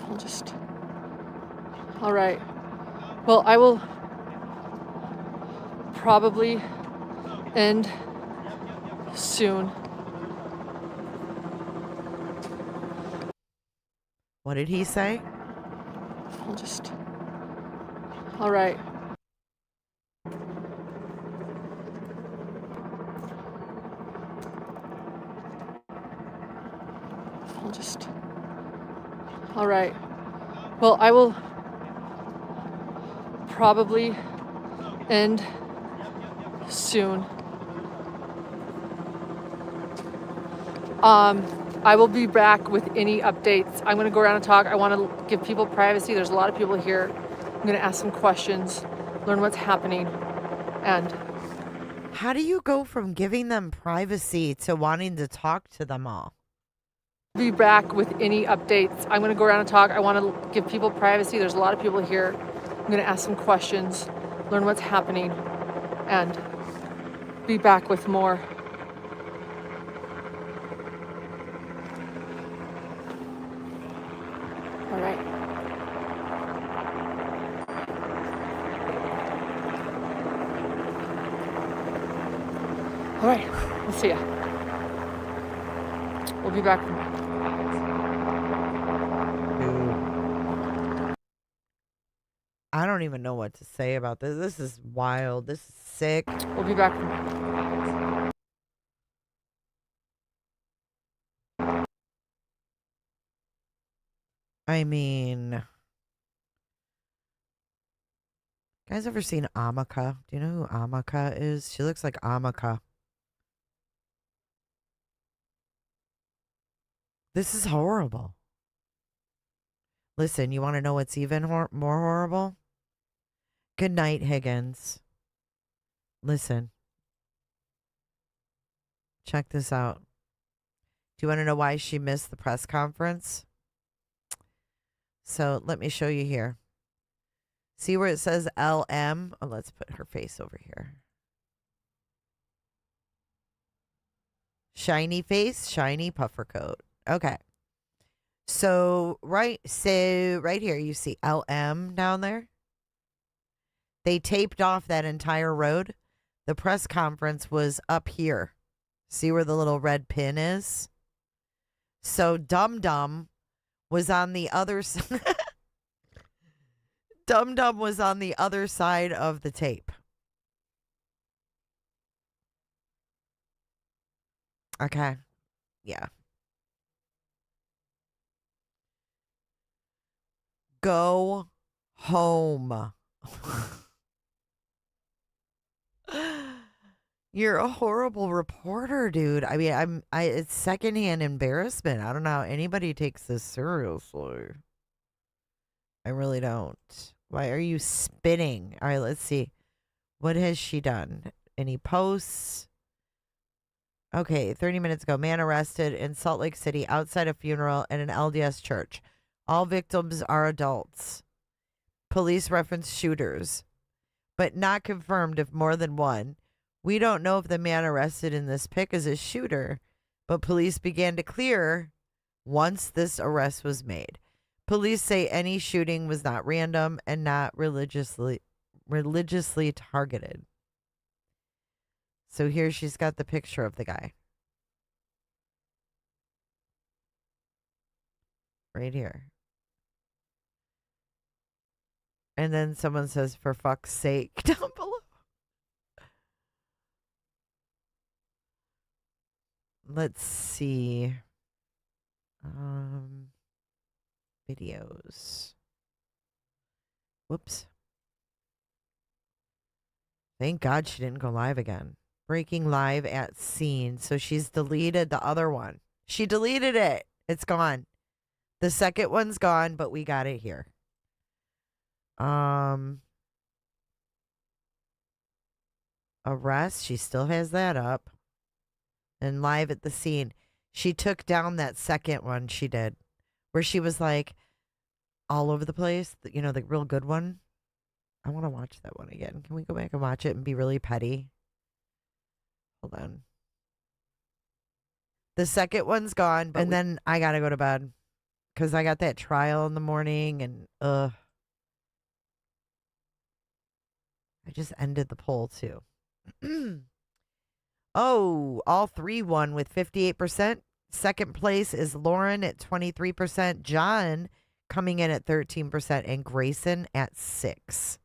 I'll just. All right. Well, I will probably end soon. What did he say? I'll just. All right. I'll just. All right. Well, I will probably end soon. I will be back with any updates. I'm going to go around and talk. I want to give people privacy. There's a lot of people here. I'm going to ask some questions, learn what's happening, and how do you go from giving them privacy to wanting to talk to them all? Be back with any updates. I'm going to go around and talk. I want to give people privacy. There's a lot of people here. I'm going to ask some questions, learn what's happening, and be back with more. All right. All right. We'll see ya. We'll be back. I don't even know what to say about this. This is wild. This is sick. We'll be back. I mean, guys ever seen Amaka? Do you know who Amaka is? She looks like Amaka. This is horrible. Listen, you want to know what's even more horrible? Good night, Higgins. Listen. Check this out. Do you want to know why she missed the press conference? So let me show you here. See where it says LM? Oh, let's put her face over here. Shiny face, shiny puffer coat. Okay. So right here you see LM down there. They taped off that entire road. The press conference was up here. See where the little red pin is? So Dum Dum was on the other side. Dum Dum was on the other side of the tape. Okay. Yeah. Go home. You're a horrible reporter, dude. I mean, it's secondhand embarrassment. I don't know how anybody takes this seriously. I really don't. Why are you spinning? All right, let's see. What has she done? Any posts? Okay, 30 minutes ago, man arrested in Salt Lake City outside a funeral at an LDS church. All victims are adults. Police reference shooters, but not confirmed if more than one. We don't know if the man arrested in this pic is a shooter, but police began to clear once this arrest was made. Police say any shooting was not random and not religiously targeted. So here she's got the picture of the guy. Right here. And then someone says, for fuck's sake, down below. Let's see. Videos. Whoops. Thank God she didn't go live again. Breaking live at scene. So she's deleted the other one. She deleted it. It's gone. The second one's gone, but we got it here. Arrest. She still has that up. And live at the scene. She took down that second one she did. Where she was like all over the place. You know, the real good one. I want to watch that one again. Can we go back and watch it and be really petty? Hold on. The second one's gone. And then I got to go to bed. Because I got that trial in the morning. And I just ended the poll too. Oh, all three won with 58%. Second place is Lauren at 23%. John coming in at 13%. And Grayson at 6%.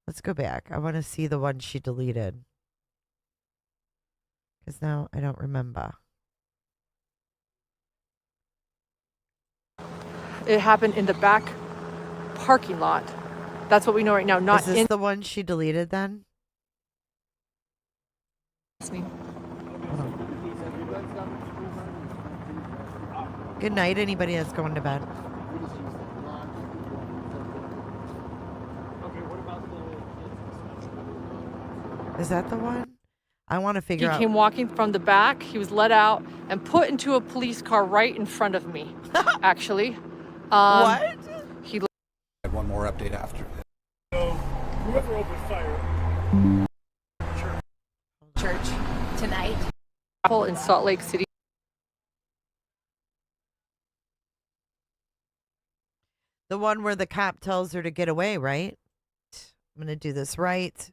Let's go back. I want to see the one she deleted. Because now I don't remember. It happened in the back parking lot. That's what we know right now. Not Is this the one she deleted then? Good night, anybody that's going to bed. Is that the one? I want to figure out. He came walking from the back. He was let out and put into a police car right in front of me, actually. What? He one more update after. So, whoever opened fire. Church tonight. In Salt Lake City. The one where the cop tells her to get away, right? I'm going to do this right.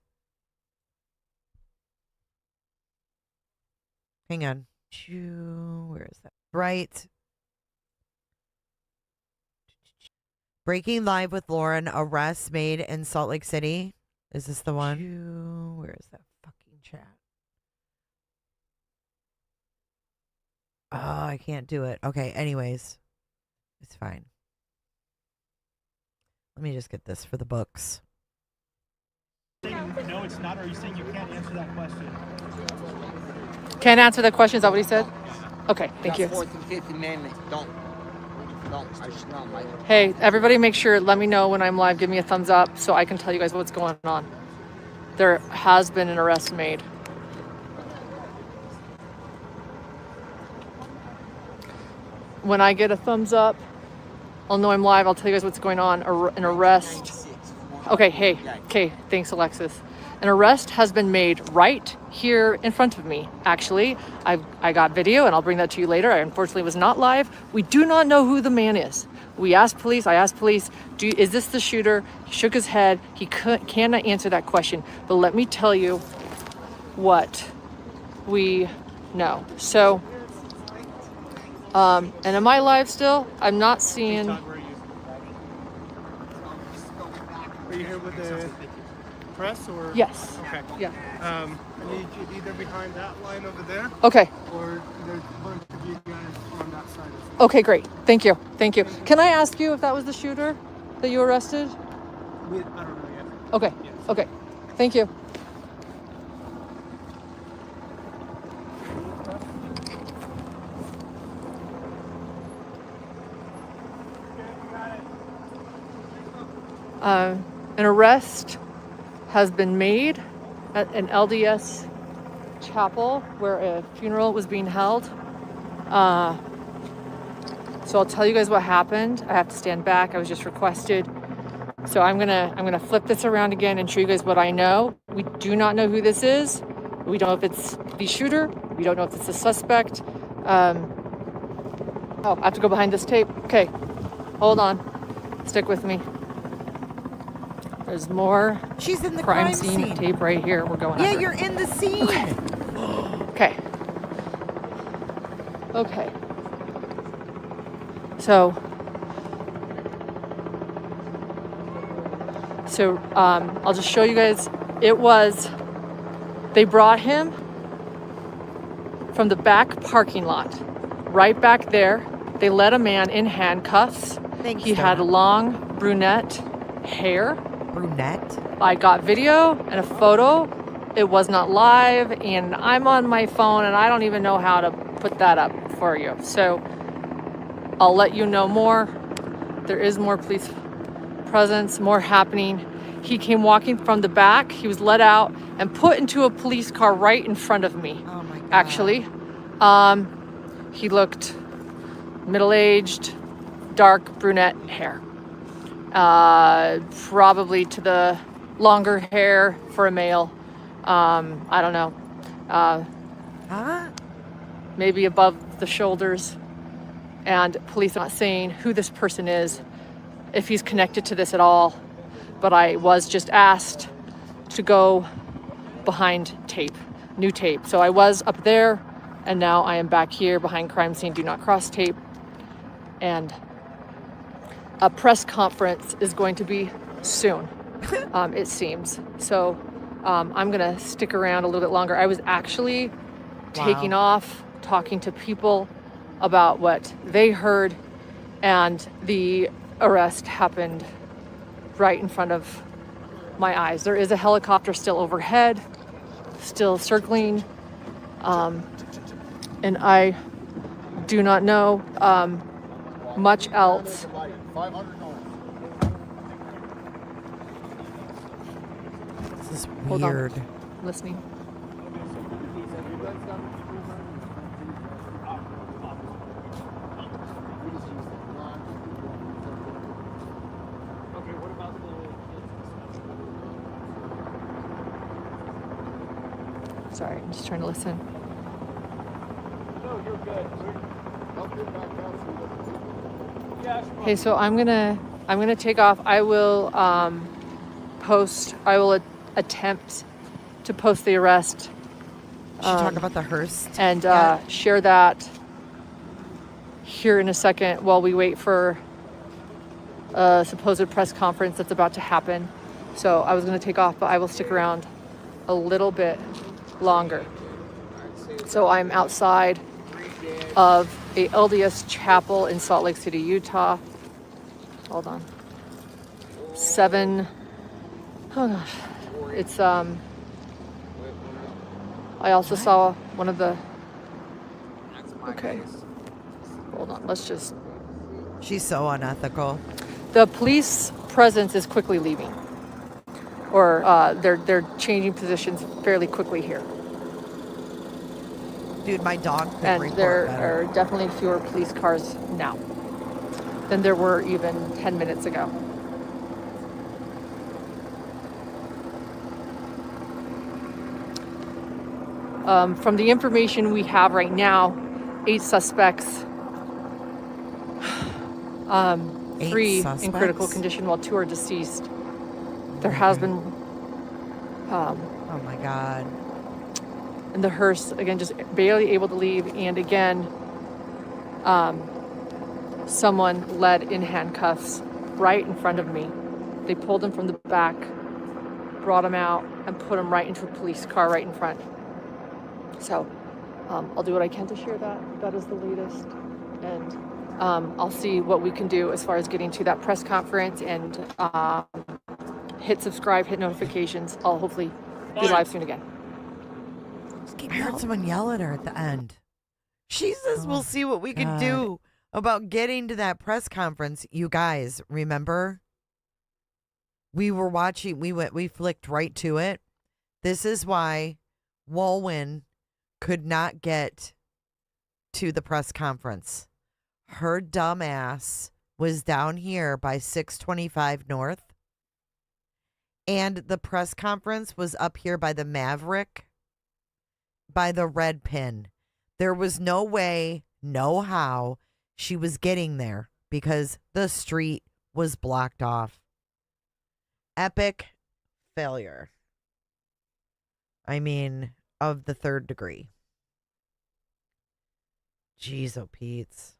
Hang on. Where is that? Right. Breaking live with Lauren. Arrest made in Salt Lake City. Is this the one? Where is that fucking chat? Oh, I can't do it. Okay, anyways. It's fine. Let me just get this for the books. No, it's not. Or are you saying you can't answer that question? Can't answer that question. Is that what he said? Okay, thank you. Fourth and Fifth Amendment. Don't. I should not, Mike. Hey, everybody make sure, let me know when I'm live. Give me a thumbs up so I can tell you guys what's going on. There has been an arrest made. When I get a thumbs up, I'll know I'm live. I'll tell you guys what's going on. An arrest. Okay, hey. Okay, thanks, Alexis. An arrest has been made right here in front of me, actually. I got video, and I'll bring that to you later. I unfortunately was not live. We do not know who the man is. I asked police, is this the shooter? He shook his head. He cannot answer that question. But let me tell you what we know. So, and am I live still? I'm not seeing... Are you here with the press or? Yes. Okay. Yeah. I need you either behind that line over there. Okay. Or there's a bunch of you guys on that side. Okay, great. Thank you. Thank you. Can I ask you if that was the shooter that you arrested? I don't know yet. Okay. Yes. Okay. Thank you. An arrest has been made at an LDS chapel where a funeral was being held. So I'll tell you guys what happened. I have to stand back. I was just requested. So I'm gonna flip this around again and show you guys what I know. We do not know who this is. We don't know if it's the shooter. We don't know if it's the suspect. Oh, I have to go behind this tape. Okay, hold on. Stick with me. There's more. She's in the crime scene tape right here. We're going. Yeah, under. you're in the scene. Okay. Okay. So I'll just show you guys. They brought him from the back parking lot, right back there. They let a man in handcuffs. Thanks, he had long brunette hair. Brunette? I got video and a photo. It was not live, and I'm on my phone, and I don't even know how to put that up for you. So I'll let you know more. There is more police presence, more happening. He came walking from the back. He was let out and put into a police car right in front of me. Oh my God. Actually, he looked middle-aged, dark brunette hair. Probably to the longer hair for a male. I don't know. Maybe above the shoulders. And police are not saying who this person is, if he's connected to this at all. But I was just asked to go behind tape, new tape. So I was up there, and now I am back here behind crime scene, do not cross tape. And a press conference is going to be soon, it seems. So I'm gonna stick around a little bit longer. I was actually taking off, talking to people about what they heard, and the arrest happened right in front of my eyes. There is a helicopter still overhead, still circling, and I do not know much else. This is Hold weird. on. Listening. Sorry, I'm just trying to listen. No, you're good. Okay, so I'm gonna take off. I will attempt to post the arrest. Should talk about the Hearst and share that here in a second while we wait for a supposed press conference that's about to happen. So I was going to take off, but I will stick around a little bit longer. So I'm outside of a LDS chapel in Salt Lake City, Utah. Hold on. Oh gosh. It's, I also saw one of the, okay. Hold on, let's just. She's so unethical. The police presence is quickly leaving. Or they're changing positions fairly quickly here. Dude, my dog could and report there better. are definitely fewer police cars now than there were even 10 minutes ago. From the information we have right now, 8 suspects, 3 in critical condition while 2 are deceased. There has been, oh my God. And the hearse, again, just barely able to leave. And again, someone led in handcuffs right in front of me. They pulled him from the back, brought him out, and put him right into a police car right in front. So I'll do what I can to share that. That is the latest. And I'll see what we can do as far as getting to that press conference and hit subscribe, hit notifications. I'll hopefully be live soon again. I heard someone yell at her at the end. She says we'll see what we can do about getting to that press conference. You guys, remember? We were watching, we flicked right to it. This is why Walwyn could not get to the press conference. Her dumb ass was down here by 625 North. And the press conference was up here by the Maverick, by the red pin. There was no way, no how she was getting there because the street was blocked off. Epic failure. I mean, of the 3rd degree. Jeez, oh Pete's.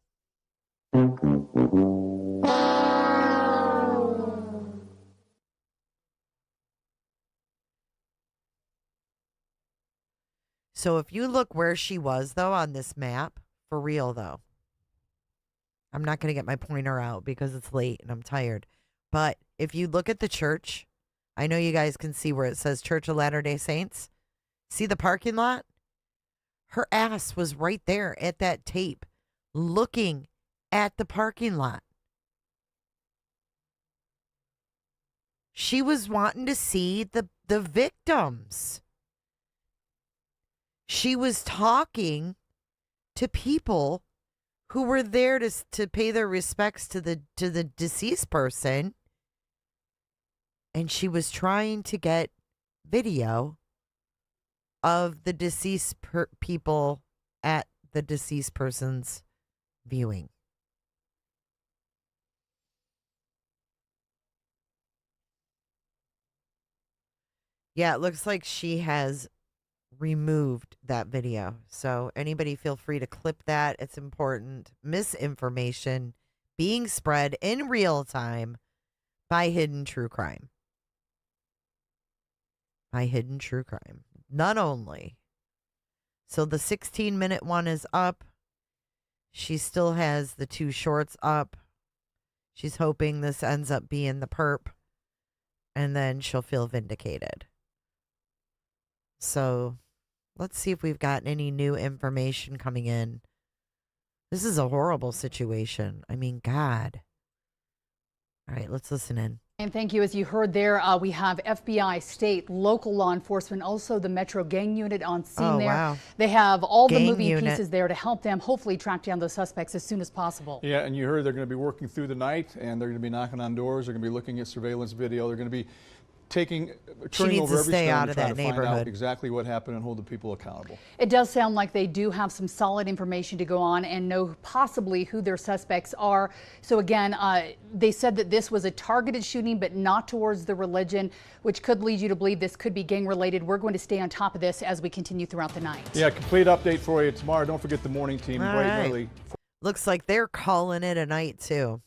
So if you look where she was, though, on this map, for real, though, I'm not going to get my pointer out because it's late and I'm tired. But if you look at the church, I know you guys can see where it says Church of Latter-day Saints. See the parking lot? Her ass was right there at that tape looking at the parking lot. She was wanting to see the victims. She was talking to people who were there to pay their respects to the deceased person, and she was trying to get video of the deceased people at the deceased person's viewing. Yeah, it looks like she has removed that video. So anybody feel free to clip that. It's important. Misinformation being spread in real time by Hidden True Crime. By Hidden True Crime. Not only. So the 16-minute one is up. She still has the 2 shorts up. She's hoping this ends up being the perp. And then she'll feel vindicated. So let's see if we've got any new information coming in. This is a horrible situation. I mean, God. All right, let's listen in. And thank you. As you heard there, we have FBI, state, local law enforcement, also the Metro Gang Unit on scene there. Wow. They have all Gang the moving unit. pieces there to help them hopefully track down those suspects as soon as possible. Yeah, and you heard they're going to be working through the night, and they're going to be knocking on doors. They're going to be looking at surveillance video. They're going to be turning over every stone to try to find out exactly what happened and hold the people accountable. It does sound like they do have some solid information to go on and know possibly who their suspects are. So again, they said that this was a targeted shooting, but not towards the religion, which could lead you to believe this could be gang related. We're going to stay on top of this as we continue throughout the night. Yeah, complete update for you tomorrow. Don't forget the morning team bright and early. Looks like they're calling it a night too.